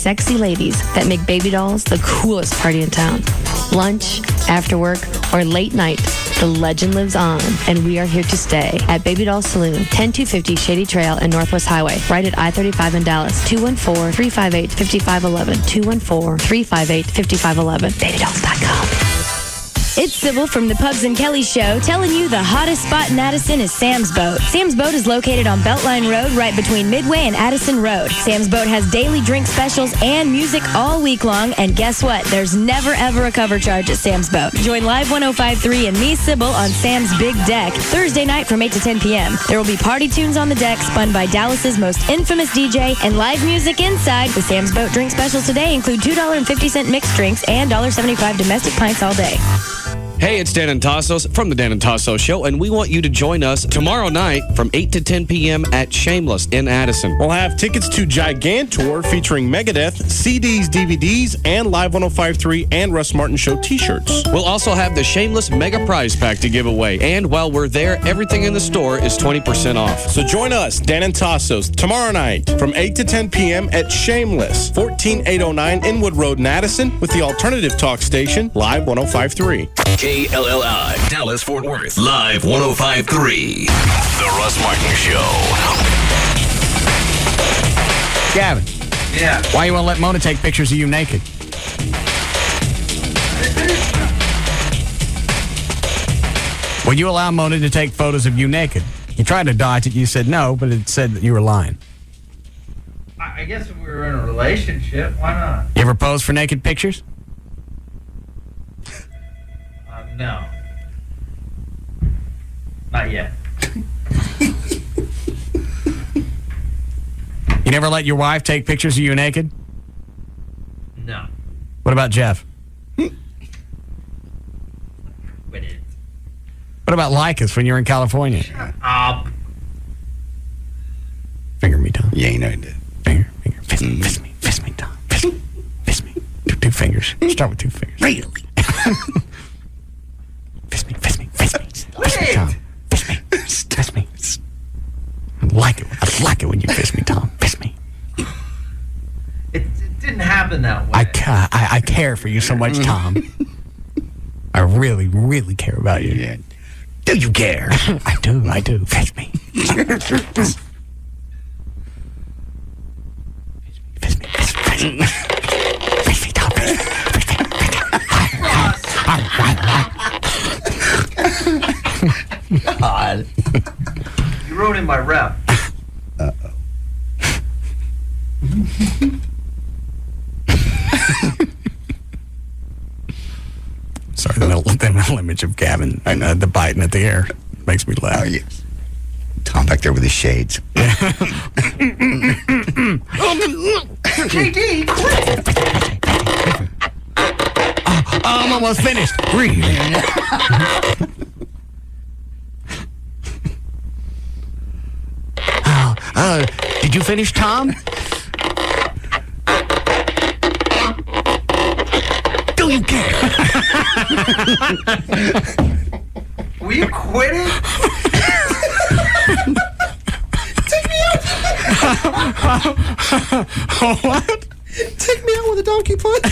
sexy ladies that make baby dolls the coolest party in town. Lunch, after work, or late night, the legend lives on, and we are here to stay at Baby Doll Saloon, 10250 Shady Trail and Northwest Highway, right at I-35 in Dallas. 214-358-5511. 214-358-5511. BabyDolls.com. It's Sybil from the Pugs and Kelly Show telling you the hottest spot in Addison is Sam's Boat. Sam's Boat is located on Beltline Road right between Midway and Addison Road. Sam's Boat has daily drink specials and music all week long. And guess what? There's never, ever a cover charge at Sam's Boat. Join Live 105.3 and me, Sybil, on Sam's Big Deck Thursday night from 8 to 10 p.m. There will be party tunes on the deck spun by Dallas's most infamous DJ and live music inside. The Sam's Boat drink specials today include $2.50 mixed drinks and $1.75 domestic pints all day. Hey, it's Dan and Tassos from the Dan and Tassos Show, and we want you to join us tomorrow night from 8 to 10 p.m. at Shameless in Addison. We'll have tickets to Gigantour featuring Megadeth, CDs, DVDs, and Live 105.3 and Russ Martin Show t-shirts. We'll also have the Shameless Mega Prize Pack to give away, and while we're there, everything in the store is 20% off. So join us, Dan and Tassos, tomorrow night from 8 to 10 p.m. at Shameless, 14809 Inwood Road in Addison, with the alternative talk station, Live 105.3. KLLI, Dallas, Fort Worth, Live 105.3. The Russ Martin Show. Gavin. Yeah. Why you want to let Mona take pictures of you naked? Would you allow Mona to take photos of you naked? You tried to dodge it. You said no, but it said that you were lying. I guess if we were in a relationship, why not? You ever pose for naked pictures? No. Not yet. You never let your wife take pictures of you naked? No. What about Jeff? With it. What about Lycus when you're in California? Shut up. Finger me, Tom. Yeah, you know I did. Finger. Fist me, Tom. Fist me. Two fingers. Start with two fingers. Really? Fist me, Tom. Fist me. I like it when you fist me, Tom. Fist me. It didn't happen that way. I care for you so much, Tom. I really, really care about you. Yeah. Do you care? I do. Fist me. Fist me, Tom. Fist me. God. You wrote in my rep. Uh-oh. Sorry, the mental image of Gavin, the biting at the air makes me laugh. Oh, yes. Tom back there with his shades. JD, quit! I'm almost finished. Really? Did you finish, Tom? Do you care? Will you quit it? Take me out. What? Take me out with a donkey punch.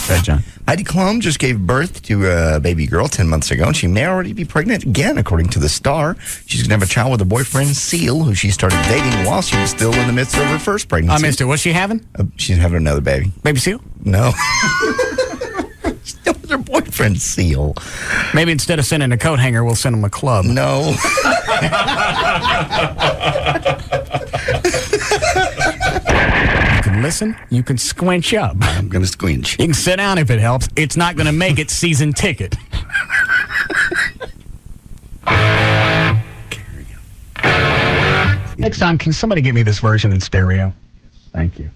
Right, John. Heidi Klum just gave birth to a baby girl 10 months ago, and she may already be pregnant again, according to the Star. She's going to have a child with her boyfriend, Seal, who she started dating while she was still in the midst of her first pregnancy. I missed it. What's she having? She's having another baby. Baby Seal? No. Still with her boyfriend, Seal. Maybe instead of sending a coat hanger, we'll send him a club. No. You can listen. You can squinch up. I'm going to squinch. You can sit down if it helps. It's not going to make it season ticket. Next time, can somebody get me this version in stereo? Thank you.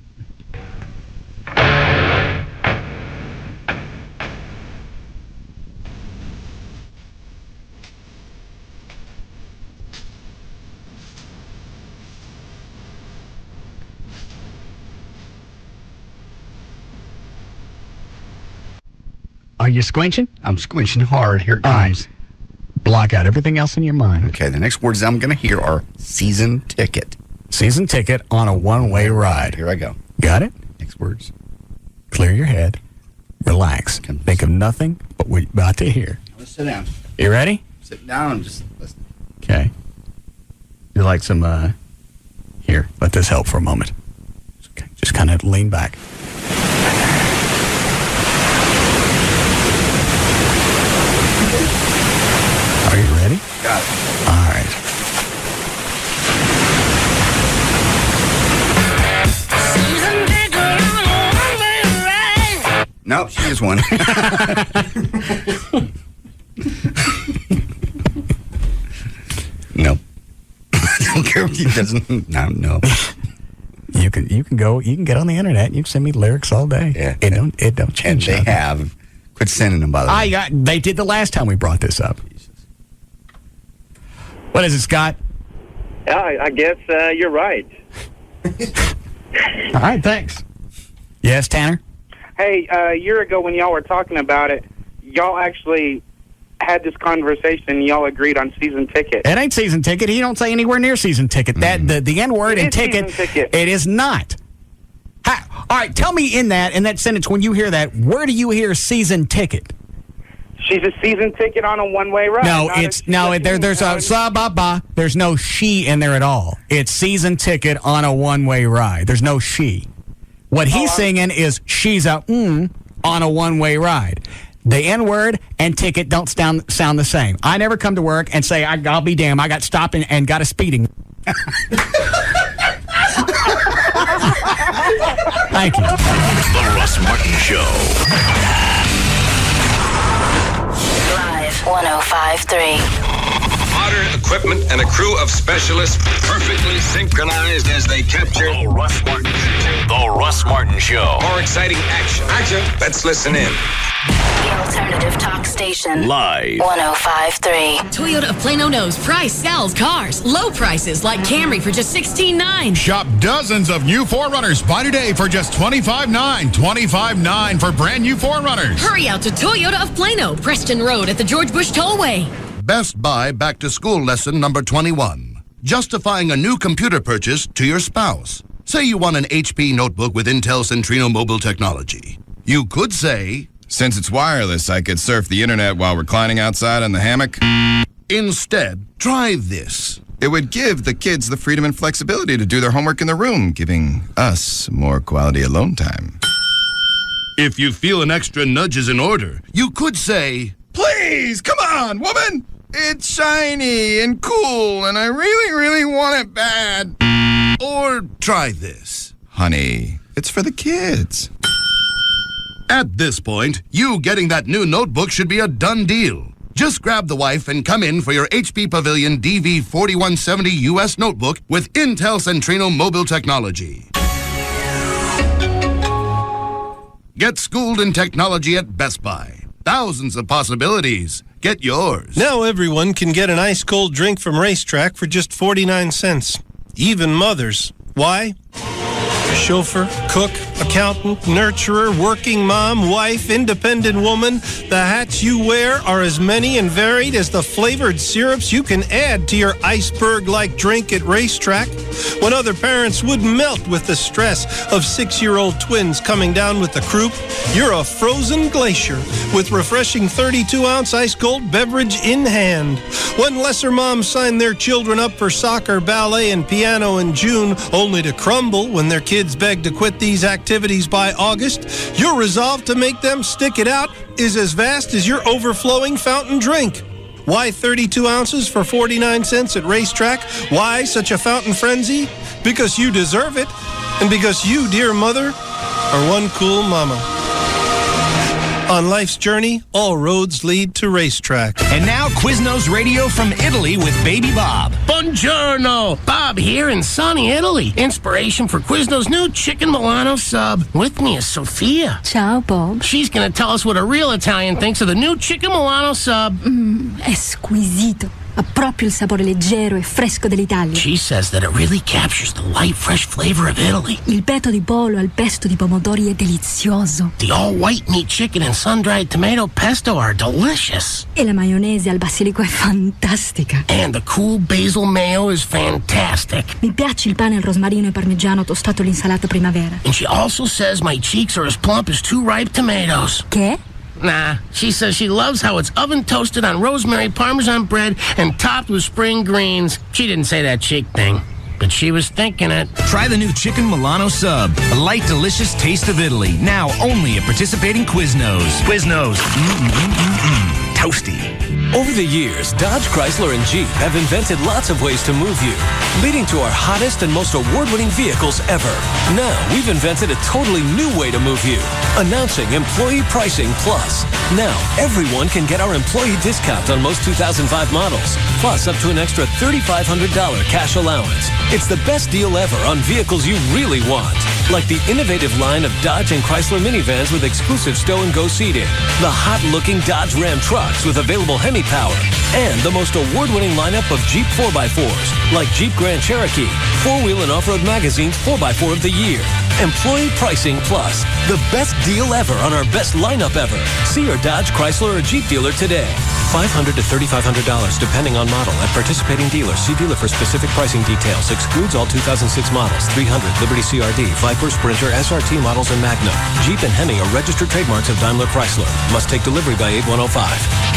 Are you squinching? I'm squinching hard. Here it All right. comes. Block out everything else in your mind. Okay, the next words I'm going to hear are season ticket. Season ticket on a one-way ride. Here I go. Got it? Next words. Clear your head. Relax. Think of nothing but what you're about to hear. Let's sit down. You ready? Sit down and just listen. Okay. You like some, here, let this help for a moment. Okay, just kind of lean back. Are you ready? Got it. All right. Nope, she is one. Nope. I don't care if he doesn't. No. You can get on the internet. You can send me lyrics all day. Yeah. It don't And change. they nothing. have. Quit sending them, by the way. They did the last time we brought this up. What is it, Scott? Yeah, I guess you're right. All right, thanks. Yes, Tanner? Hey, a year ago when y'all were talking about it, y'all actually had this conversation and y'all agreed on season ticket. It ain't season ticket. He don't say anywhere near season ticket. That the N word and ticket, it is not. All right, tell me in that sentence when you hear that, where do you hear season ticket? She's a season ticket on a one-way ride. There's no she in there at all. It's season ticket on a one-way ride. There's no she. What he's singing is she's a on a one-way ride. The N-word and ticket don't sound the same. I never come to work and say, I'll be damned, I got stopped and got a speeding. Thank you. The Russ Martin Show. Live 105.3. Modern equipment and a crew of specialists perfectly synchronized as they capture The Russ Martin Show. The Russ Martin Show. more exciting action. Let's listen in. The alternative talk station. Live. 105.3. Toyota of Plano knows price sells cars. Low prices like Camry for just $16,900. Shop dozens of new 4Runners. Buy today for just $25,900. $25,900 for brand new 4Runners. Hurry out to Toyota of Plano, Preston Road at the George Bush Tollway. Best Buy Back to School lesson number 21. Justifying a new computer purchase to your spouse. Say you want an HP notebook with Intel Centrino mobile technology. You could say, since it's wireless, I could surf the internet while reclining outside on the hammock. Instead, try this. It would give the kids the freedom and flexibility to do their homework in their room, giving us more quality alone time. If you feel an extra nudge is in order, you could say, Please, come on, woman! It's shiny and cool, and I really, really want it bad. Or try this. Honey, it's for the kids. At this point, you getting that new notebook should be a done deal. Just grab the wife and come in for your HP Pavilion DV4170 US notebook with Intel Centrino mobile technology. Get schooled in technology at Best Buy. Thousands of possibilities. Get yours. Now everyone can get an ice-cold drink from Racetrack for just 49 cents. Even mothers. Why? Chauffeur, cook, accountant, nurturer, working mom, wife, independent woman. The hats you wear are as many and varied as the flavored syrups you can add to your iceberg-like drink at Racetrack. When other parents would melt with the stress of 6-year-old twins coming down with the croup, you're a frozen glacier with refreshing 32-ounce ice-cold beverage in hand. When lesser moms sign their children up for soccer, ballet, and piano in June, only to crumble when their kids beg to quit these activities by August, your resolve to make them stick it out is as vast as your overflowing fountain drink. Why 32 ounces for 49 cents at Racetrack? Why such a fountain frenzy? Because you deserve it, and because you, dear mother, are one cool mama. On life's journey, all roads lead to Racetrack. And now Quiznos Radio from Italy with Baby Bob. Buongiorno! Bob here in sunny Italy. Inspiration for Quiznos' new Chicken Milano sub. With me is Sophia. Ciao, Bob. She's going to tell us what a real Italian thinks of the new Chicken Milano sub. Esquisito. Ha proprio il sapore leggero e fresco dell'Italia. She says that it really captures the light, fresh flavor of Italy. Il petto di pollo al pesto di pomodori è delizioso. The all-white meat chicken and sun-dried tomato pesto are delicious. E la maionese al basilico è fantastica. And the cool basil mayo is fantastic. Mi piace il pane al rosmarino e parmigiano tostato all'insalata primavera. And she also says my cheeks are as plump as 2 ripe tomatoes. Che? Nah, she says she loves how it's oven toasted on rosemary parmesan bread and topped with spring greens. She didn't say that cheek thing, but she was thinking it. Try the new Chicken Milano Sub, a light, delicious taste of Italy. Now only at participating Quiznos. Quiznos. Toasty. Over the years, Dodge, Chrysler, and Jeep have invented lots of ways to move you, leading to our hottest and most award-winning vehicles ever. Now, we've invented a totally new way to move you, announcing Employee Pricing Plus. Now, everyone can get our employee discount on most 2005 models, plus up to an extra $3,500 cash allowance. It's the best deal ever on vehicles you really want, like the innovative line of Dodge and Chrysler minivans with exclusive stow-and-go seating, the hot-looking Dodge Ram trucks with available Hemi power, and the most award-winning lineup of Jeep 4x4s, like Jeep Grand Cherokee, 4-Wheel and Off-Road Magazine's 4x4 of the Year. Employee Pricing Plus, the best deal ever on our best lineup ever. See your Dodge, Chrysler, or Jeep dealer today. $500 to $3,500, depending on model. At participating dealers, see dealer for specific pricing details. Excludes all 2006 models. 300, Liberty CRD, Viper, Sprinter, SRT models, and Magnum. Jeep and Hemi are registered trademarks of Daimler Chrysler. Must take delivery by 8105.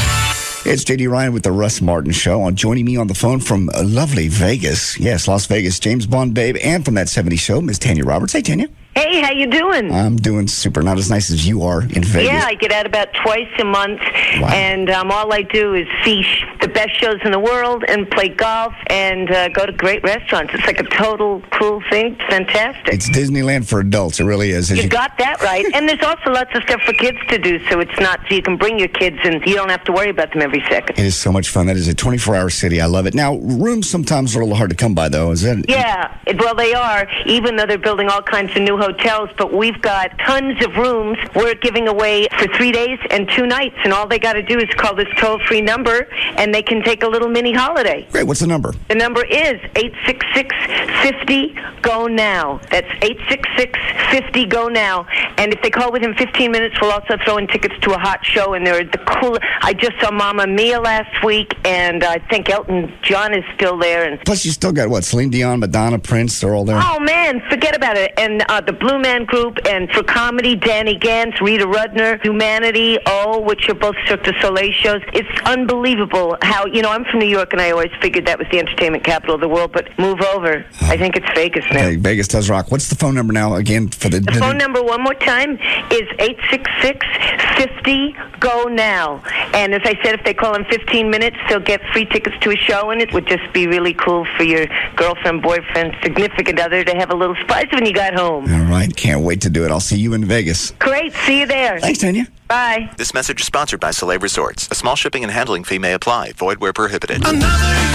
It's J.D. Ryan with the Russ Martin Show. Joining me on the phone from lovely Vegas. Yes, Las Vegas, James Bond babe. And from that 70s show, Miss Tanya Roberts. Hey, Tanya. Hey, how you doing? I'm doing super. Not as nice as you are in Vegas. Yeah, I get out about twice a month, and all I do is see the best shows in the world and play golf and go to great restaurants. It's like a total cool thing. Fantastic. It's Disneyland for adults. It really is. You got that right. And there's also lots of stuff for kids to do, so it's not, so you can bring your kids and you don't have to worry about them every second. It is so much fun. That is a 24-hour city. I love it. Now, rooms sometimes are a little hard to come by, though. Is that? Yeah, well, they are, even though they're building all kinds of new hotels, but we've got tons of rooms we're giving away for 3 days and 2 nights, and all they got to do is call this toll-free number, and they can take a little mini holiday. Great. What's the number? The number is 866-50-GO-NOW. That's 866-50-GO-NOW. And if they call within 15 minutes, we'll also throw in tickets to a hot show, and they're the cool. I just saw Mamma Mia last week, and I think Elton John is still there. And plus, you still got, what, Celine Dion, Madonna, Prince, they're all there. Oh, man, forget about it. And the Blue Man Group, and for comedy, Danny Gantz, Rita Rudner, Humanity, which are both Cirque du Soleil shows. It's unbelievable how, I'm from New York, and I always figured that was the entertainment capital of the world, but move over. I think it's Vegas now. Hey, Vegas does rock. What's the phone number now, again, for the phone number, one more time, is 866-50-GO-NOW. And as I said, if they call in 15 minutes, they'll get free tickets to a show, and it would just be really cool for your girlfriend, boyfriend, significant other to have a little surprise when you got home. All right. Can't wait to do it. I'll see you in Vegas. Great. See you there. Thanks, Tanya. Bye. This message is sponsored by Soleil Resorts. A small shipping and handling fee may apply. Void where prohibited. Another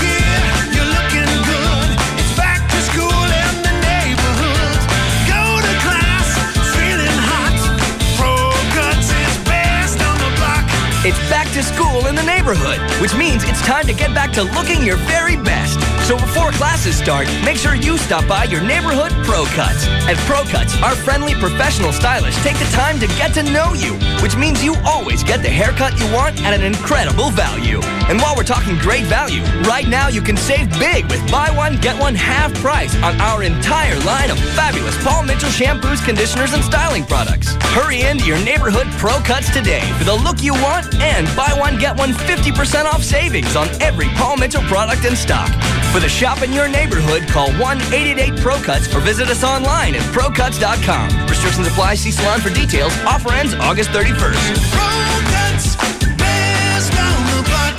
year, you're looking good. It's back to school in the neighborhood. Go to class, feeling hot. Pro Guts is best on the block. It's back to school in the neighborhood, which means it's time to get back to looking your very best. So before classes start, make sure you stop by your neighborhood Pro Cuts. At Pro Cuts, our friendly professional stylists take the time to get to know you, which means you always get the haircut you want at an incredible value. And while we're talking great value, right now you can save big with buy one, get one half price on our entire line of fabulous Paul Mitchell shampoos, conditioners, and styling products. Hurry into your neighborhood Pro Cuts today for the look you want and buy one, get one 50% off savings on every Paul Mitchell product in stock. For the shop in your neighborhood, call 1-888-PRO-CUTS or visit us online at ProCuts.com. Restrictions apply. See salon for details. Offer ends August 31st. Pro Guts, best on the block.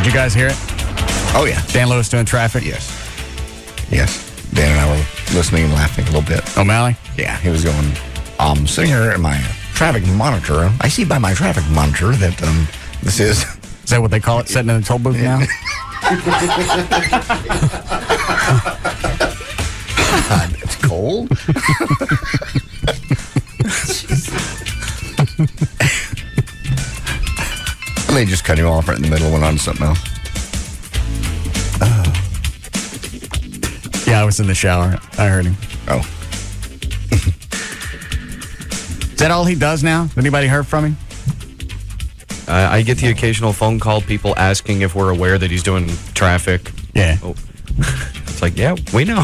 Did you guys hear it? Oh, yeah. Dan Lewis doing traffic? Yes. Dan and I were listening and laughing a little bit. O'Malley? Yeah, he was going, sitting here at my traffic monitor. I see by my traffic monitor that this is... Is that what they call it, sitting in the toll booth now? It's cold. And they just cut him off right in the middle and went on to something else. Yeah, I was in the shower. I heard him. Oh. Is that all he does now? Anybody heard from him? I get the occasional phone call, people asking if we're aware that he's doing traffic. Yeah. Oh. It's like, yeah, we know.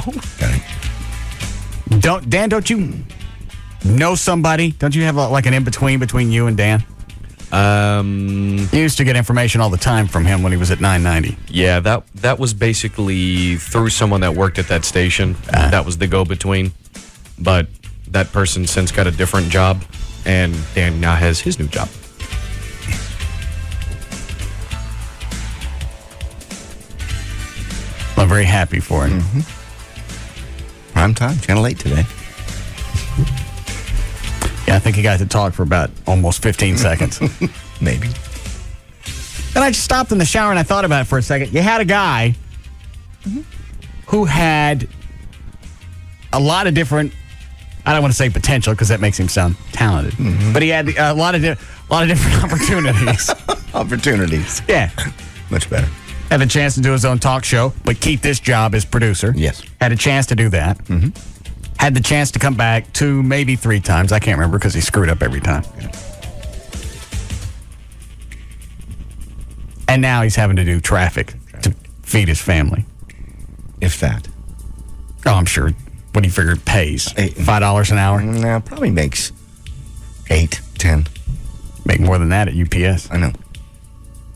Don't you know somebody? Don't you have like an in-between between you and Dan? You used to get information all the time from him when he was at 990. Yeah, that was basically through someone that worked at that station. That was the go-between. But that person since got a different job, and Dan now has his new job. I'm very happy for him. Mm-hmm. Prime time, Channel 8 today. Yeah, I think he got to talk for about almost 15 seconds. Maybe. Then I just stopped in the shower and I thought about it for a second. You had a guy who had a lot of different, I don't want to say potential because that makes him sound talented, but he had a lot of different opportunities. Opportunities. Yeah. Much better. Had a chance to do his own talk show, but keep this job as producer. Yes. Had a chance to do that. Mm-hmm. Had the chance to come back 2, maybe 3 times. I can't remember because he screwed up every time. And now he's having to do traffic to feed his family. If that. Oh, I'm sure. What do you figure it pays? $5 an hour? No, probably makes 8, 10. Make more than that at UPS. I know.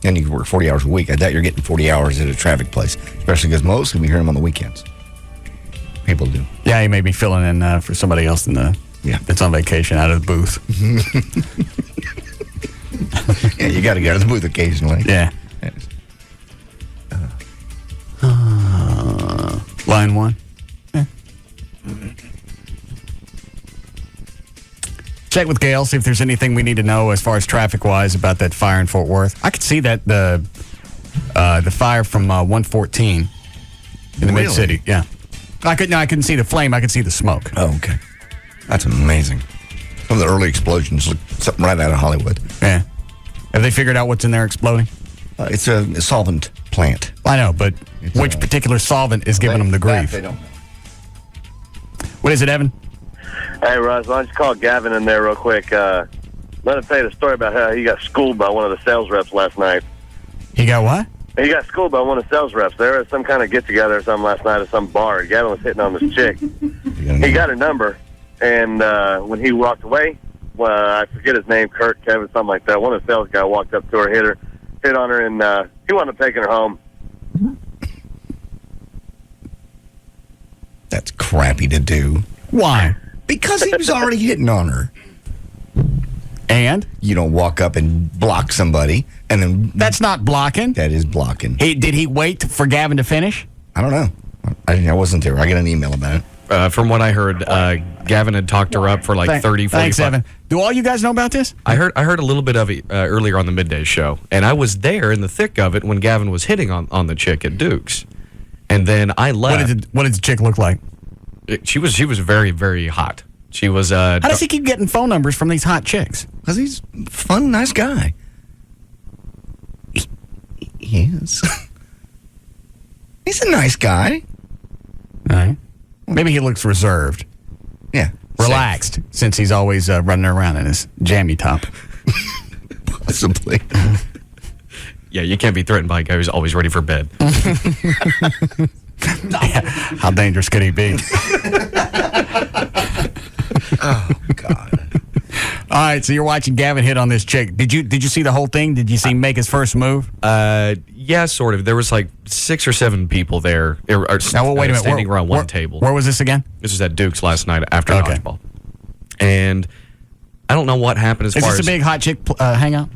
And you work 40 hours a week. I doubt you're getting 40 hours at a traffic place, especially because most of we hear them on the weekends. People do. Yeah, he may be filling in for somebody else that's on vacation out of the booth. Yeah, you got to get out of the booth occasionally. Yeah. Line 1. Yeah. Check with Gail, see if there's anything we need to know as far as traffic-wise about that fire in Fort Worth. I could see that the fire from 114 in the mid-city. Yeah. I couldn't see the flame. I could see the smoke. Oh, okay. That's amazing. Some of the early explosions look something right out of Hollywood. Yeah. Have they figured out what's in there exploding? It's a solvent plant. I know, but which particular solvent is giving them the grief? They don't know. What is it, Evan? Hey, Russ, why don't you call Gavin in there real quick? Let him tell you the story about how he got schooled by one of the sales reps last night. He got what? He got schooled by one of the sales reps. There was some kind of get-together or something last night at some bar. Gavin was hitting on this chick. He got her number, and when he walked away, I forget his name, Kurt, Kevin, something like that. One of the sales guys walked up to her, hit on her, and he wound up taking her home. That's crappy to do. Why? Because he was already hitting on her. And? You don't walk up and block somebody, and then... That's not blocking. That is blocking. Did he wait for Gavin to finish? I don't know. I wasn't there. I got an email about it. From what I heard, Gavin had talked her up for like 30, 45. Thanks, Evan. Do all you guys know about this? I heard a little bit of it earlier on the midday show, and I was there in the thick of it when Gavin was hitting on the chick at Duke's, and then I left. What did the chick look like? She was very, very hot. She was. How does he keep getting phone numbers from these hot chicks? Because he's a fun, nice guy. He is. He's a nice guy. All right. Maybe he looks reserved. Yeah. Relaxed, since he's always running around in his jammy top. Possibly. Yeah, you can't be threatened by a guy who's always ready for bed. Yeah, how dangerous could he be? Oh, God. All right, so you're watching Gavin hit on this chick. Did you see the whole thing? Did you see him make his first move? Yeah, sort of. There was like 6 or 7 people there. Now, wait a minute. Standing around one table. Where was this again? This was at Duke's last night after dodgeball. And I don't know what happened as far as... Is this a big hot chick hangout?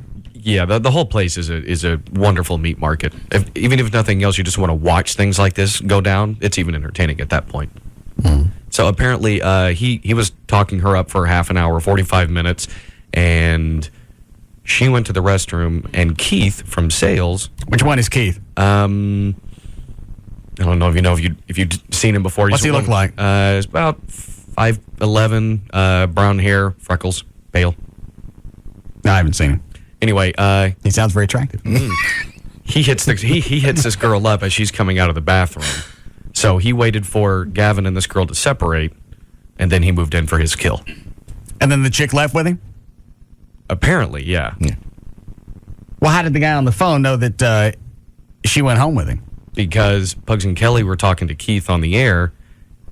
Yeah, the whole place is a wonderful meat market. Even if nothing else, you just want to watch things like this go down. It's even entertaining at that point. So apparently, he was talking her up for half an hour, 45 minutes, and she went to the restroom. And Keith from sales. Which one is Keith? I don't know if you've seen him before. What's he look like? He's about 5'11", brown hair, freckles, pale. No, I haven't seen him. Anyway, he sounds very attractive. He hits this girl up as she's coming out of the bathroom. So he waited for Gavin and this girl to separate, and then he moved in for his kill. And then the chick left with him? Apparently, yeah. Well, how did the guy on the phone know that she went home with him? Because Pugs and Kelly were talking to Keith on the air,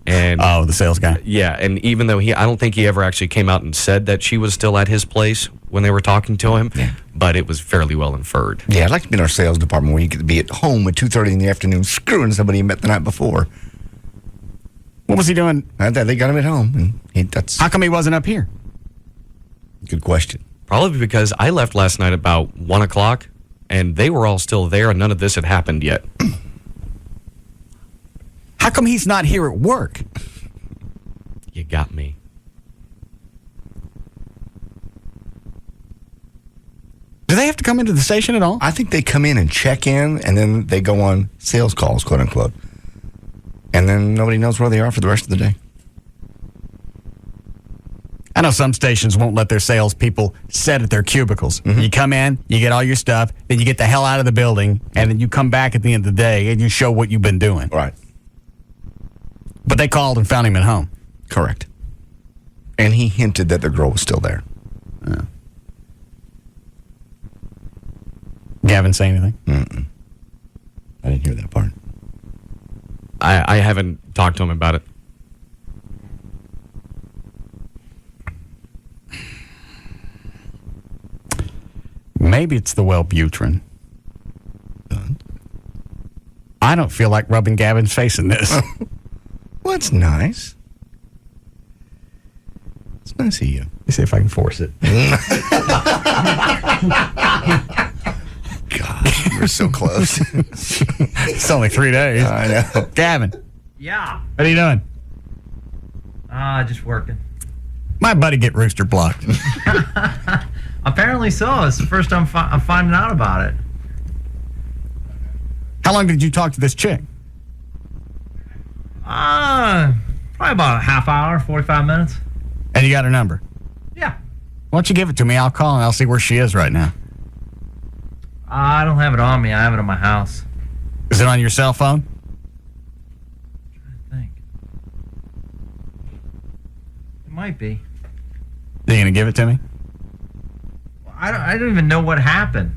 and the sales guy. Yeah, and even though I don't think he ever actually came out and said that she was still at his place when they were talking to him, but it was fairly well inferred. Yeah, I'd like to be in our sales department where you could be at home at 2:30 in the afternoon screwing somebody you met the night before. What was he doing? They got him at home. And how come he wasn't up here? Good question. Probably because I left last night about 1 o'clock, and they were all still there, and none of this had happened yet. How come he's not here at work? You got me. Do they have to come into the station at all? I think they come in and check in, and then they go on sales calls, quote unquote. And then nobody knows where they are for the rest of the day. I know some stations won't let their salespeople sit at their cubicles. You come in, you get all your stuff, then you get the hell out of the building, and then you come back at the end of the day and you show what you've been doing. Right. But they called and found him at home. Correct. And he hinted that the girl was still there. Gavin say anything? Mm-mm. I didn't hear that part. I haven't talked to him about it. Maybe it's the Wellbutrin. I don't feel like rubbing Gavin's face in this. Well, that's nice. It's nice of you. Let me see if I can force it. God, we're so close. It's only 3 days. I know. Gavin. Yeah. What are you doing? Just working. My buddy get rooster blocked. Apparently so. It's the first time I'm finding out about it. How long did you talk to this chick? Probably about a half hour, 45 minutes. And you got her number? Yeah. Why don't you give it to me? I'll call and I'll see where she is right now. I don't have it on me. I have it at my house. Is it on your cell phone? I think. It might be. Are you going to give it to me? I don't even know what happened.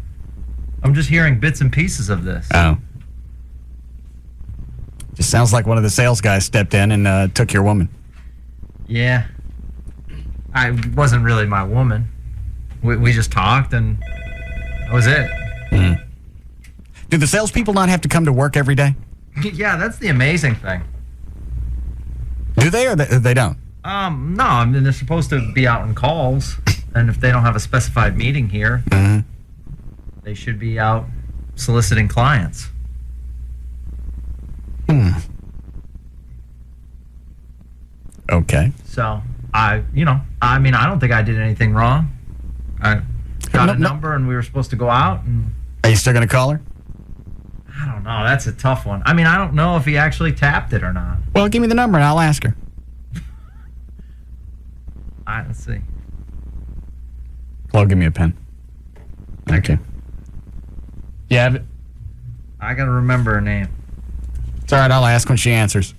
I'm just hearing bits and pieces of this. Oh. Just sounds like one of the sales guys stepped in and took your woman. Yeah. I wasn't really my woman. We just talked and that was it. Do the salespeople not have to come to work every day? Yeah, that's the amazing thing. Do they or they don't? No, I mean, they're supposed to be out on calls. And if they don't have a specified meeting here, they should be out soliciting clients. Okay. So, I don't think I did anything wrong. I got a number and we were supposed to go out. And are you still going to call her? I don't know. That's a tough one. I mean, I don't know if he actually tapped it or not. Well, give me the number and I'll ask her. All right, let's see. Chloe, give me a pen. Okay. You have it? I got to remember her name. It's all right. I'll ask when she answers.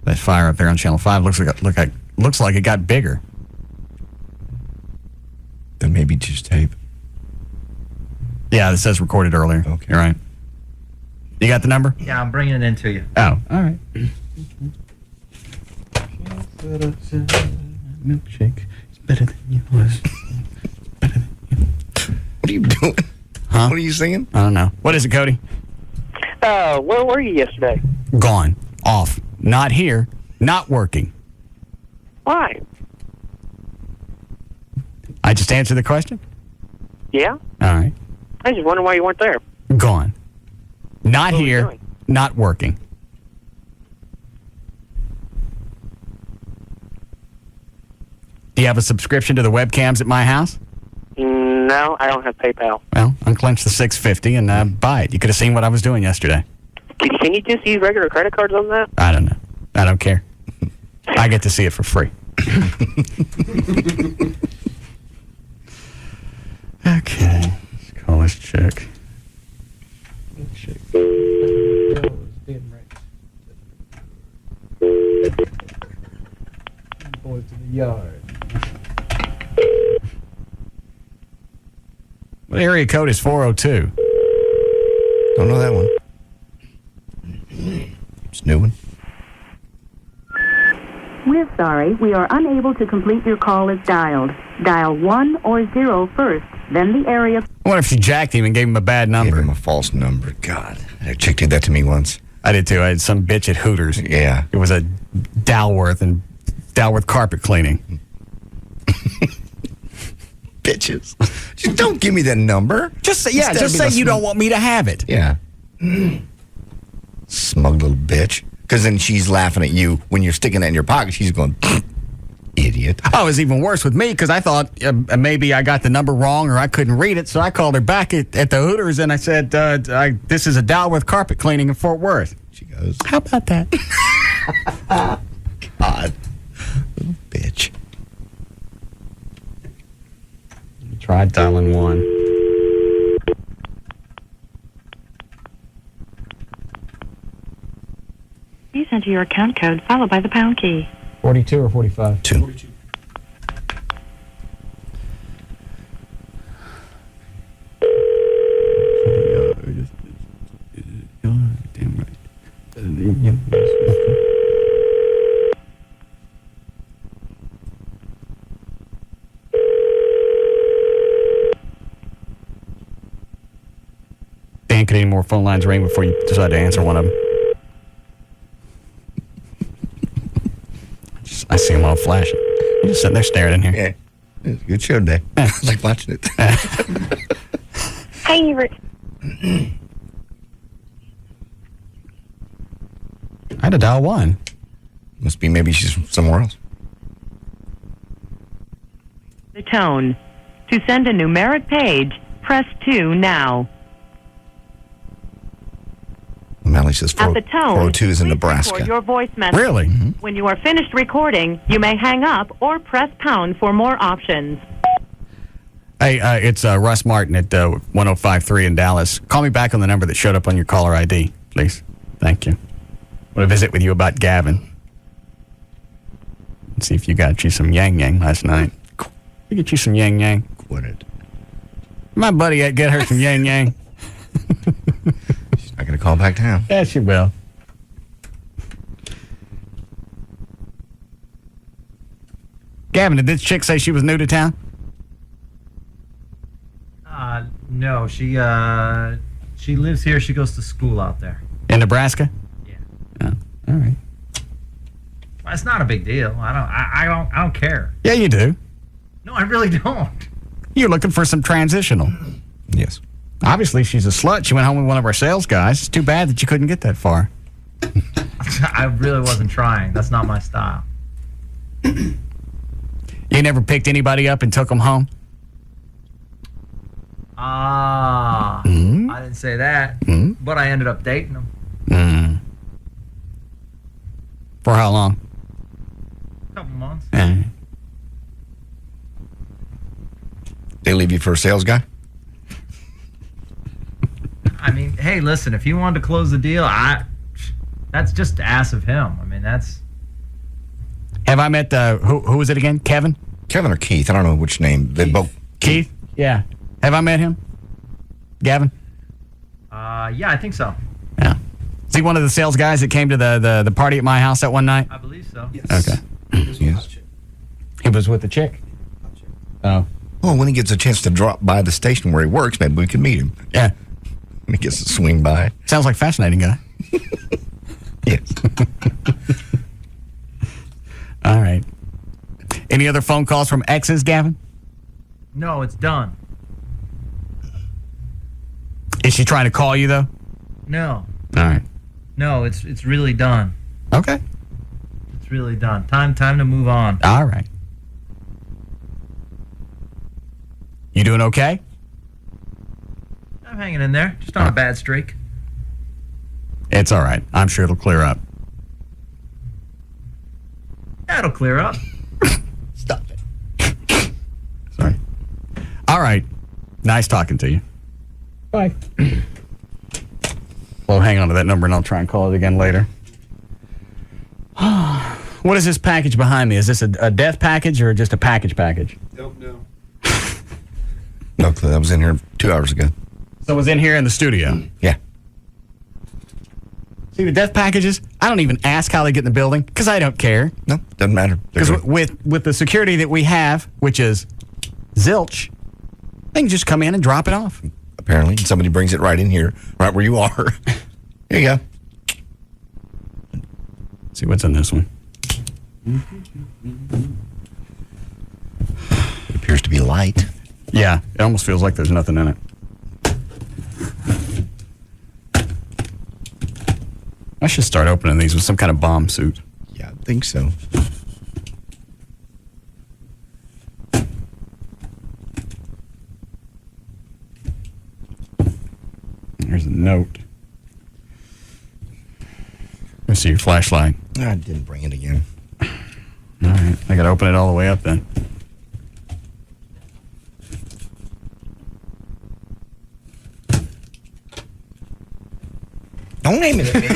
That fire up there on Channel 5 looks like it got bigger. Then maybe just tape. Yeah, it says recorded earlier. Okay. You're right. You got the number? Yeah, I'm bringing it in to you. Oh, all right. Milkshake is better than yours. What are you doing? Huh? What are you singing? I don't know. What is it, Cody? Where were you yesterday? Gone. Off. Not here. Not working. Why? I just answered the question? Yeah? All right. I just wonder why you weren't there. Gone. Not What were you here. doing? Not working. Do you have a subscription to the webcams at my house? No, I don't have PayPal. Well, unclench the $6.50 and buy it. You could have seen what I was doing yesterday. Can you just use regular credit cards on that? I don't know. I don't care. I get to see it for free. Okay. Let's call this chick. Boys to the yard. What area code is 402? Don't know that one. It's a new one. We're sorry, we are unable to complete your call as dialed. Dial 1 or 0 first, then the area. I wonder if she jacked him and gave him a bad number. Gave him a false number. God, that chick did that to me once. I did too. I had some bitch at Hooters. Yeah. It was a Dalworth carpet cleaning. Bitches. Just don't give me that number. Just say, yeah, just say you don't want me to have it. Yeah. Smug little bitch. Because then she's laughing at you when you're sticking it in your pocket. She's going, idiot. Oh, it was even worse with me because I thought maybe I got the number wrong or I couldn't read it. So I called her back at the Hooters and I said, this is a Dalworth carpet cleaning in Fort Worth. She goes, how about that? God. Little bitch. Tried dialing 1. Please enter your account code followed by the pound key. 42 or 45? 2. 42. Dan, could any more phone lines ring before you decide to answer one of them? I see them all flashing. You're just sitting there staring in here. Yeah. It was a good show today. I like watching it. Hey, Rick. I had to dial 1. Must be maybe she's from somewhere else. The tone. To send a numeric page, press 2 now. Mally says At the tone, 402 is in please Nebraska. record your voice message. Really? When you are finished recording, you may hang up or press pound for more options. Hey, it's Russ Martin at 1053 in Dallas. Call me back on the number that showed up on your caller ID, please. Thank you. I want to visit with you about Gavin. Let's see if you got you some yang last night. You get you some yang. Quit it. My buddy get her some yang. She's not going to call back down. Yeah, she will. Gavin, did this chick say she was new to town? No, she lives here. She goes to school out there. In Nebraska? Yeah. Oh, all right. Well, it's not a big deal. I don't care. Yeah, you do. No, I really don't. You're looking for some transitional. Yes. Obviously, she's a slut. She went home with one of our sales guys. It's too bad that you couldn't get that far. I really wasn't trying. That's not my style. You never picked anybody up and took them home? I didn't say that. But I ended up dating them. For how long? A couple months. They leave you for a sales guy? I mean, hey, listen, if he wanted to close the deal, that's just ass of him. I mean, that's... Have I met who was it again? Kevin? Kevin or Keith? I don't know which name. They both... Keith? Yeah. Have I met him? Gavin? Yeah, I think so. Yeah. Is he one of the sales guys that came to the party at my house that one night? I believe so. Yes. Okay. Yes. He was with the chick? Oh. Well, when he gets a chance to drop by the station where he works, maybe we can meet him. Yeah. When he gets to swing by. Sounds like a fascinating guy. Yes. All right. Any other phone calls from exes, Gavin? No, it's done. Is she trying to call you, though? No. All right. No, it's really done. Okay. It's really done. Time to move on. All right. You doing okay? I'm hanging in there. Just on a bad streak. It's all right. I'm sure it'll clear up. That'll clear up. Stop it. Sorry. All right. Nice talking to you. Bye. Well, hang on to that number and I'll try and call it again later. What is this package behind me? Is this a death package or just a package? Don't know. No clue. That was in here 2 hours ago. So it was in here in the studio? Yeah. See, the death packages, I don't even ask how they get in the building because I don't care. No, doesn't matter. Because with the security that we have, which is zilch, they can just come in and drop it off. Apparently, somebody brings it right in here, right where you are. Here you go. See what's in this one. It appears to be light. Yeah, it almost feels like there's nothing in it. I should start opening these with some kind of bomb suit. Yeah, I think so. There's a note. Let me see your flashlight. I didn't bring it again. All right, I got to open it all the way up then. Don't aim it at me.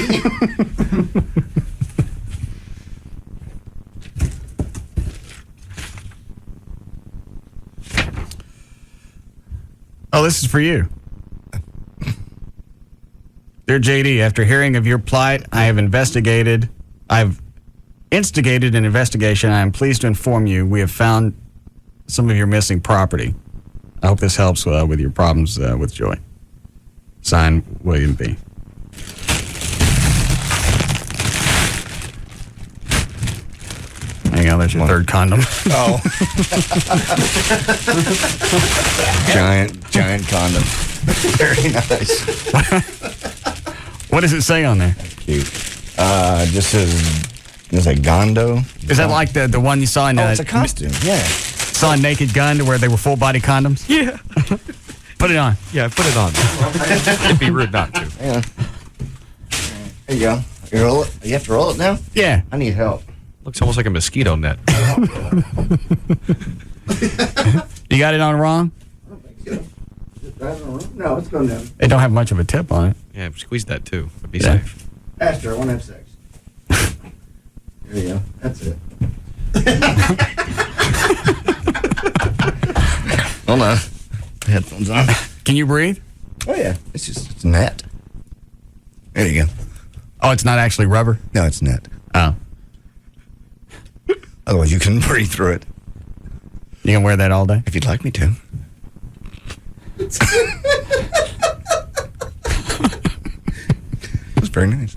Oh, this is for you. Dear JD, after hearing of your plight, I've instigated an investigation. I am pleased to inform you we have found some of your missing property. I hope this helps with your problems with Joy. Signed, William B. Hang on, there's your third condom. Oh. giant condom. Very nice. What does it say on there? Cute. Just says, there's a Gondo. Is that like the one you saw in it's a costume, yeah. Saw a Naked Gun to where they were full body condoms? Yeah. Put it on. Yeah, put it on. It'd be rude not to. Yeah. There you go. You have to roll it now? Yeah. I need help. Looks almost like a mosquito net. You got it on wrong? No, it's going down. It don't have much of a tip on it. Yeah, squeeze that too. But be safe. Aster, I want to have sex. There you go. That's it. Hold on. Headphones on. Can you breathe? Oh, yeah. It's net. There you go. Oh, it's not actually rubber? No, it's net. Oh. Otherwise, you can breathe through it. You can wear that all day? If you'd like me to. That's very nice.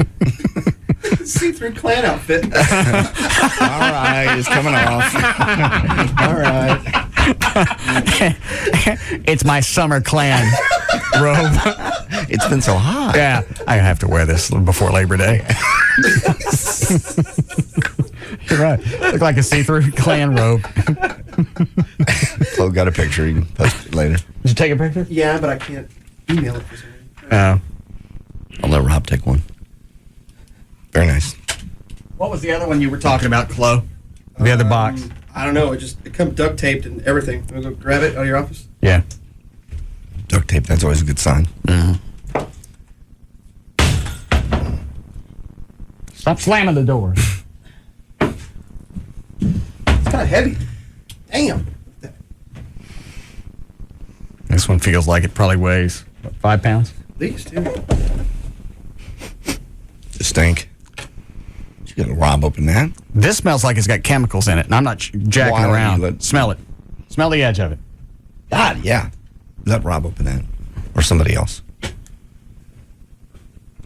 See-through clan outfit. All right, it's coming off. All right. It's my summer clan robe. It's been so hot. Yeah, I have to wear this before Labor Day. You're right. Look like a see-through clan robe. Chloe got a picture. You can post it later. Did you take a picture? Yeah, but I can't email it for some reason. Oh. I'll let Rob take one. Very nice. What was the other one you were talking about, Chloe? The other box. I don't know. It comes duct taped and everything. I'm going to go grab it out of your office. Yeah. Duct tape, that's always a good sign. Mm-hmm. Stop slamming the door. It's kind of heavy. Damn. This one feels like it probably weighs, what, 5 pounds? At least, yeah. The stink. You got to Rob open that. This smells like it's got chemicals in it, and I'm not jacking Why don't around. you let- Smell it. Smell the edge of it. God, yeah. Let Rob open that. Or somebody else.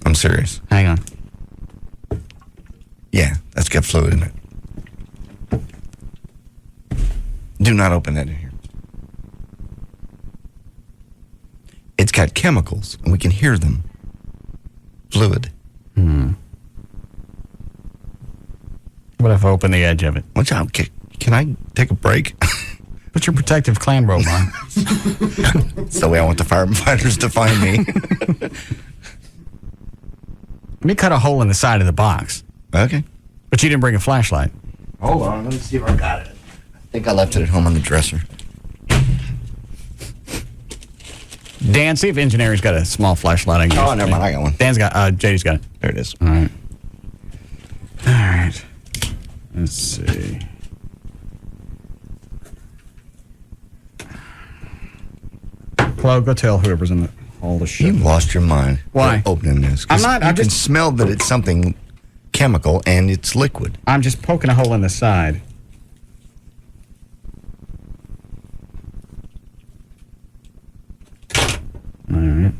I'm serious. Hang on. Yeah, that's got fluid in it. Do not open that in here. It's got chemicals, and we can hear them. Fluid. What if I open the edge of it? Watch out. Can I take a break? Put your protective clan robe on. That's the way I want the firefighters to find me. Let me cut a hole in the side of the box. Okay. But you didn't bring a flashlight. Hold on. Let me see if I got it. I think I left it at home on the dresser. Dan, see if engineering's got a small flashlight. I can use. Never mind. I got one. Dan's got, JD's got it. There it is. All right. All right. Let's see. Chloe, go tell whoever's in the hall the shit. You lost your mind. Why? Opening this. I'm not. You can smell that it's something chemical and it's liquid. I'm just poking a hole in the side. All right.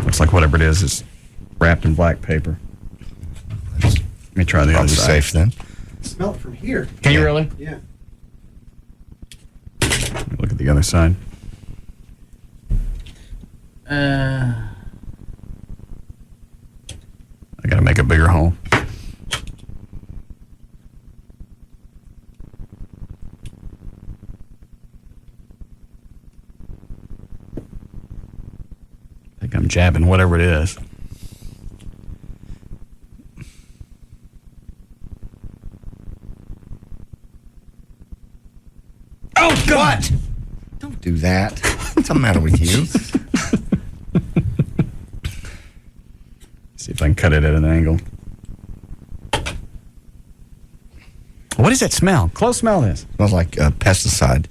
Looks like whatever it is wrapped in black paper. Let me try the other side. Safe then. Smell it from here. Can you really? Yeah. Let me look at the other side. I gotta make a bigger hole. I think I'm jabbing whatever it is. Oh, God! Don't do that. What's the matter with you? See if I can cut it at an angle. What does that smell? Close smell this. Smells like pesticide.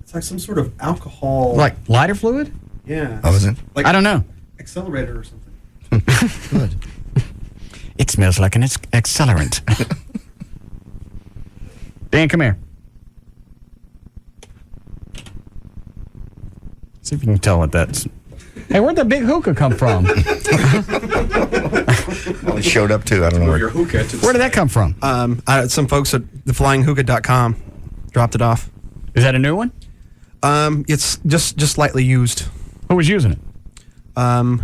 It's like some sort of alcohol. Like lighter fluid? Yeah. Oh, is it? Like I don't know. Accelerator or something. Good. It smells like an accelerant. Dan, come here. See if you can tell what that's. Hey, where'd the big hookah come from? Well, it showed up too. I don't know where. Where did that come from? Some folks at theflyinghookah.com dropped it off. Is that a new one? It's just slightly used. Who was using it? I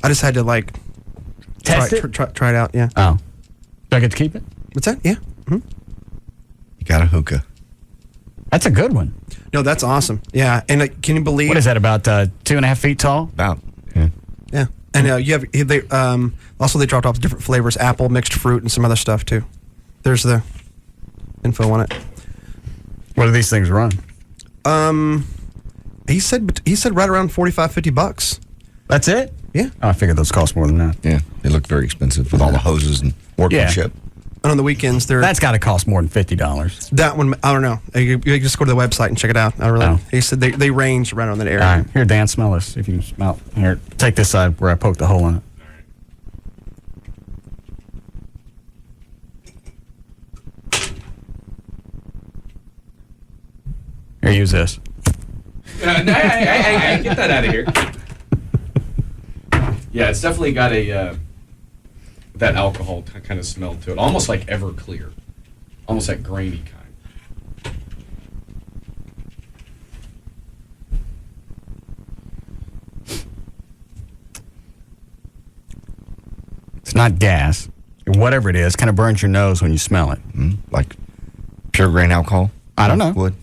just had to test it. Try it out. Yeah. Oh, do I get to keep it? What's that? Yeah. You got a hookah. That's a good one. No, that's awesome. Yeah, and can you believe? What is that? About 2.5 feet tall? About. Yeah. Yeah, and they also they dropped off different flavors: apple, mixed fruit, and some other stuff too. There's the info on it. What do these things run? He said right around $45-$50. That's it? Yeah. Oh, I figured those cost more than that. Yeah, they look very expensive with all the hoses and workmanship. And on the weekends, that's got to cost more than $50. That one, I don't know. You just go to the website and check it out. I don't really. He said they range around on that area. All right, here, Dan, smell this. If you can smell. Here, take this side where I poked the hole in it. Here, use this. Hey, get that out of here. Yeah, it's definitely got a that alcohol kind of smell to it, almost like Everclear, almost that grainy kind. It's not gas. Whatever it is, kind of burns your nose when you smell it. Like pure grain alcohol? I don't know. Wood.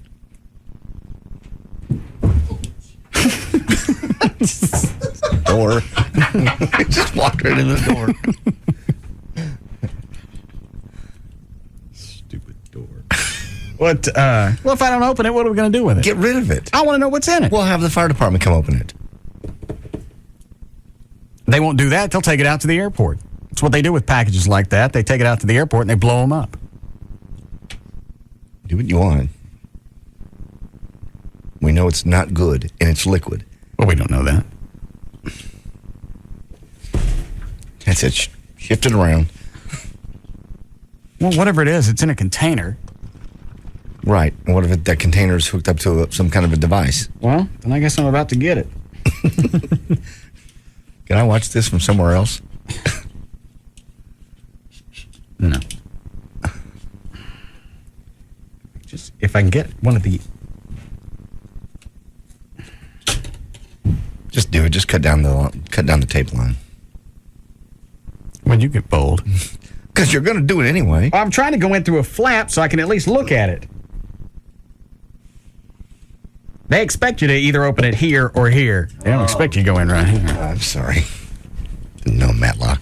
Door. Just walked right in the door. Stupid door. What? Well, if I don't open it, what are we going to do with it? Get rid of it. I want to know what's in it. We'll have the fire department come open it. They won't do that. They'll take it out to the airport. That's what they do with packages like that. They take it out to the airport and they blow them up. Do what you want. We know it's not good and it's liquid. Well, we don't know that. That's it. Shift it around. Well, whatever it is, it's in a container. Right. What if that container is hooked up to some kind of a device? Well, then I guess I'm about to get it. Can I watch this from somewhere else? No. Just if I can get one of the. Just do it. Just cut down the tape line. When you get bold. Because you're going to do it anyway. I'm trying to go in through a flap so I can at least look at it. They expect you to either open it here or here. They don't expect you to go in right here. I'm sorry. No, Matlock.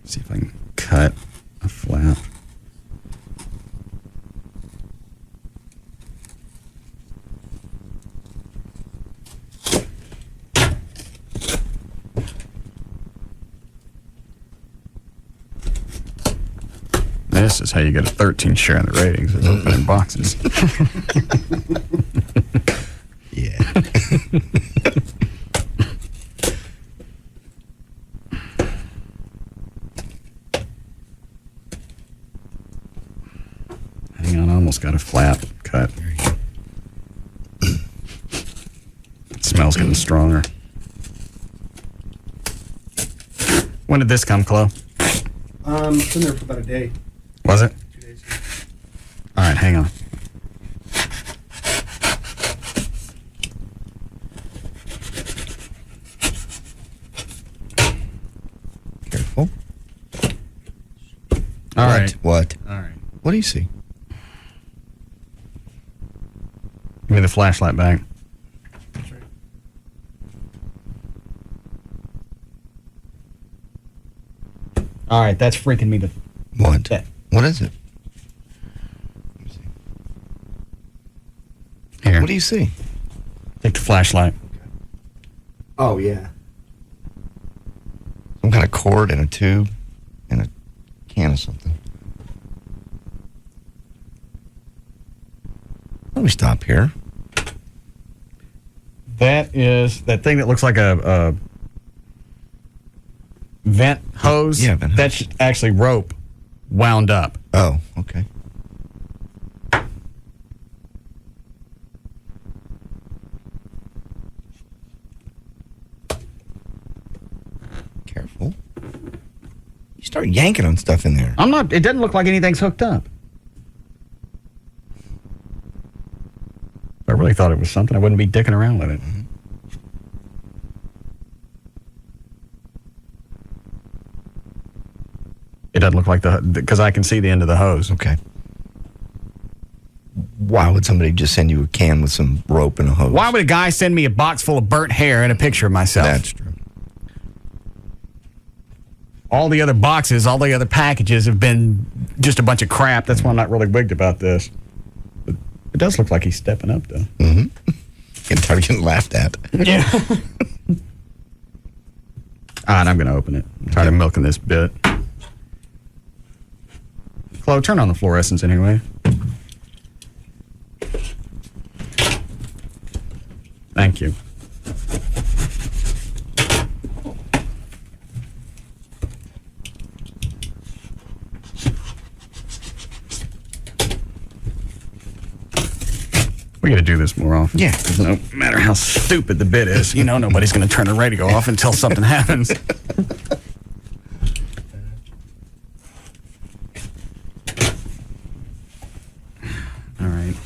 See if I can cut a flap. This is how you get a 13 share in the ratings, is opening boxes. Yeah. Hang on, I almost got a flap cut. It smells getting stronger. When did this come, Chloe? It's been there for about a day. Was it? 2 days. All right, hang on. Careful. All right. What? All right. What do you see? Give me the flashlight back. All right, that's freaking me the. What? What is it? Here. What do you see? Take the flashlight. Oh, yeah. Some kind of cord and a tube and a can of something. Let me stop here. That is that thing that looks like a vent hose. Yeah, vent hose. That's actually rope wound up. Oh, okay. Careful. You start yanking on stuff in there. I'm not. It doesn't look like anything's hooked up. If I really thought it was something, I wouldn't be dicking around with it. It doesn't look like because I can see the end of the hose. Okay. Why would somebody just send you a can with some rope and a hose? Why would a guy send me a box full of burnt hair and a picture of myself? That's true. All the other boxes, all the other packages have been just a bunch of crap. That's why I'm not really wigged about this. But it does look like he's stepping up, though. Mm-hmm. Getting tired of getting laughed at. Yeah. All right, I'm going to open it. I'm tired of milking this bit. Chloe, turn on the fluorescence anyway. Thank you. We got to do this more often. Yeah. No matter how stupid the bit is, you know nobody's going to turn the radio off until something happens. All right.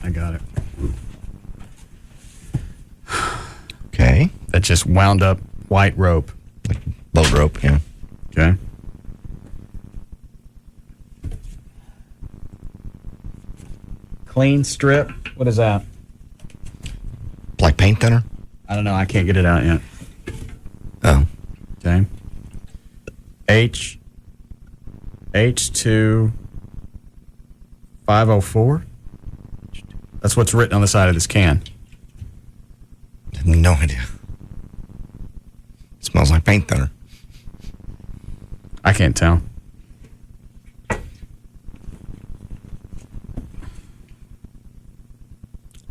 I got it. Okay. That just wound up white rope. Like boat rope, yeah. Okay. Clean strip. What is that? Like paint thinner? I don't know. I can't get it out yet. Oh. Okay. H2 504. That's what's written on the side of this can. No idea. It smells like paint thinner. I can't tell.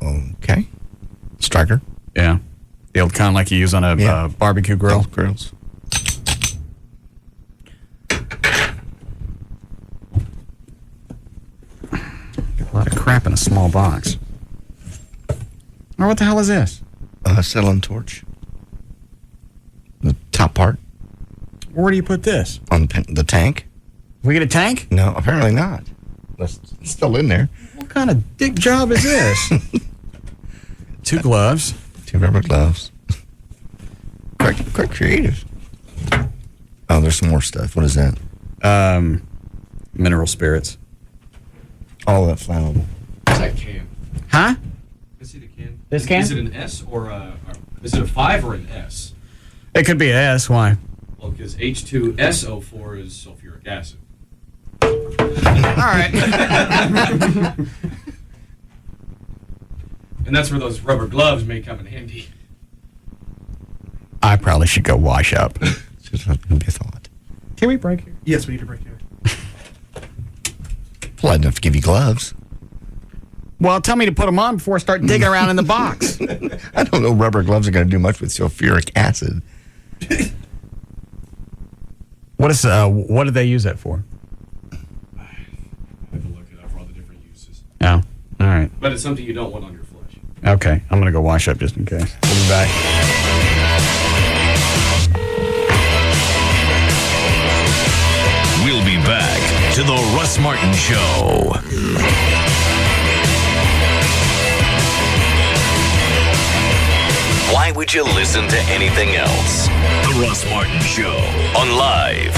Okay. Striker? Yeah. The old kind like you use on a barbecue grill. in a small box. Or what the hell is this? Acetylene torch. The top part. Where do you put this? On the tank. We get a tank? No, apparently not. It's still in there. What kind of dick job is this? 2 gloves. 2 rubber gloves. Quite creative. Oh, there's some more stuff. What is that? Mineral spirits. All of that flammable. What's that can? Huh? Let's see the can. This can? Is it an S or is it a 5 or an S? It could be an S. Why? Well, because H2SO4 is sulfuric acid. All right. And that's where those rubber gloves may come in handy. I probably should go wash up. Just going to be a thought. Can we break here? Yes, we need to break here. Well, enough to give you gloves. Well, tell me to put them on before I start digging around in the box. I don't know rubber gloves are going to do much with sulfuric acid. What do they use that for? I have to look it up for all the different uses. Oh, all right. But it's something you don't want on your flesh. Okay, I'm going to go wash up just in case. We'll be back. We'll be back to the Russ Martin Show. Why would you listen to anything else? The Russ Martin Show on Live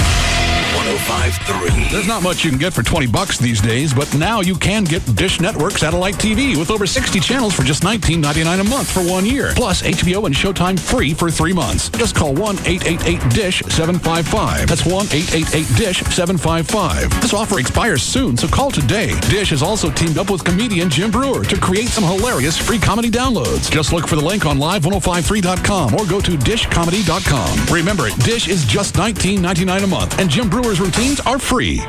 105.3. There's not much you can get for $20 these days, but now you can get Dish Network satellite TV with over 60 channels for just $19.99 a month for 1 year. Plus HBO and Showtime free for 3 months. Just call 1-888-DISH-755. That's 1-888-DISH-755. This offer expires soon, so call today. Dish has also teamed up with comedian Jim Brewer to create some hilarious free comedy downloads. Just look for the link on live1053.com or go to dishcomedy.com. Remember, Dish is just $19.99 a month, and Jim Brewer's routines are free.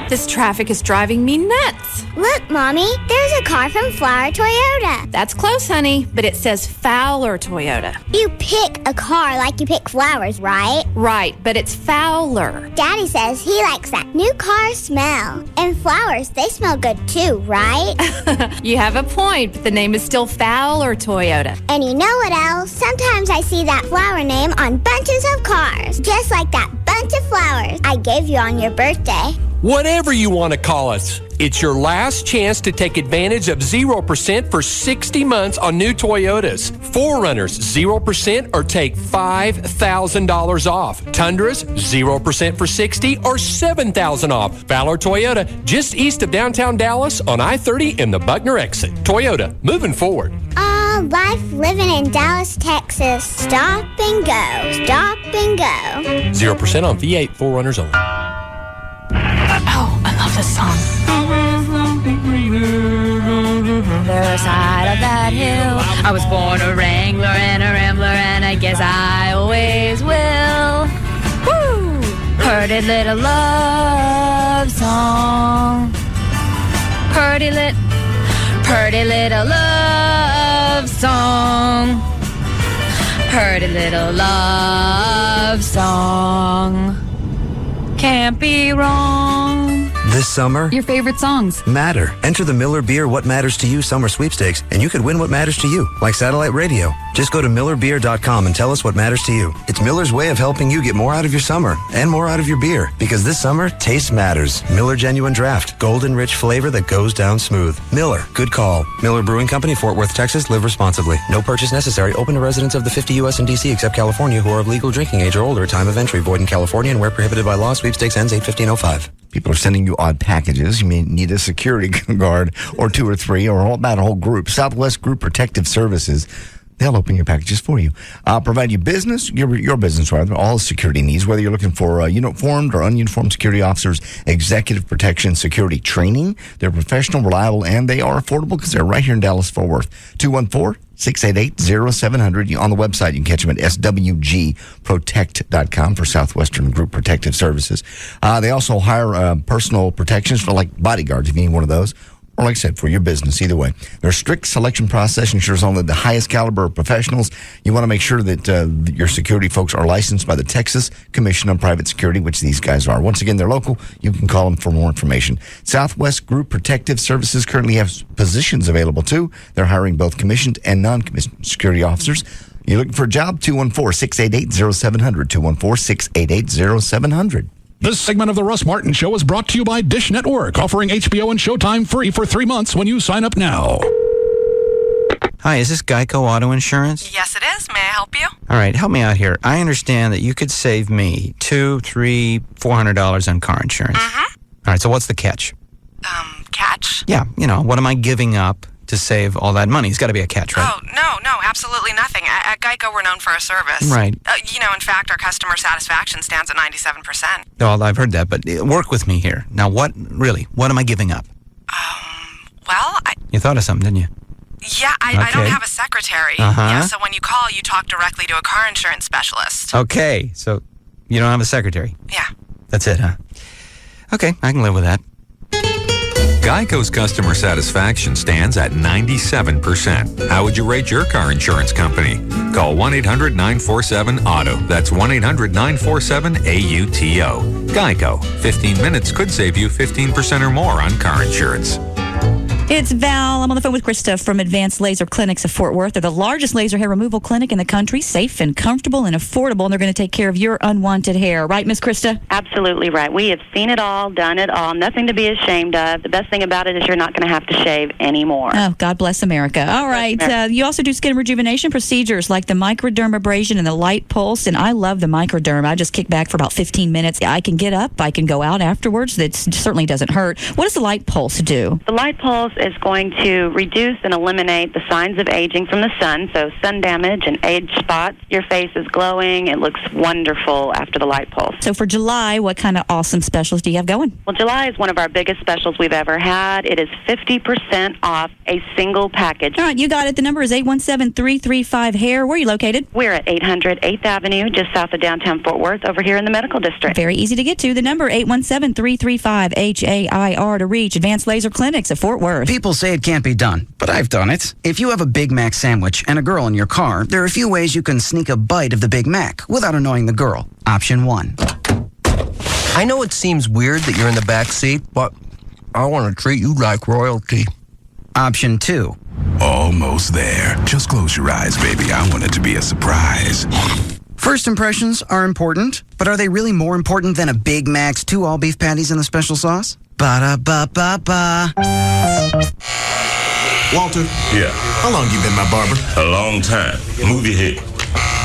This traffic is driving me nuts. Look, Mommy, there's a car from Flower Toyota. That's close, honey, but it says Fowler Toyota. You pick a car like you pick flowers, right? Right, but it's Fowler. Daddy says he likes that new car smell. And flowers, they smell good too, right? You have a point, but the name is still Fowler Toyota. And you know what else? Sometimes I see that flower name on bunches of cars, just like that bunch of flowers I gave you on your birthday. Whatever you want to call us, it's your last chance to take advantage of 0% for 60 months on new Toyotas. 4Runners, 0% or take $5,000 off. Tundras, 0% for 60 or $7,000 off. Fowler Toyota, just east of downtown Dallas on I-30 and the Buckner exit. Toyota, moving forward. Life living in Dallas, Texas. Stop and go. Stop and go. 0% on V8, 4Runners only. Oh, I love this song. The side of that hill. I was born a wrangler and a rambler, and I guess I always will. Woo! Pretty little love song. Pretty little love song. Pretty little love song. Can't be wrong. This summer, Your favorite songs. matter. Enter the Miller Beer What Matters to You Summer Sweepstakes, and you could win what matters to you, like satellite radio. Just go to millerbeer.com and tell us what matters to you. It's Miller's way of helping you get more out of your summer and more out of your beer, because this summer, taste matters. Miller Genuine Draft, golden rich flavor that goes down smooth. Miller, good call. Miller Brewing Company, Fort Worth, Texas. Live responsibly. No purchase necessary. Open to residents of the 50 U.S. and D.C. except California who are of legal drinking age or older. Time of entry void in California and where prohibited by law. Sweepstakes ends 8/15/05. People are sending you odd packages. You may need a security guard or 2 or 3 or about a whole group. Southwest Group Protective Services. They'll open your packages for you. Provide you business, your business rather, all security needs, whether you're looking for uniformed or ununiformed security officers, executive protection, security training. They're professional, reliable, and they are affordable because they're right here in Dallas-Fort Worth. 214-688-0700. On the website, you can catch them at swgprotect.com for Southwestern Group Protective Services. They also hire personal protections for like bodyguards, if you need one of those, or like I said, for your business, either way. Their strict selection process ensures only the highest caliber of professionals. You want to make sure that your security folks are licensed by the Texas Commission on Private Security, which these guys are. Once again, they're local. You can call them for more information. Southwest Group Protective Services currently have positions available, too. They're hiring both commissioned and non-commissioned security officers. You're looking for a job? 214-688-0700. 214-688-0700. This segment of the Russ Martin Show is brought to you by Dish Network, offering HBO and Showtime free for 3 months when you sign up now. Hi, is this Geico Auto Insurance? Yes, it is. May I help you? All right, help me out here. I understand that you could save me $200, $300, $400 on car insurance. Mm-hmm. All right, so what's the catch? Catch? Yeah, what am I giving up to save all that money? It's got to be a catch, right? Oh, no, absolutely nothing. At Geico, we're known for our service. Right. In fact, our customer satisfaction stands at 97%. Well, I've heard that, but work with me here. Now, what am I giving up? You thought of something, didn't you? Yeah, I don't have a secretary. Uh-huh. Yeah, so when you call, you talk directly to a car insurance specialist. Okay, so you don't have a secretary? Yeah. That's it, huh? Okay, I can live with that. Geico's customer satisfaction stands at 97%. How would you rate your car insurance company? Call 1-800-947-AUTO. That's 1-800-947-AUTO. Geico. 15 minutes could save you 15% or more on car insurance. It's Val. I'm on the phone with Krista from Advanced Laser Clinics of Fort Worth. They're the largest laser hair removal clinic in the country, safe and comfortable and affordable, and they're going to take care of your unwanted hair. Right, Miss Krista? Absolutely right. We have seen it all, done it all, nothing to be ashamed of. The best thing about it is you're not going to have to shave anymore. Oh, God bless America. All right. You also do skin rejuvenation procedures like the microdermabrasion and the light pulse, and I love the microderm. I just kick back for about 15 minutes. I can get up. I can go out afterwards. That certainly doesn't hurt. What does the light pulse do? The light pulse is going to reduce and eliminate the signs of aging from the sun, so sun damage and age spots. Your face is glowing. It looks wonderful after the light pulse. So for July, what kind of awesome specials do you have going? Well, July is one of our biggest specials we've ever had. It is 50% off a single package. All right, you got it. The number is 817-335-HAIR. Where are you located? We're at 800 8th Avenue, just south of downtown Fort Worth, over here in the Medical District. Very easy to get to. The number 817-335-HAIR to reach Advanced Laser Clinics of Fort Worth. People say it can't be done, but I've done it. If you have a Big Mac sandwich and a girl in your car, there are a few ways you can sneak a bite of the Big Mac without annoying the girl. Option 1. I know it seems weird that you're in the back seat, but I want to treat you like royalty. Option 2. Almost there. Just close your eyes, baby. I want it to be a surprise. First impressions are important, but are they really more important than a Big Mac's 2 all-beef patties and the special sauce? Ba-da-ba-ba-ba. Walter? Yeah. How long you been my barber? A long time. Move your head.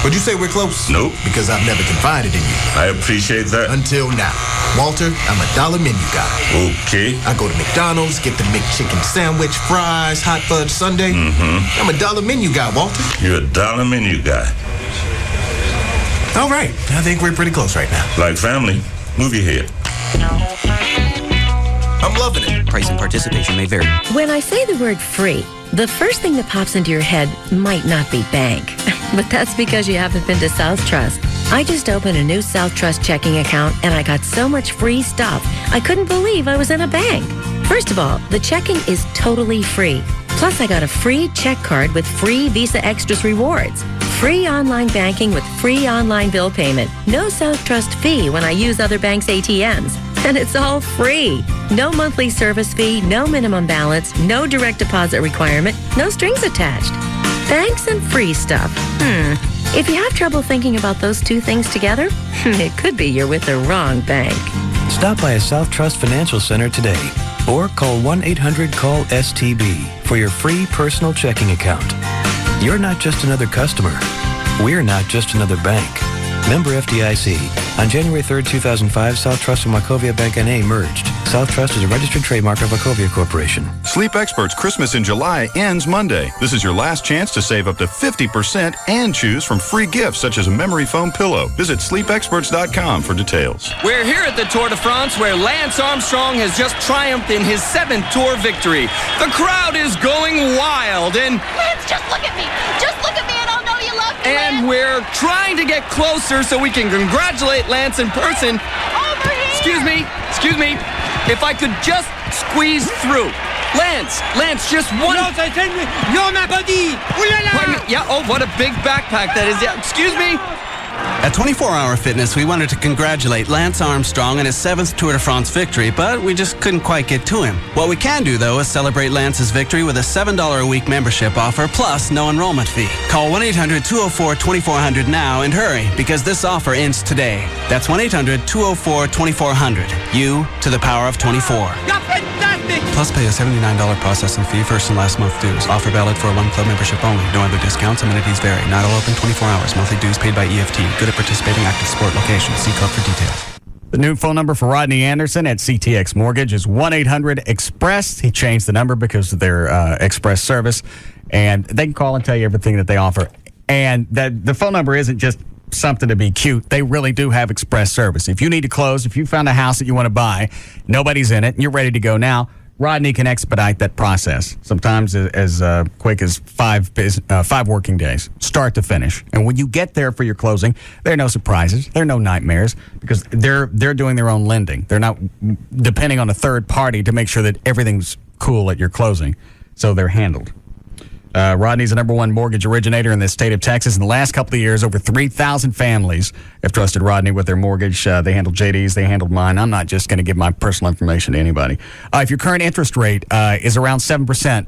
Would you say we're close? Nope. Because I've never confided in you. I appreciate that. Until now. Walter, I'm a dollar menu guy. Okay. I go to McDonald's, get the McChicken sandwich, fries, hot fudge sundae. Mm-hmm. I'm a dollar menu guy, Walter. You're a dollar menu guy. All right. I think we're pretty close right now. Like family. Move your head. I'm loving it. Price and participation may vary. When I say the word free, the first thing that pops into your head might not be bank. But that's because you haven't been to South Trust. I just opened a new South Trust checking account and I got so much free stuff, I couldn't believe I was in a bank. First of all, the checking is totally free. Plus, I got a free check card with free Visa Extras rewards. Free online banking with free online bill payment. No South Trust fee when I use other banks' ATMs. And it's all free. No monthly service fee, no minimum balance, no direct deposit requirement, no strings attached. Banks and free stuff. If you have trouble thinking about those two things together, it could be you're with the wrong bank. Stop by a South Trust Financial Center today or call 1-800-CALL-STB for your free personal checking account. You're not just another customer. We're not just another bank. Member FDIC. On January 3rd, 2005, South Trust and Wachovia Bank N.A. merged. South Trust is a registered trademark of Wachovia Corporation. Sleep Experts Christmas in July ends Monday. This is your last chance to save up to 50% and choose from free gifts such as a memory foam pillow. Visit sleepexperts.com for details. We're here at the Tour de France where Lance Armstrong has just triumphed in his 7th Tour victory. The crowd is going wild and... Lance, just look at me. Just look at me and I'll know you love me, And Lance. we're trying to get closer so we can congratulate Lance in person. Over here. Excuse me. If I could just squeeze through. Lance, just one. No, my buddy. Pardon me. Yeah, oh, what a big backpack that is. Yeah, excuse me. At 24-Hour Fitness, we wanted to congratulate Lance Armstrong on his 7th Tour de France victory, but we just couldn't quite get to him. What we can do, though, is celebrate Lance's victory with a $7 a week membership offer plus no enrollment fee. Call 1-800-204-2400 now and hurry, because this offer ends today. That's 1-800-204-2400. You to the power of 24. You're fantastic. Plus pay a $79 processing fee, first and last month dues. Offer valid for one club membership only. No other discounts. Amenities vary. Not all open 24 hours. Monthly dues paid by EFT. Good at participating active sport locations. See club for details. The new phone number for Rodney Anderson at CTX Mortgage is 1-800-EXPRESS. He changed the number because of their express service. And they can call and tell you everything that they offer. And the phone number isn't just something to be cute. They really do have express service. If you need to close, if you found a house that you want to buy, nobody's in it, and you're ready to go now, Rodney can expedite that process, sometimes as quick as 5 working days, start to finish. And when you get there for your closing, there are no surprises. There are no nightmares because they're doing their own lending. They're not depending on a third party to make sure that everything's cool at your closing, so they're handled. Rodney's the number one mortgage originator in the state of Texas. In the last couple of years, over 3,000 families have trusted Rodney with their mortgage. They handled JD's. They handled mine. I'm not just going to give my personal information to anybody. If your current interest rate is around 7%,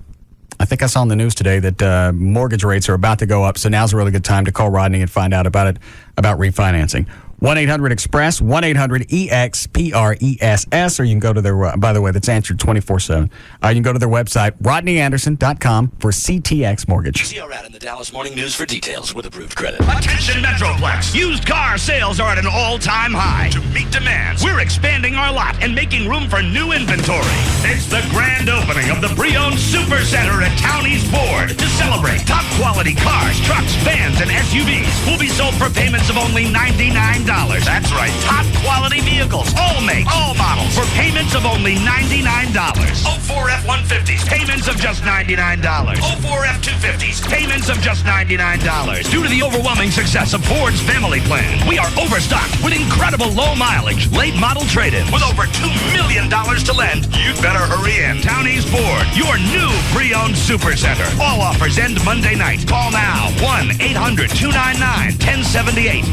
I think I saw on the news today that mortgage rates are about to go up, so now's a really good time to call Rodney and find out about refinancing. 1-800-EXPRESS, 1-800-EXPRESS, or you can go to their, by the way, that's answered 24/7. You can go to their website, rodneyanderson.com for CTX Mortgage. See our ad in the Dallas Morning News for details with approved credit. Attention Metroplex. Used car sales are at an all-time high. To meet demands, we're expanding our lot and making room for new inventory. It's the grand opening of the pre-owned Super Center at Town East Ford. To celebrate, top-quality cars, trucks, vans, and SUVs will be sold for payments of only $99. That's right, top quality vehicles, all makes, all models, for payments of only $99. 04 F-150s, payments of just $99. 04 F-250s, payments of just $99. Due to the overwhelming success of Ford's family plan, we are overstocked with incredible low mileage, late model trade-ins. With over $2 million to lend, you'd better hurry in. Town East Ford, your new pre-owned Super Center. All offers end Monday night. Call now, 1-800-299-1078.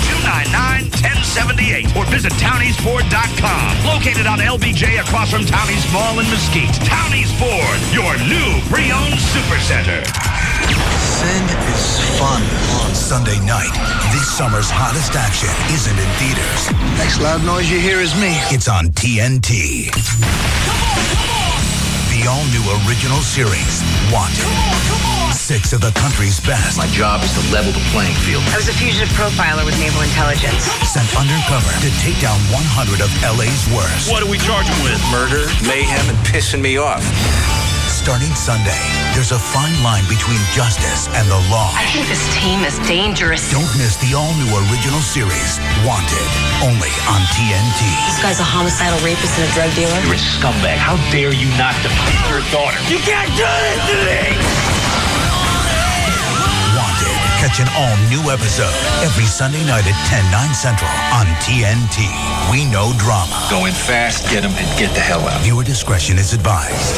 1-800-299-1078 or visit towneastford.com. Located on LBJ across from Town East Mall in Mesquite. Town East Ford, your new pre-owned Super Center. Sin is fun on Sunday night. This summer's hottest action isn't in theaters. Next loud noise you hear is me. It's on TNT. The all-new original series, Wanted. 6 of the country's best. My job is to level the playing field. I was a fugitive profiler with Naval Intelligence. Sent undercover to take down 100 of LA's worst. What do we charge him with? Murder, mayhem, and pissing me off. Starting Sunday, there's a fine line between justice and the law. I think this team is dangerous. Don't miss the all-new original series, Wanted, only on TNT. This guy's a homicidal rapist and a drug dealer. You're a scumbag. How dare you not defend your daughter? You can't do this to me! Wanted. Catch an all-new episode every Sunday night at 10/9 Central on TNT. We know drama. Go in fast, get him, and get the hell out. Viewer discretion is advised.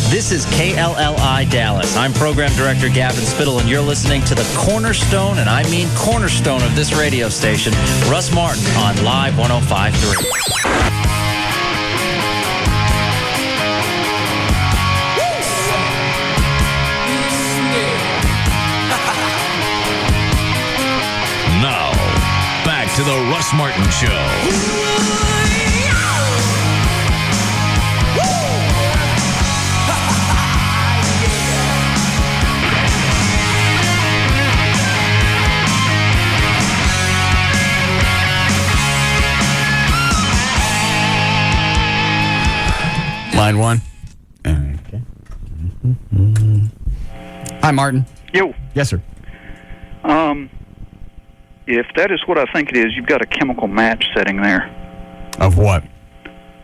This is KLLI Dallas. I'm Program Director Gavin Spittle, and you're listening to the cornerstone, and I mean cornerstone of this radio station, Russ Martin on Live 105.3. Now, back to the Russ Martin Show. Line 1. Okay. Hi, Martin. Yo. Yes, sir. If that is what I think it is, you've got a chemical match setting there. Of what?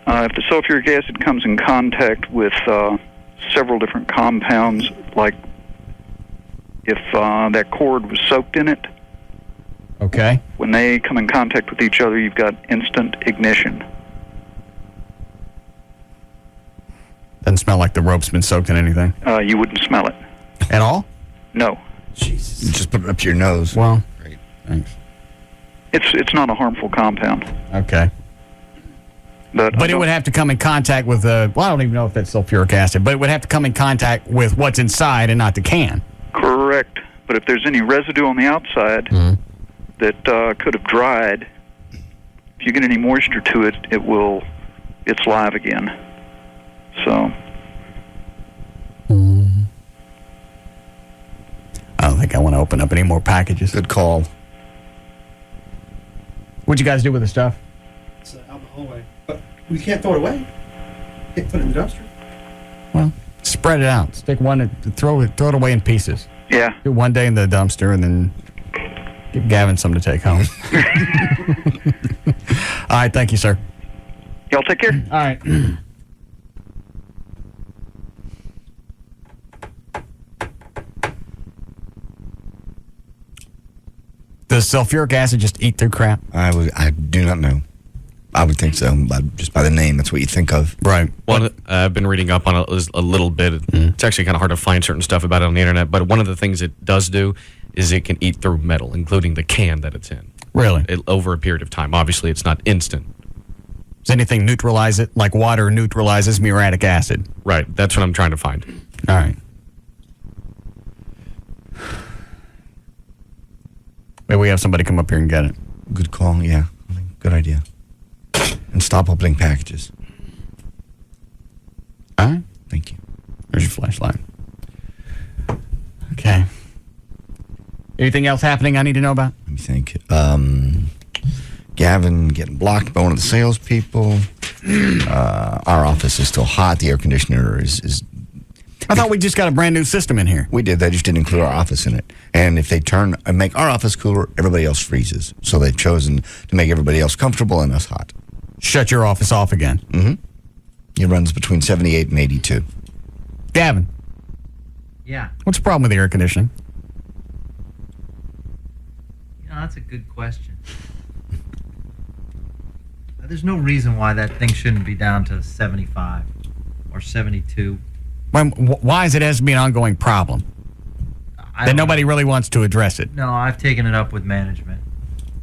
If the sulfuric acid comes in contact with several different compounds, like if that cord was soaked in it, okay. When they come in contact with each other, you've got instant ignition. Doesn't smell like the rope's been soaked in anything. You wouldn't smell it. At all? No. Jesus. You just put it up to your nose. Well, great. Thanks. It's not a harmful compound. Okay. But it would have to come in contact with well, I don't even know if that's sulfuric acid, but it would have to come in contact with what's inside and not the can. Correct. But if there's any residue on the outside that could have dried, if you get any moisture to it, it's live again. So. I don't think I want to open up any more packages. Good call. What'd you guys do with the stuff? It's out in the hallway. But we can't throw it away. Can't put it in the dumpster. Well, spread it out. Stick one and throw it away in pieces. Yeah. Do one day in the dumpster and then give Gavin some to take home. All right, thank you, sir. Y'all take care. All right. Does sulfuric acid just eat through crap? I do not know. I would think so. Just by the name, that's what you think of. Right. Well, I've been reading up on it a little bit. It's actually kind of hard to find certain stuff about it on the internet, but one of the things it does do is it can eat through metal, including the can that it's in. Really? Over a period of time. Obviously, it's not instant. Does anything neutralize it, like water neutralizes muriatic acid? Right. That's what I'm trying to find. All right. Maybe we have somebody come up here and get it. Good call, yeah. Good idea. And stop opening packages. All right. Thank you. There's your flashlight. Okay. Anything else happening I need to know about? Let me think. Gavin getting blocked by one of the salespeople. Our office is still hot. The air conditioner is I thought we just got a brand new system in here. We did. They just didn't include our office in it. And if they turn and make our office cooler, everybody else freezes. So they've chosen to make everybody else comfortable and us hot. Shut your office off again. Mm-hmm. It runs between 78 and 82. Gavin. Yeah. What's the problem with the air conditioning? You know, that's a good question. There's no reason why that thing shouldn't be down to 75 or 72. Why is it has to be an ongoing problem? That nobody really wants to address it. No, I've taken it up with management.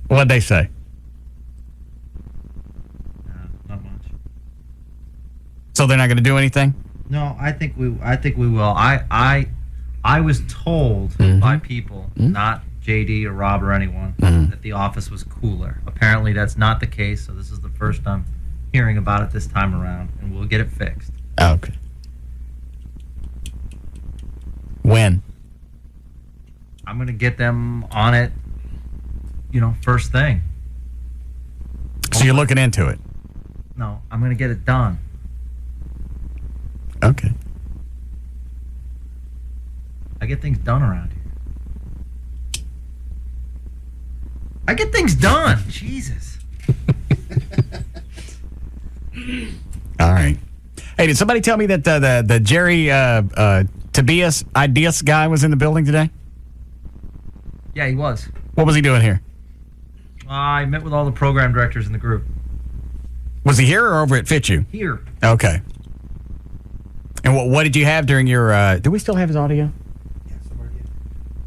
What'd they say? Not much. So they're not going to do anything? No, I think we will. I was told by people, not JD or Rob or anyone, that the office was cooler. Apparently that's not the case, so this is the first I'm hearing about it this time around, and we'll get it fixed. Okay. When? I'm going to get them on it, first thing. So you're looking into it? No, I'm going to get it done. Okay. I get things done around here. I get things done. Jesus. All right. Hey, did somebody tell me that the Jerry Tobias Ideas guy was in the building today? Yeah, he was. What was he doing here? I met with all the program directors in the group. Was he here or over at FitU? Here. Okay. And what did you have during your... do we still have his audio? Yeah, somewhere. Yeah.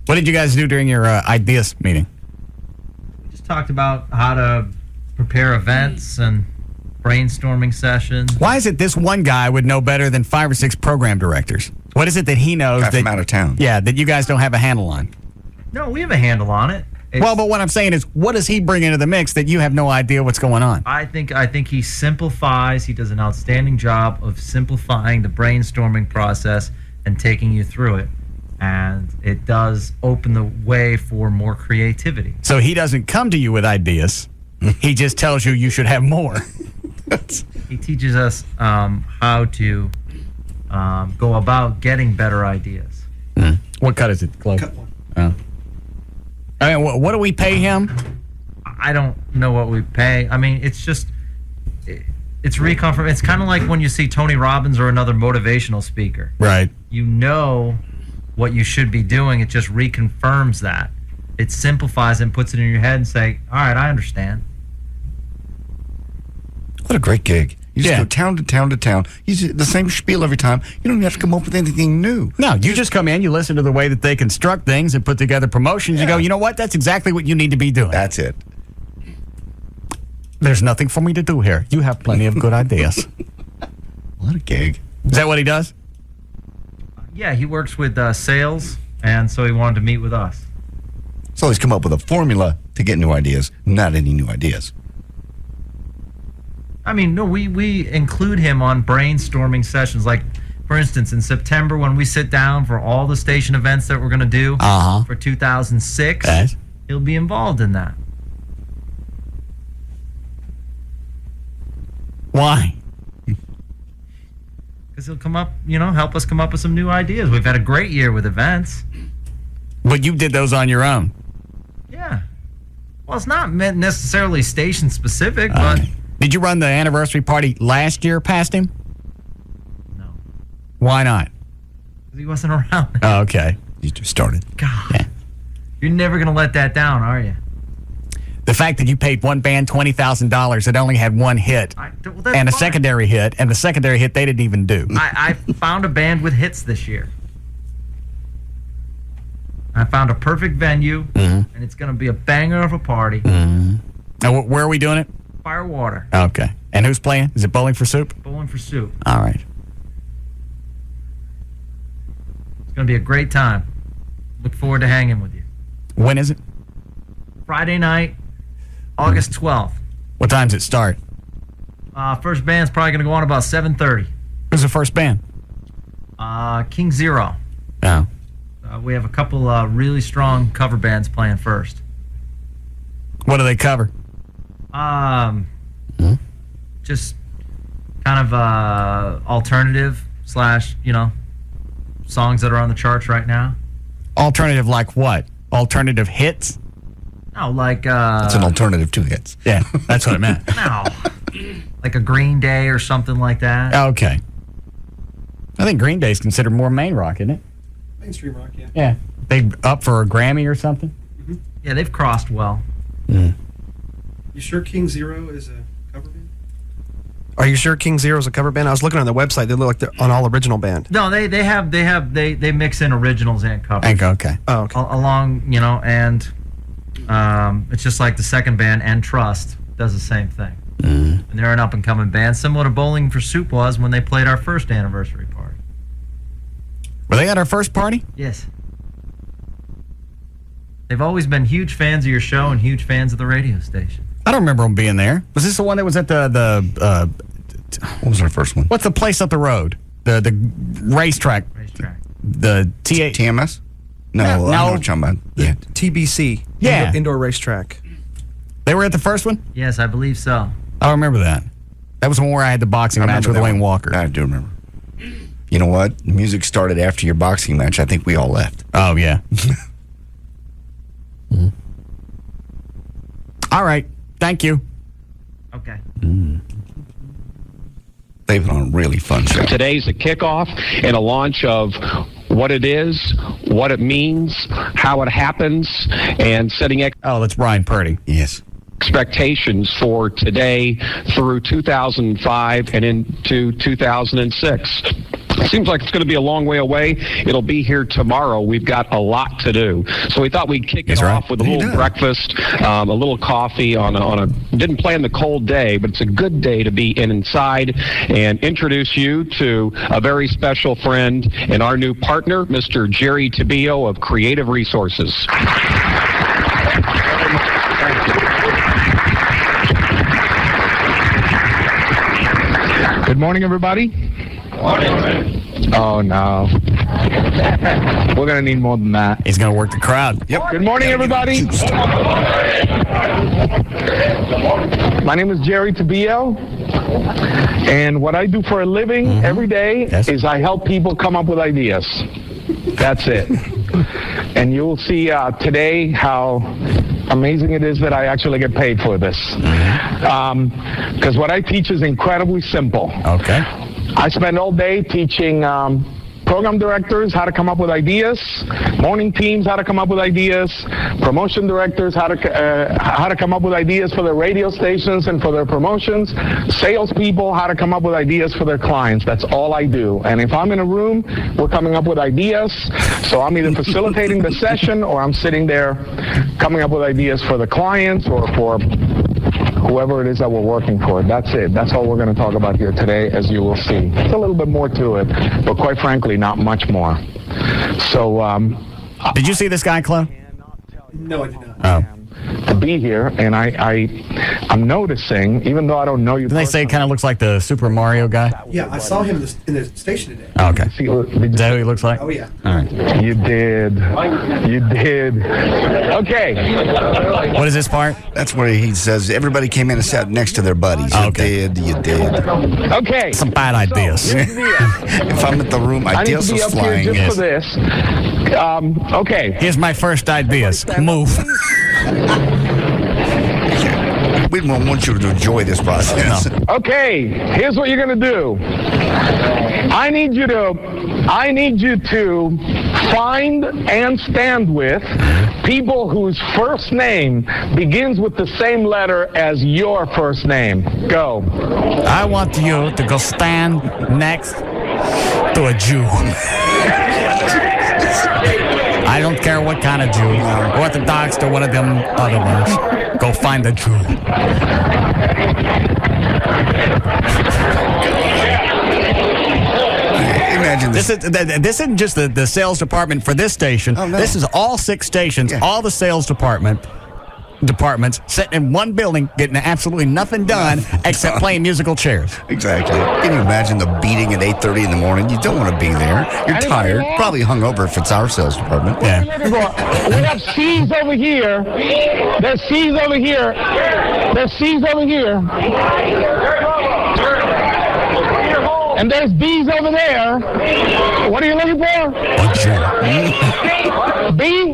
What did you guys do during your Ideas meeting? We just talked about how to prepare events and brainstorming sessions. Why is it this one guy would know better than 5 or 6 program directors? What is it that he knows Guy from out of town? Yeah, that you guys don't have a handle on? No, we have a handle on it. Well, but what I'm saying is, what does he bring into the mix that you have no idea what's going on? I think he simplifies. He does an outstanding job of simplifying the brainstorming process and taking you through it. And it does open the way for more creativity. So he doesn't come to you with ideas. He just tells you should have more. He teaches us how to go about getting better ideas. What cut is it, Chloe? Cut 1. Oh. I mean, what do we pay him? I don't know what we pay. I mean, it's just, it's reconfirm. It's kind of like when you see Tony Robbins or another motivational speaker. Right. You know what you should be doing. It just reconfirms that. It simplifies and puts it in your head and say, all right, I understand. What a great gig. You just go town to town to town. You do the same spiel every time. You don't even have to come up with anything new. No, you just come in, you listen to the way that they construct things and put together promotions. You go, you know what? That's exactly what you need to be doing. That's it. There's nothing for me to do here. You have plenty of good ideas. What a gig. Is that what he does? Yeah, he works with sales, and so he wanted to meet with us. So he's come up with a formula to get new ideas, not any new ideas. I mean, no, we include him on brainstorming sessions. Like, for instance, in September when we sit down for all the station events that we're going to do for 2006, he'll be involved in that. Why? Because he'll come up, help us come up with some new ideas. We've had a great year with events. But you did those on your own. Yeah. Well, it's not meant necessarily station specific, but... Did you run the anniversary party last year past him? No. Why not? Because he wasn't around. Oh, okay. You just started. God. Yeah. You're never going to let that down, are you? The fact that you paid one band $20,000 that only had one hit and a secondary hit, and the secondary hit they didn't even do. I found a band with hits this year. I found a perfect venue, and it's going to be a banger of a party. Now, where are we doing it? Firewater. Okay. And who's playing? Is it Bowling for Soup? Bowling for Soup. All right. It's going to be a great time. Look forward to hanging with you. When is it? Friday night, August 12th. What time does it start? First band's probably going to go on about 7:30. Who's the first band? King Zero. Oh. We have a couple really strong cover bands playing first. What do they cover? Just kind of alternative / songs that are on the charts right now. Alternative like what? Alternative hits? No, like... it's an alternative to hits. Yeah, that's what I meant. No. Like a Green Day or something like that. Okay. I think Green Day's considered more main rock, isn't it? Mainstream rock, yeah. Yeah. They up for a Grammy or something? Mm-hmm. Yeah, they've crossed well. You sure King Zero is a cover band? Are you sure King Zero is a cover band? I was looking on their website. They look like they're an all original band. No, they mix in originals and covers. Okay. Oh, okay. Along, and it's just like the second band, and Trust does the same thing. And they're an up and coming band, similar to Bowling for Soup was when they played our first anniversary party. Were they at our first party? Yes. They've always been huge fans of your show and huge fans of the radio station. I don't remember them being there. Was this the one that was at the what was our first one? What's the place up the road? The racetrack. The TMS? No, I know what you're talking about. Yeah. TBC. Yeah. Indoor racetrack. They were at the first one? Yes, I believe so. I don't remember that. That was the one where I had the boxing match with Wayne Walker. I do remember. You know what? The music started after your boxing match. I think we all left. Oh, yeah. All right. Thank you. Okay. They've been on a really fun show. Today's a kickoff and a launch of what it is, what it means, how it happens, and setting that's Brian Purdy. Yes. Expectations for today through 2005 and into 2006. It seems like it's going to be a long way away. It'll be here tomorrow. We've got a lot to do. So we thought we'd kick it off with a little breakfast, a little coffee on a didn't plan the cold day, but it's a good day to be inside, and introduce you to a very special friend and our new partner, Mr. Jerry Tabio of Creative Resources. Good morning, everybody. Morning. Oh, no. We're going to need more than that. He's going to work the crowd. Yep. Good morning, everybody. My name is Jerry Tabio, and what I do for a living every day is I help people come up with ideas. That's it. And you'll see today how amazing it is that I actually get paid for this. Because what I teach is incredibly simple. Okay. I spend all day teaching program directors how to come up with ideas, morning teams how to come up with ideas, promotion directors how to come up with ideas for their radio stations and for their promotions, salespeople how to come up with ideas for their clients. That's all I do. And if I'm in a room, we're coming up with ideas. So I'm either facilitating the session or I'm sitting there coming up with ideas for the clients or for whoever it is that we're working for. That's it. That's all we're going to talk about here today, as you will see. It's a little bit more to it, but quite frankly, not much more. So, did you see this guy, Chloe? No, I did not. Oh. To be here, and I'm noticing, even though I don't know you. Did they say it kind of looks like the Super Mario guy? Yeah, I saw him in the station today. Oh, okay. Is that who he looks like? Oh, yeah. All right. You did. Okay. What is this part? That's where he says everybody came in and sat next to their buddies. Oh, You okay. did. Okay. Some bad ideas. If I'm at the room, ideas are flying. Just for this. Okay. Here's my first ideas. Move. We don't want you to enjoy this process. No. Okay, here's what you're gonna do. I need you to find and stand with people whose first name begins with the same letter as your first name. Go. I want you to go stand next to a Jew. I don't care what kind of Jew. Orthodox or one of them other ones. Go find a Jew. Imagine this. This isn't just the sales department for this station. Oh, no. This is all 6 stations, all the sales departments sitting in one building getting absolutely nothing done except playing musical chairs. Exactly. Can you imagine the beating at 8:30 in the morning? You don't want to be there. You're tired. Probably hungover if it's our sales department. Yeah. We have C's over here. There's C's over here. There's C's over here. And there's B's over there. What are you looking for? B?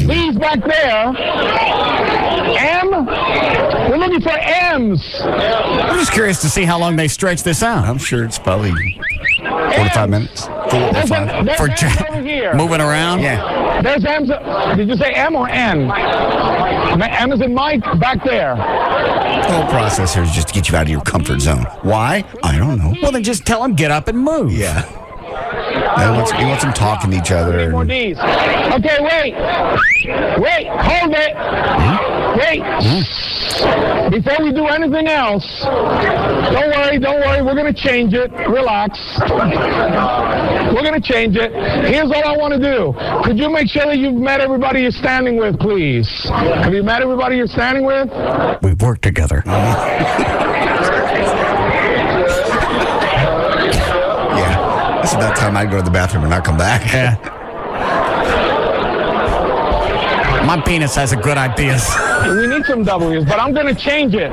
B's back there. M? We're looking for M's. I'm just curious to see how long they stretch this out. I'm sure it's probably 45 minutes. 4 or 5. There's For M's over here. moving around? Yeah. There's M's. Did you say M or N? M is in Mike back there. The whole process here is just to get you out of your comfort zone. Why? I don't know. Well, then just tell them get up and move. Yeah. He wants them talking to each other. More D's. Okay, wait. Hold it. Wait. Before we do anything else, don't worry. We're going to change it. Relax. We're going to change it. Here's what I want to do. Could you make sure that you've met everybody you're standing with, please? Have you met everybody you're standing with? We've worked together. It's about time I'd go to the bathroom and not come back. Yeah. My penis has a good ideas. We need some W's, but I'm going to change it.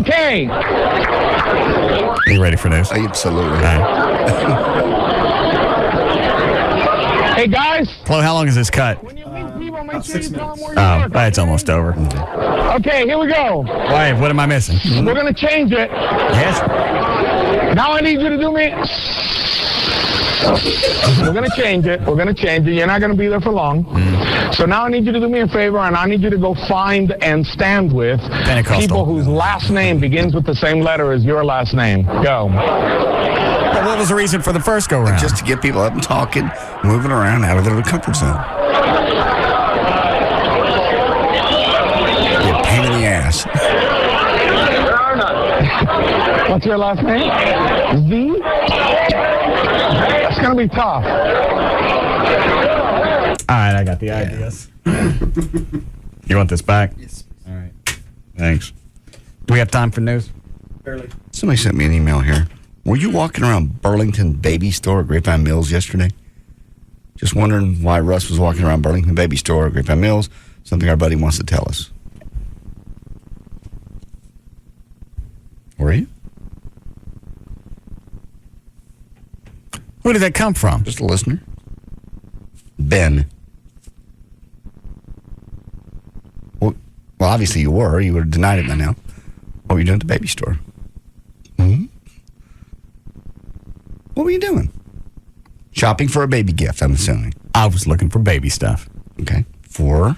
Okay. Are you ready for this? Absolutely. Hey, guys. Chloe, how long is this cut? When you meet people, make sure 6 you tell minutes. them where you work. It's almost over. Okay, here we go. Why? What am I missing? We're going to change it. Yes. Now I need you to do me. We're going to change it. You're not going to be there for long. So now I need you to do me a favor, and I need you to go find and stand with people whose last name begins with the same letter as your last name. Go. Well, what was the reason for the first go-round? Just to get people up and talking, moving around out of their comfort zone. Be a pain in the ass. What's your last name? Z? It's going to be tough. All right, I got the ideas. You want this back? Yes. All right. Thanks. Do we have time for news? Barely. Somebody sent me an email here. Were you walking around Burlington Baby Store at Grapevine Mills yesterday? Just wondering why Russ was walking around Burlington Baby Store at Grapevine Mills. Something our buddy wants to tell us. Were you? Who did that come from? Just a listener. Ben. Well, obviously you were. You would have denied it by now. What were you doing at the baby store? Hmm? What were you doing? Shopping for a baby gift, I'm assuming. I was looking for baby stuff. Okay. For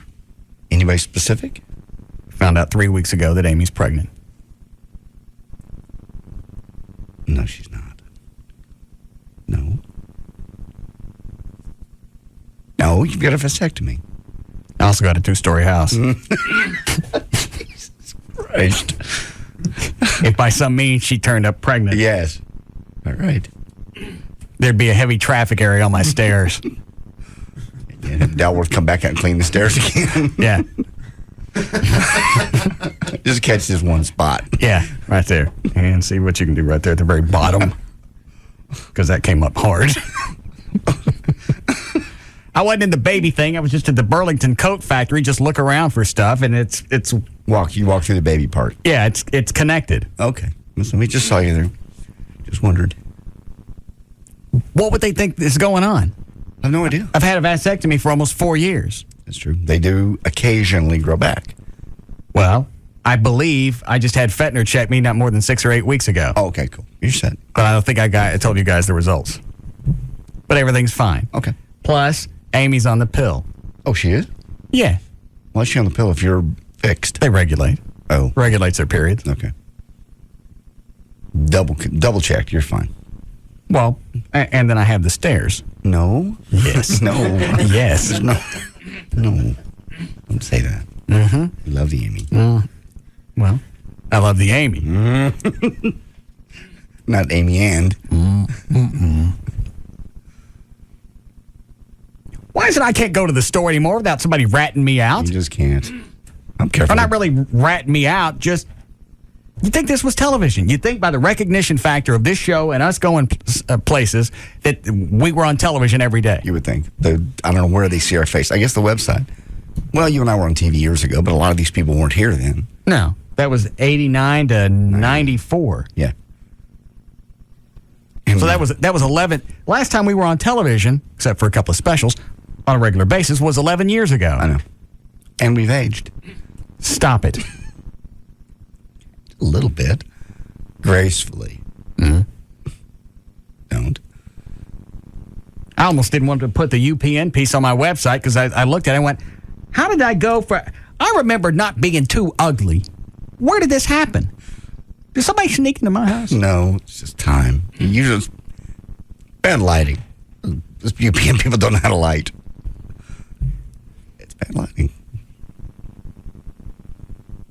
anybody specific? Found out 3 weeks ago that Amy's pregnant. No, she's not. No. No, you've got a vasectomy. I also got a 2-story house. Jesus Christ. If by some means she turned up pregnant. Yes. All right. There'd be a heavy traffic area on my stairs. Yeah, Dalworth come back out and clean the stairs again. Yeah. Just catch this one spot. Yeah, right there. And see what you can do right there at the very bottom. Because that came up hard. I wasn't in the baby thing. I was just at the Burlington Coat Factory, just look around for stuff, and it's you walk through the baby part. Yeah, it's connected. Okay. Listen, we just saw you there. Just wondered. What would they think is going on? I have no idea. I've had a vasectomy for almost 4 years. That's true. They do occasionally grow back. Well, I believe I just had Fetner check me not more than 6 or 8 weeks ago. Oh, okay, cool. You're set. But I don't think I told you guys the results. But everything's fine. Okay. Plus, Amy's on the pill. Oh, she is? Yeah. Why is she on the pill if you're fixed? They regulate. Oh. Regulates their periods. Okay. Double checked. You're fine. Well, and then I have the stairs. No. Yes. No. Yes. No. No. Don't say that. Mm-hmm. You love the Amy. Well, I love the Amy. Not Amy and. Why is it I can't go to the store anymore without somebody ratting me out? You just can't. I'm careful. Or not really ratting me out, just... You think this was television. You'd think by the recognition factor of this show and us going places that we were on television every day. You would think. I don't know where they see our face. I guess the website. Well, you and I were on TV years ago, but a lot of these people weren't here then. No. That was 89 to 94. Yeah. So that was 11. Last time we were on television, except for a couple of specials, on a regular basis, was 11 years ago. I know. And we've aged. Stop it. A little bit. Gracefully. Don't. I almost didn't want to put the UPN piece on my website because I looked at it and went, how did I go for... I remember not being too ugly. Where did this happen? Did somebody sneak into my house? No, it's just time. You just... Bad lighting. This UPN people don't know how to light. It's bad lighting.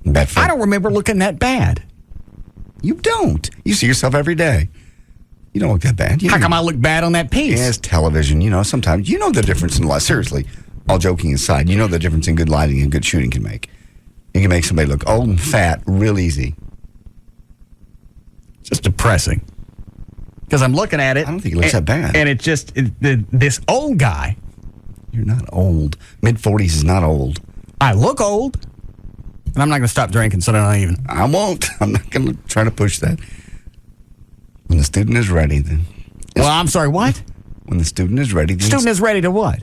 I don't remember looking that bad. You don't. You see yourself every day. You don't look that bad. How come I look bad on that piece? Yeah, it's television. You know, sometimes you know the difference in light. Seriously, all joking aside, you know the difference in good lighting and good shooting can make. It can make somebody look old and fat real easy. It's just depressing. Because I'm looking at it. I don't think it looks that bad. And it's just this old guy. You're not old. Mid-40s is not old. I look old. And I'm not going to stop drinking, so don't even. I won't. I'm not going to try to push that. When the student is ready, then. Well, I'm sorry, what? When the student is ready, then. Student is ready to what?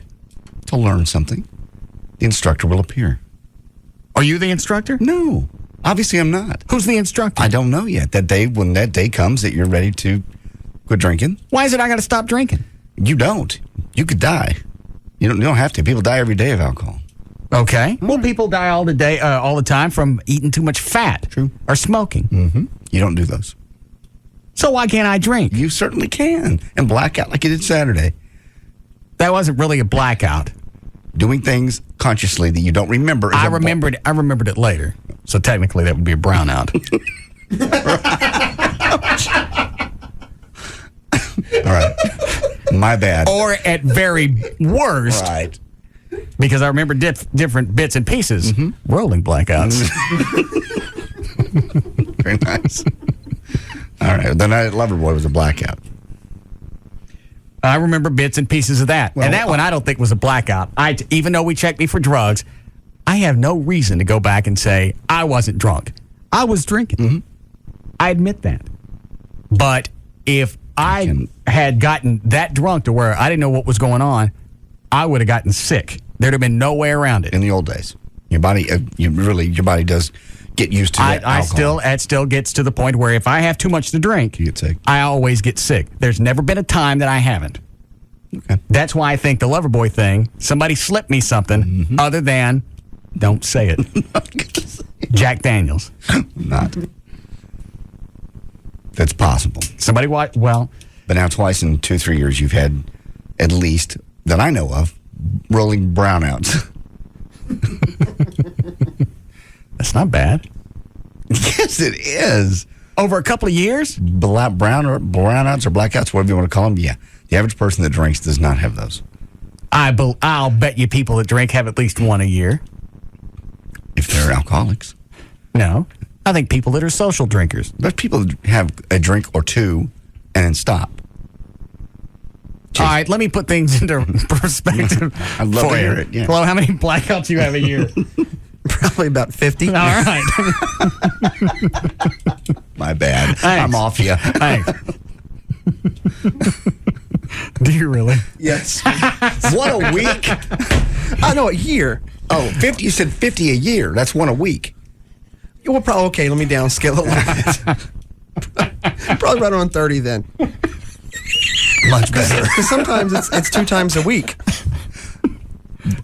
To learn something. The instructor will appear. Are you the instructor? No. Obviously, I'm not. Who's the instructor? I don't know yet. When that day comes that you're ready to quit drinking. Why is it I got to stop drinking? You don't. You could die. You don't have to. People die every day of alcohol. Okay. Well, people die all the time from eating too much fat. True. Or smoking. Mm-hmm. You don't do those. So why can't I drink? You certainly can. And black out like you did Saturday. That wasn't really a blackout. Doing things consciously that you don't remember. I remembered it later. So technically that would be a brownout. All right. My bad. Or at very worst. Right. Because I remember different bits and pieces. Mm-hmm. Rolling blackouts. Very nice. All right. The night at Loverboy was a blackout. I remember bits and pieces of that. Well, and that one I don't think was a blackout. Even though we checked me for drugs, I have no reason to go back and say I wasn't drunk. I was drinking. Mm-hmm. I admit that. But if I had gotten that drunk to where I didn't know what was going on, I would have gotten sick. There'd have been no way around it. In the old days, your body does get used to that alcohol. It still gets to the point where if I have too much to drink, you get sick. I always get sick. There's never been a time that I haven't. That's why I think the Loverboy thing, somebody slipped me something other than, don't say it, Jack Daniels. Not. That's possible. Somebody watch, well. But now twice in 2-3 years you've had, at least, that I know of, rolling brownouts. That's not bad. Yes, it is. Over a couple of years? Brownouts or blackouts, whatever you want to call them, yeah. The average person that drinks does not have those. I'll bet you people that drink have at least one a year. If they're alcoholics. No. I think people that are social drinkers. There's people that have a drink or two and then stop. All right, let me put things into perspective. I'd love to hear it. Yeah. Flo, how many blackouts do you have a year? Probably about 50. All right. My bad. Thanks. I'm off you. Thanks. Do you really? Yes. What a week? I know, a year. Oh, 50. You said 50 a year. That's one a week. Well, probably, okay, let me downscale a little bit. Probably right around 30 then. Much better. Because sometimes it's 2 times a week.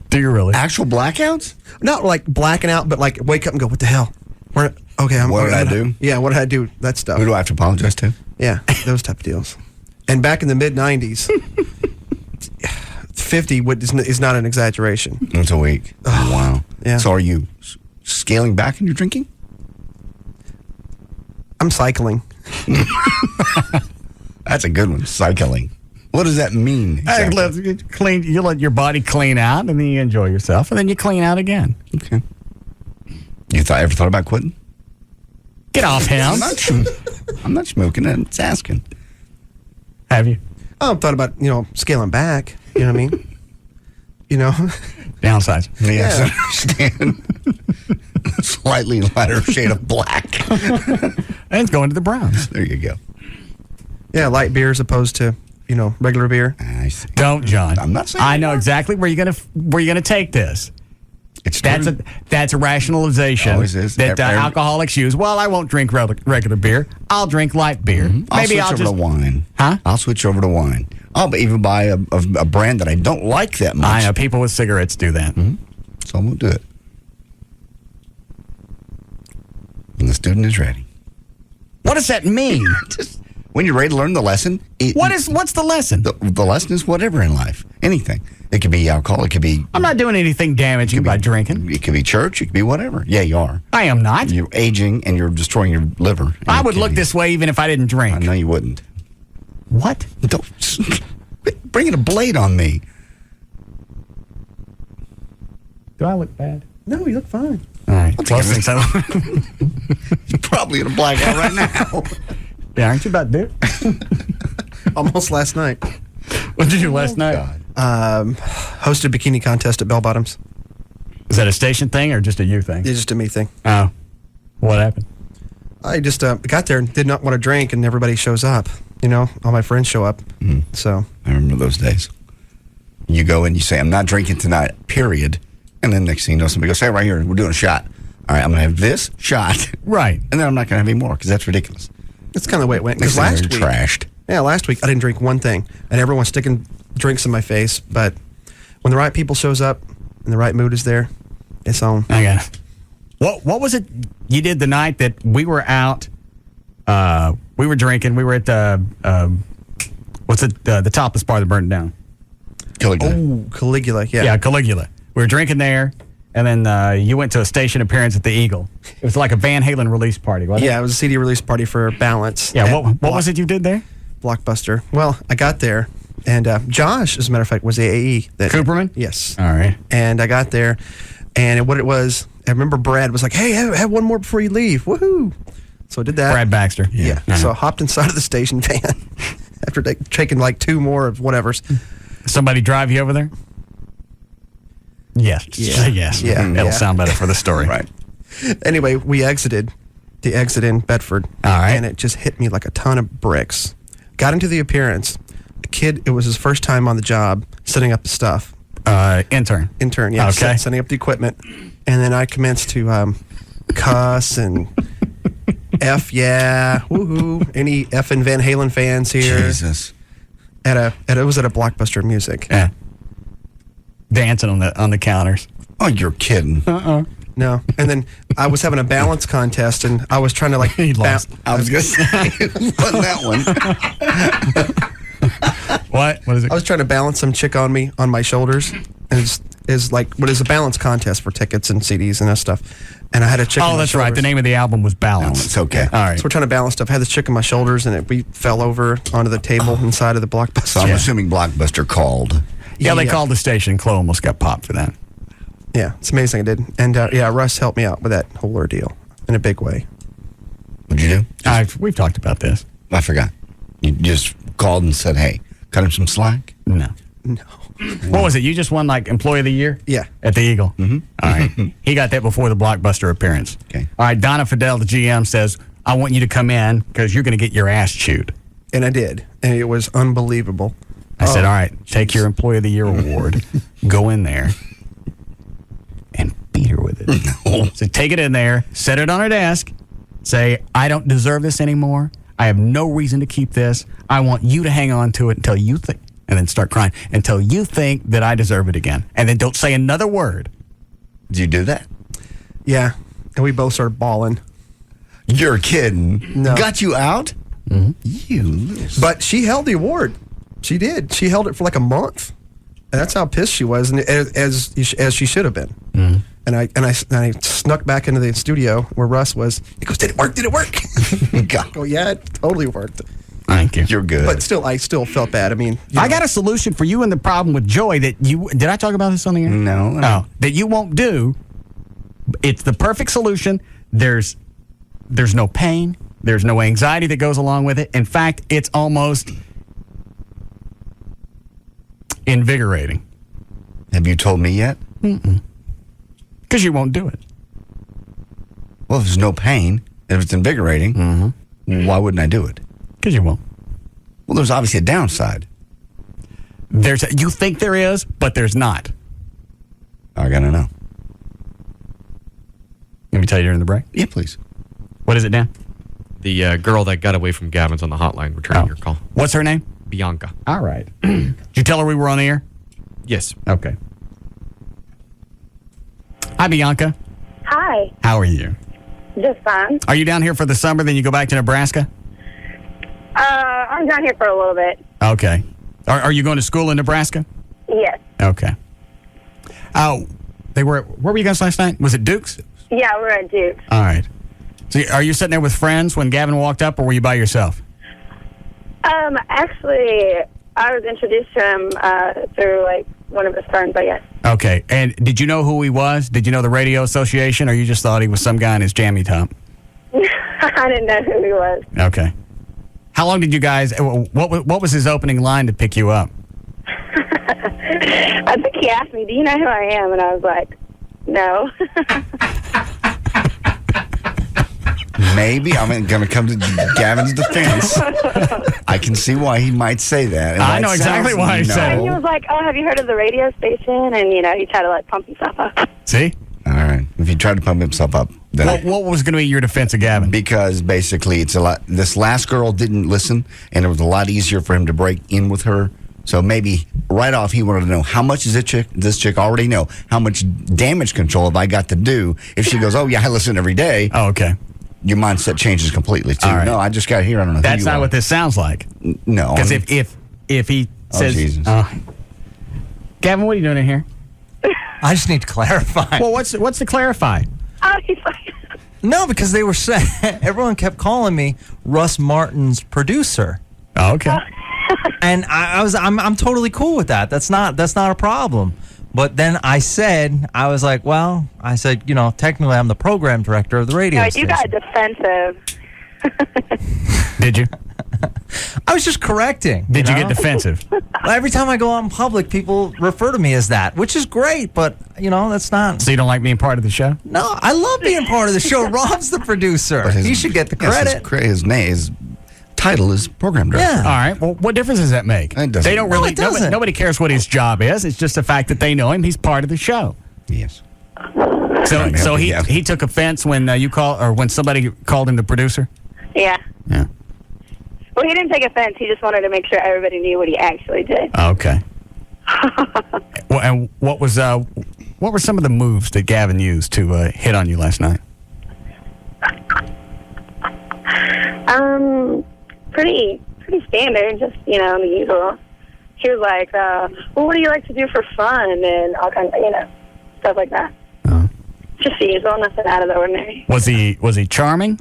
Do you really? Actual blackouts? Not like blacking out, but like wake up and go, what the hell? What did I do? Yeah, what did I do? That stuff. Who do I have to apologize to? Yeah, those type of deals. And back in the mid-90s, 50 is not an exaggeration. It's a week. Oh, wow. Yeah. So are you scaling back in your drinking? I'm cycling. That's a good one, cycling. What does that mean? Exactly? You let your body clean out, and then you enjoy yourself, and then you clean out again. Okay. You ever thought about quitting? Get off him. I'm not smoking. I'm just asking. Have you? I've thought about, scaling back. You know what I mean? Downsides. Yes, I understand. Slightly lighter shade of black. And it's going to the browns. There you go. Yeah, light beer as opposed to, regular beer. I see. Don't, John. I'm not saying I know exactly where you're gonna take this. That's a rationalization Always is. that alcoholics use. Well, I won't drink regular beer. I'll drink light beer. Mm-hmm. Maybe I'll switch over to wine. Huh? I'll switch over to wine. I'll even buy a brand that I don't like that much. I know people with cigarettes do that. Mm-hmm. So I won't do it. When the student is ready. What does that mean? When you're ready to learn the lesson. What's the lesson? The lesson is whatever in life. Anything. It could be alcohol. It could be... I'm not doing anything damaging by drinking. It could be church. It could be whatever. Yeah, you are. I am not. You're aging and you're destroying your liver. I would look this way even if I didn't drink. I know you wouldn't. What? Don't quit bringing a blade on me. Do I look bad? No, you look fine. All right. You're probably in a blackout right now. Yeah, aren't you about to do it? Almost last night. What did you do last night? Hosted bikini contest at Bell Bottoms. Is that a station thing or just a you thing? Yeah, just a me thing. Oh. What happened? I just got there and did not want to drink, and everybody shows up. All my friends show up. So I remember those days. You go and you say, I'm not drinking tonight, period. And then next thing you know, somebody goes, hey, right here, we're doing a shot. All right, I'm going to have this shot. Right. And then I'm not going to have any more because that's ridiculous. That's kind of the way it went. Because last week, trashed. Yeah, last week I didn't drink one thing, and everyone's sticking drinks in my face. But when the right people shows up and the right mood is there, it's on. I got it. What was it you did the night that we were out? We were drinking. We were at the the topless bar that burned down. Caligula. Oh, Caligula. Yeah. Yeah, Caligula. We were drinking there, and then you went to a station appearance at the Eagle. It was like a Van Halen release party, wasn't it? Yeah, it was a CD release party for Balance. Yeah, what was it you did there? Blockbuster. Well, I got there, and Josh, as a matter of fact, was the AE. Cooperman? Yes. All right. And I got there, and what it was, I remember Brad was like, hey, have one more before you leave. Woohoo. So I did that. Brad Baxter. Yeah. So I hopped inside of the station van after taking like 2 more of whatever's. Somebody drive you over there? Yes. Yeah. Yes. Yeah. It'll sound better for the story. Right. Anyway, we exited the exit in Bedford. All right. And it just hit me like a ton of bricks. Got into the appearance. The kid, it was his first time on the job setting up the stuff. Intern. Intern, yeah. Okay. Setting up the equipment. And then I commenced to cuss and F yeah, woohoo. Any effing Van Halen fans here? Jesus. it was at a Blockbuster Music. Yeah. Dancing on the counters. Oh, you're kidding. No. And then I was having a balance contest, and I was trying to like. He lost. I was going to say, it wasn't that one. What is it? I was trying to balance some chick on me on my shoulders, and is like what is a balance contest for tickets and CDs and that stuff. And I had a chick. Oh, that's right. The name of the album was Balance. No, it's okay. All right. So we're trying to balance stuff. I had this chick on my shoulders, and we fell over onto the table inside of the Blockbuster. So I'm assuming Blockbuster called. Yeah, they called the station. Chloe almost got popped for that. Yeah, it's amazing I did. And Russ helped me out with that whole ordeal in a big way. What'd you do? We've talked about this. I forgot. You just called and said, hey, cut him some slack? No. What was it? You just won like Employee of the Year? Yeah. At the Eagle? Mm-hmm. All right. He got that before the Blockbuster appearance. Okay. All right. Donna Fidel, the GM, says, I want you to come in because you're going to get your ass chewed. And I did. And it was unbelievable. I said, all right, take your Employee of the Year award, go in there, and beat her with it. No. So take it in there, set it on her desk, say, I don't deserve this anymore. I have no reason to keep this. I want you to hang on to it until you think, and then start crying, until you think that I deserve it again. And then don't say another word. Did you do that? Yeah. And we both started bawling. You're kidding. No. Got you out? Mm-hmm. You. But she held the award. She did. She held it for like a month. And that's how pissed she was, and as she should have been. Mm-hmm. And I snuck back into the studio where Russ was. He goes, "Did it work? Did it work?" I go, "Yeah, it totally worked." Thank you. You're good. But still, I still felt bad. I mean, I got a solution for you and the problem with Joy that you did. I talk about this on the air? No. Oh, that you won't do. It's the perfect solution. There's no pain. There's no anxiety that goes along with it. In fact, it's almost invigorating. Have you told me yet? Mm-mm. Because you won't do it. Well, if there's no pain, if it's invigorating, why wouldn't I do it? Because you won't. Well, there's obviously a downside. You think there is, but there's not. I gotta know. Let me tell you during the break. Yeah, please. What is it, Dan? The girl that got away from Gavin's on the hotline returning your call. What's her name? Bianca. All right. Did you tell her we were on the air? Yes. Okay. Hi, Bianca. Hi. How are you? Just fine. Are you down here for the summer, then you go back to Nebraska? I'm down here for a little bit. Okay. Are you going to school in Nebraska? Yes. Okay. Oh, where were you guys last night? Was it Duke's? Yeah, we're at Duke's. All right. So are you sitting there with friends when Gavin walked up, or were you by yourself? Actually, I was introduced to him through like one of his friends, I guess. Okay. And did you know who he was? Did you know the radio association, or you just thought he was some guy in his jammy top? I didn't know who he was. Okay. How long did you guys? What was his opening line to pick you up? I think he asked me, "Do you know who I am?" And I was like, "No." Maybe I'm going to come to Gavin's defense. I can see why he might say that. And I know exactly why he said And he was like, "Oh, have you heard of the radio station?" And he tried to like pump himself up. See? All right. If he tried to pump himself up, then What was going to be your defense of Gavin? Because basically, it's a lot. This last girl didn't listen, and it was a lot easier for him to break in with her. So maybe right off, he wanted to know how much does this chick already know? How much damage control have I got to do? If she goes, "Oh yeah, I listen every day." Oh, okay. Your mindset changes completely too. All right. No, I just got here. I don't know. That's who you not are. what this sounds like. No, Because if he says, Jesus. Gavin, what are you doing in here? I just need to clarify. Well, what's to clarify? Oh, he's like, No, because they were saying everyone kept calling me Russ Martin's producer. Oh, okay. And I'm totally cool with that. That's not a problem. But then I said, technically I'm the program director of the radio you station. got defensive. Did you? I was just correcting. Did you get defensive? Every time I go out in public, people refer to me as that, which is great, but, that's not... So you don't like being part of the show? No, I love being part of the show. Rob's the producer. He should get the credit. His title is program director. Yeah. All right. Well, what difference does that make? It doesn't. They don't really. Nobody cares what his job is. It's just the fact that they know him. He's part of the show. Yes. So he took offense when when somebody called him the producer. Yeah. Yeah. Well, he didn't take offense. He just wanted to make sure everybody knew what he actually did. Okay. Well, and what were some of the moves that Gavin used to hit on you last night? Pretty standard, just, the usual. He was like, well, what do you like to do for fun? And all kinds of, stuff like that. Just the usual, nothing out of the ordinary. Was he charming?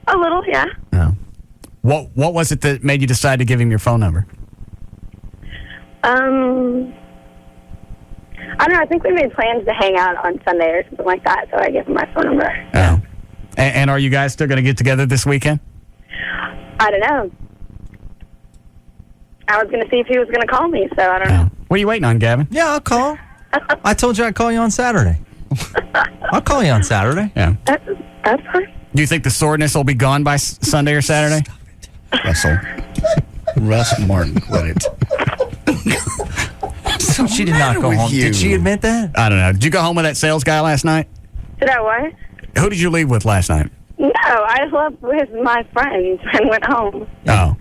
A little, yeah. No. What was it that made you decide to give him your phone number? I don't know. I think we made plans to hang out on Sunday or something like that, so I gave him my phone number. Oh. And are you guys still going to get together this weekend? I don't know. I was going to see if he was going to call me, so I don't know. What are you waiting on, Gavin? Yeah, I'll call. I told you I'd call you on Saturday. I'll call you on Saturday. Yeah. That's fine. Do you think the soreness will be gone by Sunday or Saturday? Russ Martin, quit it. She did not go home. Did she admit that? I don't know. Did you go home with that sales guy last night? Did I what? Who did you leave with last night? No, I left with my friends and went home. Oh.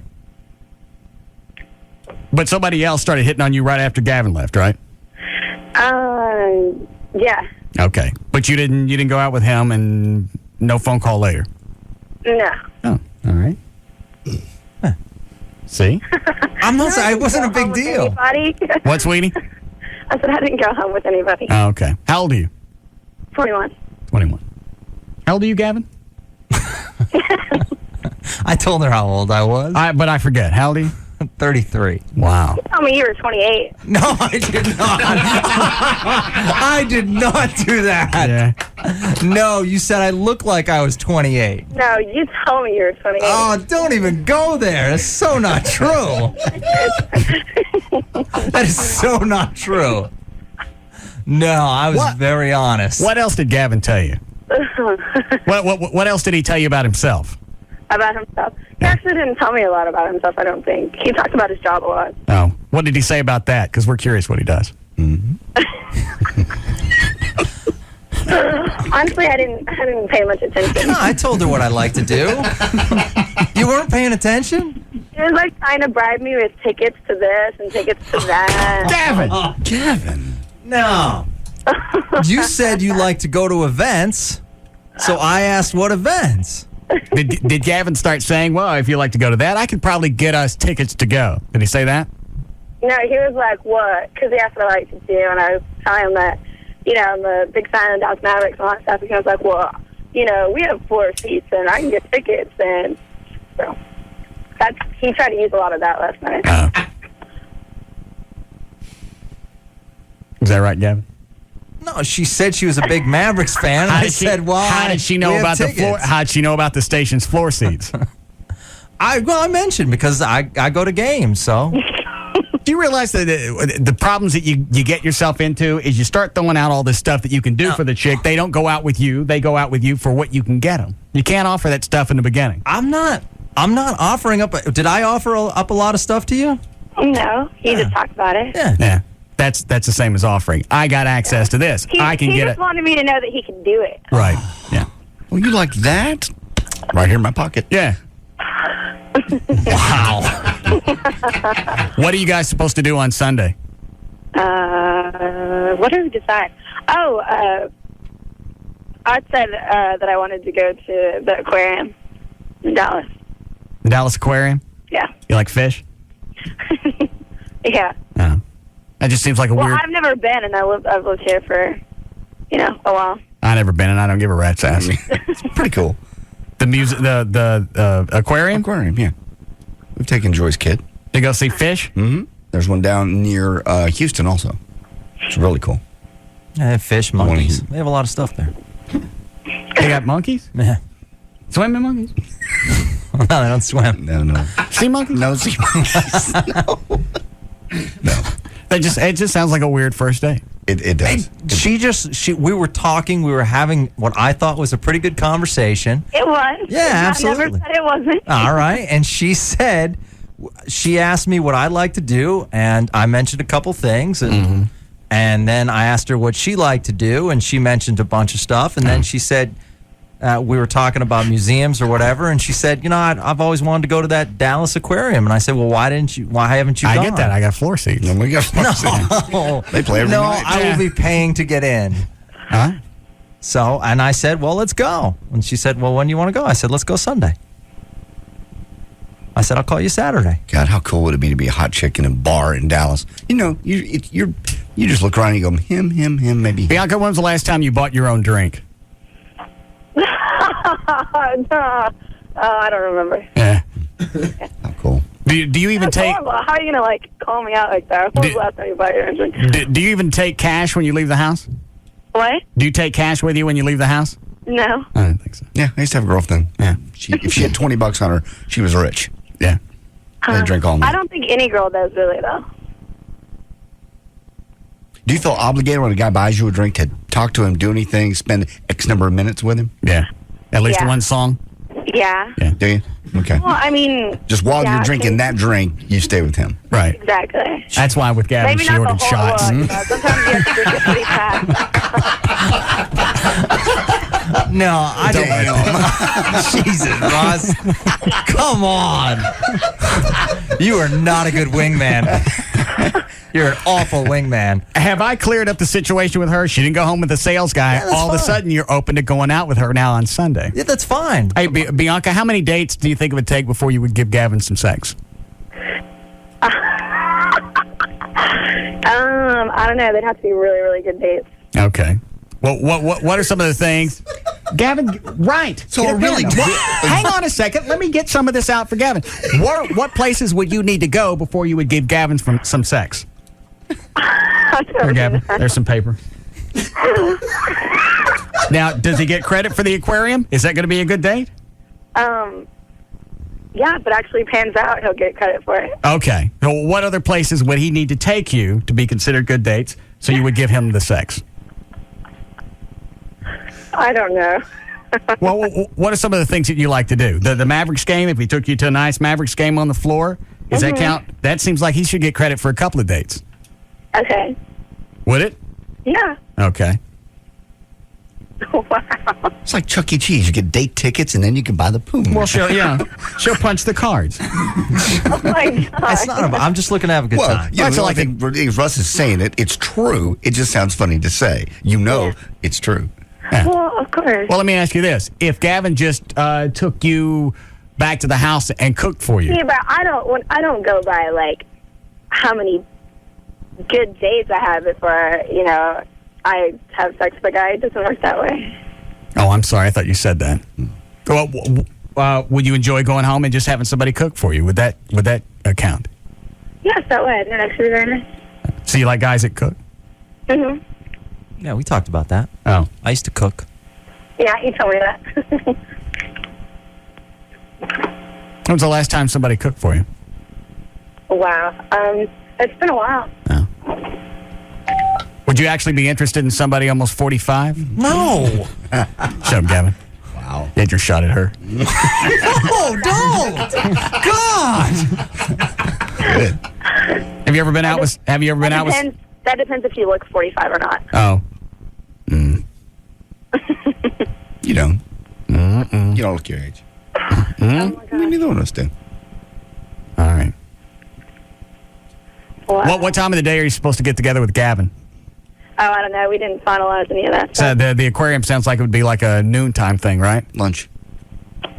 But somebody else started hitting on you right after Gavin left, right? Yeah. Okay. But you didn't go out with him and no phone call later? No. Oh, all right. See? I'm not saying it wasn't a big deal. What, sweetie? I said I didn't go home with anybody. Oh, okay. How old are you? 21. 21. How old are you, Gavin? I told her how old I was. But I forget. How old are you? 33. Wow. You told me you were 28. No, I did not. I did not do that. Yeah. No, you said I looked like I was 28. No, you told me you were 28. Oh, don't even go there. That's so not true. That is so not true. No, I was very honest. What else did Gavin tell you? What else did he tell you about himself? About himself? He actually didn't tell me a lot about himself, I don't think. He talked about his job a lot. Oh. What did he say about that? Because we're curious what he does. Mm-hmm. Honestly, I didn't pay much attention. No, I told her what I like to do. You weren't paying attention? He was like trying to bribe me with tickets to this and tickets to that. Gavin! No. You said you like to go to events, so I asked what events. Did Gavin start saying, well, if you like to go to that, I could probably get us tickets to go? Did he say that? No, he was like, what? Because he asked what I like to do, and I was telling him that, I'm a big fan of Dallas Mavericks and all that stuff. And he was like, well, we have 4 seats, and I can get tickets. And so he tried to use a lot of that last night. Is that right, Gavin? No, she said she was a big Mavericks fan. And I said, well, how did she know about the floor? How did she know about the station's floor seats? I mentioned because I go to games, so. Do you realize that the problems that you get yourself into is you start throwing out all this stuff that you can do for the chick. They don't go out with you. They go out with you for what you can get them. You can't offer that stuff in the beginning. I'm not offering up. Did I offer up a lot of stuff to you? No, he just talked about it. Yeah. That's the same as offering. I got access to this. I can get it. He just wanted me to know that he could do it. Right. Yeah. Well, you like that? Right here in my pocket. Yeah. Wow. What are you guys supposed to do on Sunday? What did we decide? Oh, I said that I wanted to go to the aquarium in Dallas. The Dallas Aquarium? Yeah. You like fish? Yeah. Oh. That just seems like a well, weird... I've never been, and I've lived here for, a while. I've never been, and I don't give a rat's ass. It's pretty cool. The music, the aquarium? Aquarium, yeah. We've taken Joy's kid. To go see fish? Mm-hmm. There's one down near Houston also. It's really cool. They have fish, monkeys. They have a lot of stuff there. They got monkeys? Yeah. Swimming monkeys? No, they don't swim. No. Sea monkeys? No sea monkeys. No. It just sounds like a weird first date. It does. We were talking, we were having what I thought was a pretty good conversation. It was. Yeah, absolutely. I never said it wasn't. All right. And she asked me what I like to do, and I mentioned a couple things, and then I asked her what she liked to do, and she mentioned a bunch of stuff, and then she said, we were talking about museums or whatever, and she said, I've always wanted to go to that Dallas Aquarium. And I said, well, why haven't you gone? I get that. I got floor seats. And we got floor seats. They play every night. I will be paying to get in. Huh? So, and I said, well, let's go. And she said, well, when do you want to go? I said, let's go Sunday. I said, I'll call you Saturday. God, how cool would it be to be a hot chick in a bar in Dallas? You just look around and you go, him, maybe. Bianca, when was the last time you bought your own drink? No. I don't remember. Yeah. How cool. Do you even take? Horrible. How are you gonna call me out like that? When was the last time you bought your own drink? Do you even take cash when you leave the house? What? Do you take cash with you when you leave the house? No. I don't think so. Yeah, I used to have a girlfriend. Yeah. If she had $20 on her, she was rich. Yeah. They drink all night. I don't think any girl does really though. Do you feel obligated when a guy buys you a drink to talk to him, do anything, spend X number of minutes with him? Yeah. At least Yeah. one song? Yeah. Yeah. Do you? Okay. Well, I mean. Just while yeah, you're drinking that drink, you stay with him. Right. Exactly. That's why with Gavin, Maybe she not ordered the whole shots. one. Sometimes you have to drink it pretty fast. No, I don't. Jesus, Ross. Come on. You are not a good wingman. You're an awful wingman. Have I cleared up the situation with her? She didn't go home with the sales guy. Yeah, that's All of a fine. sudden, you're open to going out with her now on Sunday. Yeah, that's fine. Hey, Bianca, how many dates do you think it would take before you would give Gavin some sex? I don't know. They'd have to be really, really good dates. Okay. Well, what are some of the things? Gavin, right. So Get a really pen. Hang on a second. Let me get some of this out for Gavin. What places would you need to go before you would give Gavin some sex? Here, Gavin. There's some paper. Now, does he get credit for the aquarium? Is that going to be a good date? Yeah, if it actually pans out, he'll get credit for it. Okay. Well, what other places would he need to take you to be considered good dates so you would give him the sex? I don't know. Well, what are some of the things that you like to do? The Mavericks game, if he took you to a nice Mavericks game on the floor, does that count? That seems like he should get credit for a couple of dates. Okay. Would it? Yeah. Okay. Wow. It's like Chuck E. Cheese. You get date tickets and then you can buy the poom. Well, she'll punch the cards. Oh my God. It's not I'm just looking to have a good time. Yeah, I think Russ is saying it. It's true. It just sounds funny to say. It's true. Yeah. Well, of course. Well, let me ask you this. If Gavin just took you back to the house and cooked for you. Yeah, but I don't go by how many good dates I have before I have sex with a guy. It doesn't work that way. Oh, I'm sorry. I thought you said that. Well, would you enjoy going home and just having somebody cook for you? Would that count? Yes, that would. That actually be very nice. So you like guys that cook? Mhm. Yeah, we talked about that. Oh. I used to cook. Yeah, you told me that. When was the last time somebody cooked for you? Wow. It's been a while. Would you actually be interested in somebody almost 45? No. Shut up, Gavin. Wow. Get your shot at her. No, don't. God. Good. Have you ever been out with? That depends if you look 45 or not. Oh. You don't. You don't look your age. Neither one of us do. All right. Wow. What time of the day are you supposed to get together with Gavin? Oh, I don't know. We didn't finalize any of that So stuff. the aquarium sounds like it would be like a noontime thing, right? Lunch.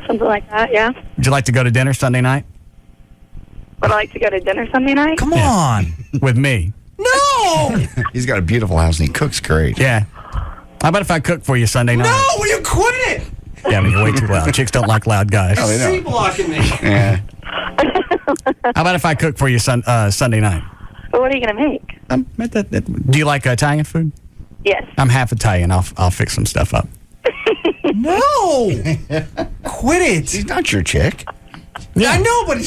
Something like that, yeah. Would you like to go to dinner Sunday night? Would I like to go to dinner Sunday night? Come on. With me? No. He's got a beautiful house and he cooks great. Yeah. How about if I cook for you Sunday night? No, will you quit it? Yeah, you're way too loud. Chicks don't like loud guys. Oh, they don't. You're blocking me. Yeah. How about if I cook for you Sunday night? Well, what are you going to make? Do you like Italian food? Yes. I'm half Italian. I'll fix some stuff up. No. Quit it. She's not your chick. Yeah. I know, but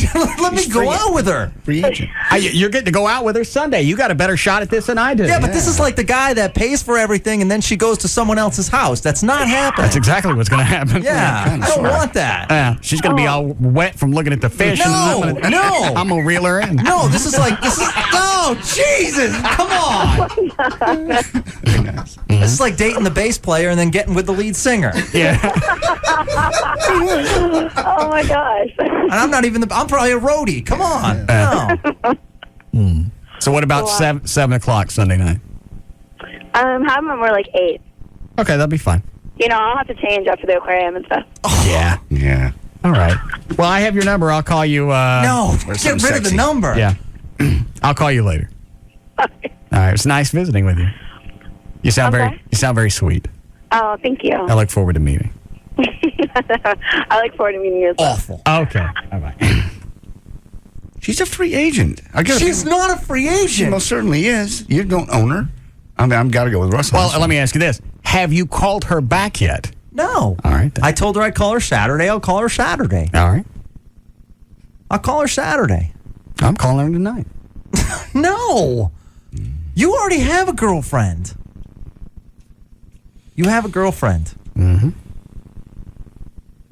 let me go out with her. Free agent. You're getting to go out with her Sunday. You got a better shot at this than I do. Yeah, but this is like the guy that pays for everything and then she goes to someone else's house. That's not happening. That's exactly what's going to happen. Yeah, I don't want that. Yeah, she's going to be all wet from looking at the fish. No, and I'm going to reel her in. No, this is. No. Oh, Jesus! Come on! This is like dating the bass player and then getting with the lead singer. Yeah. Oh my gosh. And I'm not even I'm probably a roadie. Come on. No. So what about 7 o'clock Sunday night? Have them more like 8. Okay, that'll be fine. You know, I'll have to change after the aquarium and stuff. Yeah. Yeah. All right. Well, I have your number. I'll call you. No, get rid of the number. Yeah. I'll call you later. All right. It's nice visiting with you. You sound very sweet. Oh, thank you. I look forward to meeting. I look forward to meeting you as well. Awful. Okay. All right. She's a free agent. She's not a free agent. She most certainly is. You don't own her. I mean, I've got to go with Russ. Well, let me ask you this. Have you called her back yet? No. All right. Then. I told her I'd call her Saturday. I'll call her Saturday. All right. I'll call her Saturday. I'm calling her tonight. No. You already have a girlfriend. You have a girlfriend. Mm-hmm.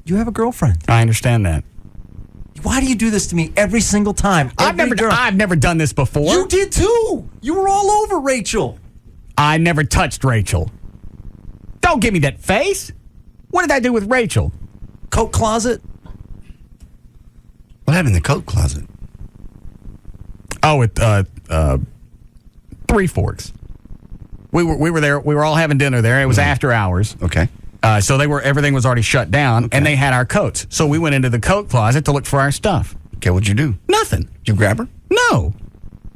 You have a girlfriend. I understand that. Why do you do this to me every single time? I've never done this before. You did too. You were all over Rachel. I never touched Rachel. Don't give me that face. What did I do with Rachel? Coat closet? What happened in the coat closet? Oh, at Three Forks. We were there. We were all having dinner there. It was after hours. Okay. So everything was already shut down, and they had our coats. So we went into the coat closet to look for our stuff. Okay, what'd you do? Nothing. Did you grab her? No.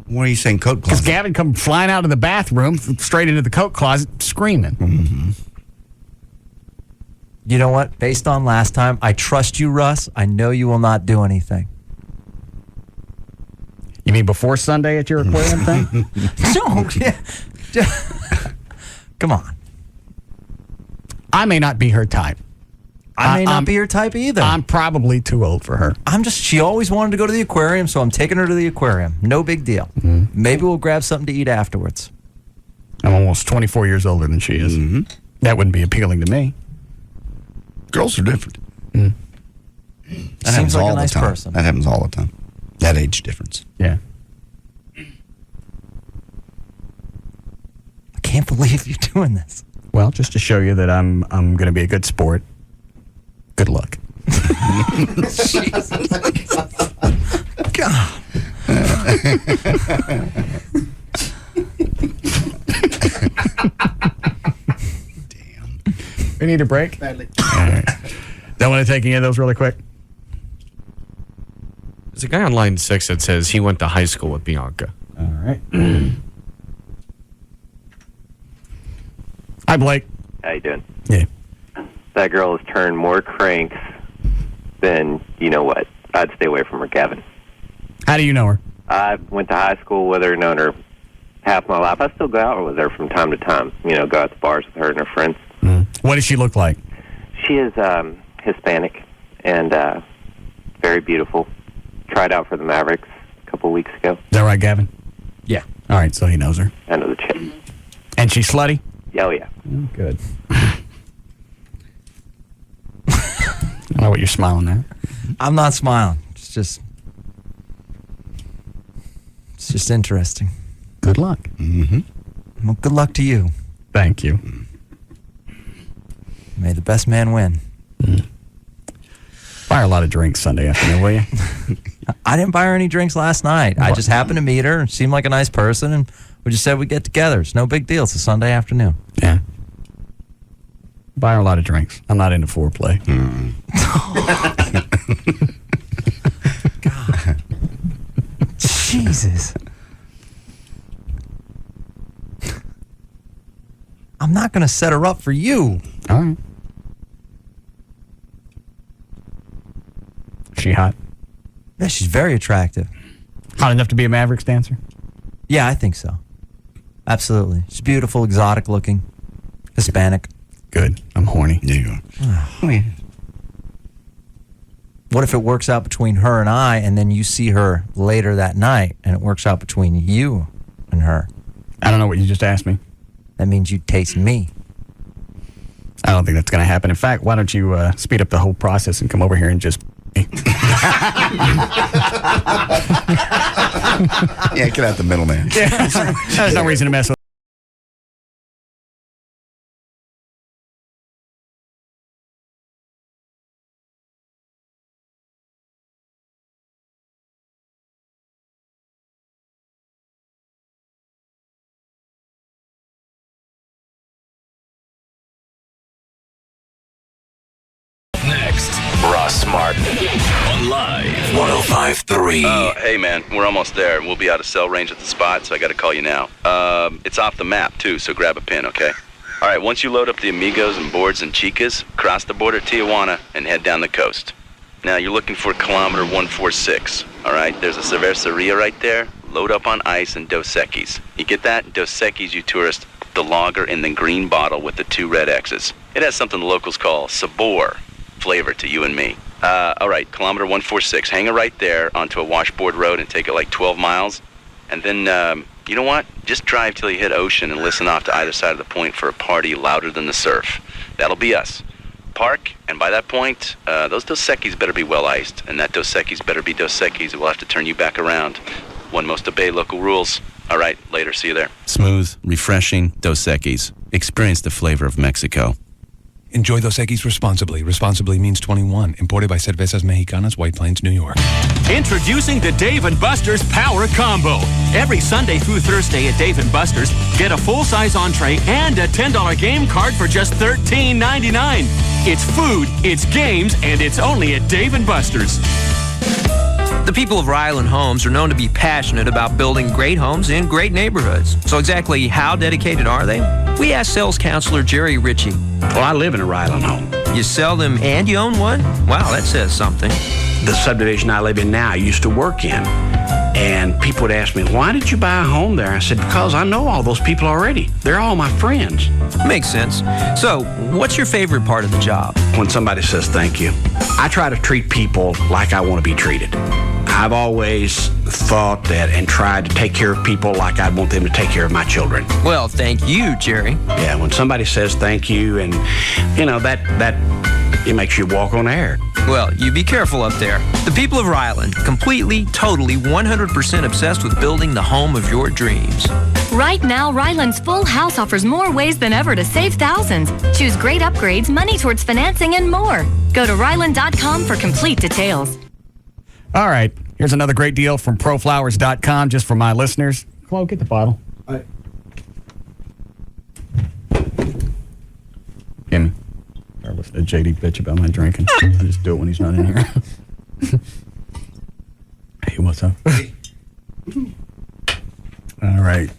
What are you saying, coat closet? Because Gavin come flying out of the bathroom, straight into the coat closet, screaming. Mm-hmm. You know what? Based on last time, I trust you, Russ. I know you will not do anything. You mean before Sunday at your aquarium thing? No. Come on. I may not be her type. I may not be your type either. I'm probably too old for her. She always wanted to go to the aquarium, so I'm taking her to the aquarium. No big deal. Mm-hmm. Maybe we'll grab something to eat afterwards. I'm almost 24 years older than she is. Mm-hmm. That wouldn't be appealing to me. Girls are different. Mm. That Seems happens like all a nice the time. person. That happens all the time. That age difference. Yeah. I can't believe you're doing this. Well, just to show you that I'm going to be a good sport. Good luck. Jesus. God. Damn. We need a break? Badly. All right. Don't want to take any of those really quick? There's a guy on line 6 that says he went to high school with Bianca. All right. Hi, Blake. How you doing? Yeah. That girl has turned more cranks than, you know what. I'd stay away from her, Gavin. How do you know her? I went to high school with her, known her half my life. I still go out with her from time to time. You know, go out to bars with her and her friends. What does she look like? She is Hispanic and very beautiful. Tried out for the Mavericks a couple weeks ago. Is that right, Gavin? Yeah. All right, so he knows her. I know the chick. And she's slutty? Oh, yeah. Oh, good. I don't know what you're smiling at. I'm not smiling. It's just interesting. Good luck. Mm-hmm. Well, good luck to you. Thank you. May the best man win. Buy her a lot of drinks Sunday afternoon, will you? I didn't buy her any drinks last night. I just happened to meet her and seemed like a nice person, and we just said we'd get together. It's no big deal. It's a Sunday afternoon. Yeah. Buy her a lot of drinks. I'm not into foreplay. God. Jesus. I'm not going to set her up for you. All right. She hot? Yeah, she's very attractive. Hot enough to be a Mavericks dancer? Yeah, I think so. Absolutely. She's beautiful, exotic looking, Hispanic. Good. I'm horny. There you are. Oh, yeah. What if it works out between her and I, and then you see her later that night, and it works out between you and her? I don't know what you just asked me. That means you taste me. I don't think that's going to happen. In fact, why don't you speed up the whole process and come over here and just Yeah, get out the middleman. Yeah, there's no reason to mess with. Next, Russ Martin on Live 105.3. Oh, hey, man, we're almost there. We'll be out of cell range at the spot, so I got to call you now. It's off the map, too, so grab a pin, okay? All right, once you load up the Amigos and Boards and Chicas, cross the border at Tijuana and head down the coast. Now, you're looking for kilometer 146, all right? There's a cerveceria right there. Load up on ice and Dos Equis. You get that? Dos Equis, you tourist, the lager in the green bottle with the 2 red X's. It has something the locals call sabor. Flavor to you and me. All right, kilometer 146. Hang it right there onto a washboard road and take it like 12 miles. And then, you know what? Just drive till you hit ocean and listen off to either side of the point for a party louder than the surf. That'll be us. Park, and by that point, those Dos Equis better be well iced, and that Dos Equis better be Dos Equis. We'll have to turn you back around. One must obey local rules. All right, later. See you there. Smooth, refreshing Dos Equis. Experience the flavor of Mexico. Enjoy Dos Equis responsibly. Responsibly means 21. Imported by Cervezas Mexicanas, White Plains, New York. Introducing the Dave & Buster's Power Combo. Every Sunday through Thursday at Dave & Buster's, get a full-size entree and a $10 game card for just $13.99. It's food, it's games, and it's only at Dave & Buster's. The people of Ryland Homes are known to be passionate about building great homes in great neighborhoods. So exactly how dedicated are they? We asked sales counselor Jerry Ritchie. Well, I live in a Ryland home. You sell them and you own one? Wow, that says something. The subdivision I live in now, I used to work in. And people would ask me, why did you buy a home there? I said, because I know all those people already. They're all my friends. Makes sense. So, what's your favorite part of the job? When somebody says thank you. I try to treat people like I want to be treated. I've always thought that and tried to take care of people like I'd want them to take care of my children. Well, thank you, Jerry. Yeah, when somebody says thank you and, you know, that it makes you walk on air. Well, you be careful up there. The people of Ryland, completely, totally, 100% obsessed with building the home of your dreams. Right now, Ryland's Full House offers more ways than ever to save thousands. Choose great upgrades, money towards financing, and more. Go to Ryland.com for complete details. All right, here's another great deal from ProFlowers.com just for my listeners. Chloe, get the bottle. Kimmy. Or listen to JD bitch about my drinking. I just do it when he's not in here. Hey, what's up? All right.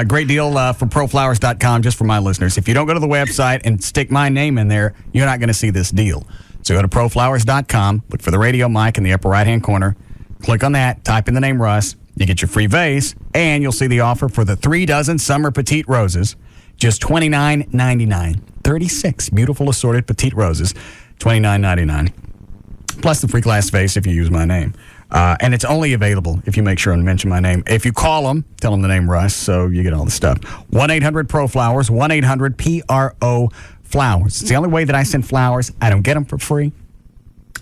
Great deal from ProFlowers.com just for my listeners. If you don't go to the website and stick my name in there, you're not going to see this deal. So go to ProFlowers.com, look for the radio mic in the upper right-hand corner, click on that, type in the name Russ, you get your free vase, and you'll see the offer for the 3 dozen summer petite roses, just $29.99. 36 beautiful assorted petite roses, $29.99. Plus the free glass vase if you use my name. And it's only available if you make sure and mention my name. If you call them, tell them the name Russ, so you get all the stuff. 1-800-PRO-FLOWERS, 1-800-PRO-FLOWERS. It's the only way that I send flowers. I don't get them for free.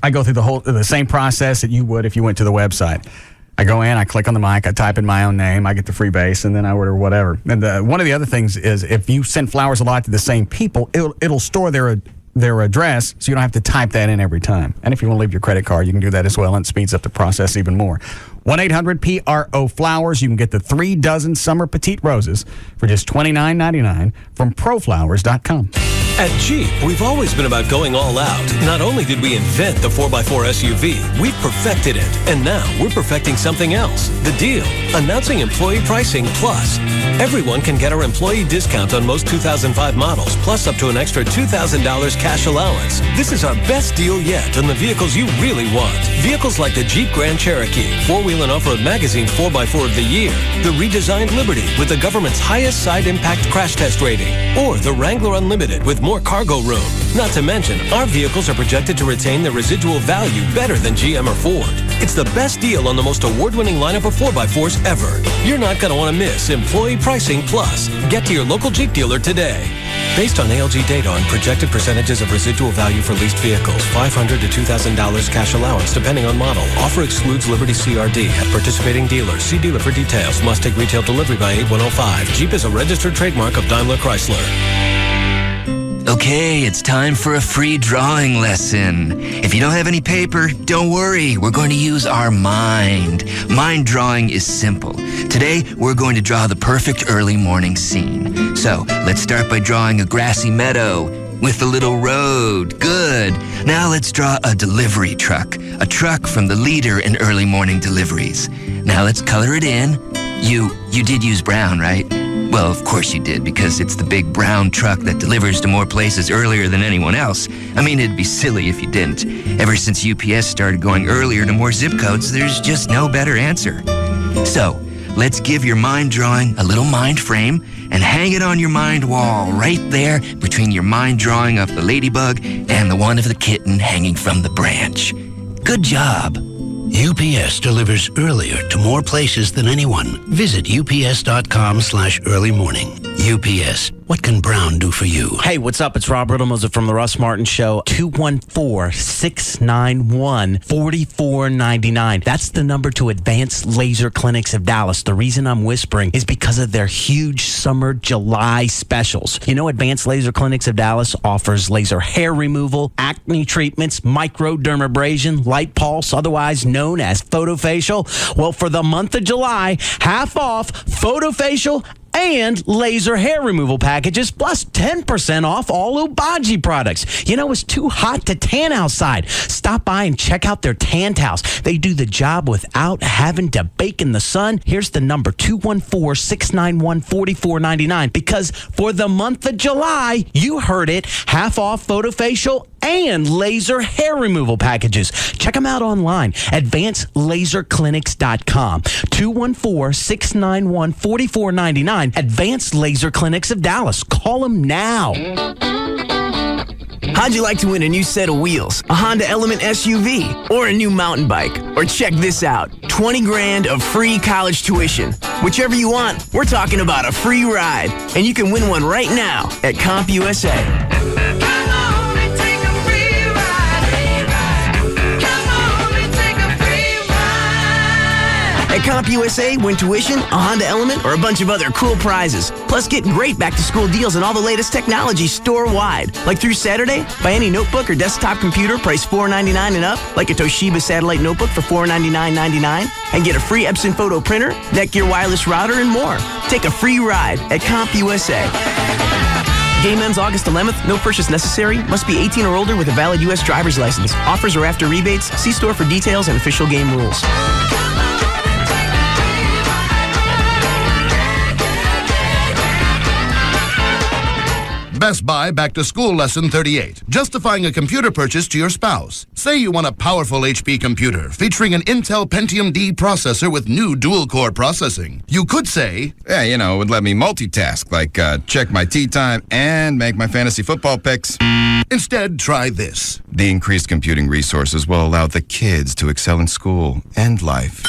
I go through the same process that you would if you went to the website. I go in, I click on the mic, I type in my own name, I get the free base, and then I order whatever. And one of the other things is if you send flowers a lot to the same people, it'll store their address, so you don't have to type that in every time. And if you want to leave your credit card, you can do that as well, and it speeds up the process even more. 1-800-PRO-FLOWERS. You can get the 3 dozen summer petite roses for just $29.99 from ProFlowers.com. At Jeep, we've always been about going all out. Not only did we invent the 4x4 SUV, we've perfected it. And now we're perfecting something else. The deal. Announcing Employee Pricing Plus. Everyone can get our employee discount on most 2005 models, plus up to an extra $2,000 cash allowance. This is our best deal yet on the vehicles you really want. Vehicles like the Jeep Grand Cherokee, 4-Wheel and Off-Road Magazine's 4x4 of the Year, the redesigned Liberty with the government's highest side impact crash test rating, or the Wrangler Unlimited with more cargo room. Not to mention, our vehicles are projected to retain their residual value better than GM or Ford. It's the best deal on the most award-winning lineup of 4x4s ever. You're not going to want to miss Employee Pricing Plus. Get to your local Jeep dealer today. Based on ALG data on projected percentages of residual value for leased vehicles, $500 to $2,000 cash allowance depending on model. Offer excludes Liberty CRD at participating dealers. See dealer for details. Must take retail delivery by 8105. Jeep is a registered trademark of Daimler Chrysler. Okay, it's time for a free drawing lesson. If you don't have any paper, don't worry. We're going to use our mind. Mind drawing is simple. Today, we're going to draw the perfect early morning scene. So, let's start by drawing a grassy meadow with a little road. Good. Now let's draw a delivery truck. A truck from the leader in early morning deliveries. Now let's color it in. You did use brown, right? Well, of course you did, because it's the big brown truck that delivers to more places earlier than anyone else. I mean, it'd be silly if you didn't. Ever since UPS started going earlier to more zip codes, there's just no better answer. So, let's give your mind drawing a little mind frame and hang it on your mind wall right there between your mind drawing of the ladybug and the one of the kitten hanging from the branch. Good job. UPS delivers earlier to more places than anyone. Visit ups.com/early morning. UPS, what can Brown do for you? Hey, what's up? It's Rob Riddlemoser from the Russ Martin Show. 214-691-4499. That's the number to Advanced Laser Clinics of Dallas. The reason I'm whispering is because of their huge summer July specials. You know, Advanced Laser Clinics of Dallas offers laser hair removal, acne treatments, microdermabrasion, light pulse, otherwise known as photofacial. Well, for the month of July, half off photofacial and laser hair removal packages, plus 10% off all Obagi products. You know, it's too hot to tan outside. Stop by and check out their tan towels. They do the job without having to bake in the sun. Here's the number, 214-691-4499. Because for the month of July, you heard it, half off photofacial and laser hair removal packages. Check them out online, advancedlaserclinics.com. 214-691-4499. Advanced Laser Clinics of Dallas. Call them now. How'd you like to win a new set of wheels, a Honda Element SUV, or a new mountain bike? Or check this out, 20 grand of free college tuition. Whichever you want, we're talking about a free ride. And you can win one right now at CompUSA. At CompUSA, win tuition, a Honda Element, or a bunch of other cool prizes. Plus, get great back-to-school deals on all the latest technology store-wide. Like through Saturday, buy any notebook or desktop computer priced $499 and up, like a Toshiba Satellite notebook for $499.99, and get a free Epson photo printer, Netgear wireless router, and more. Take a free ride at CompUSA. Game ends August 11th. No purchase necessary. Must be 18 or older with a valid U.S. driver's license. Offers are after rebates. See store for details and official game rules. Best Buy Back to School Lesson 38. Justifying a computer purchase to your spouse. Say you want a powerful HP computer featuring an Intel Pentium D processor with new dual-core processing. You could say, yeah, you know, it would let me multitask, like check my tea time and make my fantasy football picks. Instead, try this. The increased computing resources will allow the kids to excel in school and life.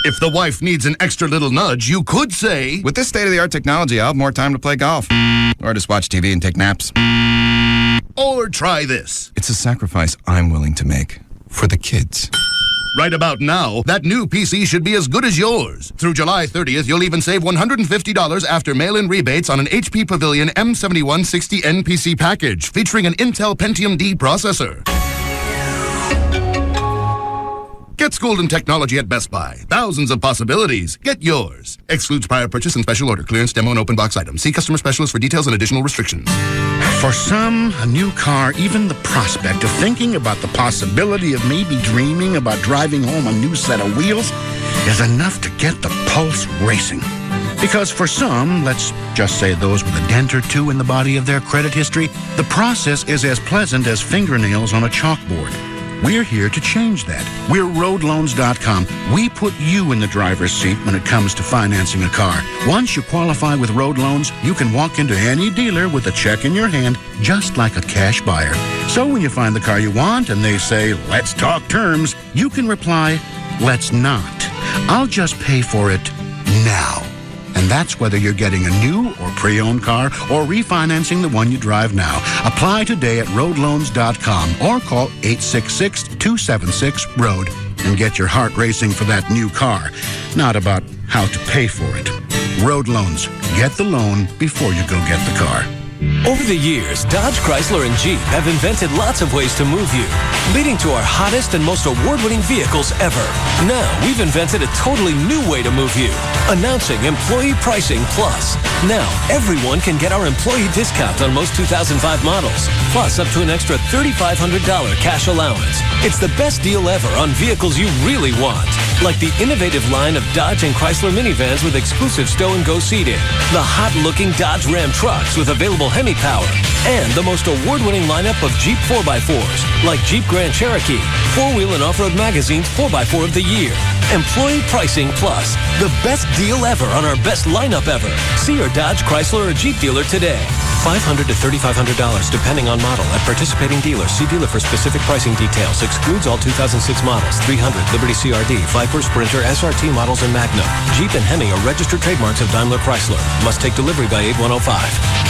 If the wife needs an extra little nudge, you could say, with this state-of-the-art technology, I'll have more time to play golf. Or just watch TV and take naps. Or try this. It's a sacrifice I'm willing to make for the kids. Right about now, that new PC should be as good as yours. Through July 30th, you'll even save $150 after mail-in rebates on an HP Pavilion M7160N PC package featuring an Intel Pentium D processor. Get schooled in technology at Best Buy. Thousands of possibilities. Get yours. Excludes prior purchase and special order. Clearance, demo, and open box items. See customer specialist for details and additional restrictions. For some, a new car, even the prospect of thinking about the possibility of maybe dreaming about driving home a new set of wheels is enough to get the pulse racing. Because for some, let's just say those with a dent or two in the body of their credit history, the process is as pleasant as fingernails on a chalkboard. We're here to change that. We're roadloans.com. We put you in the driver's seat when it comes to financing a car. Once you qualify with Road Loans, you can walk into any dealer with a check in your hand, just like a cash buyer. So when you find the car you want and they say, let's talk terms, you can reply, let's not. I'll just pay for it now. And that's whether you're getting a new or pre-owned car or refinancing the one you drive now. Apply today at roadloans.com or call 866-276-ROAD and get your heart racing for that new car, not about how to pay for it. Road Loans. Get the loan before you go get the car. Over the years, Dodge, Chrysler, and Jeep have invented lots of ways to move you, leading to our hottest and most award-winning vehicles ever. Now, we've invented a totally new way to move you, announcing Employee Pricing Plus. Now, everyone can get our employee discount on most 2005 models, plus up to an extra $3,500 cash allowance. It's the best deal ever on vehicles you really want, like the innovative line of Dodge and Chrysler minivans with exclusive stow-and-go seating, the hot-looking Dodge Ram trucks with available Hemi power, and the most award-winning lineup of Jeep 4x4s, like Jeep Grand Cherokee, 4-Wheel and Off-Road Magazine's 4x4 of the Year. Employee Pricing Plus, the best deal ever on our best lineup ever. See your Dodge, Chrysler, or Jeep dealer today. $500 to $3,500, depending on model. At participating dealers, see dealer for specific pricing details. Excludes all 2006 models. 300, Liberty CRD, Viper, Sprinter, SRT models, and Magnum. Jeep and Hemi are registered trademarks of Daimler Chrysler. Must take delivery by 8105.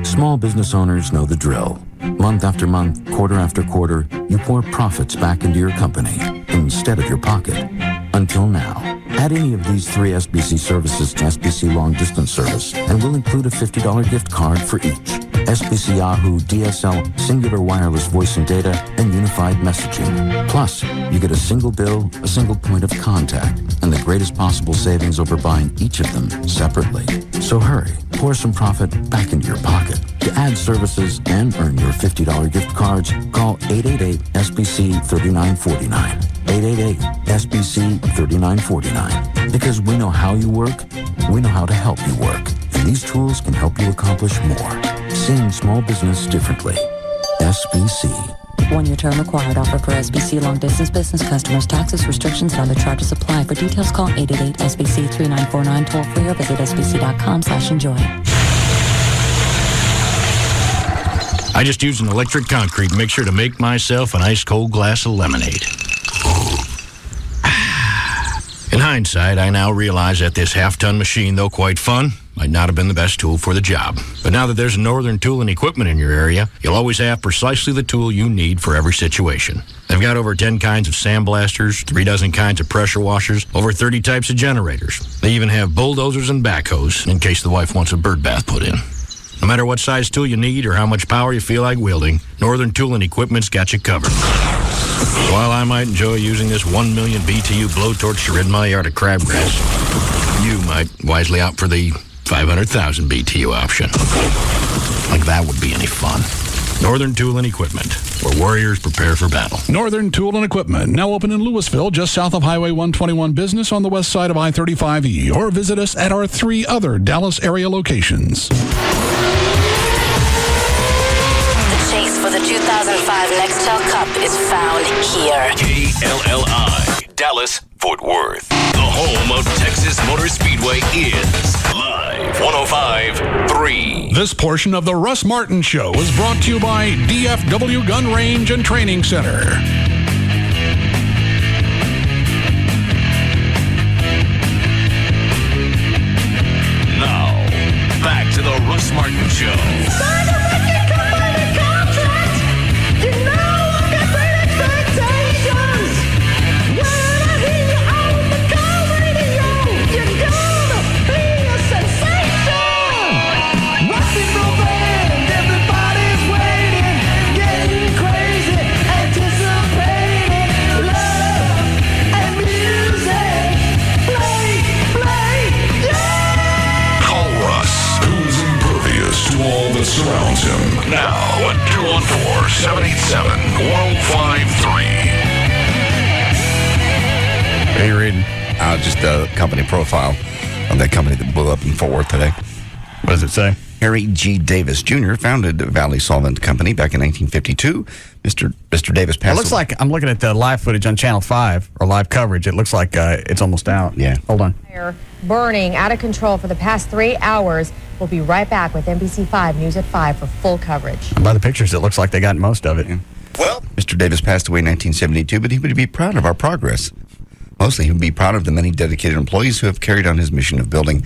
Small business owners know the drill. Month after month, quarter after quarter, you pour profits back into your company instead of your pocket. Until now. Add any of these 3 SBC services to SBC Long Distance Service, and we'll include a $50 gift card for each. SBC Yahoo, DSL, Singular Wireless Voice and Data, and Unified Messaging. Plus, you get a single bill, a single point of contact, and the greatest possible savings over buying each of them separately. So hurry, pour some profit back into your pocket. To add services and earn your $50 gift cards, call 888-SBC-3949. 888-SBC-3949. Because we know how you work, we know how to help you work. And these tools can help you accomplish more. Seeing small business differently. SBC. 1-year term required. Offer for SBC long distance business customers. Taxes, restrictions, and other charges apply. For details, call 888-SBC-3949 toll free or visit sbc.com/enjoy. I just used an electric concrete mixer to make myself an ice cold glass of lemonade. In hindsight, I now realize that this half-ton machine, though quite fun, might not have been the best tool for the job. But now that there's Northern Tool and Equipment in your area, you'll always have precisely the tool you need for every situation. They've got over 10 kinds of sandblasters, 3 dozen kinds of pressure washers, over 30 types of generators. They even have bulldozers and backhoes in case the wife wants a bird bath put in. No matter what size tool you need or how much power you feel like wielding, Northern Tool and Equipment's got you covered. While I might enjoy using this 1 million BTU blowtorch to rid my yard of crabgrass, you might wisely opt for the 500,000 BTU option. Like that would be any fun. Northern Tool and Equipment, where warriors prepare for battle. Northern Tool and Equipment, now open in Louisville, just south of Highway 121 Business on the west side of I-35E, or visit us at our 3 other Dallas area locations. The chase for the 2005 Nextel Cup is found here. KLLI, Dallas, Fort Worth. The home of Texas Motor Speedway is Live 105.3. This portion of the Russ Martin Show is brought to you by DFW Gun Range and Training Center. Now, back to the Russ Martin Show. All that surrounds him. Now at 214-787-1053. Hey, reading? Just a company profile of that company that blew up in Fort Worth today. What does it say? Harry G. Davis Jr. founded Valley Solvent Company back in 1952. Mr. Davis passed It looks like, I'm looking at the live footage on Channel 5, or live coverage. It looks like it's almost out. Yeah. Hold on. Burning out of control for the past 3 hours. We'll be right back with NBC5 News at 5 for full coverage. By the pictures, it looks like they got most of it. Well, Mr. Davis passed away in 1972, but he would be proud of our progress. Mostly, he would be proud of the many dedicated employees who have carried on his mission of building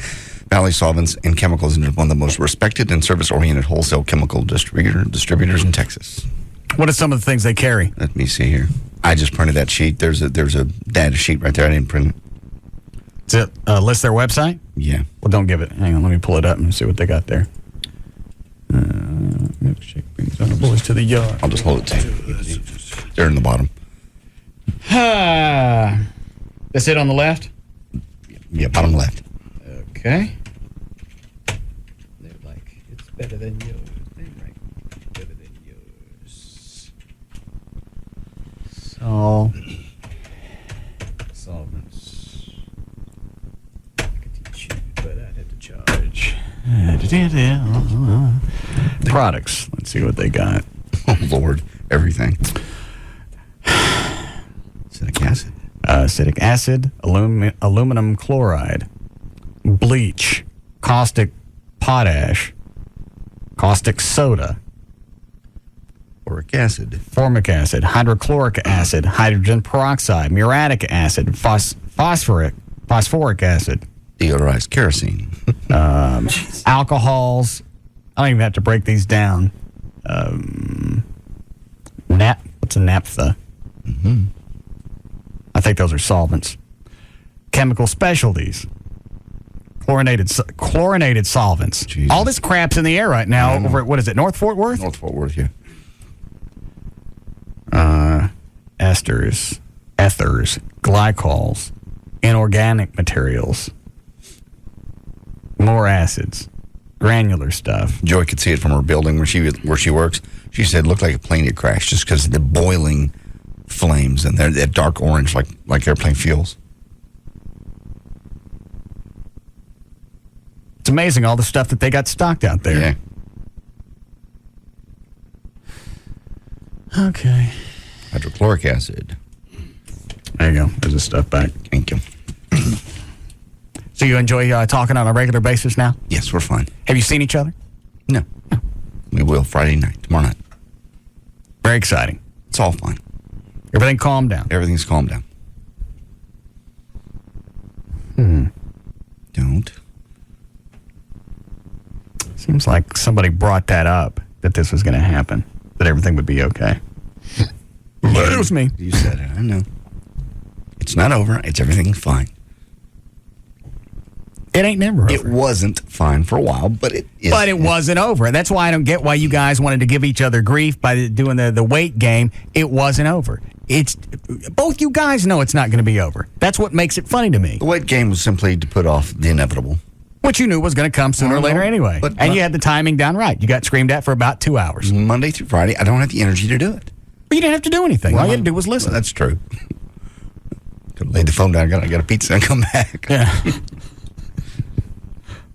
Valley Solvents and Chemicals into one of the most respected and service-oriented wholesale chemical distributors in Texas. What are some of the things they carry? Let me see here. I just printed that sheet. There's a data sheet right there. I didn't print it. Does it list their website? Yeah. Well, don't give it. Hang on, let me pull it up and see what they got there. Milkshake brings on the boys to the yard. I'll just hold it to you. They're in the bottom. That's it on the left? Yeah, bottom left. Okay. They're like, it's better than yours. They're right. Better than yours. Solvents. I could teach you, but I'd have to charge. Products. Let's see what they got. Oh, Lord. Everything. Acetic acid. Acetic acid, aluminum chloride, bleach, caustic potash, caustic soda, formic acid, hydrochloric acid, hydrogen peroxide, muriatic acid, phosphoric acid, deodorized kerosene, alcohols. I don't even have to break these down. What's a naphtha? Mm-hmm. I think those are solvents. Chemical specialties. Chlorinated solvents. Jesus. All this crap's in the air right now over at, what is it, North Fort Worth? North Fort Worth, yeah. Esters, ethers, glycols, inorganic materials, more acids, granular stuff. Joy could see it from her building where she works. She said it looked like a plane had crashed just because of the boiling flames and they're that dark orange like airplane fuels. It's amazing all the stuff that they got stocked out there. Yeah. Okay. Hydrochloric acid. There you go. There's the stuff back. Thank you. So you enjoy talking on a regular basis now? Yes, we're fine. Have you seen each other? No. We will Friday night, tomorrow night. Very exciting. It's all fine. Everything calmed down. Everything's calmed down. Don't. Seems like somebody brought that up, that this was going to happen, that everything would be okay. But it was me. You said it. I know. It's not over. It's everything fine. It ain't never over. It wasn't fine for a while, but it is. But it wasn't over. That's why I don't get why you guys wanted to give each other grief by doing the weight game. It wasn't over. It's both you guys know it's not going to be over. That's what makes it funny to me. The weight game was simply to put off the inevitable. Which you knew was going to come sooner or later anyway. And you had the timing down right. You got screamed at for about 2 hours. Monday through Friday, I don't have the energy to do it. But you didn't have to do anything. All you had to do was listen. Well, that's true. Could have laid the phone down. I got a pizza and come back. Yeah.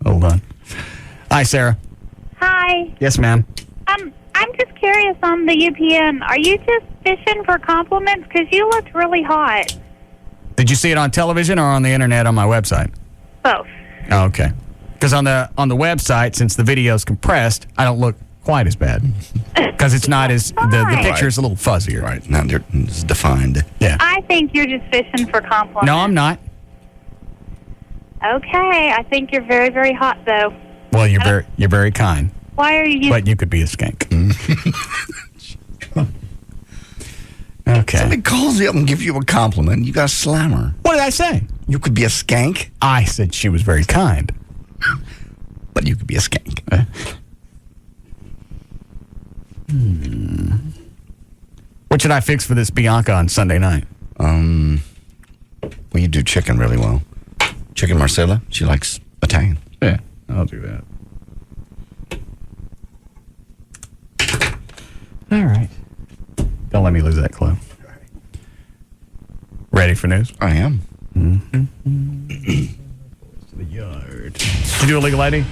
Hold on. Hi, Sarah. Hi. Yes, ma'am. I'm just curious on the UPN. Are you just fishing for compliments? Because you looked really hot. Did you see it on television or on the internet on my website? Both. Oh, okay. Because on the website, since the video's compressed, I don't look quite as bad. Because it's not as the picture's a little fuzzier. Right. Now it's defined. Yeah. I think you're just fishing for compliments. No, I'm not. Okay. I think you're very, very hot, though. Well, you're very kind. Why are you? But you could be a skank. Okay. Somebody calls you up and gives you a compliment. You got a slammer. What did I say? You could be a skank. I said she was very kind. But you could be a skank. What should I fix for this Bianca on Sunday night? Well, you do chicken really well. Chicken Marcella. She likes Italian. Yeah, I'll do that. All right. Don't let me lose that clue. Ready for news? I am. To the yard. Did you do a legal ID?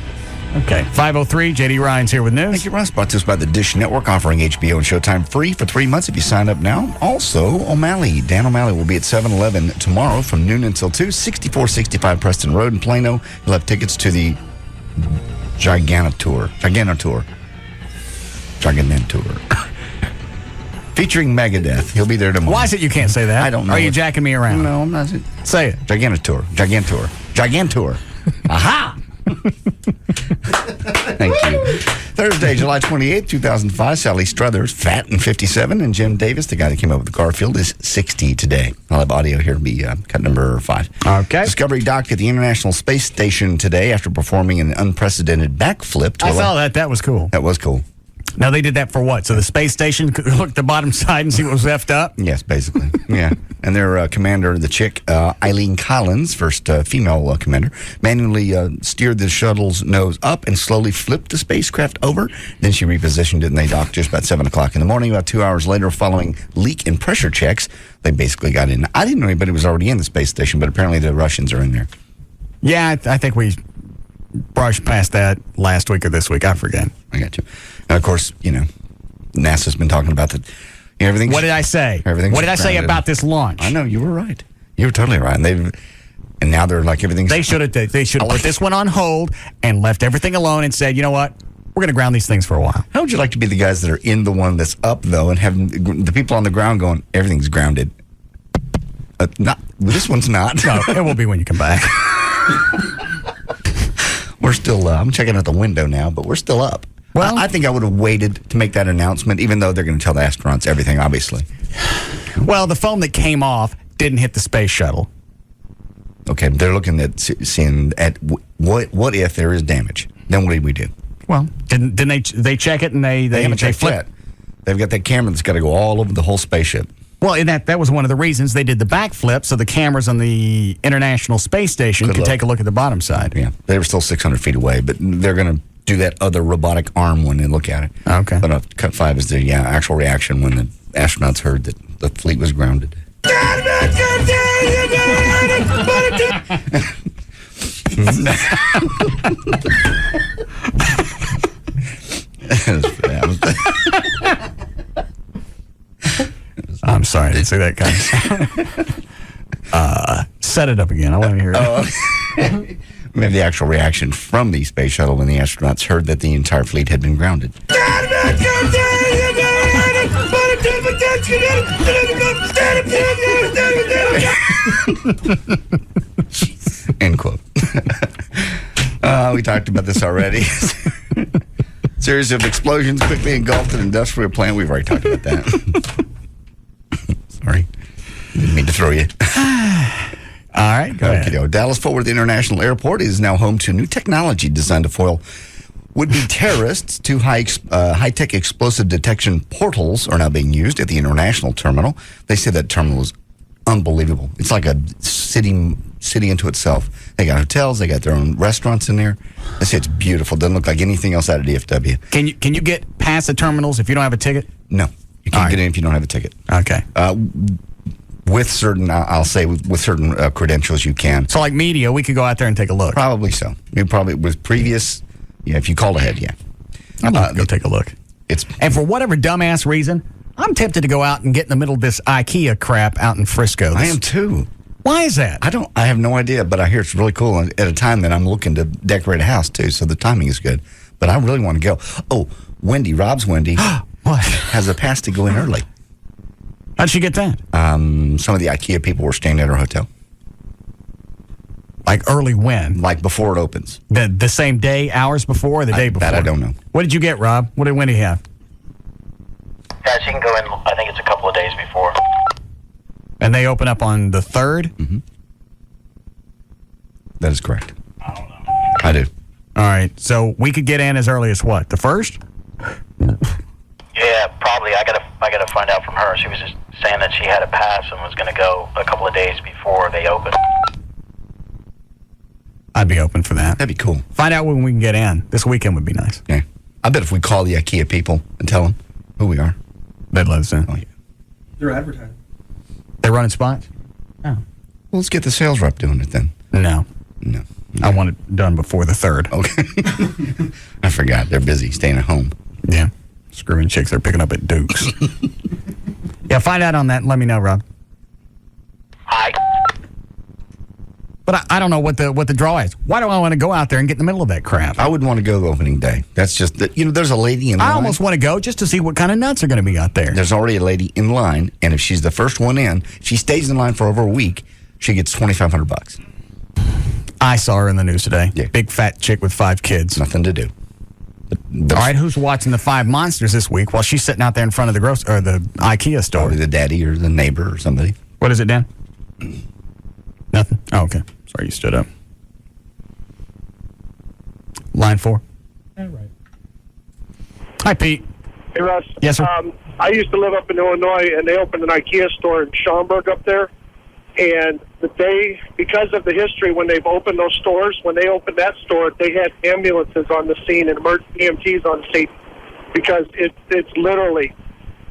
Okay. 5:03. JD Ryan's here with news. Thank you, Russ. Brought to us by the Dish Network, offering HBO and Showtime free for 3 months if you sign up now. Also, Dan O'Malley will be at 7-Eleven tomorrow from noon until 2, 6465 Preston Road in Plano. He'll have tickets to the Gigantour. Featuring Megadeth. He'll be there tomorrow. Why is it you can't say that? I don't know. Are you jacking me around? No, I'm not. Say it. Gigantour. Aha! Thank you. Thursday, July 28th, 2005. Sally Struthers, fat and 57. And Jim Davis, the guy that came up with the Garfield, is 60 today. I'll have audio here. It'll be cut number 5. Okay. Discovery docked at the International Space Station today after performing an unprecedented backflip. I saw that. That was cool. That was cool. Now, they did that for what? So the space station could look at the bottom side and see what was effed up? Yes, basically. Yeah. And their commander, the chick, Eileen Collins, first female commander, manually steered the shuttle's nose up and slowly flipped the spacecraft over. Then she repositioned it, and they docked just about 7 o'clock in the morning. About 2 hours later, following leak and pressure checks, they basically got in. I didn't know anybody was already in the space station, but apparently the Russians are in there. Yeah, I think we brushed past that last week or this week. I forget. I got you. And of course, NASA's been talking about that. Everything. What did I say? What did I say about this launch? I know you were right. You were totally right. And now they're like everything's. They should have put this one on hold and left everything alone and said, you know what? We're going to ground these things for a while. How would you like to be the guys that are in the one that's up though, and have the people on the ground going, everything's grounded? Not this one's not. No, it will be when you come back. We're still. I'm checking out the window now, but we're still up. Well, I think I would have waited to make that announcement, even though they're going to tell the astronauts everything, obviously. Well, the foam that came off didn't hit the space shuttle. Okay, they're looking at seeing at what if there is damage. Then what do we do? Well, didn't they check it and they haven't checked yet. They've got that camera that's got to go all over the whole spaceship. Well, and that was one of the reasons they did the backflip, so the cameras on the International Space Station could take a look at the bottom side. Yeah, they were still 600 feet away, but they're going to do that other robotic arm one and look at it. Okay. But cut 5 is the actual reaction when the astronauts heard that the fleet was grounded. I'm sorry, I didn't say that, guys. Set it up again. I want to hear it. Maybe the actual reaction from the space shuttle when the astronauts heard that the entire fleet had been grounded. End quote. We talked about this already. Series of explosions quickly engulfed an industrial plant. We've already talked about that. Sorry. Didn't mean to throw you. All right, go ahead. Dallas-Fort Worth International Airport is now home to new technology designed to foil would-be terrorists. 2 high-tech explosive detection portals are now being used at the international terminal. They say that terminal is unbelievable. It's like a city into itself. They got hotels. They got their own restaurants in there. They say it's beautiful. Doesn't look like anything else out of DFW. Can you get past the terminals if you don't have a ticket? No, you can't get in if you don't have a ticket. Okay. With certain, I'll say, with certain credentials, you can. So, like media, we could go out there and take a look. Probably so. With previous, if you called ahead, yeah. I'd like to go take a look. And for whatever dumbass reason, I'm tempted to go out and get in the middle of this IKEA crap out in Frisco. I am too. Why is that? I have no idea, but I hear it's really cool at a time that I'm looking to decorate a house too, so the timing is good. But I really want to go. Oh, Rob's Wendy, what? Has a pass to go in early. How'd she get that? Some of the IKEA people were staying at her hotel. Like early when? Like before it opens. The same day, hours before, or the day before? That I don't know. What did you get, Rob? What did Wendy have? Yeah, she can go in, I think it's a couple of days before. And they open up on the 3rd? Mm-hmm. That is correct. I don't know. I do. All right. So we could get in as early as what? The 1st? Yeah, probably. I gotta find out from her. She was just saying that she had a pass and was going to go a couple of days before they open. I'd be open for that. That'd be cool. Find out when we can get in. This weekend would be nice. Yeah. I bet if we call the IKEA people and tell them who we are, they'd let us in. Oh, yeah. They're advertising. They're running spots? Oh. Well, let's get the sales rep doing it then. No. I want it done before the 3rd. Okay. I forgot. They're busy staying at home. Yeah. Screwing chicks they're picking up at Duke's. Yeah, find out on that and let me know, Rob. Hi. But I don't know what the draw is. Why do I want to go out there and get in the middle of that crap? I wouldn't want to go to opening day. That's just that. There's a lady in line. I almost want to go just to see what kind of nuts are going to be out there. There's already a lady in line, and if she's the first one in, she stays in line for over a week. She gets $2,500. I saw her in the news today. Yeah. Big fat chick with 5 kids. Nothing to do. All right, who's watching the 5 monsters this week while she's sitting out there in front of the the IKEA store? Probably the daddy or the neighbor or somebody. What is it, Dan? Nothing? Oh, okay. Sorry, you stood up. Line 4. All right. Hi, Pete. Hey, Russ. Yes, sir. I used to live up in Illinois, and they opened an IKEA store in Schaumburg up there. And because of the history, when they've opened those stores, when they opened that store, they had ambulances on the scene and EMTs on the scene. Because it's literally,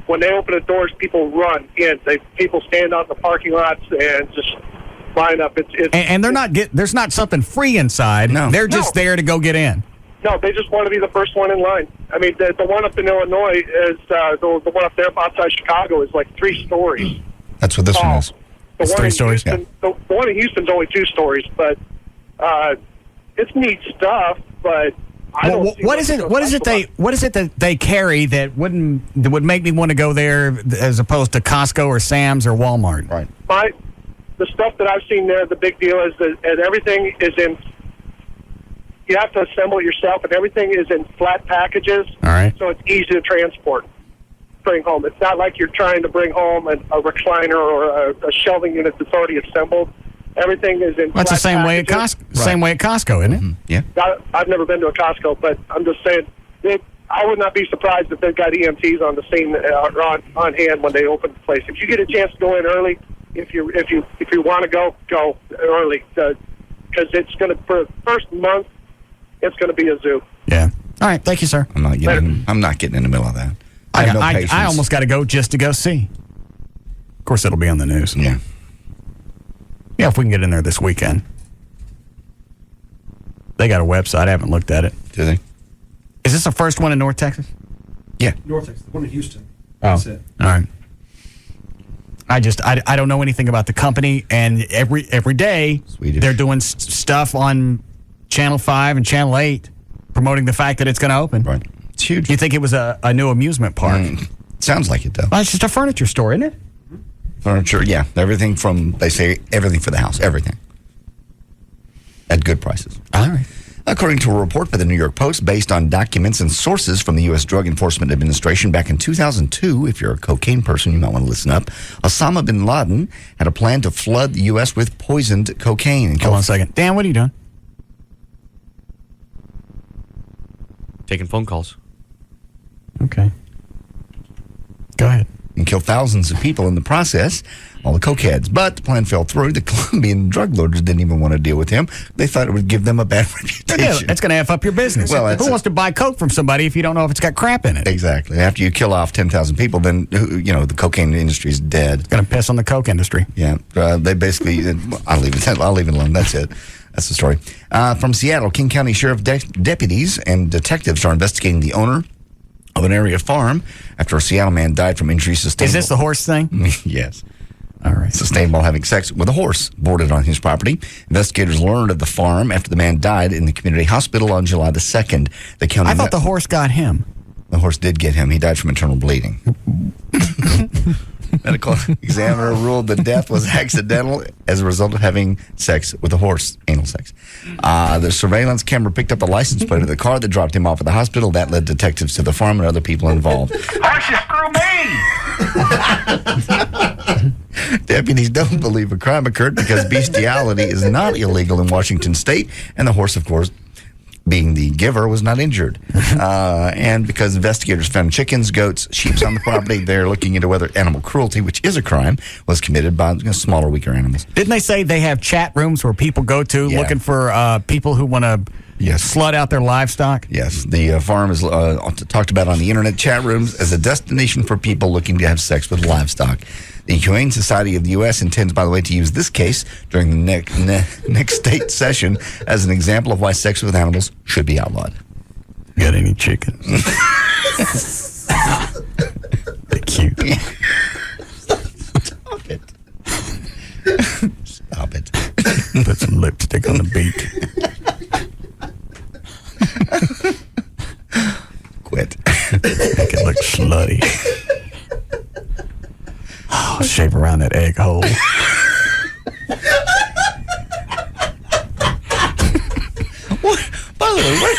when they open the doors, people run in. People stand out in the parking lots and just line up. And they're not there's not something free inside. No. They're just there to go get in. No, they just want to be the first one in line. I mean, the one up in Illinois is, the one up there outside Chicago is like 3 stories. That's what this one is. The one 3 in stories? Houston, the one in Houston's only 2 stories, but it's neat stuff, but I don't see what is it that they carry that would make me want to go there as opposed to Costco or Sam's or Walmart? Right. The stuff that I've seen there, the big deal is that everything is in. You have to assemble it yourself, and everything is in flat packages. All right. So it's easy to transport, bring home. It's not like you're trying to bring home a recliner or a shelving unit that's already assembled. Everything is in. That's the same way at Costco. Right. Same way at Costco, isn't it? Mm-hmm. Yeah. I've never been to a Costco, but I'm just saying. I would not be surprised if they've got EMTs on the scene on hand when they open the place. If you get a chance to go in early, if you want to go early, because it's going to, for the first month, it's going to be a zoo. Yeah. All right. Thank you, sir. I'm not getting in the middle of that. I have no patience. I almost got to go just to go see. Of course, it'll be on the news. Yeah. Yeah, if we can get in there this weekend. They got a website. I haven't looked at it. Do they? Is this the first one in North Texas? Yeah. North Texas, the one in Houston. Oh. That's it. All right. I don't know anything about the company, and every day they're doing stuff on Channel 5 and Channel 8 promoting the fact that it's going to open. Right. It's huge. You think it was a new amusement park? Sounds like it, though. Well, it's just a furniture store, isn't it? Furniture, yeah. Everything they say everything for the house. Everything. At good prices. All right. According to a report by the New York Post, based on documents and sources from the U.S. Drug Enforcement Administration back in 2002, if you're a cocaine person, you might want to listen up, Osama bin Laden had a plan to flood the U.S. with poisoned cocaine. Hold on a second. Dan, what are you doing? Taking phone calls. Okay. Go ahead. And kill thousands of people in the process, all the cokeheads. But the plan fell through. The Colombian drug lords didn't even want to deal with him. They thought it would give them a bad reputation. It's going to F up your business. Well, who wants to buy coke from somebody if you don't know if it's got crap in it? Exactly. After you kill off 10,000 people, then, the cocaine industry is dead. It's going to piss on the coke industry. Yeah. They basically, I'll leave it alone. That's it. That's the story. From Seattle, King County Sheriff deputies and detectives are investigating the owner of an area farm after a Seattle man died from injuries sustained. Is this the horse thing? Yes. All right. Sustained while having sex with a horse boarded on his property. Investigators learned of the farm after the man died in the community hospital on July the 2nd. The county. I thought the horse got him. The horse did get him. He died from internal bleeding. Medical examiner ruled the death was accidental as a result of having sex with a horse, anal sex. The surveillance camera picked up the license plate of the car that dropped him off at the hospital. That led detectives to the farm and other people involved. Horses screw me! Deputies don't believe a crime occurred because bestiality is not illegal in Washington state, and the horse, of course, being the giver, was not injured. And because investigators found chickens, goats, sheep on the property, they're looking into whether animal cruelty, which is a crime, was committed by smaller, weaker animals. Didn't they say they have chat rooms where people go to looking for people who want to slut out their livestock? Yes. The farm is talked about on the internet chat rooms as a destination for people looking to have sex with livestock. The Humane Society of the U.S. intends, by the way, to use this case during the next state session as an example of why sex with animals should be outlawed. Got any chickens? They're cute. Stop it. Stop it. Put some lipstick on the beat. Quit. Make it look slutty. Oh, shape around that egg hole. By the way,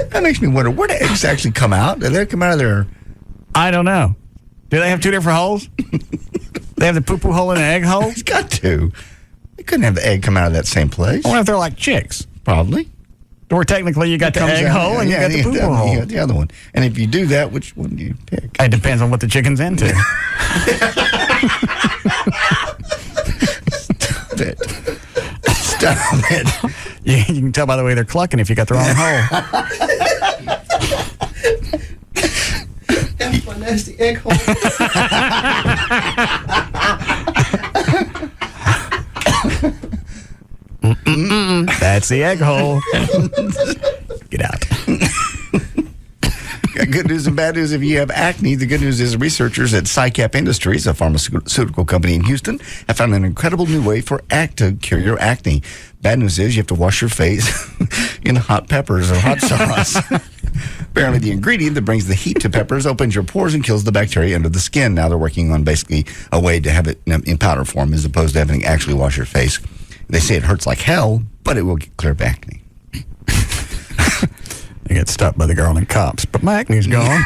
that makes me wonder, where do eggs actually come out? Do they come out of there? I don't know. Do they have two different holes? They have the poo-poo hole and the egg hole? It's got to. They couldn't have the egg come out of that same place. I wonder if they're like chicks. Probably. Or technically you got the egg hole and you got the poo-poo hole. You got the other one. And if you do that, which one do you pick? It depends on what the chicken's into. Stop it. Stop it. You can tell by the way they're clucking if you got the wrong hole. That's my nasty egg hole. That's the egg hole. Get out. Got good news and bad news if you have acne. The good news is researchers at Psycap Industries, a pharmaceutical company in Houston, have found an incredible new way to cure your acne. Bad news is you have to wash your face in hot peppers or hot sauce. Apparently, the ingredient that brings the heat to peppers opens your pores and kills the bacteria under the skin. Now they're working on basically a way to have it in powder form as opposed to having to actually wash your face. They say it hurts like hell, but it will clear up acne. I get stopped by the girl in Cops, but my acne's gone.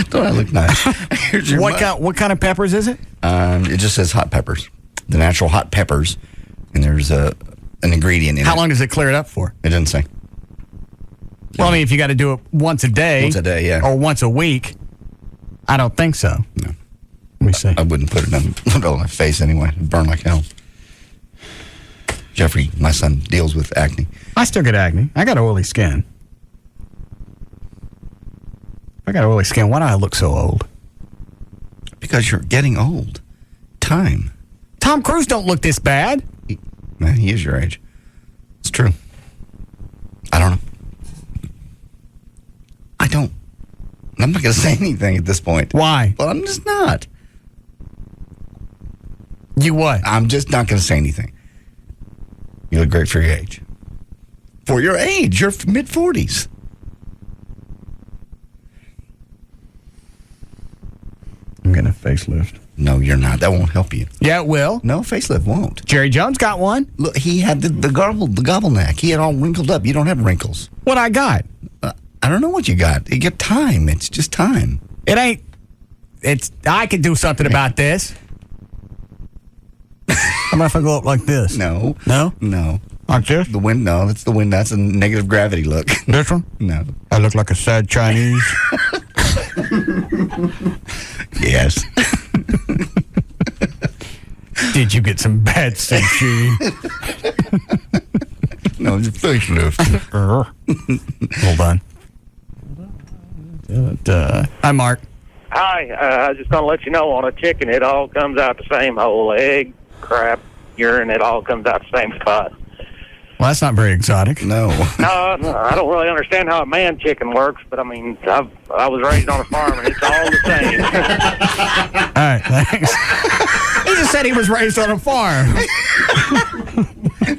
Don't I look nice? What kind of peppers is it? It just says hot peppers. The natural hot peppers. And there's an ingredient in it. How long does it clear it up for? It doesn't say. Well, I mean, if you got to do it once a day. Once a day, yeah. Or once a week, I don't think so. No. Let me see. I wouldn't put it on my face anyway. It'd burn like hell. Jeffrey, my son, deals with acne. I still get acne. I got oily skin. I got oily skin. Why do I look so old? Because you're getting old. Time. Tom Cruise don't look this bad. Man, he is your age. It's true. I don't know. I don't. I'm not going to say anything at this point. Why? Well, I'm just not. You what? I'm just not going to say anything. You look great for your age. For your age. You're mid-40s. I'm getting a facelift. No, you're not. That won't help you. Yeah, it will. No, facelift won't. Jerry Jones got one. Look, he had the gobble neck. He had all wrinkled up. You don't have wrinkles. What I got? I don't know what you got. You get time. It's just time. It ain't. I could do something about this. How about if I go up like this? No. No? No. Like this? The wind, no. That's the wind. That's a negative gravity look. This one? No. I look like a sad Chinese. Yes. Did you get some bad sushi? No, it's a facelift. Hold on. Hi, Mark. Hi, I just going to let you know on a chicken, it all comes out the same hole. Egg, crap, urine, it all comes out the same spot. Well, that's not very exotic. No. No, I don't really understand how a man chicken works, but I mean, I was raised on a farm and it's all the same. All right, thanks. He just said he was raised on a farm.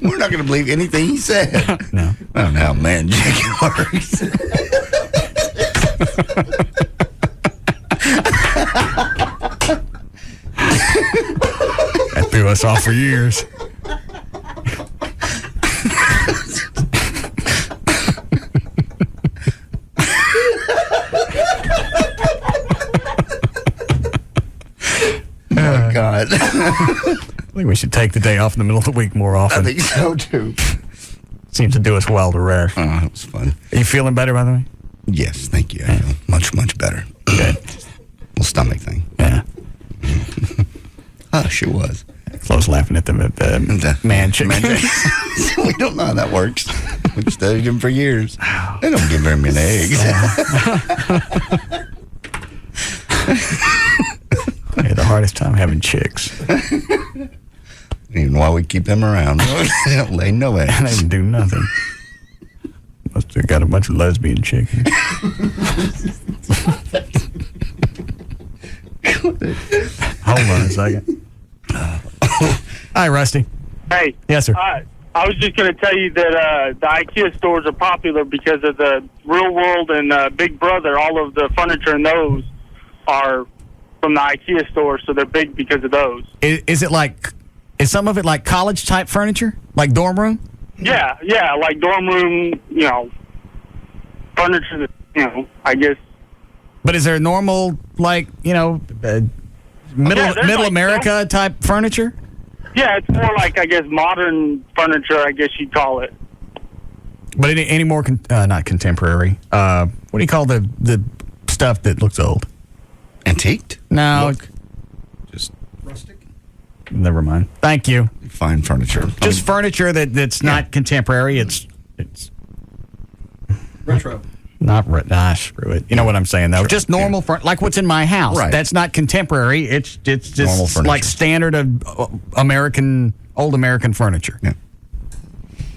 We're not going to believe anything he said. No. I don't know how man chicken works. That threw us off for years. Oh, my God. I think we should take the day off in the middle of the week more often. I think so, too. Seems to do us well to rare. Oh, it was fun. Are you feeling better, by the way? Yes, thank you. I feel much, much better. Good. Little stomach thing. Yeah. Hush, it was. Close laughing at the man chicken. We don't know how that works. We've studied them for years. They don't give very many eggs. I had the hardest time having chicks. Even why we keep them around. They don't lay no eggs. They didn't do nothing. Must have got a bunch of lesbian chickens. Hold on a second. Hi, Rusty. Hey. Yes, sir. I was just going to tell you that the IKEA stores are popular because of the Real World and Big Brother. All of the furniture in those are from the IKEA stores, so they're big because of those. Is some of it like college-type furniture? Like dorm room? Yeah, like dorm room, furniture that, I guess. But is there normal, middle America type furniture? Yeah, it's more like, I guess, modern furniture, I guess you'd call it. But any more, not contemporary. What do you call the stuff that looks old? Antiqued? No. Just rustic? Never mind. Thank you. Fine furniture. Just furniture that's not contemporary. It's retro. Not screw it. You know what I'm saying, though. Sure. Just normal, like what's in my house. Right. That's not contemporary. It's just normal like standard of old American furniture. Yeah.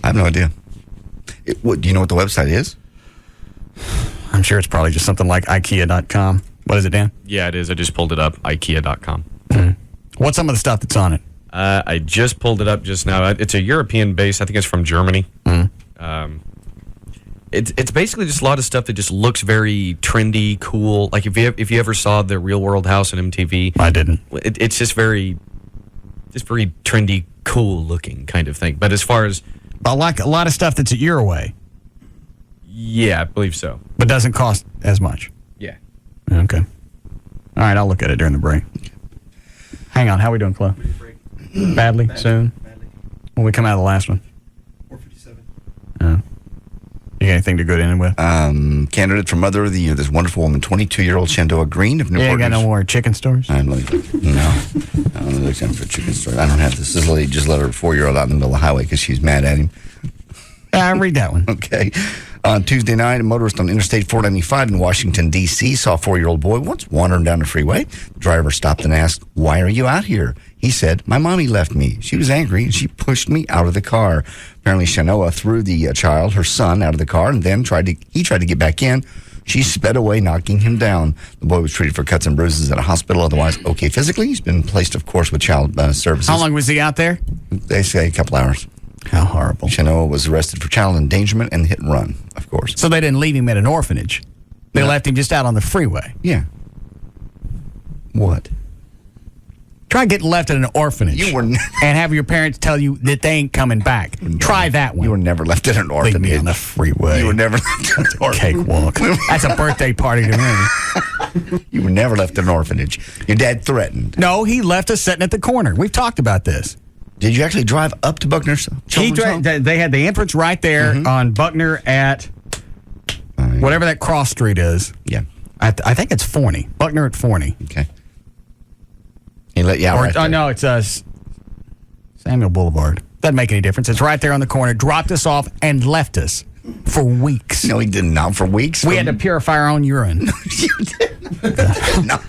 I have no idea. Do you know what the website is? I'm sure it's probably just something like IKEA.com. What is it, Dan? Yeah, it is. I just pulled it up. IKEA.com. Mm-hmm. What's some of the stuff that's on it? I just pulled it up just now. It's a European base. I think it's from Germany. Mm-hmm. It's basically just a lot of stuff that just looks very trendy, cool. Like if you ever saw the Real World house on MTV, I didn't. It's just very trendy, cool looking kind of thing. But as far as like a lot of stuff that's a year away. Yeah, I believe so. But doesn't cost as much. Yeah. Okay. All right, I'll look at it during the break. Hang on, how are we doing, Chloe? Badly? Soon? Badly. When we come out of the last one? 4:57. You got anything to go in with? Candidate for Mother of the Year, this wonderful woman, 22-year-old Shendoa Green of Newport. You got no more chicken stories? No. I'm looking for chicken stories. I don't have this. This lady just let her 4-year-old out in the middle of the highway because she's mad at him. Read that one. Okay. On Tuesday night, a motorist on Interstate 495 in Washington, D.C. saw a 4-year-old boy once wandering down the freeway. The driver stopped and asked, "Why are you out here?" He said, "My mommy left me. She was angry and she pushed me out of the car." Apparently, Shanoa threw the child, her son, out of the car and then tried to get back in. She sped away, knocking him down. The boy was treated for cuts and bruises at a hospital, otherwise okay physically. He's been placed, of course, with child services. How long was he out there? They say a couple hours. How horrible. Shanoa was arrested for child endangerment and hit and run, of course. So they didn't leave him at an orphanage. They left him just out on the freeway. Yeah. What? Try getting left at an orphanage and have your parents tell you that they ain't coming back. Try that one. You were never left at an orphanage. Leave me on the freeway. You were never left at an orphanage. Cakewalk. That's a birthday party to me. You were never left at an orphanage. Your dad threatened. No, he left us sitting at the corner. We've talked about this. Did you actually drive up to Buckner's children's home? They had the entrance right there on Buckner at whatever that cross street is. Yeah. I think it's Forney. Buckner at Forney. Okay. He let you out right there. No, it's Samuel Boulevard. Doesn't make any difference. It's right there on the corner. Dropped us off and left us for weeks. No, he did not. For weeks? We had to purify our own urine. You did not.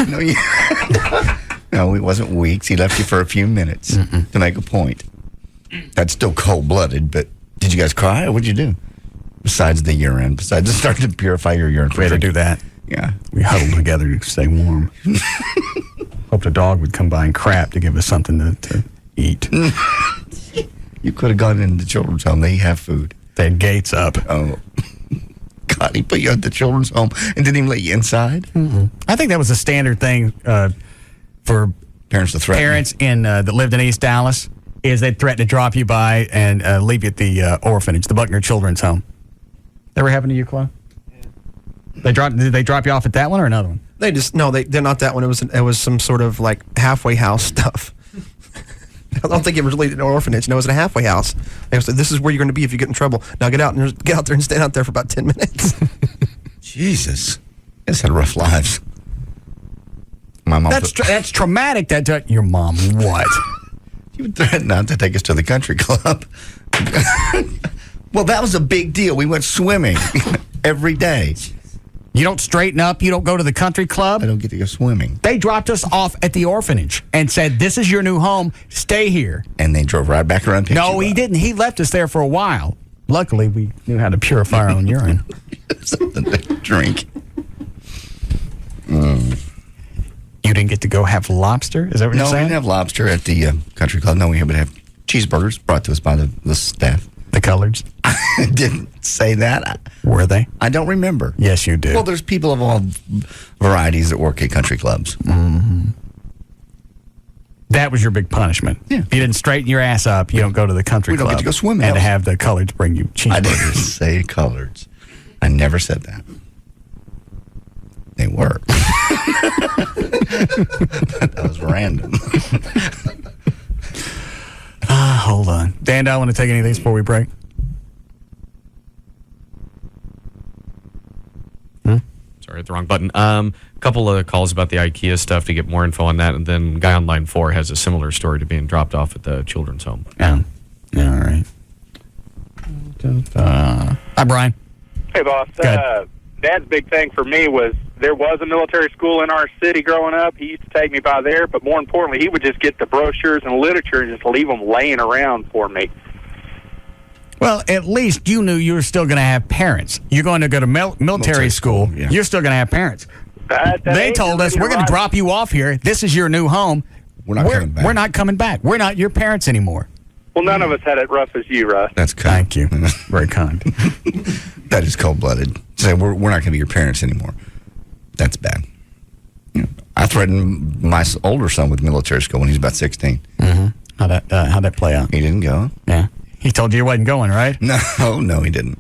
No, you No, it wasn't weeks. He left you for a few minutes to make a point. That's still cold-blooded, but did you guys cry, or what'd you do? Besides the urine, besides starting to purify your urine. We had to do that. Yeah. We huddled together to stay warm. Hoped a dog would come by and crap to give us something to eat. You could have gone into the children's home. They have food. They had gates up. Oh. God, he put you at the children's home and didn't even let you inside? I think that was a standard thing for parents to threaten. Parents that lived in East Dallas is they'd threaten to drop you by and leave you at the orphanage, the Buckner Children's Home. Ever happened to you, Chloe? Yeah. Did they drop you off at that one or another one? They're not that one. It was some sort of like halfway house stuff. I don't think it was really an orphanage. No, it was a halfway house. They said, "This is where you're going to be if you get in trouble. Now get out there and stand out there for about 10 minutes." Jesus, guys had rough lives. My mom. That's traumatic. Your mom what? You would threaten not to take us to the country club. Well, that was a big deal. We went swimming every day. You don't straighten up? You don't go to the country club? I don't get to go swimming. They dropped us off at the orphanage and said, "This is your new home. Stay here." And they drove right back around. No, he didn't. He left us there for a while. Luckily, we knew how to purify our own urine. Something to drink. You didn't get to go have lobster? Is that what you're No, we saying? didn't have lobster at the country club. No, we would have cheeseburgers brought to us by the staff. The coloreds? I didn't say that. Were they? I don't remember. Yes, you did. Well, there's people of all varieties that work at country clubs. Mm-hmm. That was your big punishment. Yeah. If you didn't straighten your ass up, you don't go to the country club. We don't get to go swimming. And to have the coloreds bring you cheeseburgers. I didn't say coloreds. I never said that. They were. That was random. Hold on. Dan, do I want to take any of these before we break? Sorry, hit the wrong button. A couple of calls about the IKEA stuff to get more info on that, and then guy on line 4 has a similar story to being dropped off at the children's home. Yeah. All right. Hi, Brian. Hey, boss. Dad's big thing for me was there was a military school in our city growing up. He used to take me by there, but more importantly, he would just get the brochures and literature and just leave them laying around for me. Well, at least you knew you were still going to have parents. You're going to go to military school. Yeah. You're still going to have parents. They told us, we're going to drop you off here. This is your new home. We're not coming back. We're not coming back. We're not your parents anymore. Well, none of us had it rough as you, Russ. That's kind. Thank you. Very kind. That is cold-blooded. Say we're not going to be your parents anymore. That's bad. I threatened my older son with military school when he was about 16. Mm-hmm. How'd that play out? He didn't go. Yeah. He told you he wasn't going, right? No, he didn't.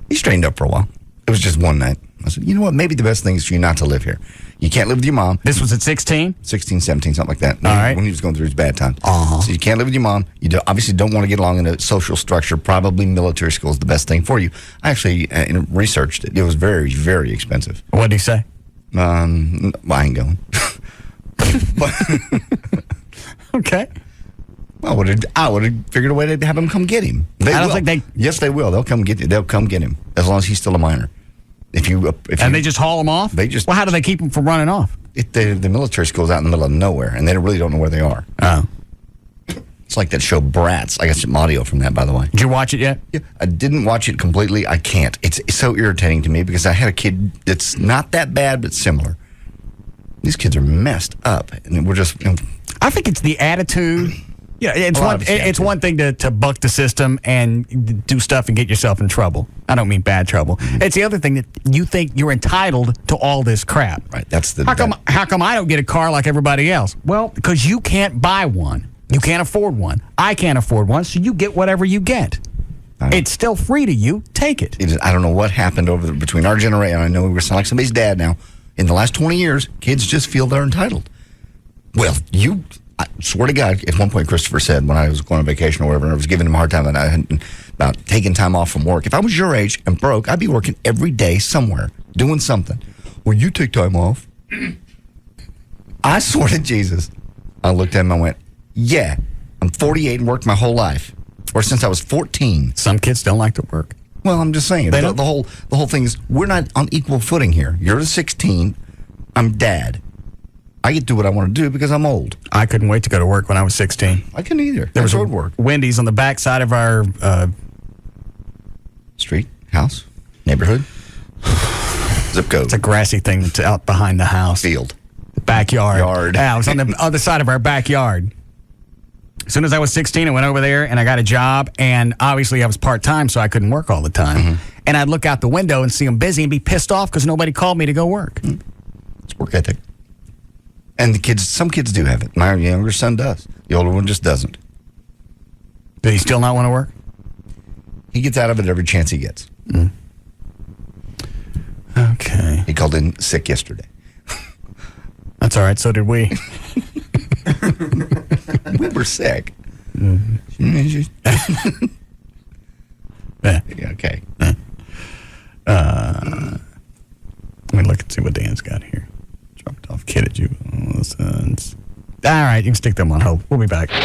He straightened up for a while. It was just one night. I said, you know what? Maybe the best thing is for you not to live here. You can't live with your mom. This was at 16? 16, 17, something like that. All right. When he was going through his bad time. Uh-huh. So you can't live with your mom. You obviously don't want to get along in a social structure. Probably military school is the best thing for you. I actually researched it. It was very, very expensive. What did he say? I ain't going. Okay. I would have figured a way to have them come get him. Yes, they will. They'll come get you. They'll come get him as long as he's still a minor. They just haul him off? Well, how do they keep him from running off? The military school's out in the middle of nowhere, and they really don't know where they are. Oh. It's like that show Bratz. I got some audio from that, by the way. Did you watch it yet? Yeah, I didn't watch it completely. I can't. It's so irritating to me because I had a kid that's not that bad, but similar. These kids are messed up, and we're just... I think it's the attitude... Yeah, it's one thing to buck the system and do stuff and get yourself in trouble. I don't mean bad trouble. It's the other thing that you think you're entitled to all this crap. Right. That's the. How come I don't get a car like everybody else? Well, because you can't buy one. You can't afford one. I can't afford one, so you get whatever you get. It's still free to you. Take it. I don't know what happened between our generation. I know we're sounding like somebody's dad now. In the last 20 years, kids just feel they're entitled. Well, I swear to God, at one point Christopher said when I was going on vacation or whatever, and I was giving him a hard time about taking time off from work. If I was your age and broke, I'd be working every day somewhere, doing something. Well, you take time off. I swear to Jesus. I looked at him and I went, yeah, I'm 48 and worked my whole life. Or since I was 14. Some kids don't like to work. Well, I'm just saying. The whole thing is we're not on equal footing here. You're 16. I'm dad. I get to do what I want to do because I'm old. I couldn't wait to go to work when I was 16. I couldn't either. There was road work. Wendy's on the back side of our street, house, neighborhood, zip code. It's a grassy thing that's out behind the house. Field. The backyard. Yard. Yeah, it was on the other side of our backyard. As soon as I was 16, I went over there and I got a job. And obviously I was part-time, so I couldn't work all the time. Mm-hmm. And I'd look out the window and see them busy and be pissed off because nobody called me to go work. It's work ethic. And some kids do have it. My younger son does. The older one just doesn't. Does he still not want to work? He gets out of it every chance he gets. Mm. Okay. He called in sick yesterday. That's all right. So did we. We were sick. Mm-hmm. Yeah, okay. Let me look and see what Dan's got here. Dropped off kid at you. All right, you can stick them on hold. We'll be back. We'll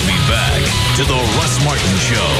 be back to the Russ Martin Show.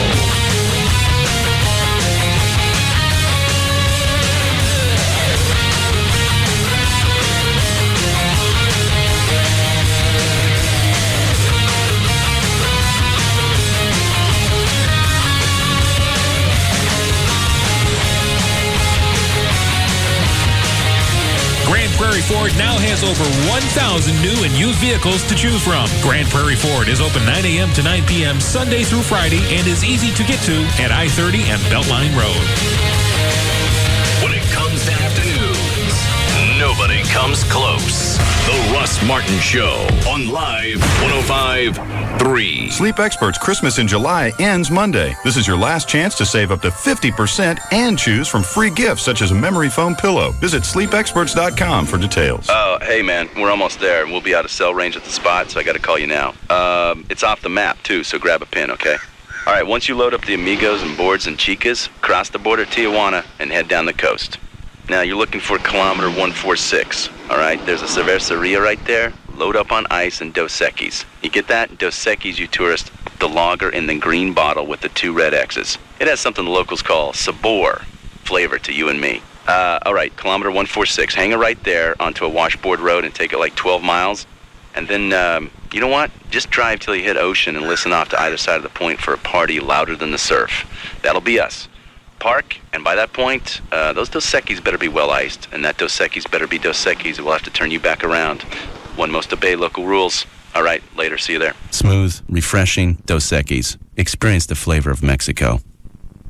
Ford now has over 1,000 new and used vehicles to choose from. Grand Prairie Ford is open 9 a.m. to 9 p.m. Sunday through Friday and is easy to get to at I-30 and Beltline Road. When it comes to afternoons, nobody comes close. The Russ Martin Show on Live 105.3. Sleep Experts Christmas in July ends Monday. This is your last chance to save up to 50% and choose from free gifts such as a memory foam pillow. Visit sleepexperts.com for details. Oh, hey, man, we're almost there. We'll be out of cell range at the spot, so I got to call you now. It's off the map, too, so grab a pin, okay? All right, once you load up the Amigos and Boards and Chicas, cross the border to Tijuana and head down the coast. Now, you're looking for kilometer 146, all right? There's a cerveceria right there. Load up on ice and Dos Equis. You get that? Dos Equis, you tourist, the lager in the green bottle with the 2 red X's. It has something the locals call sabor, flavor to you and me. All right, kilometer 146. Hang it right there onto a washboard road and take it like 12 miles. And then, you know what? Just drive till you hit ocean and listen off to either side of the point for a party louder than the surf. That'll be us. Park, and by that point, those Dos Equis better be well iced, and that Dos Equis better be Dos Equis. We'll have to turn you back around. One must obey local rules. All right, later. See you there. Smooth, refreshing Dos Equis. Experience the flavor of Mexico.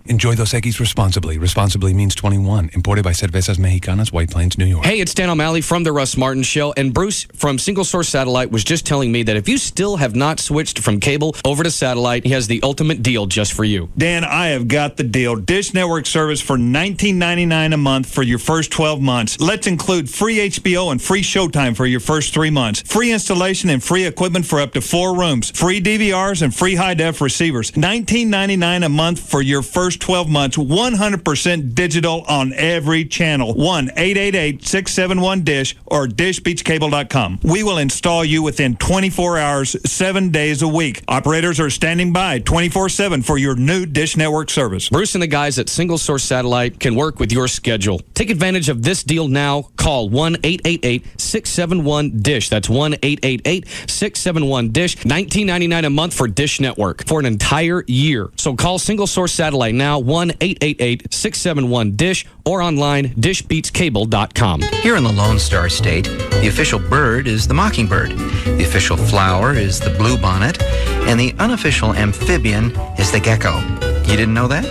Enjoy Dos Equis responsibly. Responsibly means 21. Imported by Cervezas Mexicanas, White Plains, New York. Hey, it's Dan O'Malley from The Russ Martin Show. And Bruce from Single Source Satellite was just telling me that if you still have not switched from cable over to satellite, he has the ultimate deal just for you. Dan, I have got the deal. Dish Network service for $19.99 a month for your first 12 months. Let's include free HBO and free Showtime for your first 3 months. Free installation and free equipment for up to 4 rooms. Free DVRs and free high-def receivers. $19.99 a month for your first 12 months, 100% digital on every channel. 1-888-671-DISH or dishbeachcable.com. We will install you within 24 hours, 7 days a week. Operators are standing by 24/7 for your new Dish Network service. Bruce and the guys at Single Source Satellite can work with your schedule. Take advantage of this deal now. Call 1-888-671-DISH. That's 1-888-671-DISH. $19.99 a month for Dish Network for an entire year. So call Single Source Satellite now, 1-888-671-DISH, or online, dishbeatscable.com. Here in the Lone Star State, the official bird is the mockingbird, the official flower is the bluebonnet, and the unofficial amphibian is the gecko. You didn't know that?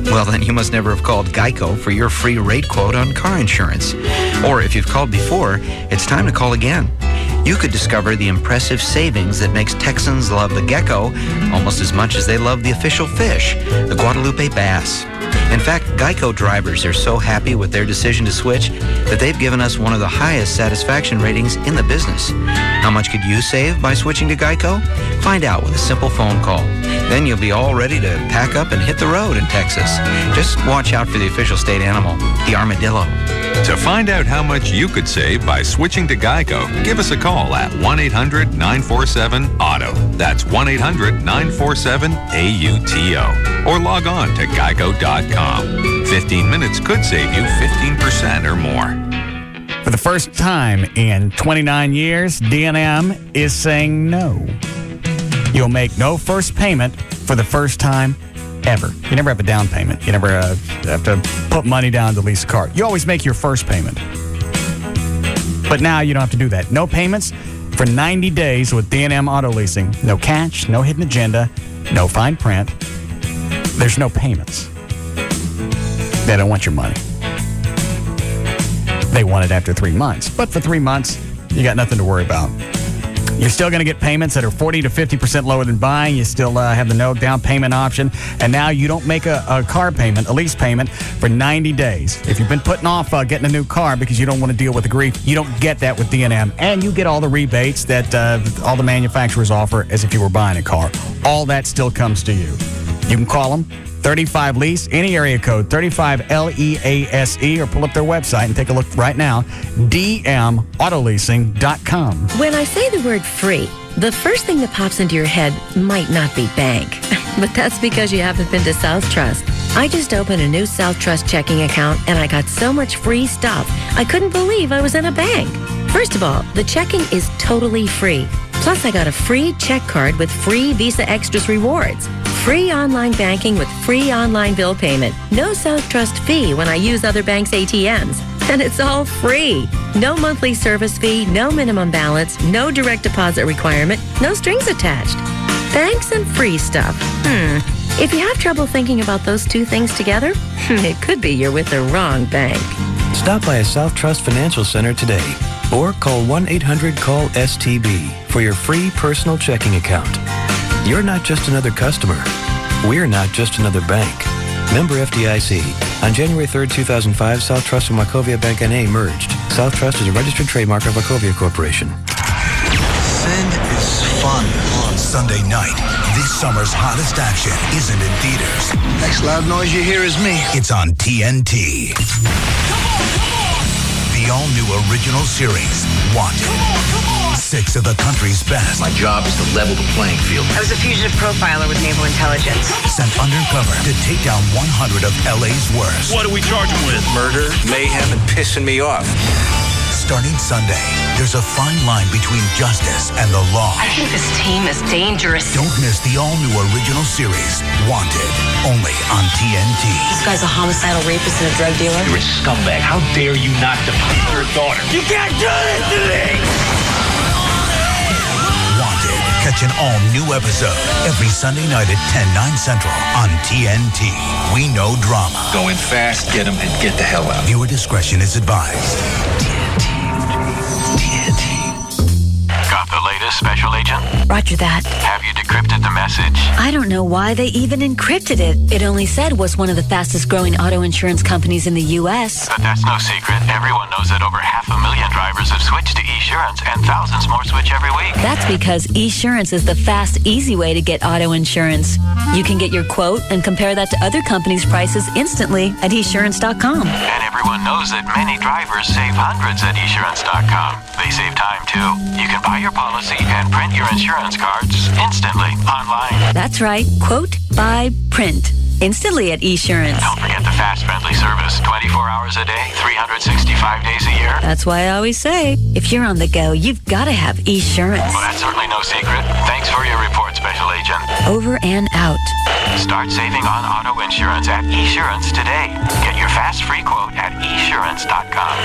Well, then you must never have called Geico for your free rate quote on car insurance. Or if you've called before, it's time to call again. You could discover the impressive savings that makes Texans love the gecko almost as much as they love the official fish, the Guadalupe bass. In fact, Geico drivers are so happy with their decision to switch that they've given us one of the highest satisfaction ratings in the business. How much could you save by switching to Geico? Find out with a simple phone call. Then you'll be all ready to pack up and hit the road in Texas. Just watch out for the official state animal, the armadillo. To find out how much you could save by switching to Geico, give us a call at 1-800-947-AUTO. That's 1-800-947-AUTO. Or log on to geico.com. 15 minutes could save you 15% or more. For the first time in 29 years, D&M is saying no. You'll make no first payment for the first time ever. You never have a down payment. You never have to put money down to lease a car. You always make your first payment. But now you don't have to do that. No payments for 90 days with D&M Auto Leasing. No catch, no hidden agenda, no fine print. There's no payments. They don't want your money. They want it after 3 months. But for 3 months, you got nothing to worry about. You're still going to get payments that are 40 to 50% lower than buying. You still have the no down payment option. And now you don't make a car payment, a lease payment, for 90 days. If you've been putting off getting a new car because you don't want to deal with the grief, you don't get that with D&M. And you get all the rebates that all the manufacturers offer as if you were buying a car. All that still comes to you. You can call them. 35 Lease, any area code, 35 LEASE, or pull up their website and take a look right now, dmautoleasing.com. When I say the word free, the first thing that pops into your head might not be bank, but that's because you haven't been to South Trust. I just opened a new South Trust checking account and I got so much free stuff, I couldn't believe I was in a bank. First of all, the checking is totally free. Plus, I got a free check card with free Visa Extras rewards. Free online banking with free online bill payment. No South Trust fee when I use other banks' ATMs. And it's all free. No monthly service fee, no minimum balance, no direct deposit requirement, no strings attached. Banks and free stuff. If you have trouble thinking about those two things together, it could be you're with the wrong bank. Stop by a South Trust Financial Center today or call 1-800-CALL-STB for your free personal checking account. You're not just another customer. We're not just another bank. Member FDIC. On January 3rd, 2005, South Trust and Wachovia Bank N.A. merged. South Trust is a registered trademark of Wachovia Corporation. Sin is fun on Sunday night. This summer's hottest action isn't in theaters. Next loud noise you hear is me. It's on TNT. The all-new original series, Wanted. 6 of the country's best. My job is to level the playing field. I was a fugitive profiler with Naval Intelligence. Sent undercover to take down 100 of LA's worst. What do we charge him with? Murder, mayhem, and pissing me off. Starting Sunday, there's a fine line between justice and the law. I think this team is dangerous. Don't miss the all-new original series, Wanted, only on TNT. This guy's a homicidal rapist and a drug dealer. You're a scumbag. How dare you not defend your daughter? You can't do this to me! Wanted. Catch an all-new episode every Sunday night at 10/9 Central on TNT. We know drama. Go in fast, get him, and get the hell out. Viewer discretion is advised. Got the latest, Special Agent? Roger that. Have you decrypted the message? I don't know why they even encrypted it. It only said was one of the fastest growing auto insurance companies in the U.S. But that's no secret. Everyone knows that over 500,000 drivers have switched to Esurance, and thousands more switch every week. That's because Esurance is the fast, easy way to get auto insurance. You can get your quote and compare that to other companies' prices instantly at Esurance.com. And everyone knows that many drivers save hundreds at Esurance.com. They save time, too. You can buy your policy and print your insurance cards instantly online. That's right. Quote, buy, print. Instantly at Esurance. Don't forget the fast, friendly service. 24 hours a day, 365 days a year. That's why I always say, if you're on the go, you've got to have Esurance. Well, that's certainly no secret. Thanks for your report, Special Agent. Over and out. Start saving on auto insurance at Esurance today. Get your fast free quote at Esurance.com.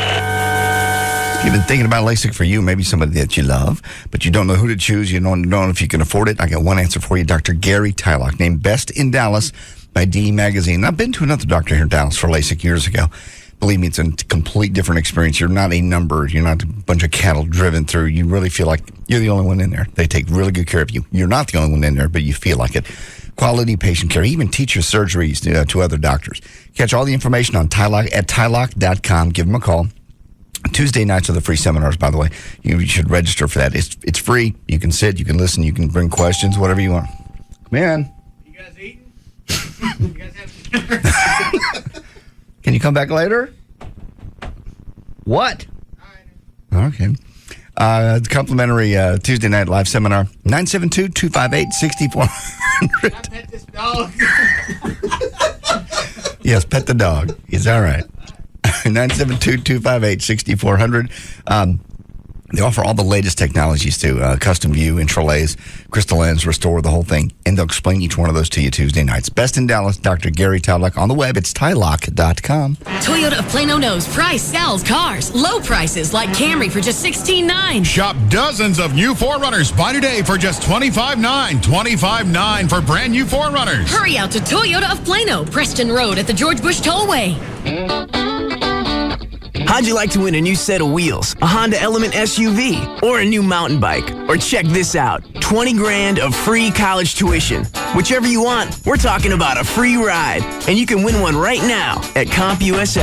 You've been thinking about LASIK for you, maybe somebody that you love, but you don't know who to choose. You don't know if you can afford it. I got one answer for you. Dr. Gary Tylock, named Best in Dallas by D Magazine. I've been to another doctor here in Dallas for LASIK years ago. Believe me, it's a complete different experience. You're not a number. You're not a bunch of cattle driven through. You really feel like you're the only one in there. They take really good care of you. You're not the only one in there, but you feel like it. Quality patient care. Even teach your surgeries to other doctors. Catch all the information on Tylock at Tylock.com. Give them a call. Tuesday nights are the free seminars, by the way. You should register for that. It's free. You can sit, you can listen, you can bring questions, whatever you want. Come in. You guys eating? You guys have Can you come back later? What? Okay. Complimentary Tuesday night live seminar, 972-258-6400. I pet this dog. Yes, pet the dog. He's all right. 972-258-6400. They offer all the latest technologies to custom view, intralays, crystal lens, restore, the whole thing. And they'll explain each one of those to you Tuesday nights. Best in Dallas, Dr. Gary Tylock. On the web, it's Tylock.com. Toyota of Plano knows price sells cars. Low prices like Camry for just $16,900. Shop dozens of new 4Runners. Buy today for just $25,900. $25,900 for brand new 4Runners. Hurry out to Toyota of Plano, Preston Road at the George Bush Tollway. How'd you like to win a new set of wheels, a Honda Element SUV, or a new mountain bike? Or check this out, 20 grand of free college tuition. Whichever you want, we're talking about a free ride. And you can win one right now at CompUSA.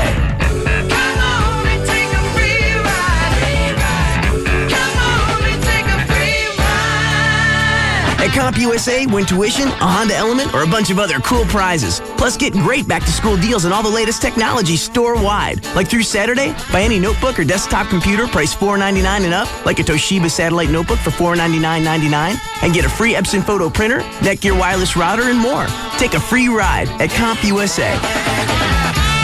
At CompUSA, win tuition, a Honda Element, or a bunch of other cool prizes. Plus, get great back-to-school deals on all the latest technology store-wide. Like through Saturday, buy any notebook or desktop computer priced $499 and up, like a Toshiba satellite notebook for $499.99, and get a free Epson photo printer, Netgear wireless router, and more. Take a free ride at CompUSA.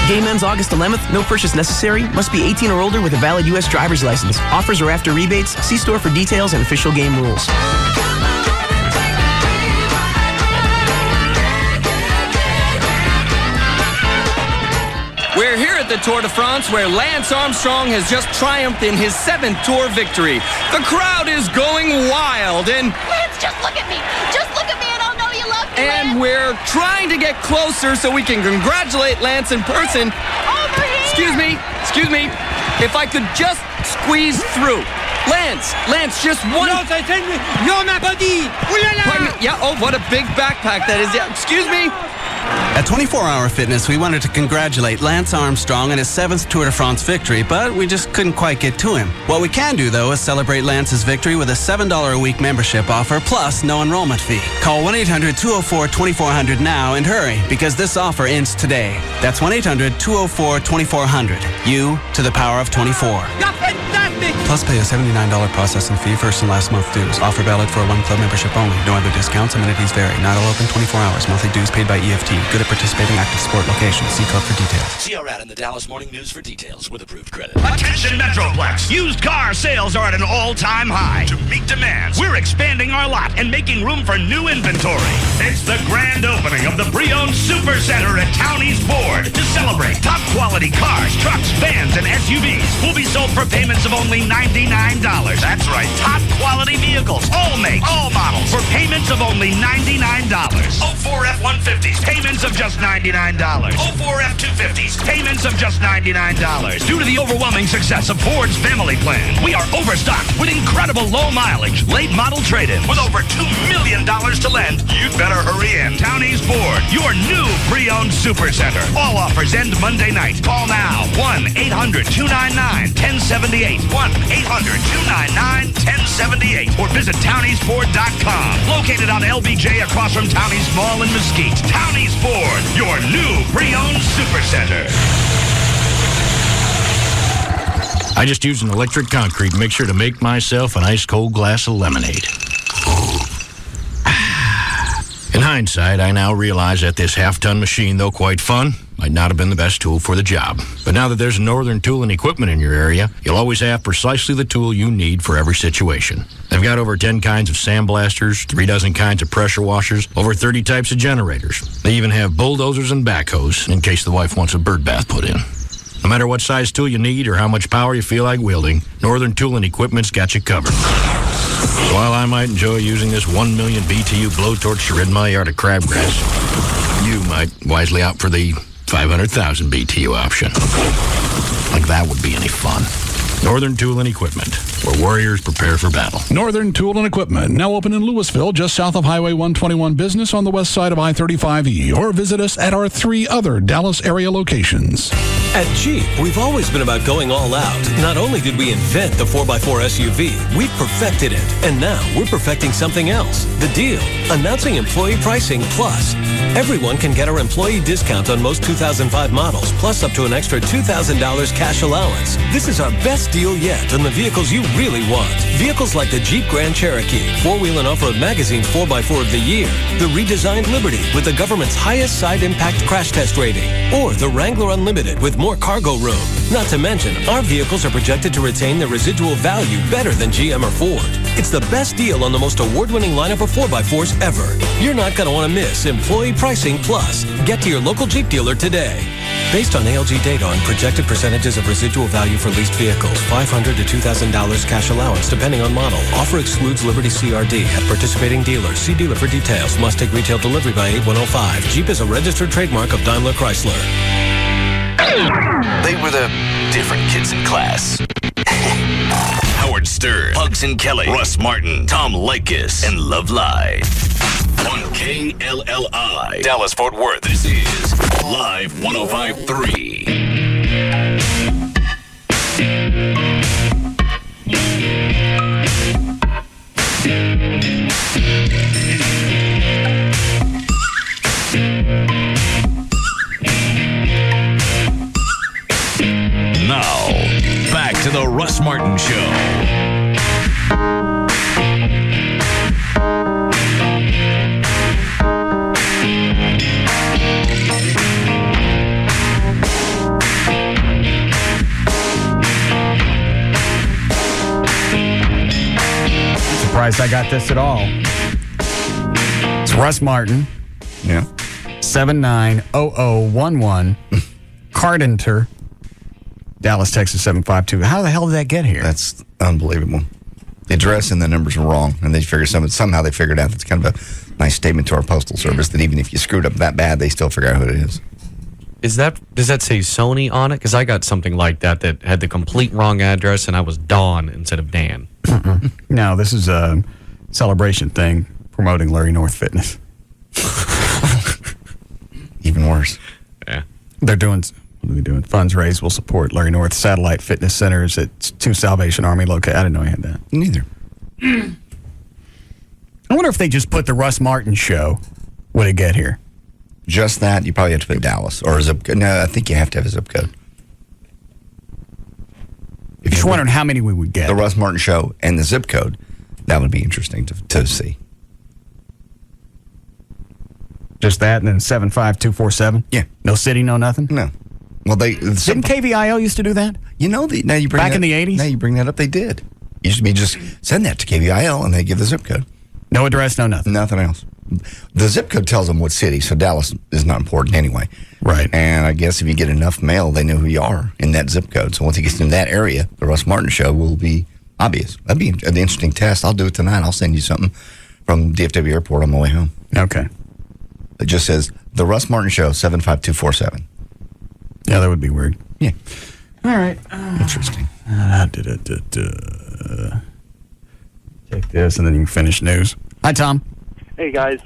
Game ends August 11th. No purchase necessary. Must be 18 or older with a valid U.S. driver's license. Offers are after rebates. See store for details and official game rules. We're here at the Tour de France, where Lance Armstrong has just triumphed in his 7th Tour victory. The crowd is going wild, and... Lance, just look at me. Just look at me, and I'll know you love me, And Lance. we're trying to get closer so we can congratulate Lance in person. Over here. Excuse me. If I could just squeeze through. Lance, just one... No, my body. Pardon me. Yeah, oh, what a big backpack that is. Yeah, excuse me. At 24-Hour Fitness, we wanted to congratulate Lance Armstrong on his 7th Tour de France victory, but we just couldn't quite get to him. What we can do, though, is celebrate Lance's victory with a $7 a week membership offer plus no enrollment fee. Call 1-800-204-2400 now and hurry, because this offer ends today. That's 1-800-204-2400. You to the power of 24. You're fantastic. Plus pay a $79 processing fee, first and last month dues. Offer valid for a one-club membership only. No other discounts, amenities vary. Not all open 24 hours. Monthly dues paid by EFT. Good at participating active sport locations. See club for details. See our ad in the Dallas Morning News for details with approved credit. Attention Metroplex. Used car sales are at an all-time high. To meet demands, we're expanding our lot and making room for new inventory. It's the grand opening of the pre-owned Super Center at Townie's Ford. To celebrate, top quality cars, trucks, vans, and SUVs will be sold for payments of only $99. That's right, top quality vehicles, all makes, all models, for payments of only $99. 04 F-150s, payments of just $99. 04 F-250s, payments of just $99. Due to the overwhelming success of Ford's family plan, we are overstocked with incredible low mileage, late model trade-in. With over $2 million to lend, you'd better hurry in. Townie's Ford, your new pre-owned Super Center. All offers end Monday night. Call now. 1-800-299-1078. 1-800-299-1078. Or visit towniesford.com. Located on LBJ across from Townie's Mall in Mesquite. Townie's Ford, your new pre-owned Super Center. I just used an electric concrete mixer to make myself an ice-cold glass of lemonade. In hindsight, I now realize that this half-ton machine, though quite fun, might not have been the best tool for the job. But now that there's a Northern Tool and Equipment in your area, you'll always have precisely the tool you need for every situation. They've got over 10 kinds of sandblasters, 3 dozen kinds of pressure washers, over 30 types of generators. They even have bulldozers and backhoes in case the wife wants a bird bath put in. No matter what size tool you need or how much power you feel like wielding, Northern Tool and Equipment's got you covered. While I might enjoy using this 1 million BTU blowtorch to rid my yard of crabgrass, you might wisely opt for the 500,000 BTU option. Like that would be any fun. Northern Tool and Equipment, where warriors prepare for battle. Northern Tool and Equipment, now open in Louisville, just south of Highway 121 Business on the west side of I-35E, or visit us at our 3 other Dallas area locations. At Jeep, we've always been about going all out. Not only did we invent the 4x4 SUV, we've perfected it. And now we're perfecting something else. The Deal. Announcing Employee Pricing Plus. Everyone can get our employee discount on most 2005 models, plus up to an extra $2,000 cash allowance. This is our best deal yet on the vehicles you really want. Vehicles like the Jeep Grand Cherokee, 4-Wheel and Off-Road Magazine's 4x4 of the Year, the redesigned Liberty with the government's highest side impact crash test rating, or the Wrangler Unlimited with more cargo room. Not to mention, our vehicles are projected to retain their residual value better than GM or Ford. It's the best deal on the most award-winning lineup of 4x4s ever. You're not going to want to miss Employee Pricing Plus. Get to your local Jeep dealer today. Based on ALG data on projected percentages of residual value for leased vehicles, $500 to $2,000 cash allowance depending on model. Offer excludes Liberty CRD at participating dealers. See dealer for details. Must take retail delivery by 8105. Jeep is a registered trademark of Daimler Chrysler. They were the different kids in class. Howard Stern, Pugs and Kelly, Russ Martin, Tom Likas, and Love Live. On KLLI, Dallas Fort Worth, this is Live 105.3. Now, back to the Russ Martin Show. Surprised I got this at all. It's Russ Martin. Yeah. 790011. Cardinter. Dallas, Texas 752. How the hell did that get here? That's unbelievable. The address and the numbers are wrong, and they somehow they figured out. It's kind of a nice statement to our postal service that even if you screwed up that bad, they still figure out who it is. Does that say Sony on it? Because I got something like that had the complete wrong address, and I was Don instead of Dan. No, this is a celebration thing promoting Larry North Fitness. Even worse. Yeah. They're doing... What are they doing? Funds raised will support Larry North Satellite Fitness Centers at 2 Salvation Army located. I didn't know he had that. Neither. I wonder if they just put the Russ Martin Show, would it get here? Just that? You probably have to put Dallas or a zip code. No, I think you have to have a zip code. Just wondering how many we would get. The Russ Martin Show and the zip code. That would be interesting to see. Just that and then 75247? Yeah. No city, no nothing? No. Well, didn't KVIL used to do that? You know, now you bring back in the 80s? Now you bring that up, they did. It used to be just send that to KVIL and they give the zip code. No address, no nothing. Nothing else. The zip code tells them what city, so Dallas is not important anyway. Right. And I guess if you get enough mail, they know who you are in that zip code. So once it gets in that area, the Russ Martin Show will be obvious. That'd be an interesting test. I'll do it tonight. I'll send you something from DFW Airport on my way home. Okay. It just says the Russ Martin Show 75247. Yeah, that would be weird. Yeah. All right. Interesting. Take this, and then you can finish news. Hi, Tom. Hey, guys.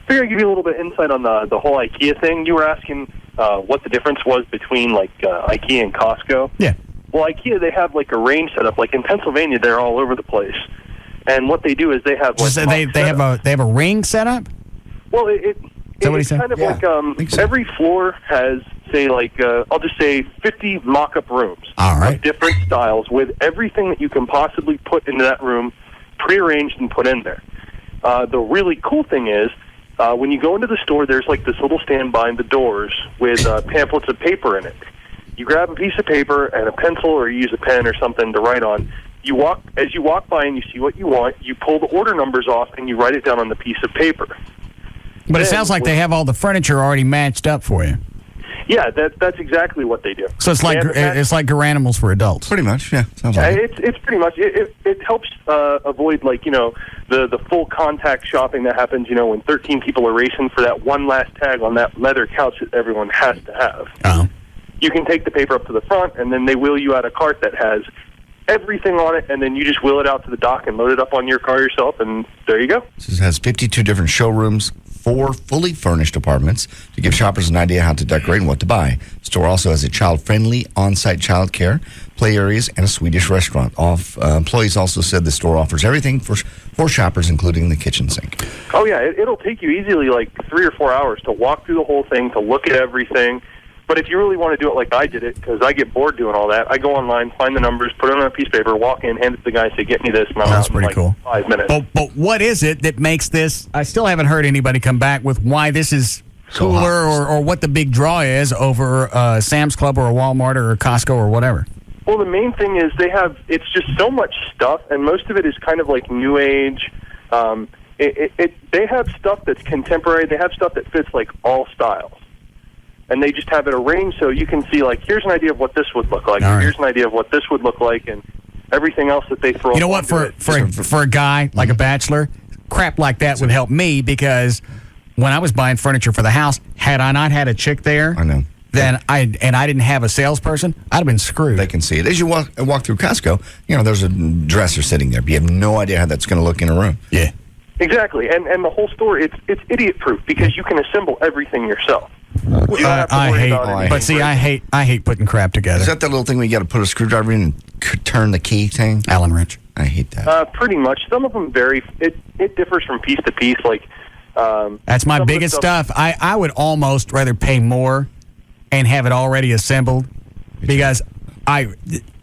Figure I'd give you a little bit of insight on the whole IKEA thing. You were asking what the difference was between, IKEA and Costco. Yeah. Well, IKEA, they have, a range set up. Like, in Pennsylvania, they're all over the place. And what they do is they have, they have a ring set up? Well, it's kind of every floor has, say, I'll just say 50 mock-up rooms. All right. Of different styles with everything that you can possibly put into that room prearranged and put in there. The really cool thing is when you go into the store, there's this little stand behind the doors with pamphlets of paper in it. You grab a piece of paper and a pencil or you use a pen or something to write on. As you walk by and you see what you want, you pull the order numbers off and you write it down on the piece of paper. But it sounds like they have all the furniture already matched up for you. Yeah, that's exactly what they do. So it's like Garanimals for adults. Pretty much, yeah. Sounds like it's pretty much it helps avoid the full contact shopping that happens when 13 people are racing for that one last tag on that leather couch that everyone has to have. Uh-huh. You can take the paper up to the front and then they wheel you out a cart that has everything on it, and then you just wheel it out to the dock and load it up on your car yourself, and there you go. This has 52 different showrooms, 4 fully furnished apartments to give shoppers an idea how to decorate and what to buy. The store also has a child-friendly on-site child care, play areas, and a Swedish restaurant. Employees also said the store offers everything for shoppers, including the kitchen sink. Oh, yeah. It'll take you easily 3 or 4 hours to walk through the whole thing, to look at everything. But if you really want to do it like I did it, because I get bored doing all that, I go online, find the numbers, put it on a piece of paper, walk in, hand it to the guy, say, get me this, and I'm out in cool. 5 minutes. But what is it that makes this... I still haven't heard anybody come back with why this is cooler or what the big draw is over Sam's Club or a Walmart or a Costco or whatever. Well, the main thing is it's just so much stuff, and most of it is kind of like new age. They have stuff that's contemporary. They have stuff that fits all styles. And they just have it arranged so you can see, here's an idea of what this would look like. Right. Here's an idea of what this would look like, and everything else that they throw. You know what? For a guy like a bachelor, crap like that would help me because when I was buying furniture for the house, had I not had a chick there, I know. Then I didn't have a salesperson, I'd have been screwed. They can see it as you walk through Costco. There's a dresser sitting there, but you have no idea how that's going to look in a room. Yeah, exactly. And the whole store, it's idiot proof because you can assemble everything yourself. I hate putting crap together. Is that little thing where you got to put a screwdriver in and turn the key thing? Allen wrench. I hate that. Pretty much. Some of them vary. It differs from piece to piece. That's my biggest stuff. I would almost rather pay more and have it already assembled because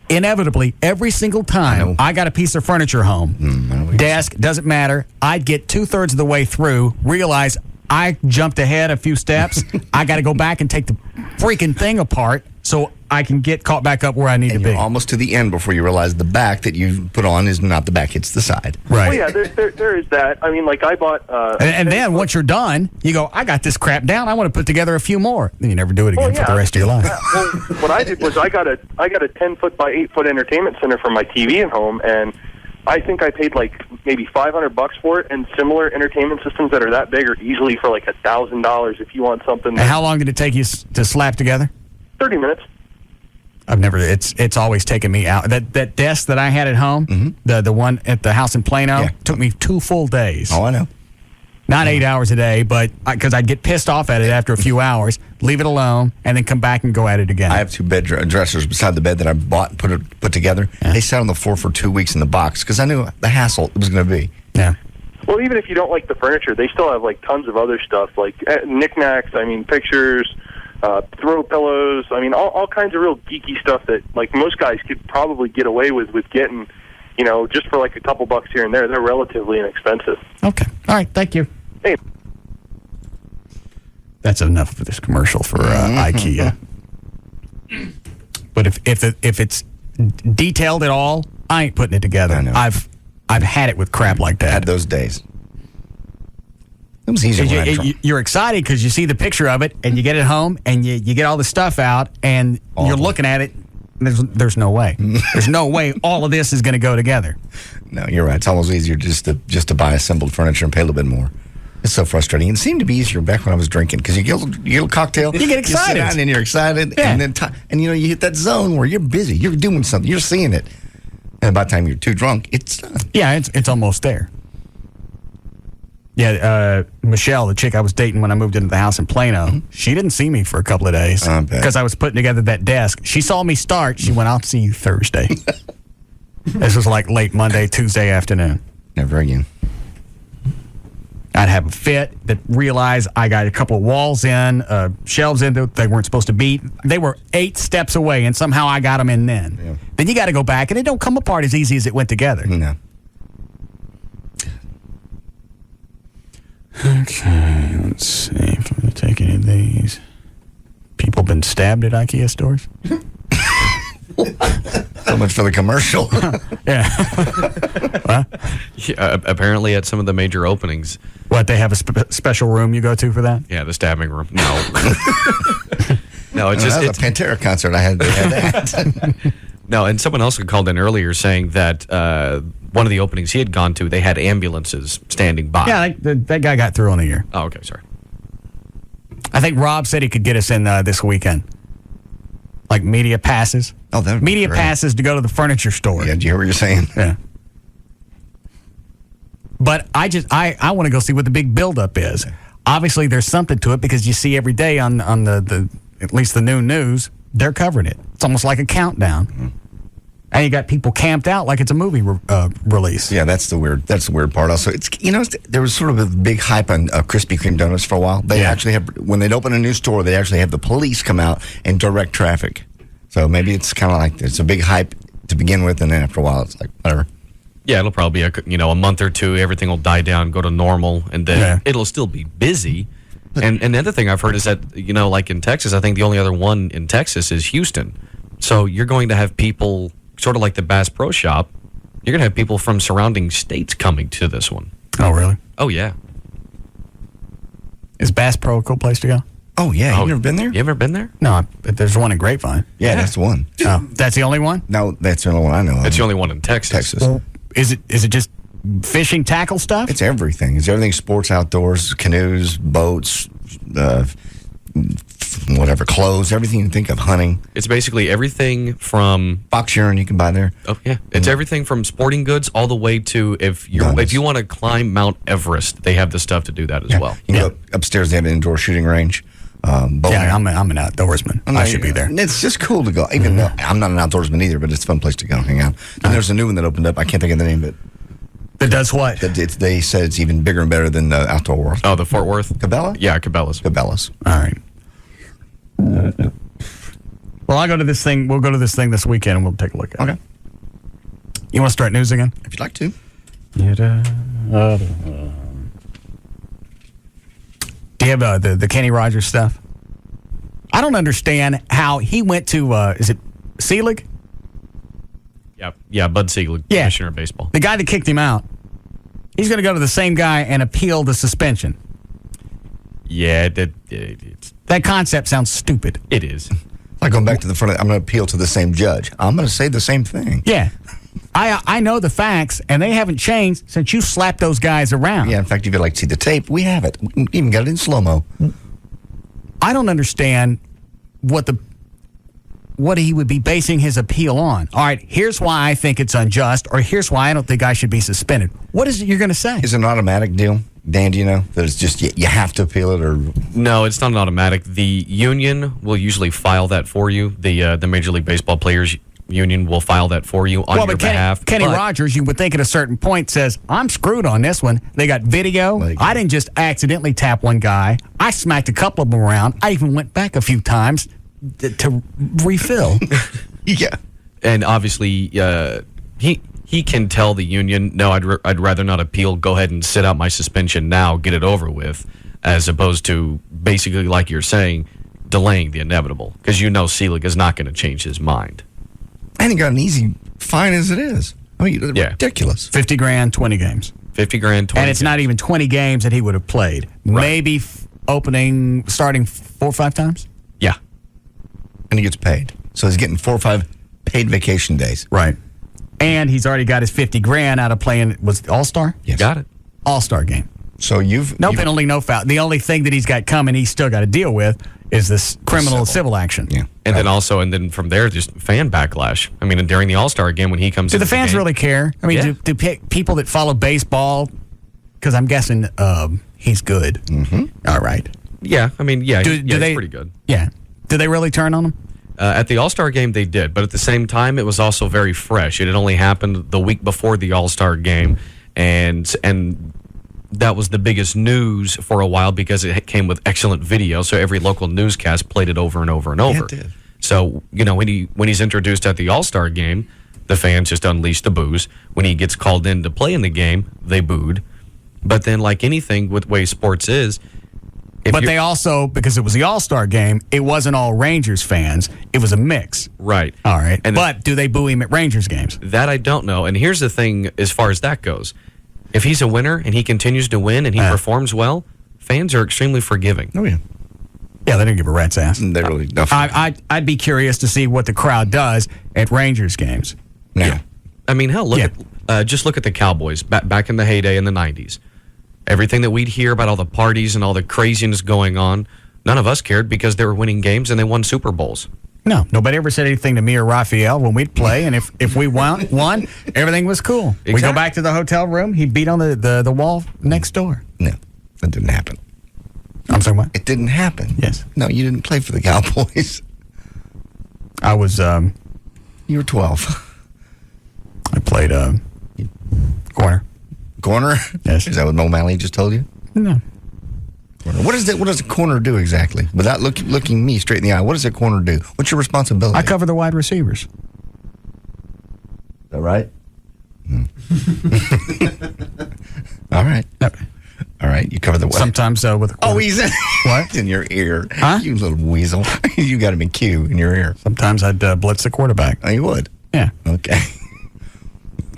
inevitably every single time I got a piece of furniture home, desk, doesn't matter, I'd get 2/3 of the way through, realize I jumped ahead a few steps. I got to go back and take the freaking thing apart so I can get caught back up where I need to be. You're almost to the end before you realize the back that you put on is not the back, it's the side. Right. Well, yeah, there is that. I mean, like I bought... and then once you're done, you go, I got this crap down. I want to put together a few more. Then you never do it again for the rest of your life. Well, what I did was I got a 10-foot by 8-foot entertainment center for my TV at home, and I think I paid like maybe $500 for it, and similar entertainment systems that are that big are easily for like $1,000 if you want something. And how long did it take you to slap together? 30 minutes. I've never. It's always taken me out. That desk that I had at home, the one at the house in Plano, took me 2 full days. Oh, I know. Not 8 hours a day, but because I'd get pissed off at it after a few hours, leave it alone, and then come back and go at it again. I have 2 bed dressers beside the bed that I bought and put together. Yeah. They sat on the floor for 2 weeks in the box because I knew the hassle it was going to be. Yeah. Well, even if you don't like the furniture, they still have like tons of other stuff, like knickknacks. I mean, pictures. Throw pillows. I mean, all kinds of real geeky stuff that like most guys could probably get away with getting, just for like a couple bucks here and there. They're relatively inexpensive. Okay. All right. Thank you. Hey. That's enough for this commercial for IKEA. But if it's detailed at all, I ain't putting it together. I know. I've had it with crap like that. Had those days. It was easy. You're excited because you see the picture of it, and you get it home, and you get all the stuff out, and you're looking at it. There's no way. There's no way all of this is going to go together. No, you're right. It's almost easier just to buy assembled furniture and pay a little bit more. It's so frustrating. It seemed to be easier back when I was drinking because you get a cocktail, you get excited, you sit down and you're excited, and then you hit that zone where you're busy, you're doing something, you're seeing it, and by the time you're too drunk, it's done. Yeah, it's almost there. Yeah, Michelle, the chick I was dating when I moved into the house in Plano, she didn't see me for a couple of days because I was putting together that desk. She saw me start. She went, I'll see you Thursday. This was like late Monday, Tuesday afternoon. Never again. I'd have a fit that realized I got a couple of walls in, shelves in that they weren't supposed to be. They were 8 steps away, and somehow I got them in then. Yeah. Then you got to go back, and it don't come apart as easy as it went together. No. Okay, let's see if I'm going to take any of these. People been stabbed at IKEA stores? So much for the commercial. Yeah. Yeah. Apparently at some of the major openings. What, they have a special room you go to for that? Yeah, the stabbing room. No. No, it's just... It's a Pantera concert. I had that. No, and someone else called in earlier saying that one of the openings he had gone to, they had ambulances standing by. Yeah, that guy got through on a year. Oh, okay, sorry. I think Rob said he could get us in this weekend. Like media passes. Oh, that would be media great. passes to go to the furniture store. Yeah, do you hear what you're saying? Yeah. But I want to go see what the big buildup is. Obviously, there's something to it because you see every day on the at least the noon news, they're covering it. It's almost like a countdown. Mm-hmm. And you got people camped out like it's a movie release. Yeah, that's the weird part. Also, there was sort of a big hype on Krispy Kreme donuts for a while. They actually have, when they'd open a new store, they actually have the police come out and direct traffic. So maybe it's kind of like it's a big hype to begin with, and then after a while, it's like whatever. Yeah, it'll probably be a month or two. Everything will die down, go to normal, and then it'll still be busy. And the other thing I've heard is that like in Texas, I think the only other one in Texas is Houston. So you're going to have people. Sort of like the Bass Pro Shop, you're going to have people from surrounding states coming to this one. Oh, really? Oh, yeah. Is Bass Pro a cool place to go? Oh, yeah. You've never been there? You ever been there? No, but there's one in Grapevine. Yeah, that's the one. Oh, that's the only one? No, that's the only one I know of. It's the only one in Texas. Well, is it just fishing tackle stuff? It's everything. It's everything sports, outdoors, canoes, boats, whatever, clothes, everything you can think of, hunting. It's basically everything from box urine you can buy there. Oh yeah, it's everything from sporting goods all the way to if you want to climb Mount Everest, they have the stuff to do that as well. You can go upstairs. They have an indoor shooting range. Yeah, I'm an outdoorsman. I should be there. It's just cool to go. Even though I'm not an outdoorsman either, but it's a fun place to go hang out. And there's a new one that opened up. I can't think of the name of it. That does what? They said it's even bigger and better than the Outdoor World. Oh, the Fort Worth? Cabela? Yeah, Cabela's. All right. Well, I'll go to this thing. We'll go to this thing this weekend and we'll take a look at it. Okay. You want to start news again? If you'd like to. Do you have the Kenny Rogers stuff? I don't understand how he went to, is it Selig? Yeah, Bud Selig, Commissioner of Baseball. The guy that kicked him out. He's going to go to the same guy and appeal the suspension. Yeah, that concept sounds stupid. It is. Like going back to the front, I'm going to appeal to the same judge. I'm going to say the same thing. Yeah. I know the facts, and they haven't changed since you slapped those guys around. Yeah, in fact, if you'd like to see the tape, we have it. We even got it in slow-mo. I don't understand what he would be basing his appeal on. All right, here's why I think it's unjust, or here's why I don't think I should be suspended. What is it you're going to say? Is it an automatic deal? Dan, do you know that it's just you have to appeal it, or no? It's not an automatic. The union will usually file that for you. The Major League Baseball Players Union will file that for you on your behalf. Kenny Rogers, you would think at a certain point says, "I'm screwed on this one." They got video. I didn't just accidentally tap one guy. I smacked a couple of them around. I even went back a few times to refill. Yeah, and obviously he can tell the union, no, I'd rather not appeal. Go ahead and sit out my suspension now, get it over with, as opposed to basically, like you're saying, delaying the inevitable, because Selig is not going to change his mind. And he got an easy fine as it is. I mean, ridiculous. $50,000, 20 games. $50,000, 20. And it's not even 20 games that he would have played. Right. Maybe starting 4 or 5 times. Yeah, and he gets paid. So he's getting 4 or 5 paid vacation days. Right. And he's already got his $50,000 out of playing. Was it All-Star? Yes. Got it. All-Star game. So no penalty, no foul. The only thing that he's got coming, he's still got to deal with, is this criminal civil action. Yeah. And then from there, just fan backlash. I mean, during the All-Star game when he comes. Do the fans really care? I mean, do people that follow baseball? Because I'm guessing he's good. Mm-hmm. All right. Yeah. I mean, he's pretty good. Yeah. Do they really turn on him? At the All-Star game, they did. But at the same time, it was also very fresh. It had only happened the week before the All-Star game. And that was the biggest news for a while because it came with excellent video. So every local newscast played it over and over and over. Yeah, it did. So, when he's introduced at the All-Star game, the fans just unleashed the boos. When he gets called in to play in the game, they booed. But then, like anything with the way sports is, but they also, because it was the All-Star game, it wasn't all Rangers fans. It was a mix. Right. All right. But do they boo him at Rangers games? That I don't know. And here's the thing as far as that goes. If he's a winner and he continues to win and he performs well, fans are extremely forgiving. Oh, yeah. Yeah, they didn't give a rat's ass. They really don't. I'd be curious to see what the crowd does at Rangers games. Yeah. I mean, hell, just look at the Cowboys back in the heyday in the 90s. Everything that we'd hear about all the parties and all the craziness going on, none of us cared because they were winning games and they won Super Bowls. No, nobody ever said anything to me or Raphael when we'd play, and if we won, everything was cool. Exactly. We go back to the hotel room, he'd beat on the wall next door. No, that didn't happen. I'm sorry, what? It didn't happen. Yes. No, you didn't play for the Cowboys. I was... you were 12. I played corner. Corner? Yes. Is that what O'Malley just told you? No. Corner. What does a corner do exactly? Without looking me straight in the eye, what does a corner do? What's your responsibility? I cover the wide receivers. Is that right? All right. Okay. All right. You cover the what? Sometimes with a corner. Oh, he's in, what? in your ear. Huh? You little weasel. You got him in Q in your ear. Sometimes I'd blitz the quarterback. Oh, you would? Yeah. Okay.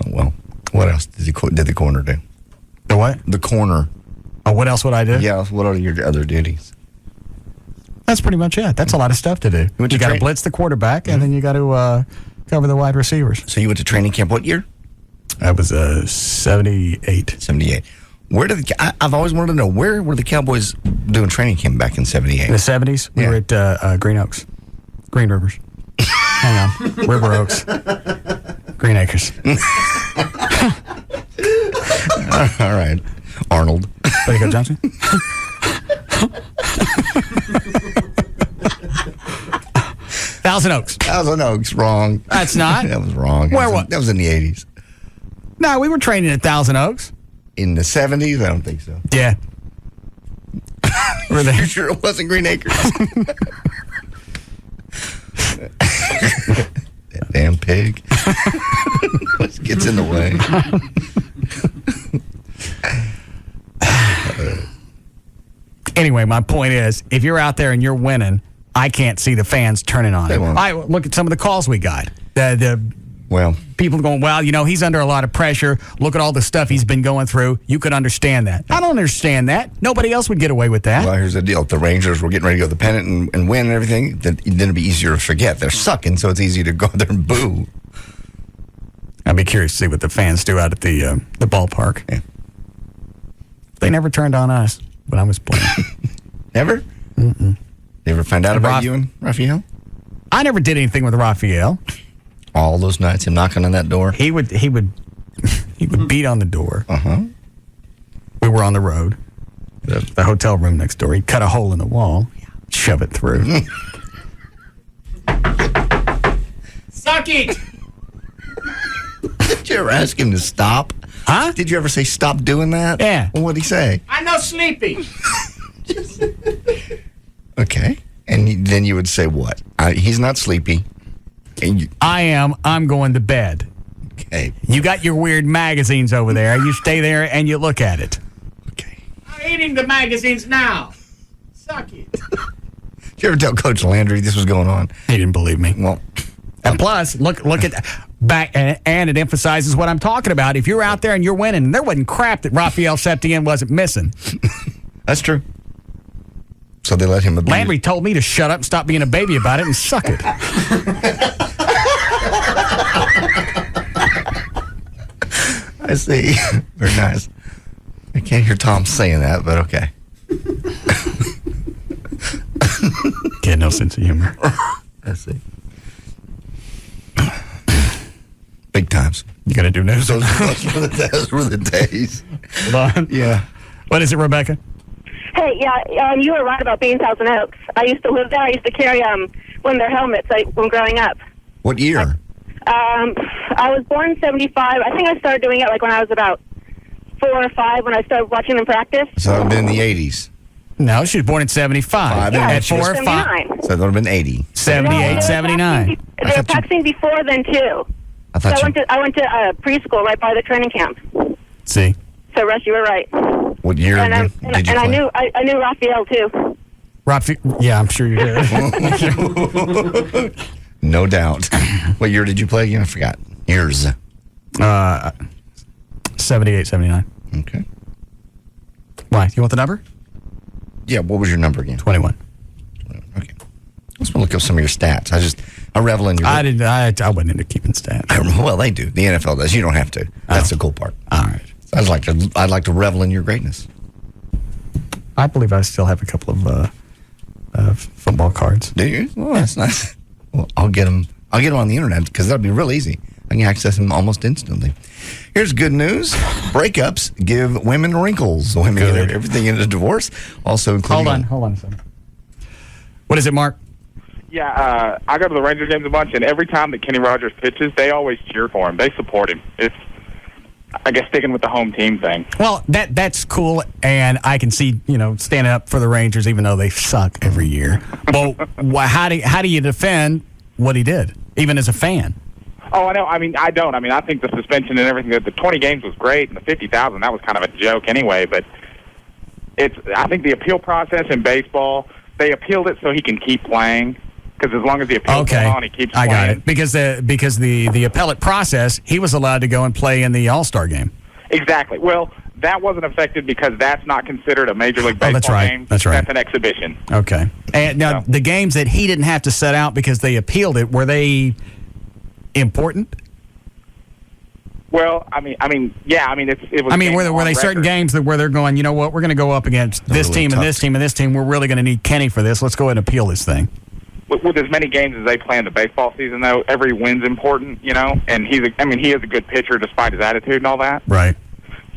Oh, well, what else did the corner do? The what? The corner. Oh, what else would I do? Yeah, what are your other duties? That's pretty much it. That's a lot of stuff to do. You got to blitz the quarterback, and then you got to cover the wide receivers. So you went to training camp what year? I was 78. 78. Where did I've always wanted to know, where were the Cowboys doing training camp back in 78? In the 70s? We were at Green Oaks. Green Rivers. Hang on. River Oaks. Green Acres. All right. Arnold. Way to go, Johnson. Thousand Oaks. Thousand Oaks, wrong. That's not. That was wrong. That was in the 80s. No, we were training at Thousand Oaks. In the 70s? I don't think so. Yeah. Were there? You're sure it wasn't Green Acres? That damn pig. Gets in the way. Anyway, my point is, if you're out there and you're winning, I can't see the fans turning on him. I look at some of the calls we got. Well, people going, well, he's under a lot of pressure. Look at all the stuff he's been going through. You could understand that. I don't understand that. Nobody else would get away with that. Well, here's the deal. If the Rangers were getting ready to go to the pennant and win and everything, then it'd be easier to forget. They're sucking, so it's easy to go there and boo. I'd be curious to see what the fans do out at the ballpark. Yeah. They never turned on us when I was playing. Never? Mm-mm. They ever find out about you and Raphael? I never did anything with Raphael. All those nights, him knocking on that door? He would beat on the door. Uh-huh. We were on the road. The hotel room next door. He'd cut a hole in the wall, shove it through. Suck it! Did you ever ask him to stop? Huh? Did you ever say, stop doing that? Yeah. Well, what'd he say? I'm not sleepy. Okay. And then you would say what? He's not sleepy. I am. I'm going to bed. Okay. You got your weird magazines over there. You stay there and you look at it. Okay. I'm eating the magazines now. Suck it. Did you ever tell Coach Landry this was going on? He didn't believe me. Well, and plus, look at back, and it emphasizes what I'm talking about. If you're out there and you're winning, there wasn't crap that Raphael Septien wasn't missing. That's true. So they let him abuse. Landry told me to shut up and stop being a baby about it and suck it. I see. Very nice. I can't hear Tom saying that, but okay. Get no sense of humor. I see. Big times. You gonna do news? Those were the days. Hold on. Yeah. What is it, Rebecca? Hey, yeah, you were right about Beans House and Oaks. I used to live there. I used to carry one of their helmets when growing up. What year? I was born in 75. I think I started doing it like when I was about 4 or 5 when I started watching them practice. So it would have been in the 80s. No, she was born in 75. Yeah, at 4 or 5. 79. So it would have been 80. 78, 79. They were practicing before then, too. I went to preschool right by the training camp. See. So, Russ, you were right. What year and did you play? I knew Raphael, too. Yeah, I'm sure you did. No doubt. What year did you play again? I forgot. Years. 78, 79. Okay. Why? You want the number? Yeah, what was your number again? 21. Okay. I just want to look up some of your stats. I revel in your... I wasn't into keeping stats. Well, they do. The NFL does. You don't have to. That's the cool part. All right. I'd like to revel in your greatness. I believe I still have a couple of football cards. Do you? Well, that's nice. Well, I'll get them on the internet because that'll be real easy. I can access them almost instantly. Here's good news. Breakups give women wrinkles. Women get everything in a divorce. Also including... Hold on a second. What is it, Mark? Yeah, I go to the Ranger games a bunch, and every time that Kenny Rogers pitches, they always cheer for him. They support him. It's, I guess, sticking with the home team thing. Well, that's cool, and I can see, standing up for the Rangers even though they suck every year. Well, how do you defend what he did, even as a fan? Oh, I know. I mean, I don't. I mean, I think the suspension and everything, the 20 games was great, and the 50,000, that was kind of a joke anyway, but I think the appeal process in baseball, they appealed it so he can keep playing. Because as long as the appeal goes on, he keeps playing. I got it. Because the appellate process, he was allowed to go and play in the All-Star game. Exactly. Well, that wasn't affected because that's not considered a Major League Baseball game. That's right. That's an exhibition. Okay. And now, the games that he didn't have to set out because they appealed it, were they important? Well, I mean, yeah. I mean, it was. I mean, were they certain games where they're going, you know what, we're going to go up against this team and this team and this team. We're really going to need Kenny for this. Let's go ahead and appeal this thing. With as many games as they play in the baseball season, though, every win's important, and he is a good pitcher despite his attitude and all that. Right.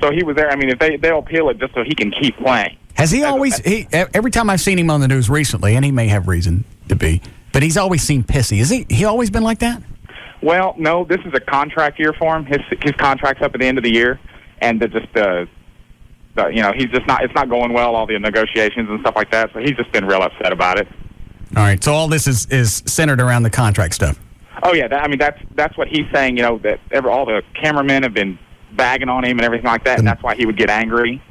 So he was there. I mean, if they'll appeal it just so he can keep playing. Has he always? Every time I've seen him on the news recently, and he may have reason to be, but he's always seemed pissy. Is he always been like that? Well, no. This is a contract year for him. His contract's up at the end of the year, and he's just not. It's not going well. All the negotiations and stuff like that. So he's just been real upset about it. All right, so all this is centered around the contract stuff. Oh yeah, that's what he's saying. That all the cameramen have been bagging on him and everything like that, and that's why he would get angry.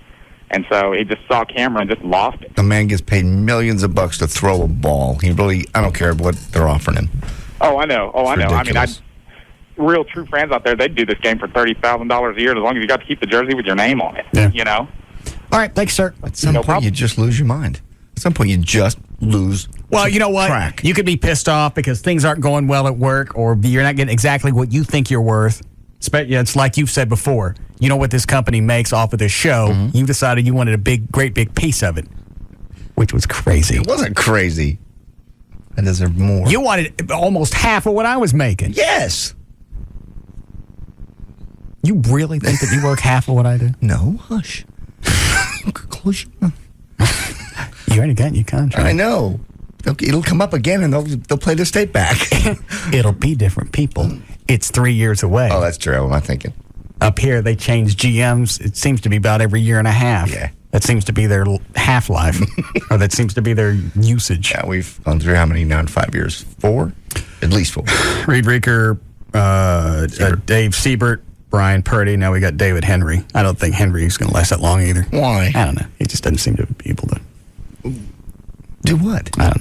And so he just saw camera and just lost it. The man gets paid millions of bucks to throw a ball. I don't care what they're offering him. Oh, I know. Ridiculous. Real true fans out there, they'd do this game for $30,000 a year as long as you got to keep the jersey with your name on it, you know? All right, thanks, sir. At some point, you just lose your mind. At some point, you just lose Well, you know what? track. You could be pissed off because things aren't going well at work or you're not getting exactly what you think you're worth. It's like you've said before. You know what this company makes off of this show. Mm-hmm. You decided you wanted a great big piece of it, which was crazy. It wasn't crazy. I deserve more. You wanted almost half of what I was making. Yes. You really think that you work half of what I do? No, hush. Close your mouth. You already got your contract. I know. It'll come up again, and they'll play the state back. It'll be different people. It's 3 years away. Oh, that's true. What am I thinking? Up here, they change GMs. It seems to be about every year and a half. Yeah. That seems to be their half-life, or that seems to be their usage. Yeah, we've gone through how many now in 5 years? 4? At least 4. Reed Reeker, Dave Siebert, Brian Purdy. Now we got David Henry. I don't think Henry's going to last that long either. Why? I don't know. He just doesn't seem to be able to. Do what? I don't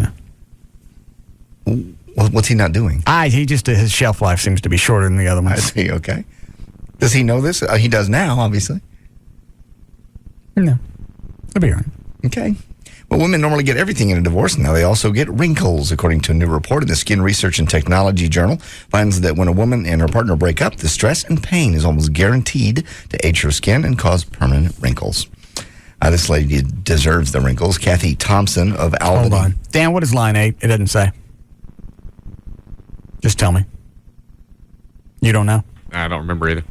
know. What's he not doing? His shelf life seems to be shorter than the other ones. I see, okay. Does he know this? He does now, obviously. No. It'll be all right. Okay. Well, women normally get everything in a divorce. Now they also get wrinkles, according to a new report in the Skin Research and Technology Journal. Finds that when a woman and her partner break up, the stress and pain is almost guaranteed to age her skin and cause permanent wrinkles. This lady deserves the wrinkles. Kathy Thompson of Albany. Hold on. Dan, what is line 8? It doesn't say. Just tell me. You don't know? I don't remember either.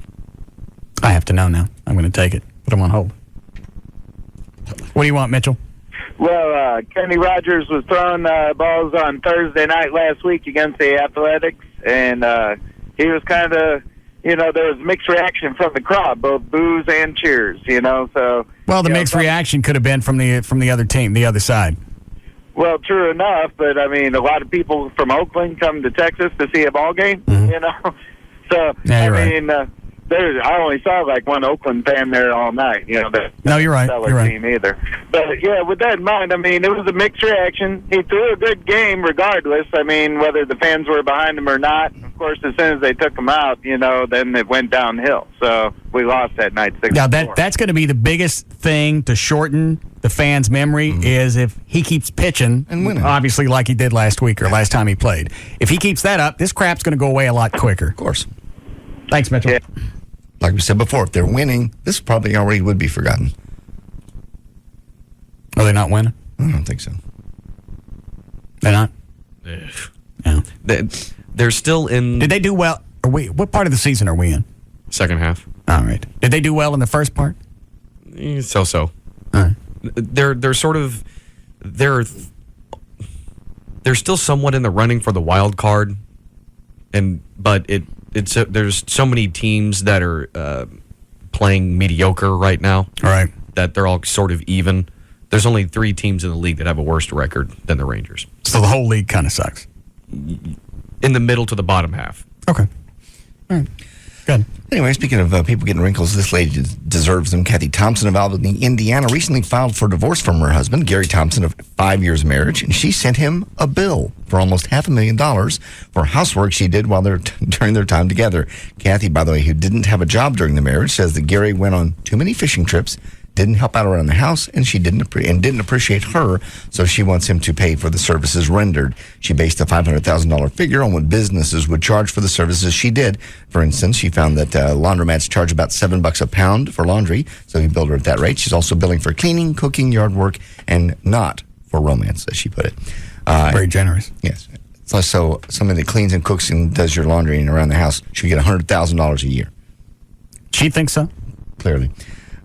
I have to know now. I'm going to take it. Put them on hold. What do you want, Mitchell? Well, Kenny Rogers was throwing balls on Thursday night last week against the Athletics, and he was kind of, there was mixed reaction from the crowd, both boos and cheers, so... Well, the mixed reaction could have been from the other team, the other side. Well, true enough, but, a lot of people from Oakland come to Texas to see a ball game, So, yeah, I only saw like one Oakland fan there all night. No, you're right. Stellar You're right. team either. But yeah, with that in mind, it was a mixed reaction. He threw a good game regardless. Whether the fans were behind him or not. Of course, as soon as they took him out, then it went downhill. So we lost that night 6-4. Now that's going to be the biggest thing to shorten the fans' memory is if he keeps pitching and winning, obviously like he did last week or last time he played. If he keeps that up, this crap's going to go away a lot quicker. Of course. Thanks, Mitchell. Yeah. Like we said before, if they're winning, this probably already would be forgotten. Are they not winning? I don't think so. They're not? Yeah. They're still in... Did they do well? What part of the season are we in? Second half. All right. Did they do well in the first part? So-so. All right. They're sort of... They're still somewhat in the running for the wild card, but there's so many teams that are playing mediocre right now. Right. That they're all sort of even. There's only 3 teams in the league that have a worse record than the Rangers. So the whole league kind of sucks. In the middle to the bottom half. Okay. All right. Good. Anyway, speaking of people getting wrinkles, this lady deserves them. Kathy Thompson of Albany, Indiana, recently filed for divorce from her husband, Gary Thompson, of 5 years of marriage, and she sent him a bill for almost $500,000 for housework she did while during their time together. Kathy, by the way, who didn't have a job during the marriage, says that Gary went on too many fishing trips, didn't help out around the house, and she didn't appreciate her, so she wants him to pay for the services rendered. She based the $500,000 figure on what businesses would charge for the services she did. For instance, she found that laundromats charge about $7 a pound for laundry, so he billed her at that rate. She's also billing for cleaning, cooking, yard work, and not for romance, as she put it. Very generous. Yes. So somebody that cleans and cooks and does your laundry and around the house should get $100,000 a year. She thinks so? Clearly.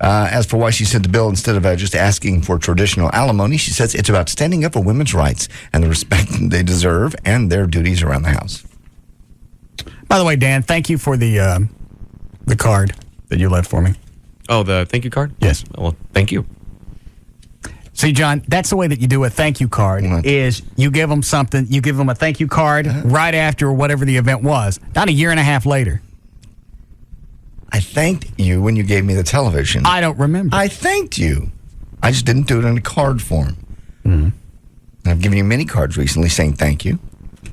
As for why she sent the bill instead of just asking for traditional alimony, she says it's about standing up for women's rights and the respect they deserve and their duties around the house. By the way, Dan, thank you for the card that you left for me. Oh, the thank you card? Yes. Well, thank you. See, John, that's the way that you do a thank you card is you give them something, you give them a thank you card right after whatever the event was, not a year and a half later. I thanked you when you gave me the television. I don't remember. I thanked you. I just didn't do it in a card form. Mm-hmm. I've given you many cards recently saying thank you.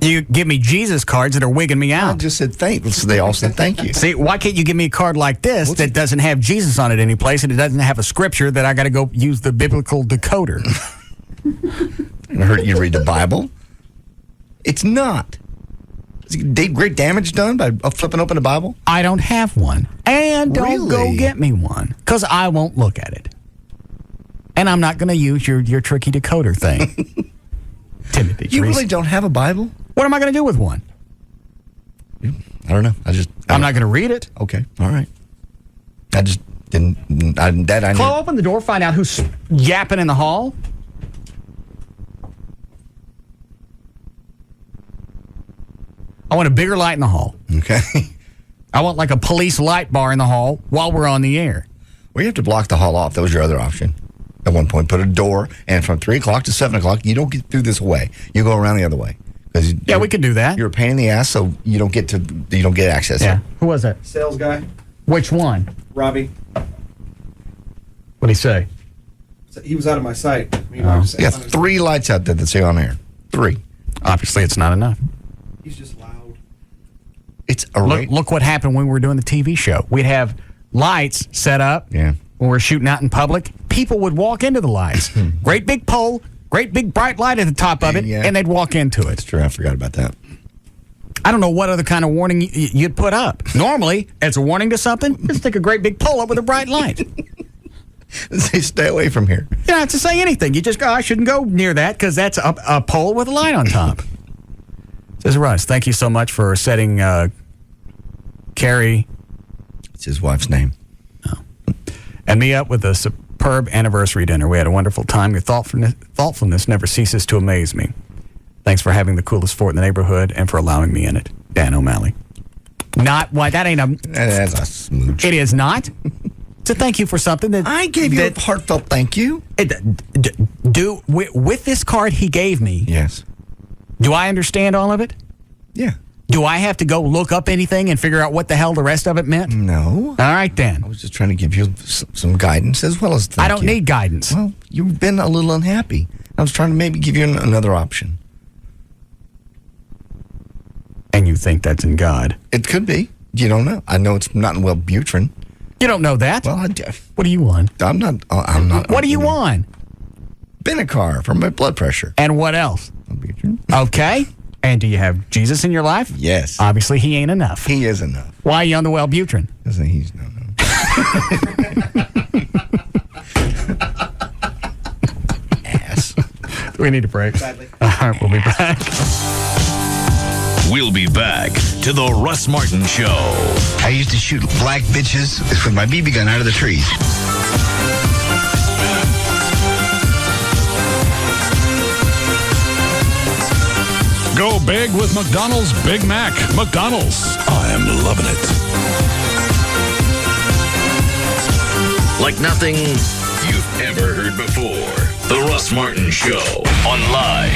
You give me Jesus cards that are wigging me out. I just said thanks. They all said thank you. See, why can't you give me a card like this that doesn't have Jesus on it any place and it doesn't have a scripture that I got to go use the biblical decoder? I heard you read the Bible. It's not. Is great damage done by flipping open the Bible? I don't have one. And don't go get me one because I won't look at it. And I'm not going to use your tricky decoder thing. Timothy, you really don't have a Bible? What am I going to do with one? I don't know. I'm not going to read it. Okay. All right. I just didn't. I knew. Chloe, open the door. Find out who's yapping in the hall. I want a bigger light in the hall. Okay. I want like a police light bar in the hall while we're on the air. Well, you have to block the hall off. That was your other option. At one point, put a door, and from 3 o'clock to 7 o'clock, you don't get through this way. You go around the other way. Yeah, we can do that. You're a pain in the ass, so you don't get access. Yeah. Who was that? Sales guy. Which one? Robbie. What'd he say? He was out of my sight. Yeah, 3 lights out there that say on air. 3. Obviously, it's not enough. He's just loud. It's a look what happened when we were doing the TV show. We'd have lights set up. Yeah. When we're shooting out in public, people would walk into the lights. Great big pole, great big bright light at the top of it, and they'd walk into it. That's true. I forgot about that. I don't know what other kind of warning you'd put up. Normally, as a warning to something, just stick a great big pole up with a bright light. Say, stay away from here. You don't have to say anything. You just go, I shouldn't go near that because that's a pole with a light on top. Says Russ, thank you so much for setting Carrie. It's his wife's name. And me up with a superb anniversary dinner. We had a wonderful time. Your thoughtfulness never ceases to amaze me. Thanks for having the coolest fort in the neighborhood and for allowing me in it. Dan O'Malley. Not why that ain't a. That's a smooch. It is not. It's a thank you for something that I gave you a heartfelt thank you. With this card he gave me. Yes. Do I understand all of it? Yeah. Do I have to go look up anything and figure out what the hell the rest of it meant? No. All right, then. I was just trying to give you some guidance as well as I don't need guidance. Well, you've been a little unhappy. I was trying to maybe give you another option. And you think that's in God? It could be. You don't know. I know it's not in Wellbutrin. You don't know that? Well, what do you want? I'm not. What do you want? Benicar for my blood pressure. And what else? Wellbutrin. Okay. And do you have Jesus in your life? Yes. Obviously, he ain't enough. He is enough. Why are you on the Wellbutrin? Because he's no. Ass. We need a break. Sadly. All right, we'll be back. We'll be back to the Russ Martin Show. I used to shoot black bitches with my BB gun out of the trees. Go big with McDonald's Big Mac. McDonald's. I'm loving it. Like nothing you've ever heard before. The Russ Martin Show on Live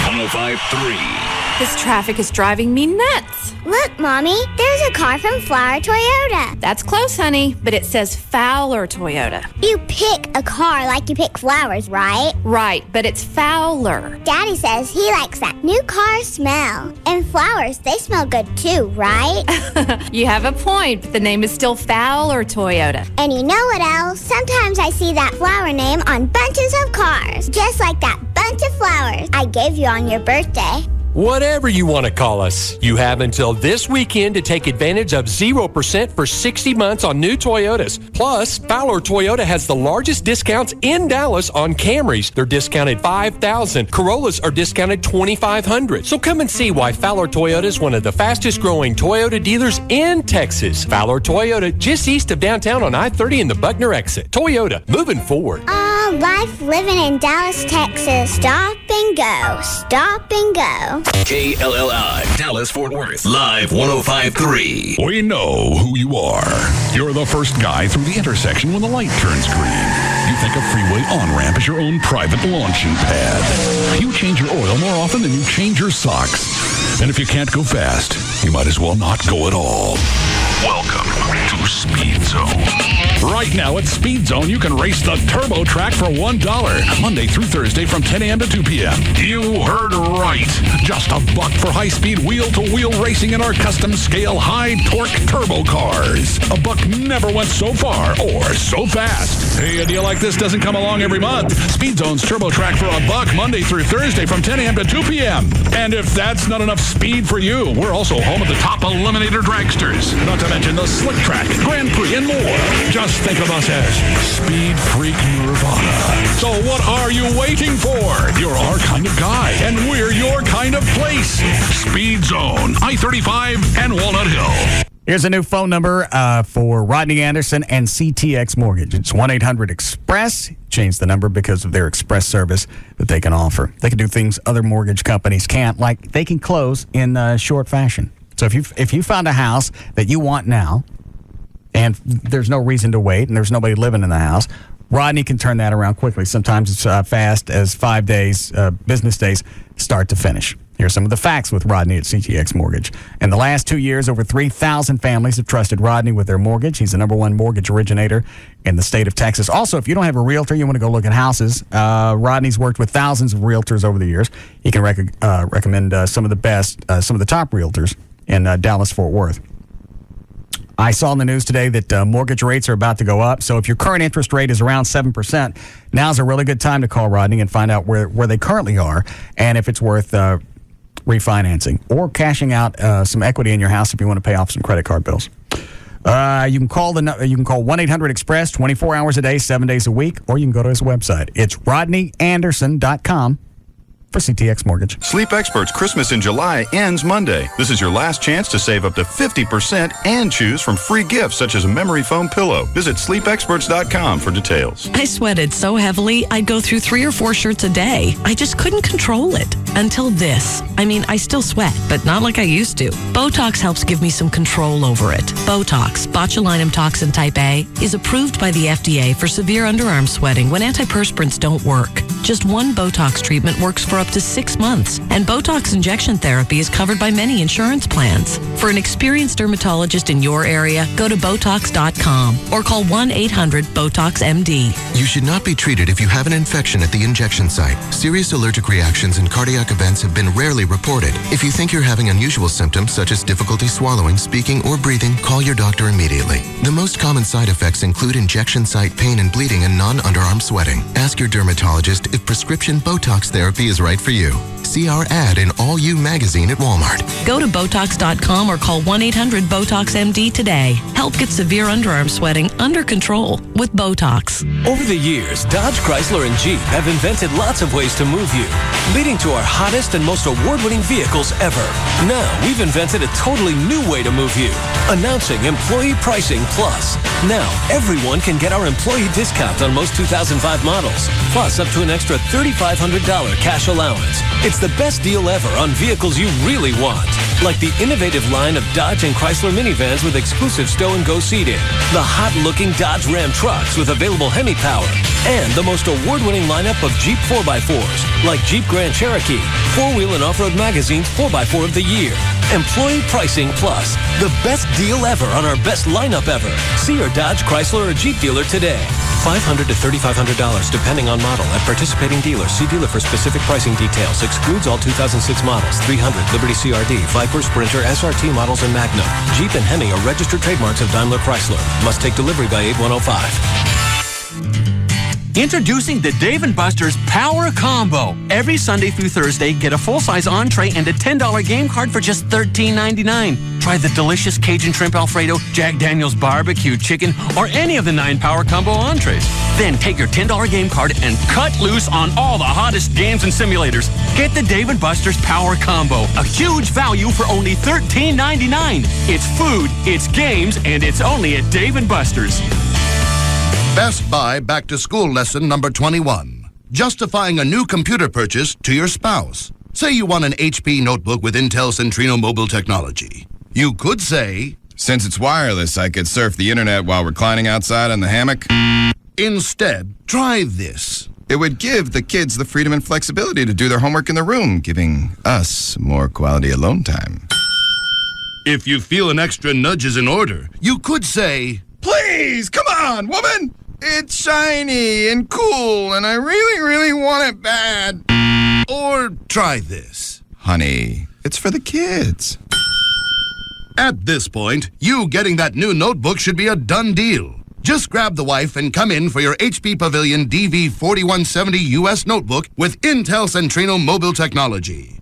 105.3. This traffic is driving me nuts. Look, Mommy, there's a car from Flower Toyota. That's close, honey, but it says Fowler Toyota. You pick a car like you pick flowers, right? Right, but it's Fowler. Daddy says he likes that new car smell. And flowers, they smell good too, right? You have a point, but the name is still Fowler Toyota. And you know what else? Sometimes I see that flower name on bunches of cars, just like that bunch of flowers I gave you on your birthday. Whatever you want to call us, you have until this weekend to take advantage of 0% for 60 months on new Toyotas. Plus, Fowler Toyota has the largest discounts in Dallas on Camrys. They're discounted $5,000. Corollas are discounted $2,500. So come and see why Fowler Toyota is one of the fastest growing Toyota dealers in Texas. Fowler Toyota, just east of downtown on I-30 and the Buckner exit. Toyota, moving forward. Life living in Dallas, Texas. Stop and go. Stop and go. KLLI, Dallas, Fort Worth, Live 105.3. We know who you are. You're the first guy through the intersection when the light turns green. You think a freeway on-ramp is your own private launching pad. You change your oil more often than you change your socks. And if you can't go fast, you might as well not go at all. Welcome to Speed Zone. Right now at Speed Zone, you can race the Turbo Track for $1, Monday through Thursday from 10 a.m. to 2 p.m. You heard right. Just $1 for high-speed wheel-to-wheel racing in our custom-scale high-torque turbo cars. $1 never went so far or so fast. Hey, a deal like this doesn't come along every month. Speed Zone's Turbo Track for $1 Monday through Thursday from 10 a.m. to 2 p.m. And if that's not enough speed for you, we're also home of the top Eliminator dragsters. Not to mention the Slick Track, Grand Prix, and more. Just think of us as Speed Freak Nirvana. So what are you waiting for? You're our kind of guy, and we're your kind of place. Speed Zone, I-35 and Walnut Hill. Here's a new phone number for Rodney Anderson and CTX Mortgage. It's 1-800-EXPRESS. Change the number because of their express service that they can offer. They can do things other mortgage companies can't, like they can close in short fashion. So if you found a house that you want now, and there's no reason to wait, and there's nobody living in the house, Rodney can turn that around quickly. Sometimes it's fast as 5 days, business days, start to finish. Here's some of the facts with Rodney at CTX Mortgage. In the last 2 years, over 3,000 families have trusted Rodney with their mortgage. He's the #1 mortgage originator in the state of Texas. Also, if you don't have a realtor, you want to go look at houses, Rodney's worked with thousands of realtors over the years. He can recommend some of the best, some of the top realtors in Dallas-Fort Worth. I saw in the news today that mortgage rates are about to go up. So if your current interest rate is around 7%, now's a really good time to call Rodney and find out where they currently are and if it's worth refinancing or cashing out some equity in your house if you want to pay off some credit card bills. You can call 1-800-EXPRESS 24 hours a day, 7 days a week, or you can go to his website. It's rodneyanderson.com. For CTX Mortgage. Sleep Expert's Christmas in July ends Monday. This is your last chance to save up to 50% and choose from free gifts such as a memory foam pillow. Visit sleepexperts.com for details. I sweated so heavily, I'd go through 3 or 4 shirts a day. I just couldn't control it. Until this. I mean, I still sweat, but not like I used to. Botox helps give me some control over it. Botox, botulinum toxin type A, is approved by the FDA for severe underarm sweating when antiperspirants don't work. Just one Botox treatment works for up to 6 months, and Botox injection therapy is covered by many insurance plans. For an experienced dermatologist in your area, go to Botox.com or call 1-800-BOTOX-MD. You should not be treated if you have an infection at the injection site. Serious allergic reactions and cardiac events have been rarely reported. If you think you're having unusual symptoms such as difficulty swallowing, speaking, or breathing, call your doctor immediately. The most common side effects include injection site pain and bleeding and non-underarm sweating. Ask your dermatologist if prescription Botox therapy is right for you. See our ad in All You magazine at Walmart. Go to Botox.com or call 1-800-BOTOX-MD today. Help get severe underarm sweating under control with Botox. Over the years, Dodge, Chrysler, and Jeep have invented lots of ways to move you, leading to our hottest and most award-winning vehicles ever. Now, we've invented a totally new way to move you. Announcing Employee Pricing Plus. Now, everyone can get our employee discount on most 2005 models, plus up to an extra $3,500 cash allowance. It's the best deal ever on vehicles you really want, like the innovative line of Dodge and Chrysler minivans with exclusive stow-and-go seating, the hot-looking Dodge Ram trucks with available Hemi power, and the most award-winning lineup of Jeep 4x4s, like Jeep Grand Cherokee, 4-Wheel and Off-Road Magazine's 4x4 of the Year. Employee Pricing Plus, the best deal ever on our best lineup ever. See your Dodge, Chrysler, or Jeep dealer today. $500 to $3,500, depending on model. At participating dealers, see dealer for specific pricing details. Excludes all 2006 models. 300, Liberty CRD, Viper, Sprinter, SRT models, and Magnum. Jeep and Hemi are registered trademarks of Daimler Chrysler. Must take delivery by 8105. Introducing the Dave & Buster's Power Combo. Every Sunday through Thursday, get a full-size entree and a $10 game card for just $13.99. Try the delicious Cajun Shrimp Alfredo, Jack Daniel's Barbecue Chicken, or any of the 9 Power Combo entrees. Then take your $10 game card and cut loose on all the hottest games and simulators. Get the Dave & Buster's Power Combo, a huge value for only $13.99. It's food, it's games, and it's only at Dave & Buster's. Best Buy Back to School lesson number 21. Justifying a new computer purchase to your spouse. Say you want an HP notebook with Intel Centrino mobile technology. You could say, since it's wireless, I could surf the internet while reclining outside on the hammock. Instead, try this. It would give the kids the freedom and flexibility to do their homework in the room, giving us more quality alone time. If you feel an extra nudge is in order, you could say, Please, come on, woman. It's shiny and cool, and I really, really want it bad. Or try this. Honey, it's for the kids. At this point, you getting that new notebook should be a done deal. Just grab the wife and come in for your HP Pavilion DV4170 US notebook with Intel Centrino mobile technology.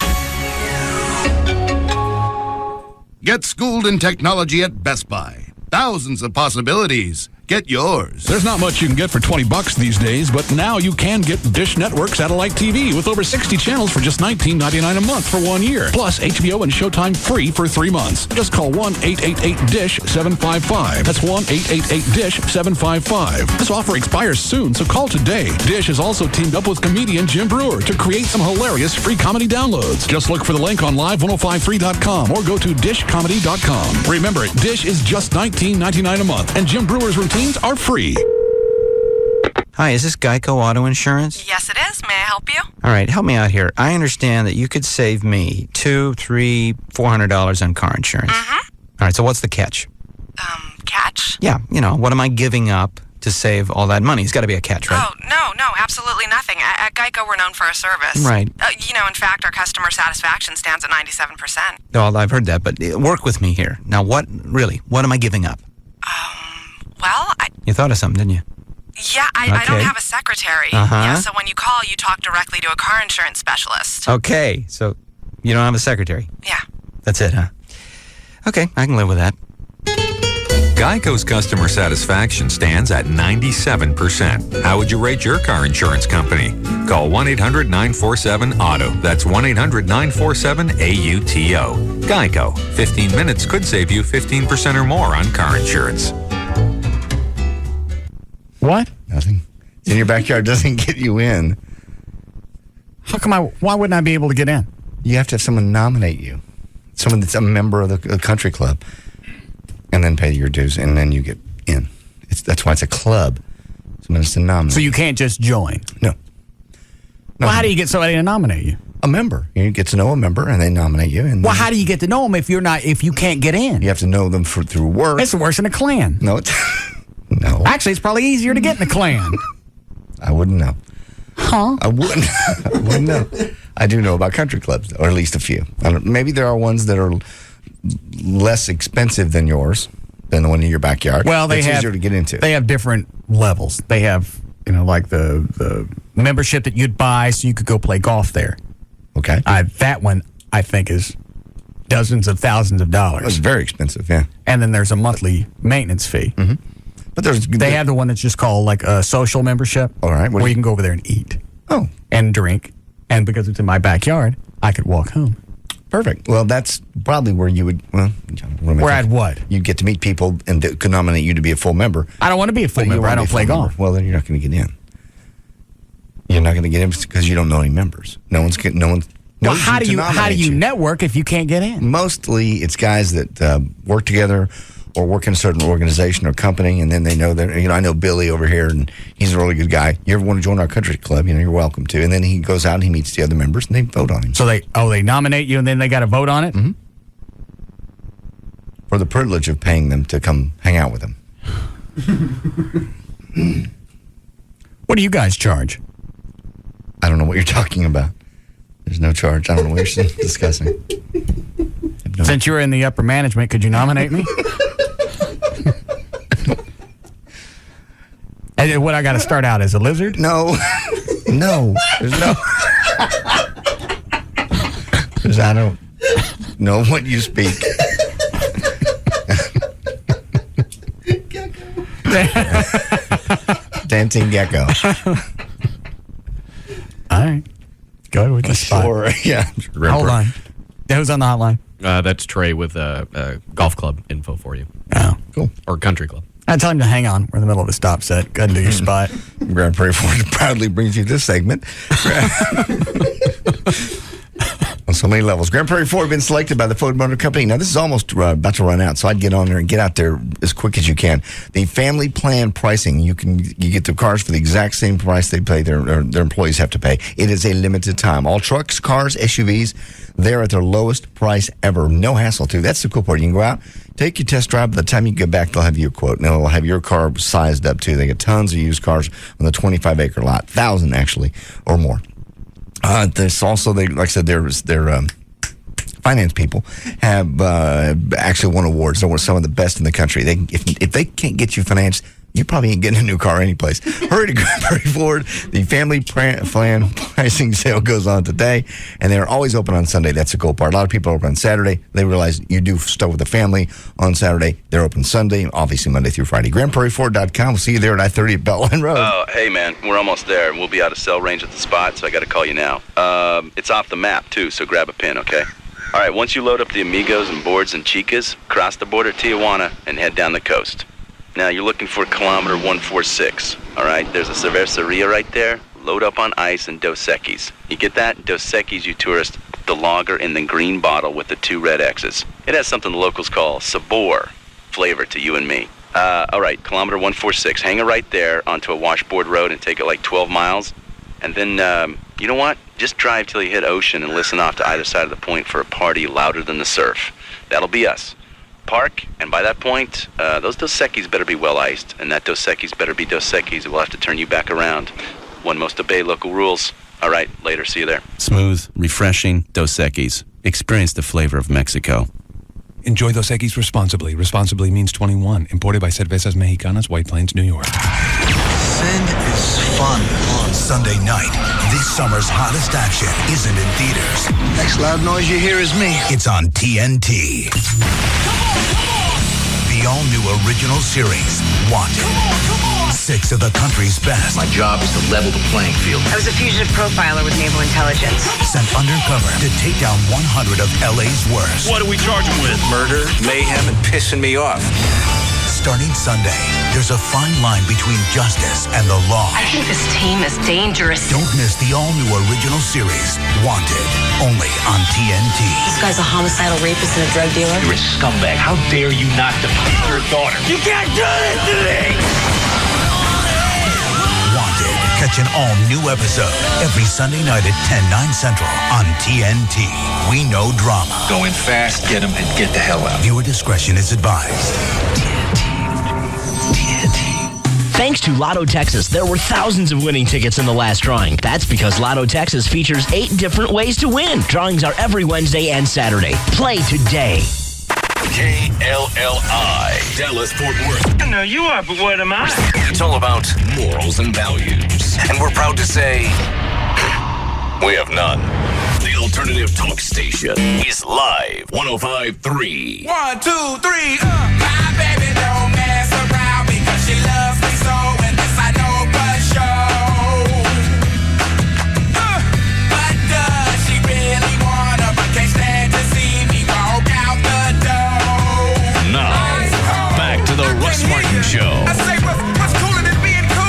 Get schooled in technology at Best Buy. Thousands of possibilities. Get yours. There's not much you can get for $20 these days, but now you can get Dish Network satellite TV with over 60 channels for just $19.99 a month for 1 year. Plus HBO and Showtime free for 3 months. Just call 1-888-DISH-755. That's 1-888-DISH-755. This offer expires soon, so call today. Dish has also teamed up with comedian Jim Brewer to create some hilarious free comedy downloads. Just look for the link on live1053.com or go to dishcomedy.com. Remember, Dish is just $19.99 a month, and Jim Brewer's routines are free. Hi, is this Geico Auto Insurance? Yes, it is. May I help you? All right, help me out here. I understand that you could save me $200, $300, $400 on car insurance. Mm-hmm. All right, so what's the catch? Catch? Yeah, what am I giving up to save all that money? It's got to be a catch, right? Oh, no, absolutely nothing. At Geico, we're known for our service. Right. In fact, our customer satisfaction stands at 97%. Well, I've heard that, but work with me here. Now, what am I giving up? You thought of something, didn't you? Yeah, I don't have a secretary. Uh-huh. Yeah, so when you call, you talk directly to a car insurance specialist. Okay, so you don't have a secretary? Yeah. That's it, huh? Okay, I can live with that. Geico's customer satisfaction stands at 97%. How would you rate your car insurance company? Call 1-800-947-AUTO. That's 1-800-947-AUTO. Geico. 15 minutes could save you 15% or more on car insurance. What? Nothing. It's in your backyard doesn't get you in. How come why wouldn't I be able to get in? You have to have someone nominate you. Someone that's a member of the country club. And then pay your dues, and then you get in. That's why it's a club. Someone has to nominate. So you can't just join? No. Well, how do you get somebody to nominate you? A member. You get to know a member, and they nominate you. And how do you get to know them if you can't get in? You have to know them through work. It's worse than a Klan. No, it's no. Actually, it's probably easier to get in a Klan. I wouldn't know. Huh? I wouldn't know. I do know about country clubs, or at least a few. Maybe there are ones that are less expensive than yours, than the one in your backyard. Well, it's easier to get into. They have different levels. They have, like the membership that you'd buy so you could go play golf there. Okay. That one, I think, is dozens of thousands of dollars. It's very expensive, yeah. And then there's a monthly maintenance fee. Mm-hmm. But they have the one that's just called like a social membership. All right. Where you can go over there and eat. Oh. And drink. And because it's in my backyard, I could walk home. Perfect. Well, that's probably where you would, where I'd what? You'd get to meet people and they could nominate you to be a full member. I don't want to be a full member. I don't play golf. Well, then you're not going to get in. You're not going to get in because you don't know any members. No one's. Well, how do you network if you can't get in? Mostly, it's guys that work together or work in a certain organization or company, and then they know that, I know Billy over here, and he's a really good guy. You ever want to join our country club, you're welcome to. And then he goes out and he meets the other members, and they vote on him. So they nominate you, and then they got to vote on it? Mm-hmm. For the privilege of paying them to come hang out with them. What do you guys charge? I don't know what you're talking about. There's no charge. I don't know what you're discussing. Since you're in the upper management, could you nominate me? And what, I got to start out as a lizard? No. No. There's no. Because I don't know what you speak. Dancing gecko. All right. Go with the spot. Sure. Yeah. Hold on. Who's on the hotline? That's Trey with golf club info for you. Oh, cool. Or country club. I tell him to hang on. We're in the middle of a stop set. Go ahead and do your spot. Grand Prairie Ford proudly brings you this segment. So many levels. Grand Prairie Ford been selected by the Ford Motor Company. Now, this is almost about to run out, so I'd get on there and get out there as quick as you can. The family plan pricing, you get the cars for the exact same price they pay, their employees have to pay. It is a limited time. All trucks, cars, SUVs, they're at their lowest price ever. No hassle, too. That's the cool part. You can go out, take your test drive. By the time you get back, they'll have you a quote. And they'll have your car sized up, too. They get tons of used cars on the 25-acre lot, 1,000 actually, or more. There's also, like I said, their finance people have actually won awards. They're some of the best in the country. If they can't get you financed, you probably ain't getting a new car anyplace. Hurry to Grand Prairie Ford. The family plan pricing sale goes on today, and they're always open on Sunday. That's the cool part. A lot of people are open on Saturday. They realize you do stuff with the family on Saturday. They're open Sunday, obviously Monday through Friday. GrandPrairieFord.com. We'll see you there at I-30 at Beltline Road. Oh, hey, man. We're almost there. We'll be out of cell range at the spot, so I got to call you now. It's off the map, too, so grab a pen, okay? All right, once you load up the Amigos and Boards and Chicas, cross the border at Tijuana and head down the coast. Now, you're looking for kilometer 146, all right? There's a cerveceria right there. Load up on ice and Dos Equis. You get that? Dos Equis, you tourist, the lager in the green bottle with the 2 red X's. It has something the locals call sabor, flavor to you and me. All right, kilometer 146. Hang it right there onto a washboard road and take it like 12 miles. And then, you know what? Just drive till you hit ocean and listen off to either side of the point for a party louder than the surf. That'll be us. Park, and by that point, those Dos Equis better be well iced, and that Dos Equis better be Dos Equis. We'll have to turn you back around. One must obey local rules. All right, later. See you there. Smooth, refreshing Dos Equis. Experience the flavor of Mexico. Enjoy Dos Equis responsibly. Responsibly means 21. Imported by Cervezas Mexicanas, White Plains, New York. Sin is fun on Sunday night. This summer's hottest action isn't in theaters. Next loud noise you hear is me. It's on TNT. The all-new original series, Wanted. 6 of the country's best. My job is to level the playing field. I was a fugitive profiler with Naval Intelligence. Sent undercover to take down 100 of LA's worst. What do we charge him with? Murder, mayhem, and pissing me off. Starting Sunday, there's a fine line between justice and the law. I think this team is dangerous. Don't miss the all-new original series, Wanted, only on TNT. This guy's a homicidal rapist and a drug dealer. You're a scumbag. How dare you not defend your daughter? You can't do this to me! Wanted. Catch an all-new episode every Sunday night at 10/9 Central on TNT. We know drama. Go in fast, get him, and get the hell out. Viewer discretion is advised. Thanks to Lotto Texas, there were thousands of winning tickets in the last drawing. That's because Lotto Texas features 8 different ways to win. Drawings are every Wednesday and Saturday. Play today. KLLI, Dallas, Fort Worth. I know you are, but what am I? It's all about morals and values. And we're proud to say, we have none. The alternative talk station is live. 105.3. 1, 2, 3, My baby don't mess around because she loves me so, and this I know for sure. But does she really wanna, but can't stand to see me walk out the door? Now, back to the Russ Martin Show. I say, what's cooler than being cool?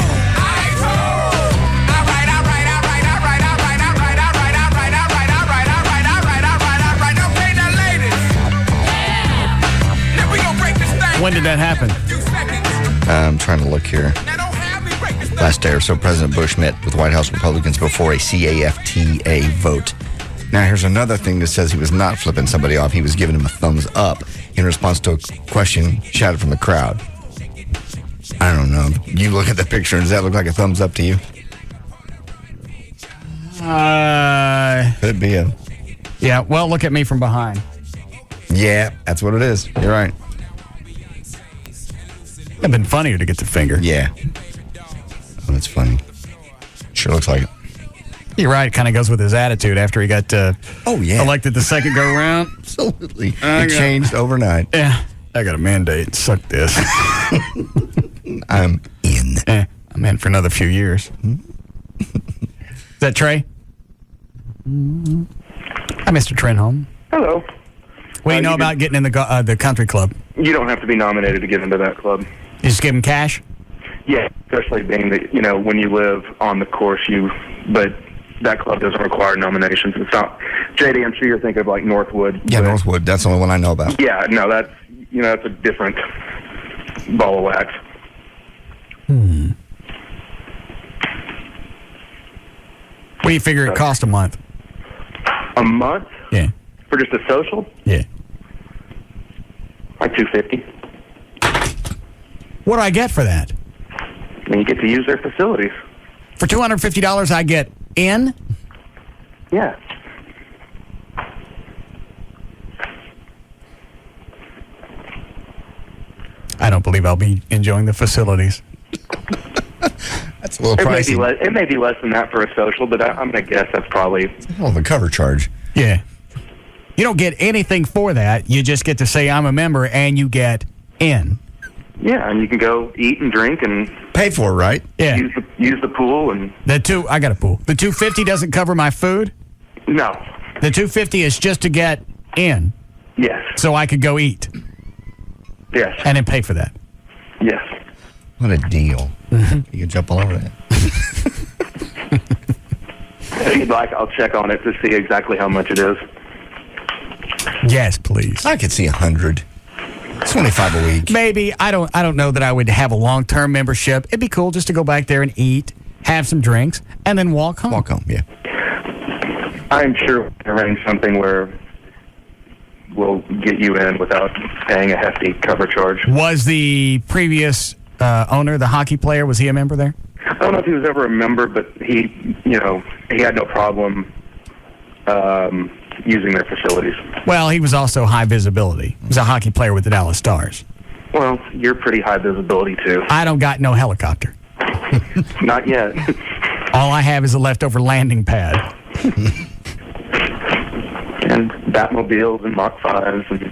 When did that happen? I'm trying to look here. Last day or so, President Bush met with White House Republicans before a CAFTA vote. Now, here's another thing that says he was not flipping somebody off. He was giving him a thumbs up in response to a question shouted from the crowd. I don't know. You look at the picture, and does that look like a thumbs up to you? Could be a... Yeah, well, look at me from behind. Yeah, that's what it is. You're right. It'd been funnier to get the finger. Yeah. Oh, that's funny. Sure looks like it. You're right. It kind of goes with his attitude after he got elected the second go round. Absolutely. It changed overnight. Yeah. I got a mandate. Suck this. I'm in. I'm in for another few years. Is that Trey? Hi, Mr. Trenholm. Hello. What do you know about getting in the country club? You don't have to be nominated to get into that club. You just give them cash? Yeah, especially being that, when you live on the course, but that club doesn't require nominations. It's not. JD, I'm sure you're thinking of like Northwood. Yeah, Northwood. That's the only one I know about. Yeah, no, that's a different ball of wax. What do you figure it cost a month? A month? Yeah. For just a social? Yeah. Like $250. What do I get for that? And you get to use their facilities. For $250, I get in? Yeah. I don't believe I'll be enjoying the facilities. That's a little pricey. It may be less than that for a social, but I'm going to guess that's probably... Hell of a cover charge. Yeah. You don't get anything for that. You just get to say I'm a member and you get in. Yeah, and you can go eat and drink and... Pay for it, right? Yeah. Use the pool and... I got a pool. The $250 doesn't cover my food? No. The $250 is just to get in? Yes. So I could go eat? Yes. And then pay for that? Yes. What a deal. You can jump all over that. If you'd like, I'll check on it to see exactly how much it is. Yes, please. I could see 100. It's $25 a week. Maybe. I don't know that I would have a long-term membership. It'd be cool just to go back there and eat, have some drinks, and then walk home. Walk home, yeah. I'm sure we can arrange something where we'll get you in without paying a hefty cover charge. Was the previous owner, the hockey player, was he a member there? I don't know if he was ever a member, but he had no problem using their facilities. Well, he was also high visibility. He was a hockey player with the Dallas Stars. Well, you're pretty high visibility, too. I don't got no helicopter. Not yet. All I have is a leftover landing pad. And Batmobiles and Mach 5s. And...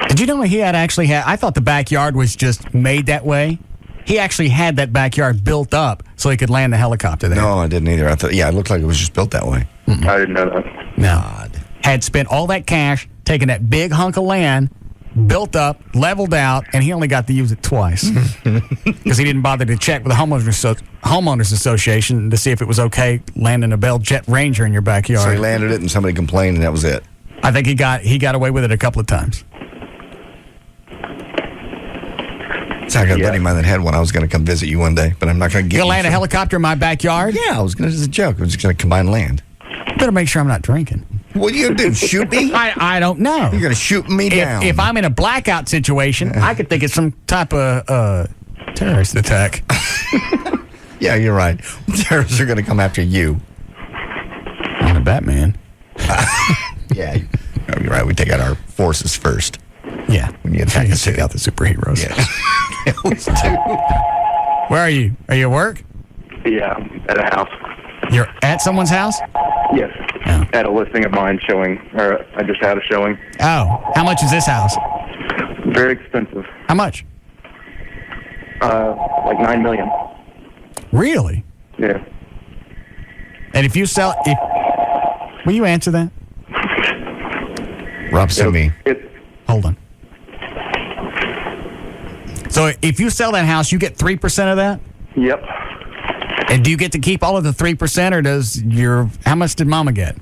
Did you know he had I thought the backyard was just made that way. He actually had that backyard built up so he could land the helicopter there. No, I didn't either. I thought, it looked like it was just built that way. I didn't know that. No. God. Had spent all that cash, taken that big hunk of land, built up, leveled out, and he only got to use it twice. Because he didn't bother to check with the homeowners association to see if it was okay landing a Bell Jet Ranger in your backyard. So he landed it and somebody complained and that was it. I think he got away with it a couple of times. So I got a buddy of mine that had one. I was going to come visit you one day, but I'm not going to get you. You'll land a helicopter in my backyard? Yeah, I was going to, as a joke. I was just going to combine land. Better make sure I'm not drinking. What are you going to do, shoot me? I don't know. You're going to shoot me down. If I'm in a blackout situation, I could think it's some type of terrorist attack. Yeah, you're right. Terrorists are going to come after you. I'm the Batman. Yeah, you're right. We take out our forces first. Yeah. When you attack us, take out the superheroes. Yeah. Where are you? Are you at work? Yeah, at a house. You're at someone's house? Yes. Oh. At a listing of mine showing, or I just had a showing. Oh. How much is this house? Very expensive. How much? Like $9 million. Really? Yeah. And if you sell... will you answer that? Rob sent me. Hold on. So if you sell that house, you get 3% of that? Yep. And do you get to keep all of the 3%, or does how much did Mama get?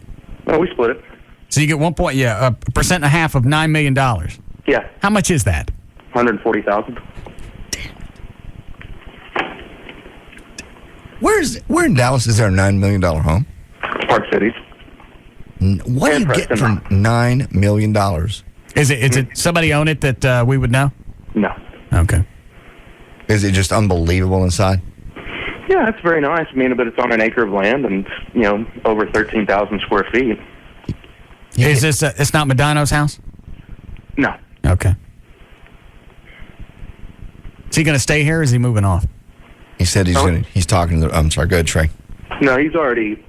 Well, we split it. So you get 1.5% of $9 million. Yeah. How much is that? $140,000. Where in Dallas is there a $9 million home? Park Cities. What do you get for $9 million? Is it somebody own it that we would know? No. Okay. Is it just unbelievable inside? Yeah, it's very nice. I mean, but it's on an acre of land and, over 13,000 square feet. Yeah. Is this, it's not Madano's house? No. Okay. Is he going to stay here or is he moving off? He said he's talking to I'm sorry, go ahead, Trey. No, he's already,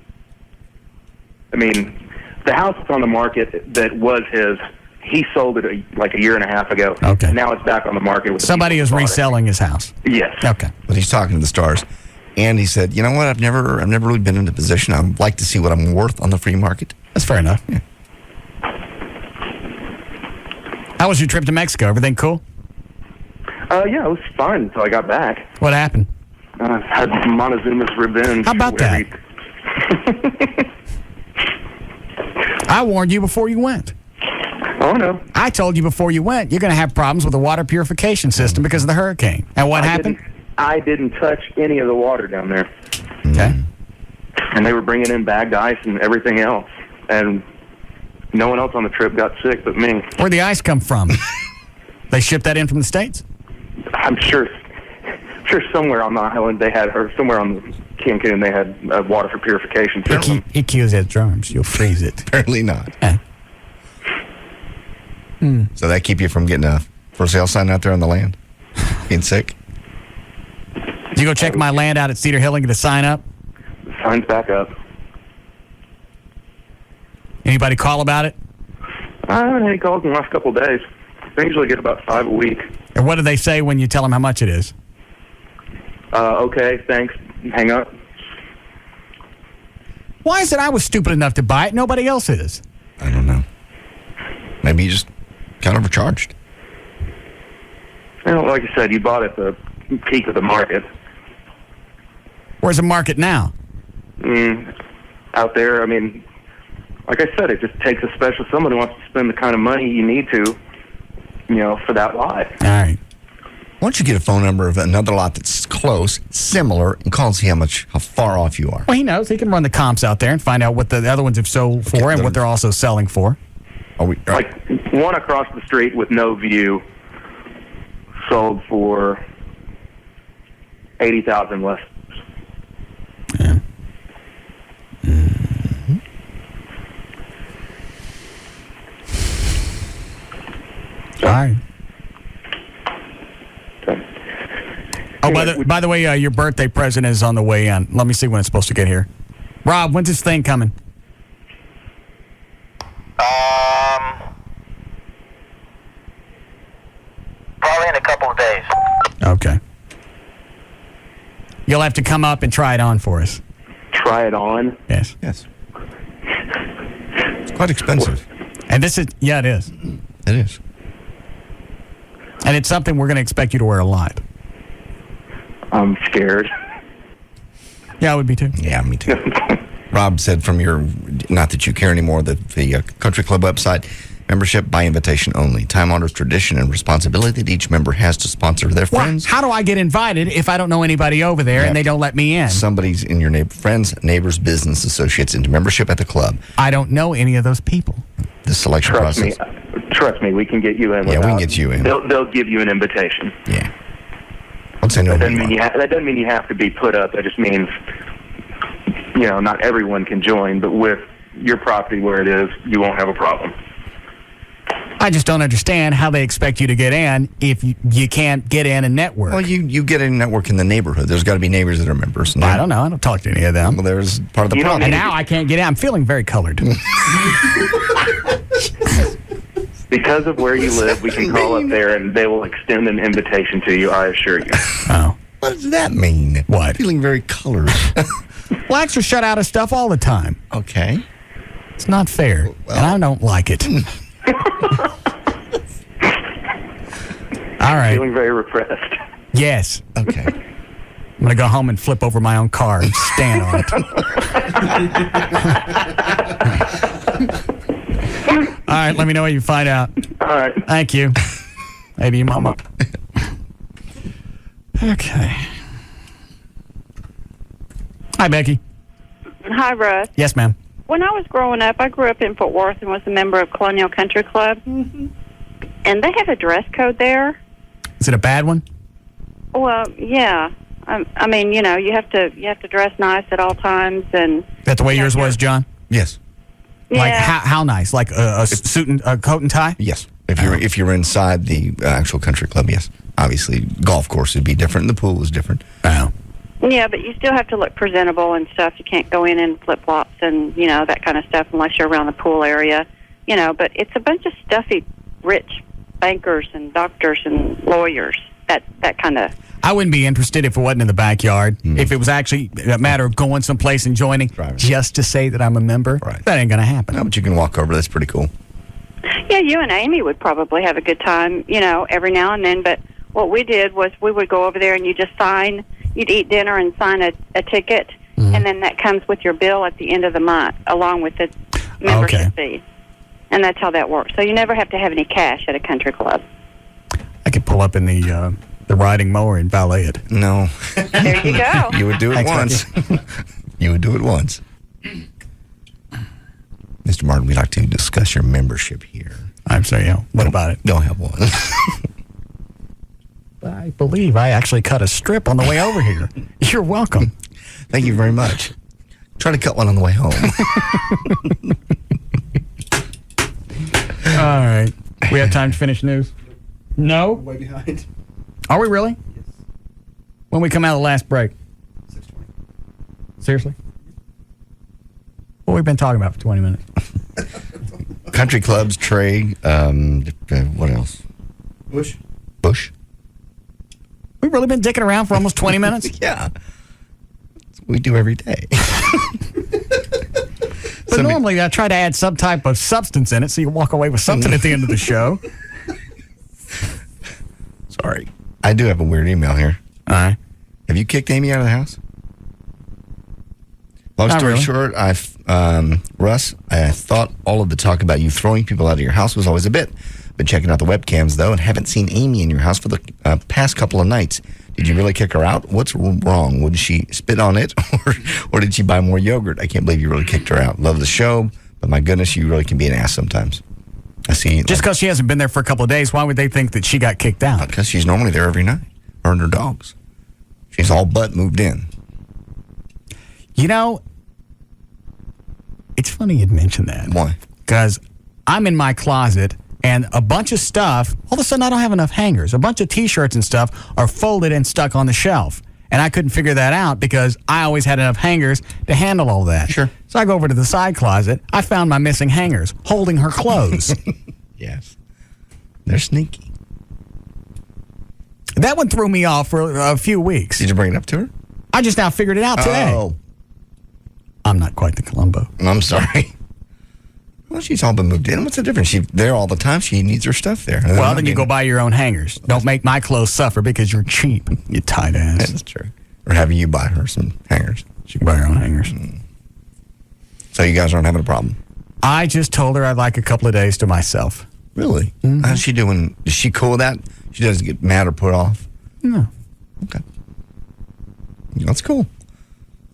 the house that's on the market that was his, he sold it like a year and a half ago. Okay. Now it's back on the market with somebody is reselling his house. Yes. Okay. But he's talking to the Stars. And he said, you know what, I've never really been in a position. I'd like to see what I'm worth on the free market. That's fair enough. Yeah. How was your trip to Mexico? Everything cool? Yeah, it was fun until I got back. What happened? Had Montezuma's revenge. How about that? I warned you before you went. Oh, no. I told you before you went, you're going to have problems with the water purification system because of the hurricane. And what happened? I didn't touch any of the water down there. Okay. And they were bringing in bagged ice and everything else. And no one else on the trip got sick but me. Where'd the ice come from? They shipped that in from the States? I'm sure somewhere on the island they had, or somewhere on Cancun they had water for purification. He kills his drums. You'll freeze it. Apparently not. Yeah. So that keep you from getting a for sale sign out there on the land? Being sick? Did you go check my land out at Cedar Hill and get a sign up? The sign's back up. Anybody call about it? I haven't had any calls in the last couple of days. I usually get about 5 a week. And what do they say when you tell them how much it is? Okay, thanks. Hang up. Why is it I was stupid enough to buy it? Nobody else is. I don't know. Maybe you just got overcharged. Well, like I said, you bought at the peak of the market. Where's the market now? Out there, I mean, like I said, it just takes a special someone who wants to spend the kind of money you need to, for that lot. All right. Why don't you get a phone number of another lot that's close, similar, and call and see how far off you are? Well, he knows. He can run the comps out there and find out what the other ones have sold for and what they're also selling for. Like one across the street with no view sold for $80,000 less. Yeah. All right. Oh, by the way, your birthday present is on the way in. Let me see when it's supposed to get here. Rob, when's this thing coming? Probably in a couple of days. Okay. You'll have to come up and try it on for us. Try it on? Yes. Yes. It's quite expensive. And this is, it is. It is. And it's something we're going to expect you to wear a lot. I'm scared. Yeah, I would be too. Yeah, me too. Rob said from not that you care anymore, the Country Club website, membership by invitation only. Time-honored tradition and responsibility that each member has to sponsor their friends. How do I get invited if I don't know anybody over there and they don't let me in? Somebody's in your friends, neighbors, business associates into membership at the club. I don't know any of those people. The selection process. Trust me, we can get you in. Yeah, we can get you in. They'll give you an invitation. Yeah. I'll say no. That doesn't mean you have to be put up. That just means, not everyone can join, but with your property where it is, you won't have a problem. I just don't understand how they expect you to get in if you can't get in and network. Well, you get in and network in the neighborhood. There's got to be neighbors that are members. I don't know. I don't talk to any of them. Well, there's part of the problem. And now I can't get in. I'm feeling very colored. Because of where you live, we can call up there and they will extend an invitation to you, I assure you. Oh. What does that mean? What? Feeling very colored. Blacks are shut out of stuff all the time. Okay. It's not fair, and I don't like it. All right. Feeling very repressed. Yes. Okay. I'm going to go home and flip over my own car and stand on it. All right, let me know what you find out. All right. Thank you. Maybe your mama. Okay. Hi, Becky. Hi, Russ. Yes, ma'am. When I was growing up, I grew up in Fort Worth and was a member of Colonial Country Club. Mm-hmm. And they have a dress code there. Is it a bad one? Well, yeah. I mean, you have to dress nice at all times, and Is that the way yours was, John? Yes. Yeah. Like how nice? Like a suit and a coat and tie? Yes. If you're inside the actual country club, yes. Obviously, golf course would be different. The pool is different. Oh. Yeah, but you still have to look presentable and stuff. You can't go in flip-flops and, that kind of stuff unless you're around the pool area. But it's a bunch of stuffy, rich bankers and doctors and lawyers, that kind of... I wouldn't be interested if it wasn't in the backyard. Mm. If it was actually a matter of going someplace and joining just to say that I'm a member, that ain't going to happen. No, but you can walk over. That's pretty cool. Yeah, you and Amy would probably have a good time, every now and then. But what we did was we would go over there and you'd eat dinner and sign a ticket, and then that comes with your bill at the end of the month, along with the membership fee. And that's how that works. So you never have to have any cash at a country club. I could pull up in the riding mower and valet it. No. There you go. You would do it once. You would do it once. Mr. Martin, we'd like to discuss your membership here. I'm sorry, what about it? Don't have one. I believe I actually cut a strip on the way over here. You're welcome. Thank you very much. Try to cut one on the way home. All right. We have time to finish news? No? Way behind. Are we really? Yes. When we come out of the last break? 6:20. Seriously? What we've been talking about for 20 minutes? Country clubs, trade, what else? Bush. We've really been dicking around for almost 20 minutes? Yeah. That's what we do every day. But normally I try to add some type of substance in it so you walk away with something at the end of the show. Sorry. I do have a weird email here. All right. Have you kicked Amy out of the house? Long story short, Russ, I thought all of the talk about you throwing people out of your house was always a bit. Been checking out the webcams, though, and haven't seen Amy in your house for the past couple of nights. Did you really kick her out? What's wrong? Would she spit on it, or did she buy more yogurt? I can't believe you really kicked her out. Love the show, but my goodness, you really can be an ass sometimes. I see. Just because she hasn't been there for a couple of days, why would they think that she got kicked out? Because she's normally there every night, her and her dogs. She's all but moved in. You know, it's funny you'd mention that. Why? Because I'm in my closet, and a bunch of stuff, all of a sudden I don't have enough hangers. A bunch of T-shirts and stuff are folded and stuck on the shelf. And I couldn't figure that out because I always had enough hangers to handle all that. Sure. So I go over to the side closet. I found my missing hangers holding her clothes. Yes. They're sneaky. That one threw me off for a few weeks. Did you bring it up to her? I just now figured it out today. Oh. I'm not quite the Columbo. I'm sorry. Well, she's all been moved in. What's the difference? She's there all the time. She needs her stuff there. Well, then you go buy your own hangers. Don't make my clothes suffer because you're cheap, you tight ass. That's true. Or having you buy her some hangers. She can buy her own hangers. So you guys aren't having a problem? I just told her I'd like a couple of days to myself. Really? Mm-hmm. How's she doing? Is she cool with that? She doesn't get mad or put off? No. Okay. That's cool.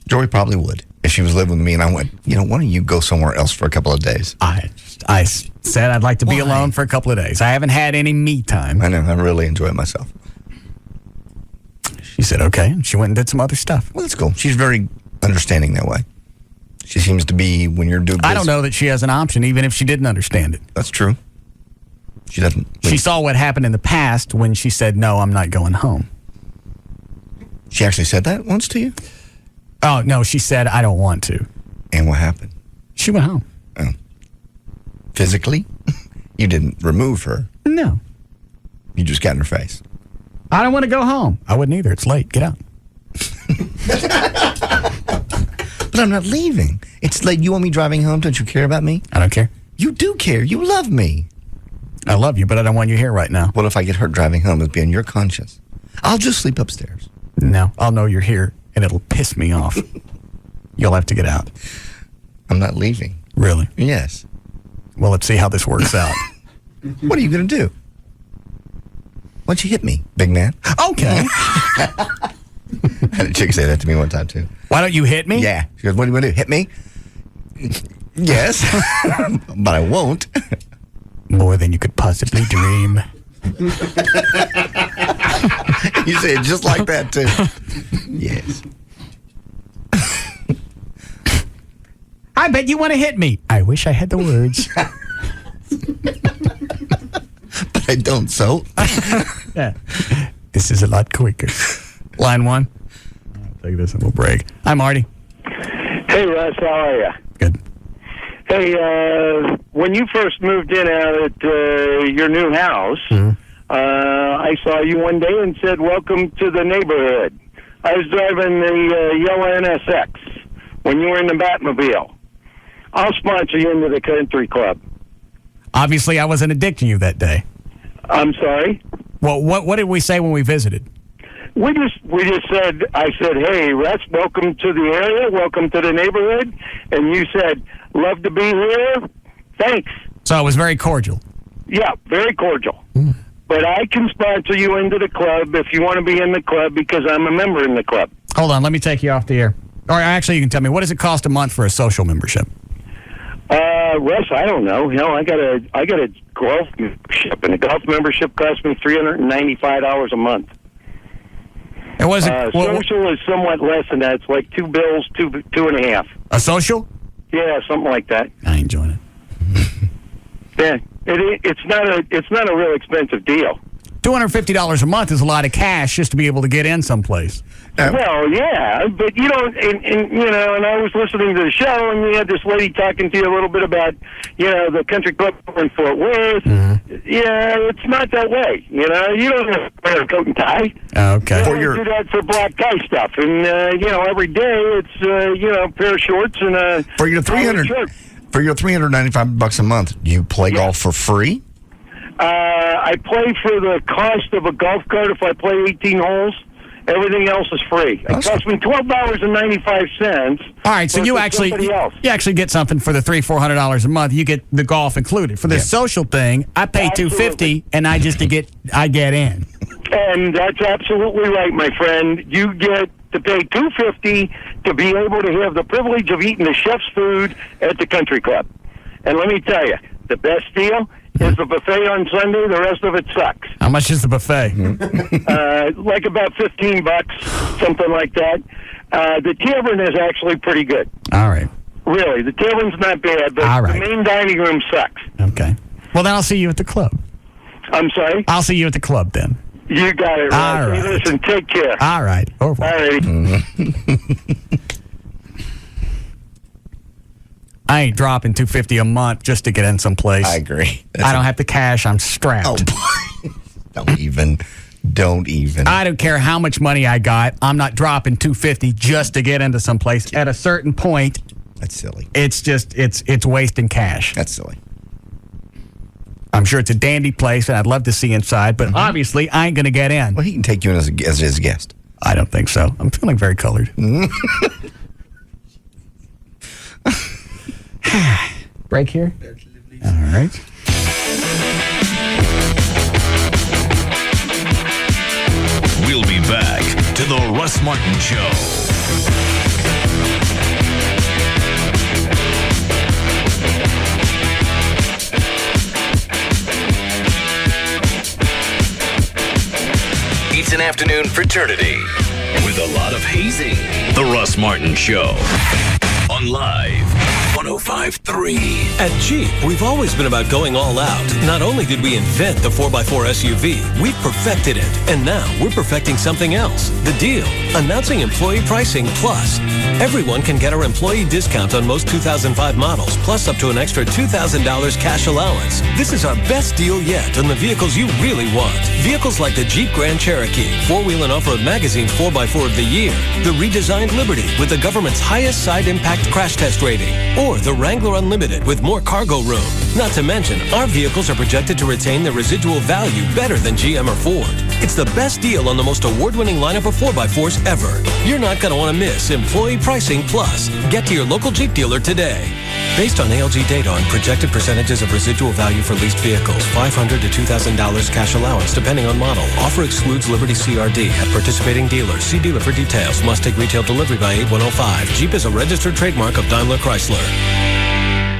Joey probably would. If she was living with me and I went, why don't you go somewhere else for a couple of days? I said I'd like to be alone for a couple of days. I haven't had any me time. I know. I really enjoy it myself. She said, okay. And she went and did some other stuff. Well, that's cool. She's very understanding that way. She seems to be when you're doing I don't know that she has an option, even if she didn't understand it. That's true. She doesn't. She saw what happened in the past when she said, no, I'm not going home. She actually said that once to you? Oh, no, she said, I don't want to. And what happened? She went home. Oh. Physically? You didn't remove her? No. You just got in her face? I don't want to go home. I wouldn't either. It's late. Get out. But I'm not leaving. It's late. You want me driving home? Don't you care about me? I don't care. You do care. You love me. I love you, but I don't want you here right now. What if I get hurt driving home? It'll be on your conscience. I'll just sleep upstairs. No, I'll know you're here. And it'll piss me off. You'll have to get out. I'm not leaving. Really? Yes. Well, let's see how this works out. What are you going to do? Why don't you hit me, big man? Okay. I had a chick say that to me one time, too. Why don't you hit me? Yeah. She goes, what do you want to do? Hit me? Yes. But I won't. More than you could possibly dream. You say it just like that, too. Yes. I bet you want to hit me. I wish I had the words. But I don't, so. Yeah. This is a lot quicker. Line one. I'll take this and we'll break. Hi, Marty. Hey, Russ. How are you? Good. Hey, when you first moved in out at your new house, I saw you one day and said, welcome to the neighborhood. I was driving the yellow NSX when you were in the Batmobile. I'll sponsor you into the country club. Obviously, I wasn't addicting you that day. I'm sorry? Well, what did we say when we visited? We just said, I said, hey, Russ, welcome to the area, welcome to the neighborhood. And you said, love to be here. Thanks. So it was very cordial. Yeah, very cordial. But I can sponsor you into the club if you want to be in the club because I'm a member in the club. Hold on, let me take you off the air. Or actually, you can tell me, what does it cost a month for a social membership? Russ, I don't know. Hell, I got a golf membership, and a golf membership costs me $395 a month. And was it? Social is somewhat less than that. It's like $2.50. A social? Yeah, something like that. I ain't doing it. Yeah, it's not a real expensive deal. $250 a month is a lot of cash just to be able to get in someplace. Well, yeah, but you know, and I was listening to the show, and we had this lady talking to you a little bit about, the country club in Fort Worth. Mm-hmm. Yeah, it's not that way. You don't have to wear a coat and tie. Okay. You do that for black tie stuff, and every day it's a pair of shorts and a for your $395 a month. You play golf for free? I play for the cost of a golf cart if I play 18 holes. Everything else is free. It costs me $12.95. All right, so you actually get something for the $300-400 a month. You get the golf included. For the social thing, I pay $250 and I get in. And that's absolutely right, my friend. You get to pay $250 to be able to have the privilege of eating the chef's food at the country club. And let me tell you, the best deal is the buffet on Sunday. The rest of it sucks. How much is the buffet? Like about $15, something like that. The tavern is actually pretty good. All right. Really, the tavern's not bad, but the main dining room sucks. Okay. Well, then I'll see you at the club. I'm sorry? I'll see you at the club then. You got it, right. All right. Hey, listen, take care. All right. Au revoir. All right. I ain't dropping $250 a month just to get in someplace. I agree. I don't have the cash. I'm strapped. Oh, Don't even. I don't care how much money I got. I'm not dropping $250 just to get into someplace. At a certain point, that's silly. It's just it's wasting cash. That's silly. I'm sure it's a dandy place, and I'd love to see inside, but obviously I ain't going to get in. Well, he can take you in as his guest. I don't think so. I'm feeling very colored. Break here? All right. We'll be back to the Russ Martin Show. It's an afternoon fraternity with a lot of hazing. The Russ Martin Show on Live 105.3. At Jeep, we've always been about going all out. Not only did we invent the 4x4 SUV, we've perfected it. And now we're perfecting something else. The Deal. Announcing Employee Pricing Plus. Everyone can get our employee discount on most 2005 models, plus up to an extra $2,000 cash allowance. This is our best deal yet on the vehicles you really want. Vehicles like the Jeep Grand Cherokee, 4-Wheel and Off-Road Magazine's 4x4 of the Year, the redesigned Liberty with the government's highest side impact crash test rating, or the Wrangler Unlimited with more cargo room. Not to mention, our vehicles are projected to retain their residual value better than GM or Ford. It's the best deal on the most award-winning lineup of 4x4s ever. You're not going to want to miss Employee Pricing Plus. Get to your local Jeep dealer today. Based on ALG data on projected percentages of residual value for leased vehicles, $500 to $2,000 cash allowance depending on model. Offer excludes Liberty CRD at participating dealers. See dealer for details. Must take retail delivery by 8105. Jeep is a registered trademark of Daimler Chrysler.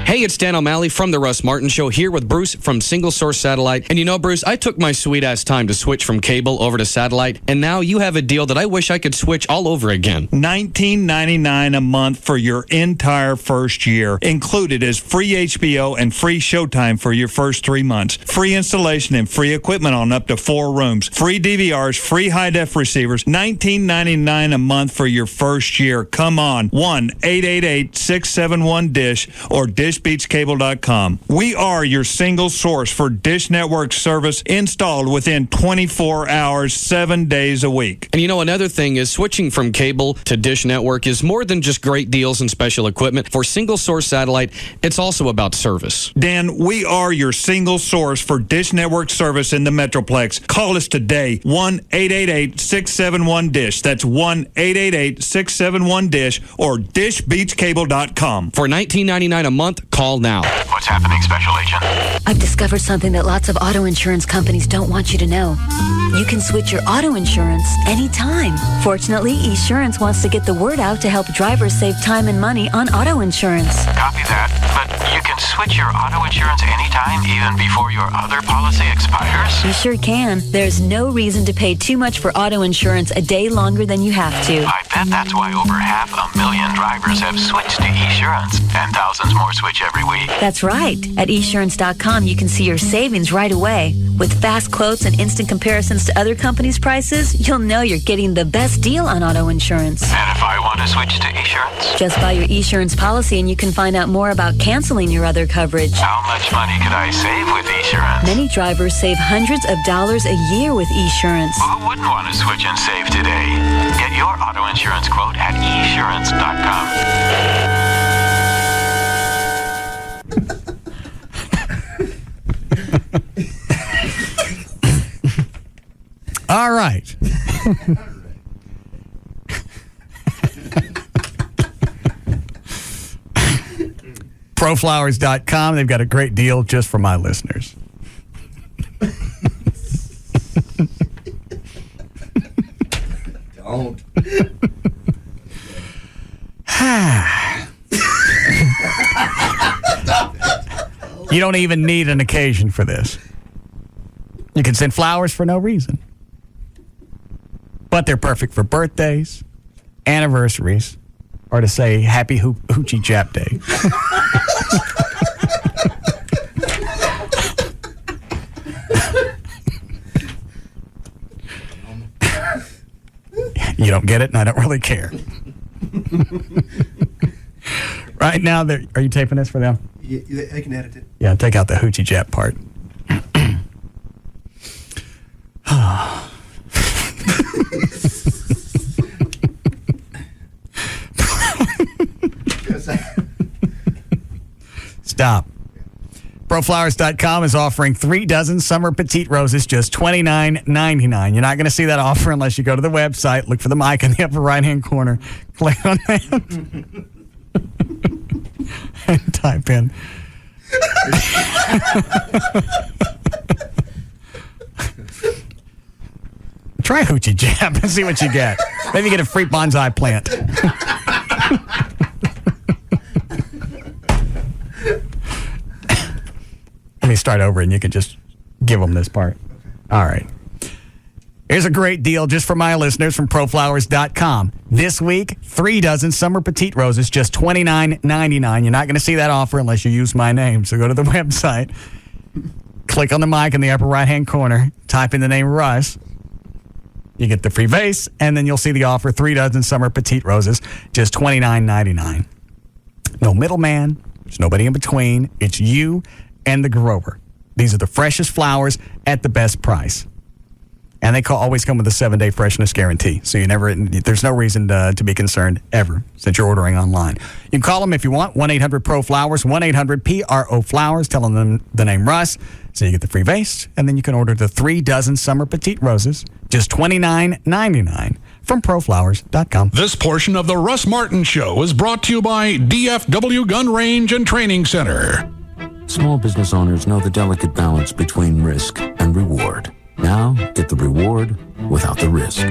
Hey, it's Dan O'Malley from The Russ Martin Show here with Bruce from Single Source Satellite. And you know, Bruce, I took my sweet-ass time to switch from cable over to satellite, and now you have a deal that I wish I could switch all over again. $19.99 a month for your entire first year. Included is free HBO and free Showtime for your first 3 months. Free installation and free equipment on up to 4 rooms. Free DVRs, free high-def receivers. $19.99 a month for your first year. Come on. 1-888-671-DISH or DISH dishbeachcable.com. We are your single source for Dish Network service installed within 24 hours, 7 days a week. And you know, another thing is switching from cable to Dish Network is more than just great deals and special equipment. For single source satellite, it's also about service. Dan, we are your single source for Dish Network service in the Metroplex. Call us today, 1-888-671-DISH. That's 1-888-671-DISH or dishbeachcable.com. For $19.99 a month, call now. What's happening, Special Agent? I've discovered something that lots of auto insurance companies don't want you to know. You can switch your auto insurance anytime. Fortunately, Esurance wants to get the word out to help drivers save time and money on auto insurance. Copy that. But you can switch your auto insurance anytime, even before your other policy expires? You sure can. There's no reason to pay too much for auto insurance a day longer than you have to. I bet that's why over 500,000 drivers have switched to Esurance, and thousands more switch every week. That's right. At Esurance.com, you can see your savings right away. With fast quotes and instant comparisons to other companies' prices, you'll know you're getting the best deal on auto insurance. And if I want to switch to Esurance? Just buy your Esurance policy and you can find out more about canceling your other coverage. How much money could I save with Esurance? Many drivers save hundreds of dollars a year with Esurance. Who wouldn't want to switch and save today? Get your auto insurance quote at Esurance.com. All right. Proflowers.com. They've got a great deal just for my listeners. Don't. You don't even need an occasion for this. You can send flowers for no reason. But they're perfect for birthdays, anniversaries, or to say Happy Hoochie Jap Day. You don't get it, and I don't really care. Right now, are you taping this for them? Yeah, I can edit it. Yeah, take out the Hoochie Jap part. Stop. Proflowers.com is offering 3 dozen summer petite roses, just $29.99. You're not going to see that offer unless you go to the website, look for the mic in the upper right-hand corner, click on that, and type in. Try Hoochie Jab and see what you get. Maybe get a free bonsai plant. Let me start over and you can just give them this part. All right. Here's a great deal just for my listeners from proflowers.com. This week, 3 dozen summer petite roses, just $29.99. You're not going to see that offer unless you use my name. So go to the website, click on the mic in the upper right-hand corner, type in the name Russ. You get the free vase, and then you'll see the offer, 3 dozen summer petite roses, just $29.99. No middleman. There's nobody in between. It's you and the grower. These are the freshest flowers at the best price. And they always come with a 7-day freshness guarantee. So there's no reason to be concerned ever since you're ordering online. You can call them if you want, 1-800-PRO-FLOWERS, 1-800-PRO-FLOWERS. Tell them the name Russ. So you get the free vase, and then you can order the 3 dozen summer petite roses, just $29.99 from proflowers.com. This portion of the Russ Martin Show is brought to you by DFW Gun Range and Training Center. Small business owners know the delicate balance between risk and reward. Now, get the reward without the risk.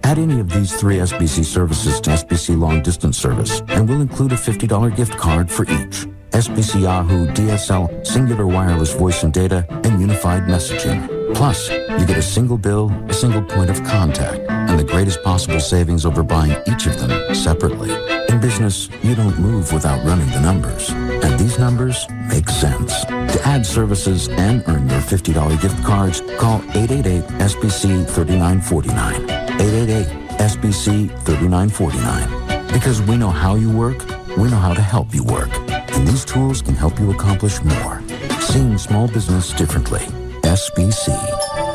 Add any of these 3 SBC services to SBC Long Distance Service, and we'll include a $50 gift card for each. SBC Yahoo, DSL, singular wireless voice and data, and unified messaging. Plus, you get a single bill, a single point of contact, and the greatest possible savings over buying each of them separately. In business, you don't move without running the numbers, and these numbers make sense. To add services and earn your $50 gift cards, call 888-SBC-3949. 888-SBC-3949. Because we know how you work, we know how to help you work. And these tools can help you accomplish more. Seeing small business differently. SBC.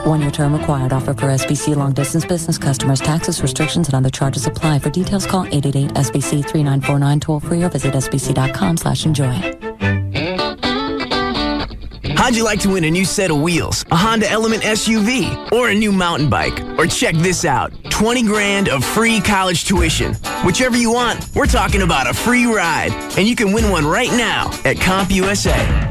1-year term required. Offer for SBC long-distance business customers. Taxes, restrictions, and other charges apply. For details, call 888-SBC-3949 toll-free or visit sbc.com/enjoy. How'd you like to win a new set of wheels, a Honda Element SUV, or a new mountain bike? Or check this out, 20 grand of free college tuition. Whichever you want, we're talking about a free ride. And you can win one right now at CompUSA.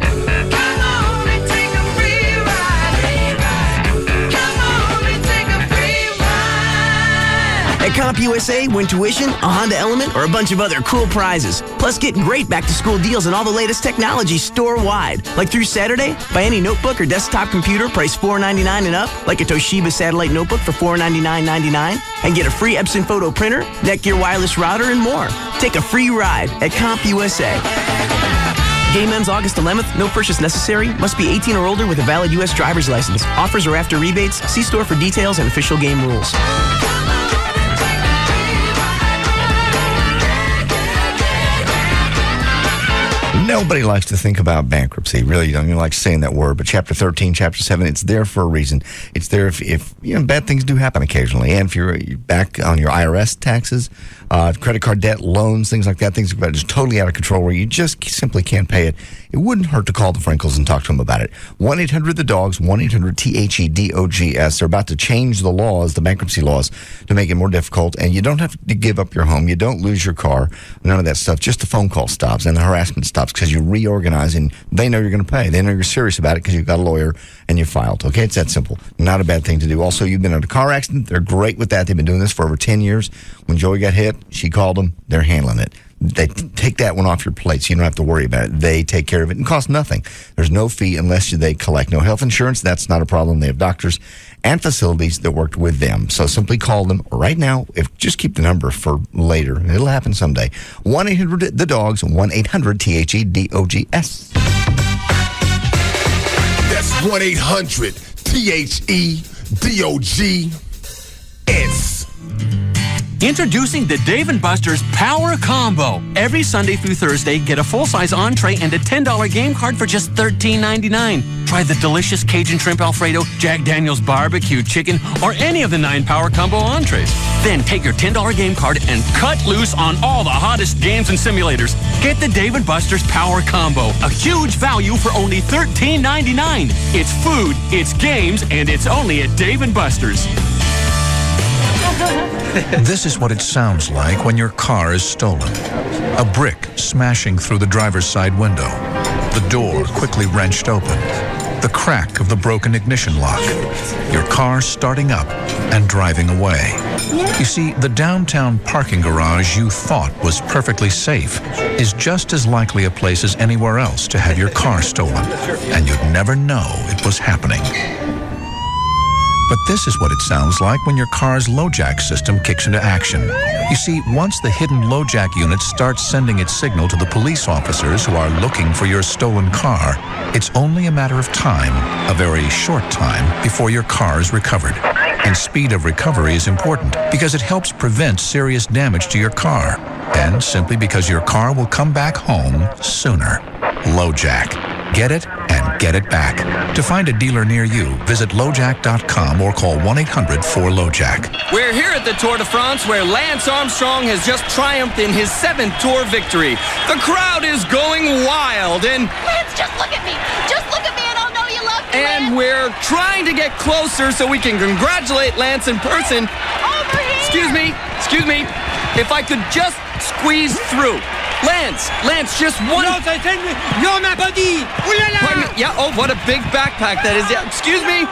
At CompUSA, win tuition, a Honda Element, or a bunch of other cool prizes. Plus, get great back-to-school deals on all the latest technology store-wide. Like through Saturday, buy any notebook or desktop computer priced $499 and up, like a Toshiba Satellite notebook for $499.99, and get a free Epson photo printer, Netgear wireless router, and more. Take a free ride at CompUSA. Game ends August 11th. No purchase necessary. Must be 18 or older with a valid U.S. driver's license. Offers are after rebates. See store for details and official game rules. Nobody likes to think about bankruptcy. Really, you don't even like saying that word. But Chapter 13, Chapter 7, it's there for a reason. It's there if bad things do happen occasionally. And if you're back on your IRS taxes, credit card debt, loans, things like that, things are just totally out of control where you just simply can't pay it. It wouldn't hurt to call the Frenkels and talk to them about it. 1-800-THE-DOGS, 1-800-THEDOGS. They're about to change the laws, the bankruptcy laws, to make it more difficult. And you don't have to give up your home. You don't lose your car. None of that stuff. Just the phone call stops and the harassment stops because you reorganize and they know you're going to pay. They know you're serious about it because you've got a lawyer and you filed. Okay, it's that simple. Not a bad thing to do. Also, you've been in a car accident. They're great with that. They've been doing this for over 10 years. When Joey got hit, she called them. They're handling it. They take that one off your plate so you don't have to worry about it. They take care of it and cost nothing. There's no fee unless they collect. No health insurance, that's not a problem. They have doctors and facilities that worked with them. So simply call them right now. Just keep the number for later. It'll happen someday. 1-800-THE-DOGS, 1-800-THEDOGS. That's 1-800-THEDOGS. Introducing the Dave & Buster's Power Combo. Every Sunday through Thursday, get a full-size entree and a $10 game card for just $13.99. Try the delicious Cajun Shrimp Alfredo, Jack Daniel's Barbecue Chicken, or any of the 9 Power Combo entrees. Then take your $10 game card and cut loose on all the hottest games and simulators. Get the Dave & Buster's Power Combo, a huge value for only $13.99. It's food, it's games, and it's only at Dave & Buster's. This is what it sounds like when your car is stolen. A brick smashing through the driver's side window. The door quickly wrenched open. The crack of the broken ignition lock. Your car starting up and driving away. You see, the downtown parking garage you thought was perfectly safe is just as likely a place as anywhere else to have your car stolen. And you'd never know it was happening. But this is what it sounds like when your car's low jack system kicks into action. You see, once the hidden low jack unit starts sending its signal to the police officers who are looking for your stolen car, it's only a matter of time, a very short time, before your car is recovered. And speed of recovery is important because it helps prevent serious damage to your car. And simply because your car will come back home sooner. Low jack. Get it and get it back. To find a dealer near you, visit lowjack.com or call 1-800-4LOWJACK. We're here at the Tour de France where Lance Armstrong has just triumphed in his 7th Tour victory. The crowd is going wild and... Lance, just look at me. Just look at me and I'll know you love me, And Lance. we're trying to get closer so we can congratulate Lance in person. Over here. Excuse me. If I could just squeeze through. Lance, just one. No, my body. Yeah, oh, what a big backpack that is. Yeah, excuse me.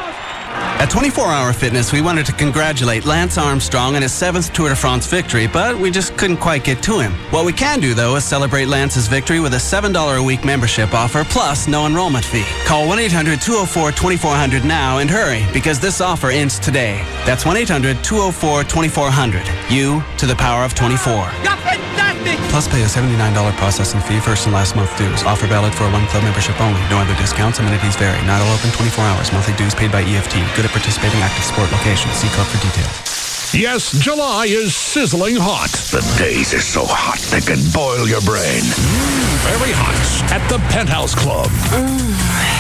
At 24-Hour Fitness, we wanted to congratulate Lance Armstrong on his 7th Tour de France victory, but we just couldn't quite get to him. What we can do, though, is celebrate Lance's victory with a $7 a week membership offer plus no enrollment fee. Call 1-800-204-2400 now and hurry, because this offer ends today. That's 1-800-204-2400. You to the power of 24. Plus pay a $79 processing fee, first and last month dues. Offer valid for a one club membership only. No other discounts. Amenities vary. Not all open 24 hours. Monthly dues paid by EFT. Good at participating active sport locations. See club for details. Yes, July is sizzling hot. The days are so hot they can boil your brain. Very hot at the Penthouse Club.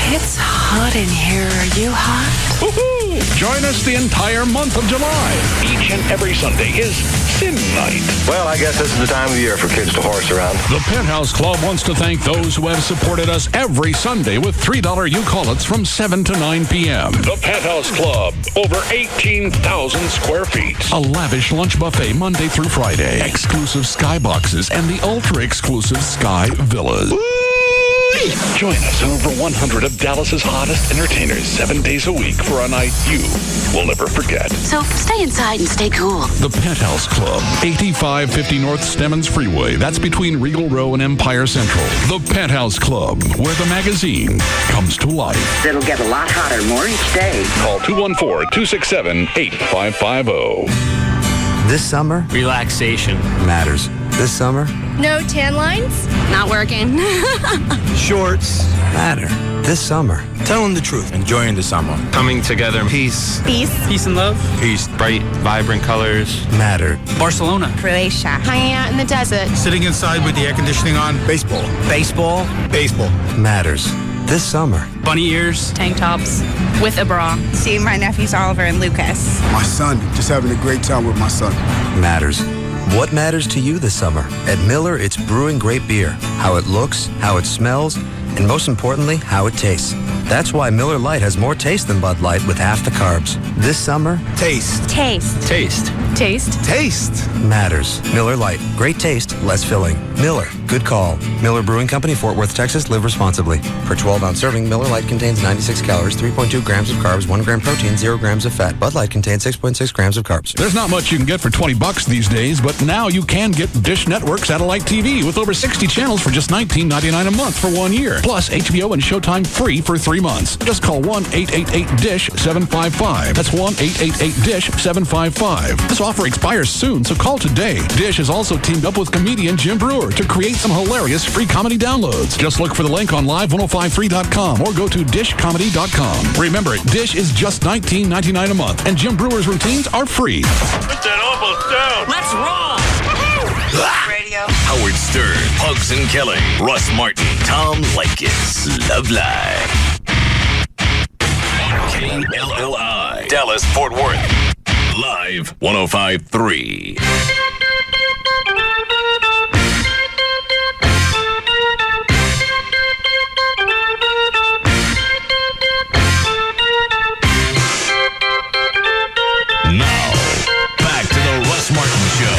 It's hot in here. Are you hot? Woohoo! Join us the entire month of July. Each and every Sunday is Sin Night. Well, I guess this is the time of year for kids to horse around. The Penthouse Club wants to thank those who have supported us every Sunday with $3 U-Call-Its from 7 to 9 p.m. The Penthouse Club, over 18,000 square feet. A lavish lunch buffet Monday through Friday. Exclusive skyboxes and the ultra-exclusive Sky Villas. Join us and over 100 of Dallas's hottest entertainers 7 days a week for a night you will never forget. So stay inside and stay cool. The Penthouse Club, 8550 North Stemmons Freeway. That's between Regal Row and Empire Central. The Penthouse Club, where the magazine comes to life. It'll get a lot hotter more each day. Call 214-267-8550. This summer, relaxation matters. This summer, No tan lines? Not working. shorts matter. This summer, telling the truth, enjoying the summer, coming together, peace, Peace and love. peace, bright, vibrant colors matter. Barcelona. Croatia. Hanging out in the desert. Sitting inside with the air conditioning on, baseball matters. This summer, Bunny ears. Tank tops. With a bra. Seeing my nephews Oliver and Lucas. my son, just having a great time with my son matters. What matters to you this summer? At Miller, it's brewing great beer. How it looks, how it smells, and most importantly, how it tastes. That's why Miller Lite has more taste than Bud Light with half the carbs. This summer, taste. Taste. Taste. Taste. Taste matters. Miller Lite. Great taste, less filling. Miller. Good call. Miller Brewing Company, Fort Worth, Texas. Live responsibly. Per 12-ounce serving, Miller Lite contains 96 calories, 3.2 grams of carbs, 1 gram protein, 0 grams of fat. Bud Light contains 6.6 grams of carbs. There's not much you can get for $20 these days, but now you can get Dish Network satellite TV with over 60 channels for just $19.99 a month for 1 year. Plus HBO and Showtime free for 3 months. Just call 1-888-DISH-755. That's 1-888-DISH-755. This offer expires soon, so call today. Dish has also teamed up with comedian Jim Brewer to create some hilarious free comedy downloads. Just look for the link on live1053.com or go to dishcomedy.com. Remember, Dish is just $19.99 a month, and Jim Brewer's routines are free. Put that almost down. Let's roll. Radio. Howard Stern, Pugs and Kelly, Russ Martin, Tom Leykis. Love Live. KLLI, Dallas, Fort Worth. Live 105.3. Now, back to the Russ Martin Show.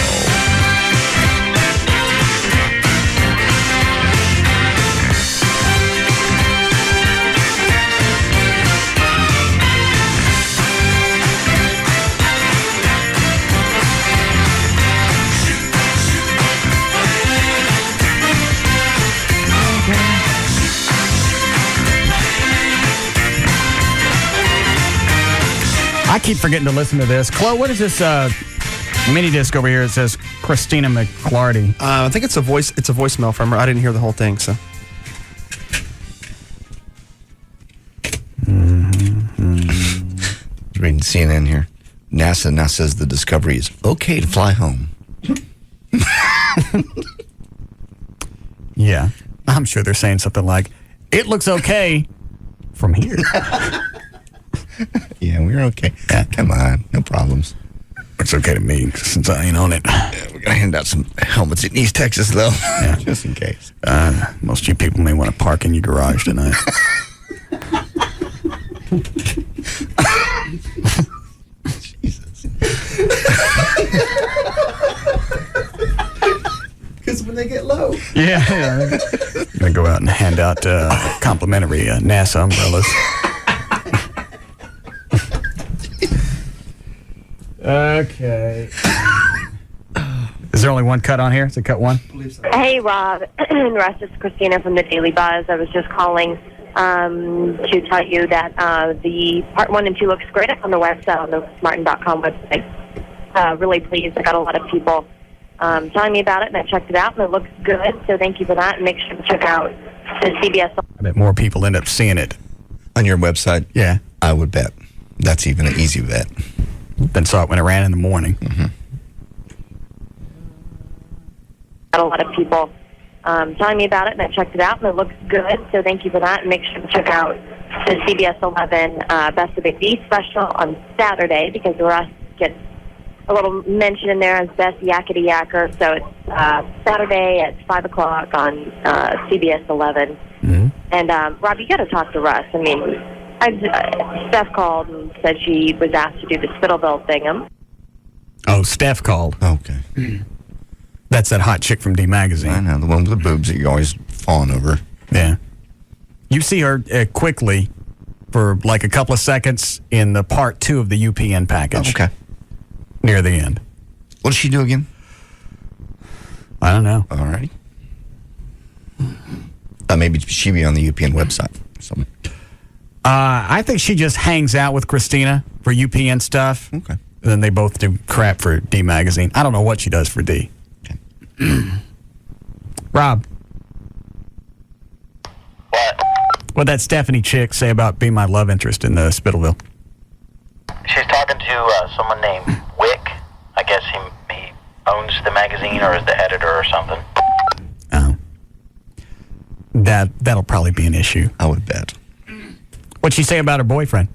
I keep forgetting to listen to this. Chloe, what is this mini disc over here? It says Christina McClarty. I think it's a voice. It's a voicemail from her. I didn't hear the whole thing, so. Reading CNN here. NASA now says the Discovery is okay to fly home. Yeah, I'm sure they're saying something like, "It looks okay from here." Yeah, we're okay. Come on, no problems. It's okay to me since I ain't on it. Yeah, we're gonna hand out some helmets in East Texas, though, just in case. Most of you people may want to park in your garage tonight. Jesus. Because when they get low. Yeah. I'm gonna go out and hand out complimentary NASA umbrellas. Okay. Is there only one cut on here? Is it cut one? Hey, Rob and Russ, it's Christina from the Daily Buzz. I was just calling to tell you that the Part 1 and 2 looks great on the website, on the russmartin.com website. Really pleased. I got a lot of people telling me about it, and I checked it out, and it looks good. So thank you for that, and make sure to check out the CBS. I bet more people end up seeing it. On your website? Yeah. I would bet. That's even an easy bet. Then saw it when it ran in the morning. Got a lot of people telling me about it, and I checked it out, and it looks good. So thank you for that. And make sure to check out the CBS 11 Best of Big D special on Saturday, because Russ gets a little mention in there as Best Yakety Yacker. So it's Saturday at 5 o'clock on CBS 11. And Rob, you got to talk to Russ. I mean, Steph called and said she was asked to do the Spittleville thing'em. Oh, Steph called. Okay. That's that hot chick from D Magazine. I know, the one with the boobs that you always fawn over. Yeah. You see her quickly for like a couple of seconds in the part 2 of the UPN package. Okay. Near the end. What does she do again? I don't know. All righty. Maybe she be on the UPN website. I think she just hangs out with Christina for UPN stuff. Okay. And then they both do crap for D Magazine. I don't know what she does for D. Okay. Rob. What'd that Stephanie chick say about being my love interest in Spittleville? She's talking to someone named Wick. I guess he owns the magazine or is the editor or something. Oh. That'll probably be an issue. I would bet. What'd she say about her boyfriend?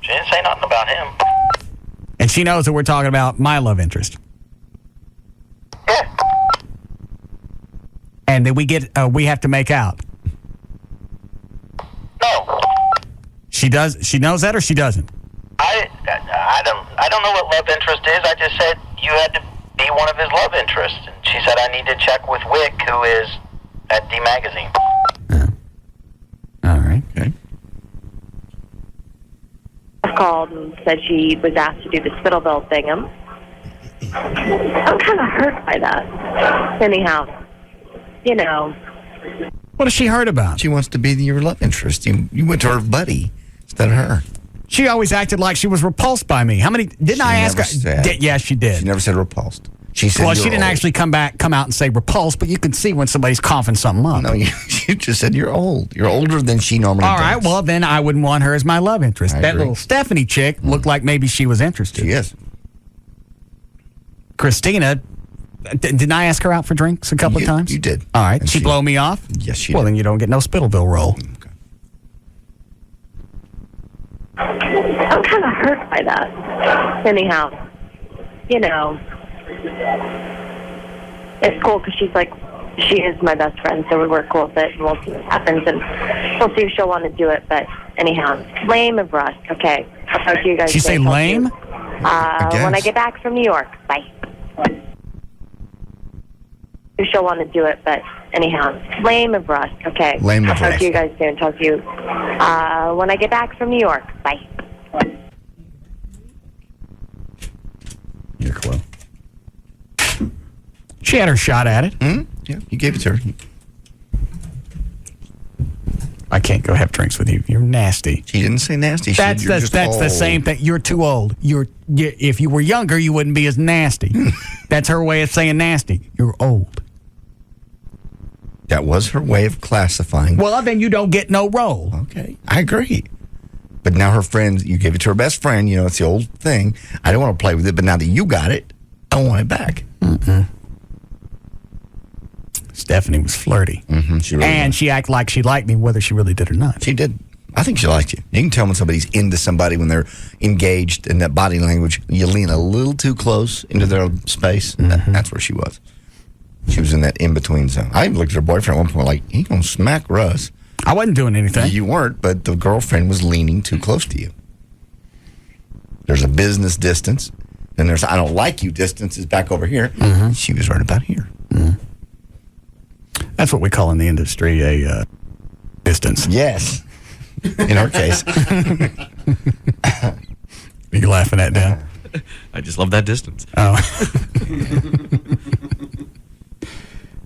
She didn't say nothing about him. And she knows that we're talking about my love interest. Yeah. And then we have to make out. No. She does. She knows that, or she doesn't? I don't know what love interest is. I just said you had to be one of his love interests. And she said I need to check with Wick, who is at D Magazine. All right. Okay. Called and said she was asked to do the Spittleville thing'em. I'm kind of hurt by that. Anyhow, you know. What has she heard about? She wants to be your love interest. You went to her buddy instead of her. She always acted like she was repulsed by me. How many? Didn't I ask her? Yeah, she did. She never said repulsed. She said, well, she didn't actually come out and say repulsed, but you can see when somebody's coughing something up. No, you just said you're old. You're older than she normally does. All right, well, then I wouldn't want her as my love interest. I That agree. little Stephanie chick looked like maybe she was interested. She is. Christina, didn't I ask her out for drinks a couple of times? You did. All right, And she blow me off? Yes, she Well, did. then you don't get no Spittleville roll. I'm kind of hurt by that. Anyhow, you know. It's cool because she is my best friend, so we work cool with it, and we'll see what happens, and we'll see if she'll want to do it. But anyhow, lame of Russ. Okay, I'll talk to you guys. She say lame? When I get back from New York. Bye. If she'll want to do it, but anyhow, lame of Russ. Okay, Lame of I'll talk Russ. to you guys soon. Talk to you when I get back from New York. Bye. You're close. She had her shot at it. Yeah, you gave it to her. I can't go have drinks with you. You're nasty. She didn't say nasty. She That's said you're just the old. same thing. You're too old. If you were younger, you wouldn't be as nasty. That's her way of saying nasty. You're old. That was her way of classifying. Well, then you don't get no roll. Okay, I agree. But now her friend, you gave it to her best friend. You know, it's the old thing. I don't want to play with it, but now that you got it, I want it back. Stephanie was flirty. She really and was. she acted like she liked me, whether she really did or not. She did. I think she liked you. You can tell when somebody's into somebody when they're engaged in that body language. You lean a little too close into their space. That's where she was. She was in that in-between zone. I even looked at her boyfriend at one point like, he gonna smack Russ. I wasn't doing anything. You weren't, but the girlfriend was leaning too close to you. There's a business distance. Then there's I don't like you distance is back over here. She was right about here. That's what we call in the industry a distance. Yes. In our case. Are you laughing at, Dan? I just love that distance. Oh.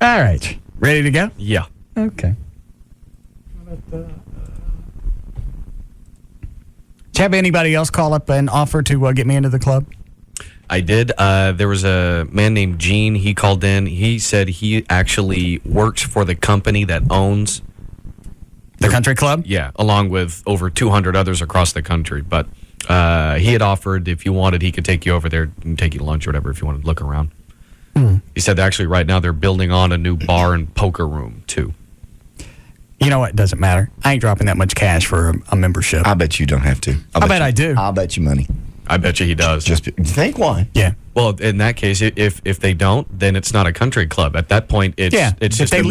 All right. Ready to go? Yeah. Okay. Did you have anybody else call up and offer to get me into the club? I did. There was a man named Gene. He called in. He said he actually works for the company that owns the country club? Yeah, along with over 200 others across the country. But He had offered if you wanted, he could take you over there and take you to lunch or whatever if you wanted to look around. He said actually right now they're building on a new bar and poker room too. You know what? It doesn't matter. I ain't dropping that much cash for a membership. I bet you don't have to. I bet I do. I'll bet you money. I bet you he does. Just think why? Yeah. Well, in that case, if they don't, then it's not a country club. At that point, it's if just they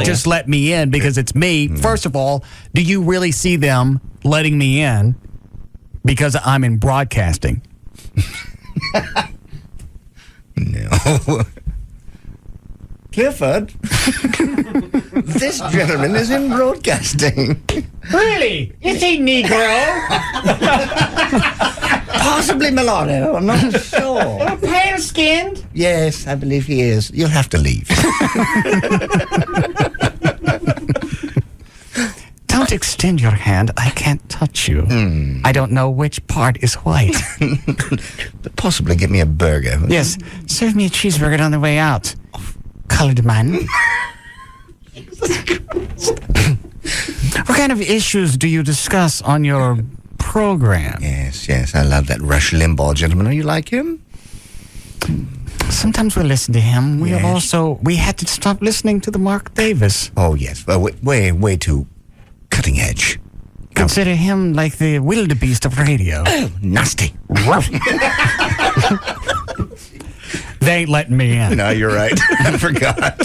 just let me in because it's me. First of all, do you really see them letting me in because I'm in broadcasting? No. Clifford, this gentleman is in broadcasting. Really? Is he Negro? Possibly mulatto, I'm not sure. Pale-skinned? Yes, I believe he is. You'll have to leave. Don't extend your hand. I can't touch you. I don't know which part is white. But possibly get me a burger. Yes, serve me a cheeseburger on the way out. Colored man. What kind of issues do you discuss on your program? Yes, I love that Rush Limbaugh gentleman. Are you like him? Sometimes we listen to him. We had to stop listening to the Mark Davis. Oh, yes. Well, way too cutting edge. Consider him like the wildebeest of radio. Oh, nasty. They ain't letting me in. No, you're right. I forgot.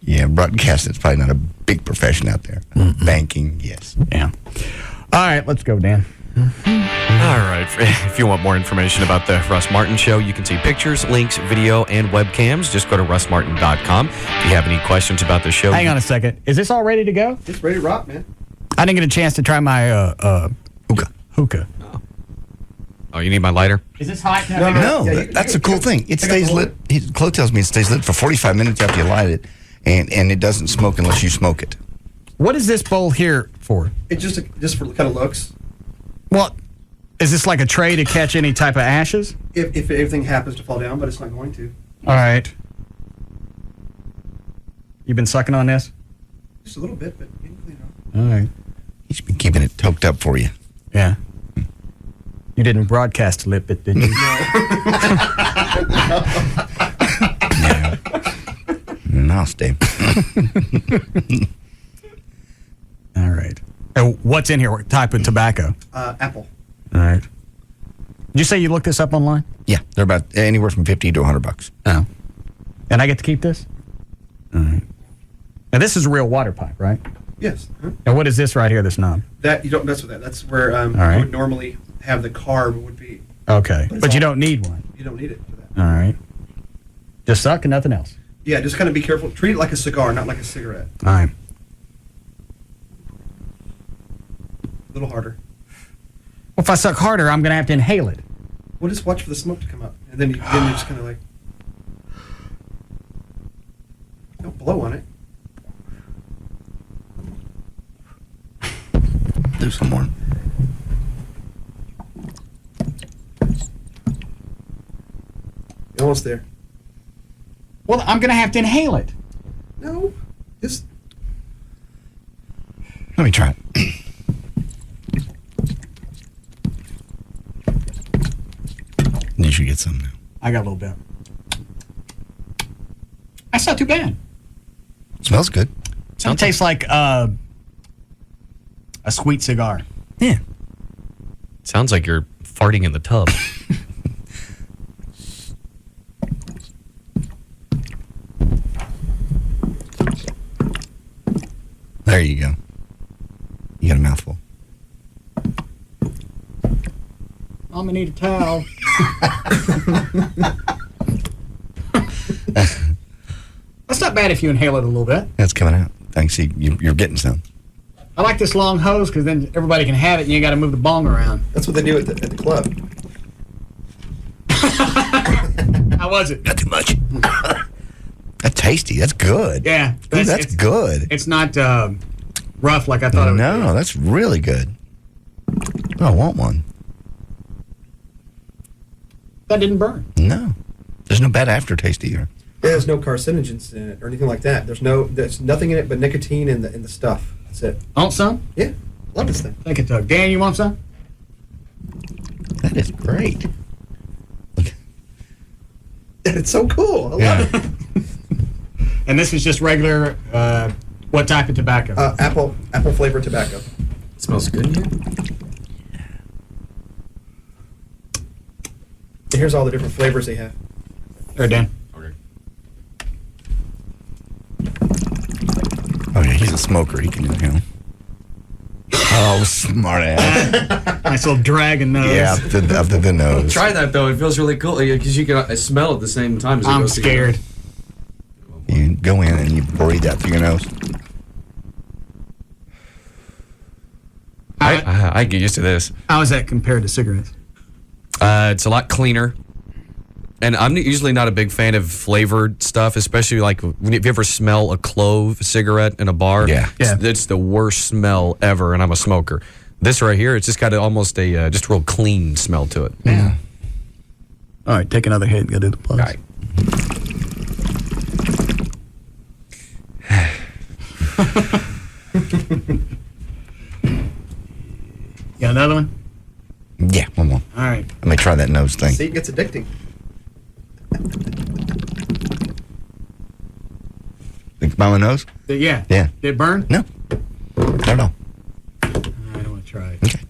Yeah, broadcasting's probably not a big profession out there. Banking, yes. Yeah. All right, let's go, Dan. All right. If you want more information about the Russ Martin Show, you can see pictures, links, video, and webcams. Just go to russmartin.com. If you have any questions about the show... Hang on a second. Is this all ready to go? It's ready to rock, man. I didn't get a chance to try my hookah. Oh, you need my lighter? Is this hot? No, that's a cool thing. It stays lit. Chloe tells me it stays lit for 45 minutes after you light it, and it doesn't smoke unless you smoke it. What is this bowl here for? It's just for kind of looks. Well, is this like a tray to catch any type of ashes? If everything happens to fall down, but it's not going to. All right. You been sucking on this? Just a little bit, but you can clean it All right. He's been keeping it toked up for you. Yeah. You didn't broadcast lip it, did you? No. Nasty. All right. What's in here? What type of tobacco? Apple. All right. Did you say you looked this up online? Yeah, they're about anywhere from $50 to $100. Oh. And I get to keep this? All right. Now, this is a real water pipe, right? Yes. Huh? And what is this right here, this knob? That you don't mess with that. That's where right. you would normally have the carb would be. Okay. But you don't need one. You don't need it for that. All right. Just suck and nothing else. Yeah, just kind of be careful. Treat it like a cigar, not like a cigarette. All right. A little harder. Well, if I suck harder, I'm going to have to inhale it. Well, just watch for the smoke to come up, and then you just kind of like don't blow on it. Do some more. Almost there. Well, I'm going to have to inhale it. No, just let me try it. You should get some now. I got a little bit. That's not too bad. Smells good. It tastes like a sweet cigar. Yeah. Sounds like you're farting in the tub. There you go. You got a mouthful. I'm going to need a towel. That's not bad if you inhale it a little bit. That's coming out. Thanks. You're getting some. I like this long hose because then everybody can have it and you got to move the bong around. That's what they do at the club. How was it? Not too much. That's tasty. That's good. Yeah. Ooh, that's good. It's not rough like I thought it would be. No, that's really good. Oh, I want one. That didn't burn. No. There's no bad aftertaste either. There's no carcinogens in it or anything like that. There's nothing in it but nicotine in the stuff. That's it. Want some? Yeah. Love this thing. Thank you, Doug. Dan, you want some? That is great. It's so cool. I love it. And this is just regular, what type of tobacco? Apple flavored tobacco. It smells good in here. Here's all the different flavors they have. There, Dan. Okay. Oh, yeah, he's a smoker. He can do it. Oh, smart ass. Nice little dragon nose. Yeah, up the nose. Try that though. It feels really cool because you can smell at the same time. As it I'm goes together. scared. You go in and you breathe that through your nose. I get used to this. How is that compared to cigarettes? It's a lot cleaner. And I'm usually not a big fan of flavored stuff, especially like if you ever smell a clove cigarette in a bar. Yeah. It's the worst smell ever, and I'm a smoker. This right here, it's just got almost a just real clean smell to it. Yeah. All right, take another hit and go do the plugs. All right. Got another one? Yeah, one more. All right. Let me try that nose thing. See, it gets addicting. Think about my nose? Yeah. Yeah. Did it burn? No. Not at all. I don't want to try it. Okay.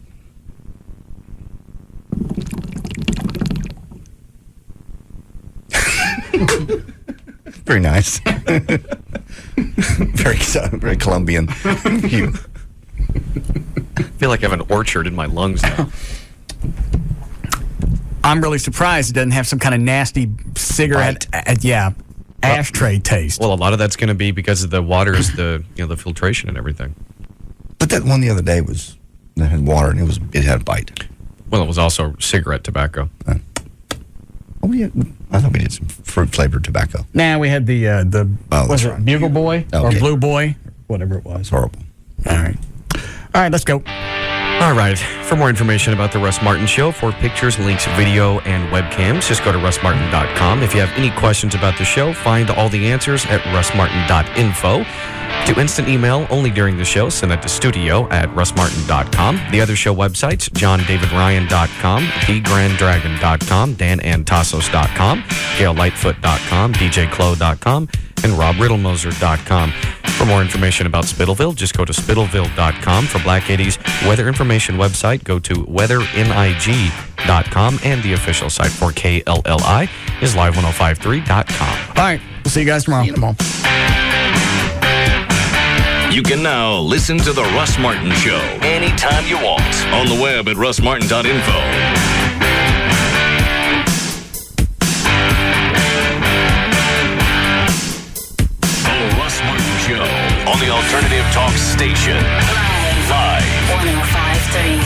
Very nice. very Colombian. You. I feel like I have an orchard in my lungs now. I'm really surprised it doesn't have some kind of nasty cigarette, ashtray taste. Well, a lot of that's going to be because of the water is the the filtration and everything. But that one the other day that had water and it had a bite. Well, it was also cigarette tobacco. Oh yeah, I thought we did some fruit flavored tobacco. Nah, we had the was it Bugle Boy or Blue Boy, whatever it was. It's horrible. All right, let's go. All right. For more information about the Russ Martin Show, for pictures, links, video, and webcams, just go to russmartin.com. If you have any questions about the show, find all the answers at russmartin.info. Do instant email only during the show. Send it to studio@russmartin.com. The other show websites, johndavidryan.com, thegrandragon.com, danantassos.com, gaillightfoot.com, djclo.com, and robriddlemoser.com. For more information about Spittleville, just go to spittleville.com. For Black 80s weather information website, go to weathering.com, and the official site for KLLI is live1053.com. All right, we'll see you guys tomorrow. Come on. You can now listen to The Russ Martin Show anytime you want on the web at russmartin.info. On the Alternative Talk Station. Live. 105.3.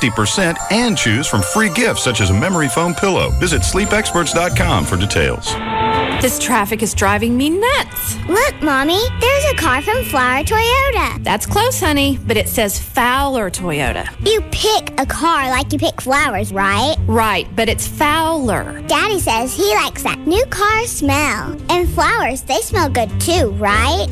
%, and choose from free gifts such as a memory foam pillow. Visit sleepexperts.com for details. This traffic is driving me nuts. Look, Mommy, there's a car from Flower Toyota. That's close, honey, but it says Fowler Toyota. You pick a car like you pick flowers, right? Right, but it's Fowler. Daddy says he likes that new car smell. And flowers, they smell good too, right?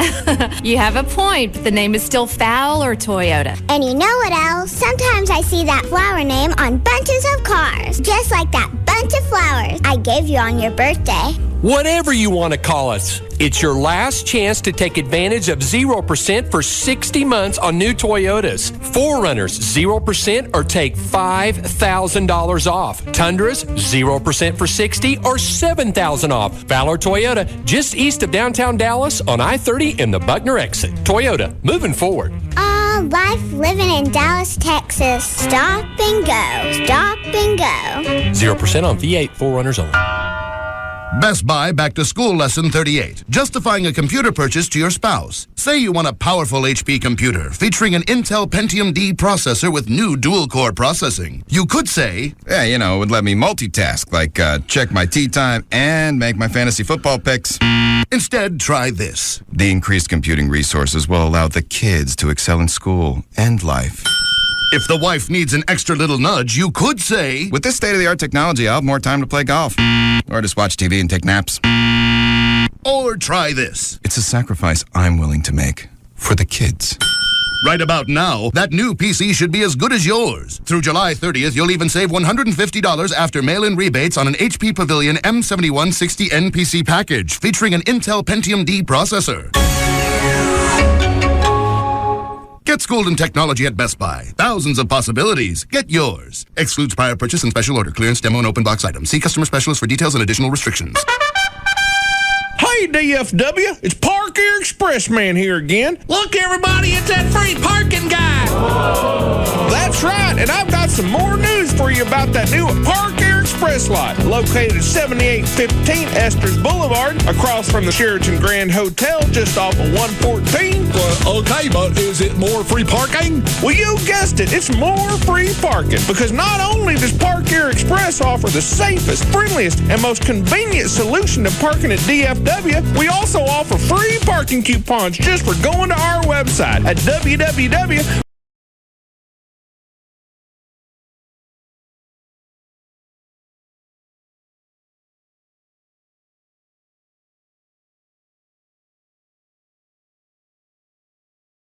You have a point, but the name is still Fowler Toyota. And you know what else? Sometimes I see that flower name on bunches of cars, just like that bunch of flowers I gave you on your birthday. Whatever you want to call us, it's your last chance to take advantage of 0% for 60 months on new Toyotas. 4Runners, 0% or take $5,000 off. Tundras, 0% for 60 or $7,000 off. Fowler Toyota, just east of downtown Dallas on I-30 and the Buckner exit. Toyota, moving forward. Life living in Dallas, Texas. Stop and go. Stop and go. 0% on V8, 4Runners only. Best Buy Back to School Lesson 38. Justifying a computer purchase to your spouse. Say you want a powerful HP computer featuring an Intel Pentium D processor with new dual-core processing. You could say, yeah, it would let me multitask, like check my tea time and make my fantasy football picks. Instead, try this. The increased computing resources will allow the kids to excel in school and life. If the wife needs an extra little nudge, you could say, with this state-of-the-art technology, I'll have more time to play golf. Or just watch TV and take naps. Or try this. It's a sacrifice I'm willing to make for the kids. Right about now, that new PC should be as good as yours. Through July 30th, you'll even save $150 after mail-in rebates on an HP Pavilion M7160N PC package featuring an Intel Pentium D processor. Get schooled in technology at Best Buy. Thousands of possibilities. Get yours. Excludes prior purchase and special order. Clearance, demo, and open box items. See customer specialist for details and additional restrictions. Hey, DFW, it's Park Air Express Man here again. Look, everybody, it's that free parking guy. That's right, and I've got some more news for you about that new Park Air Express lot located at 7815 Esters Boulevard, across from the Sheraton Grand Hotel, just off of 114. Okay, but is it more free parking? Well, you guessed it. It's more free parking, because not only does Park Air Express offer the safest, friendliest, and most convenient solution to parking at DFW, we also offer free parking coupons just for going to our website at www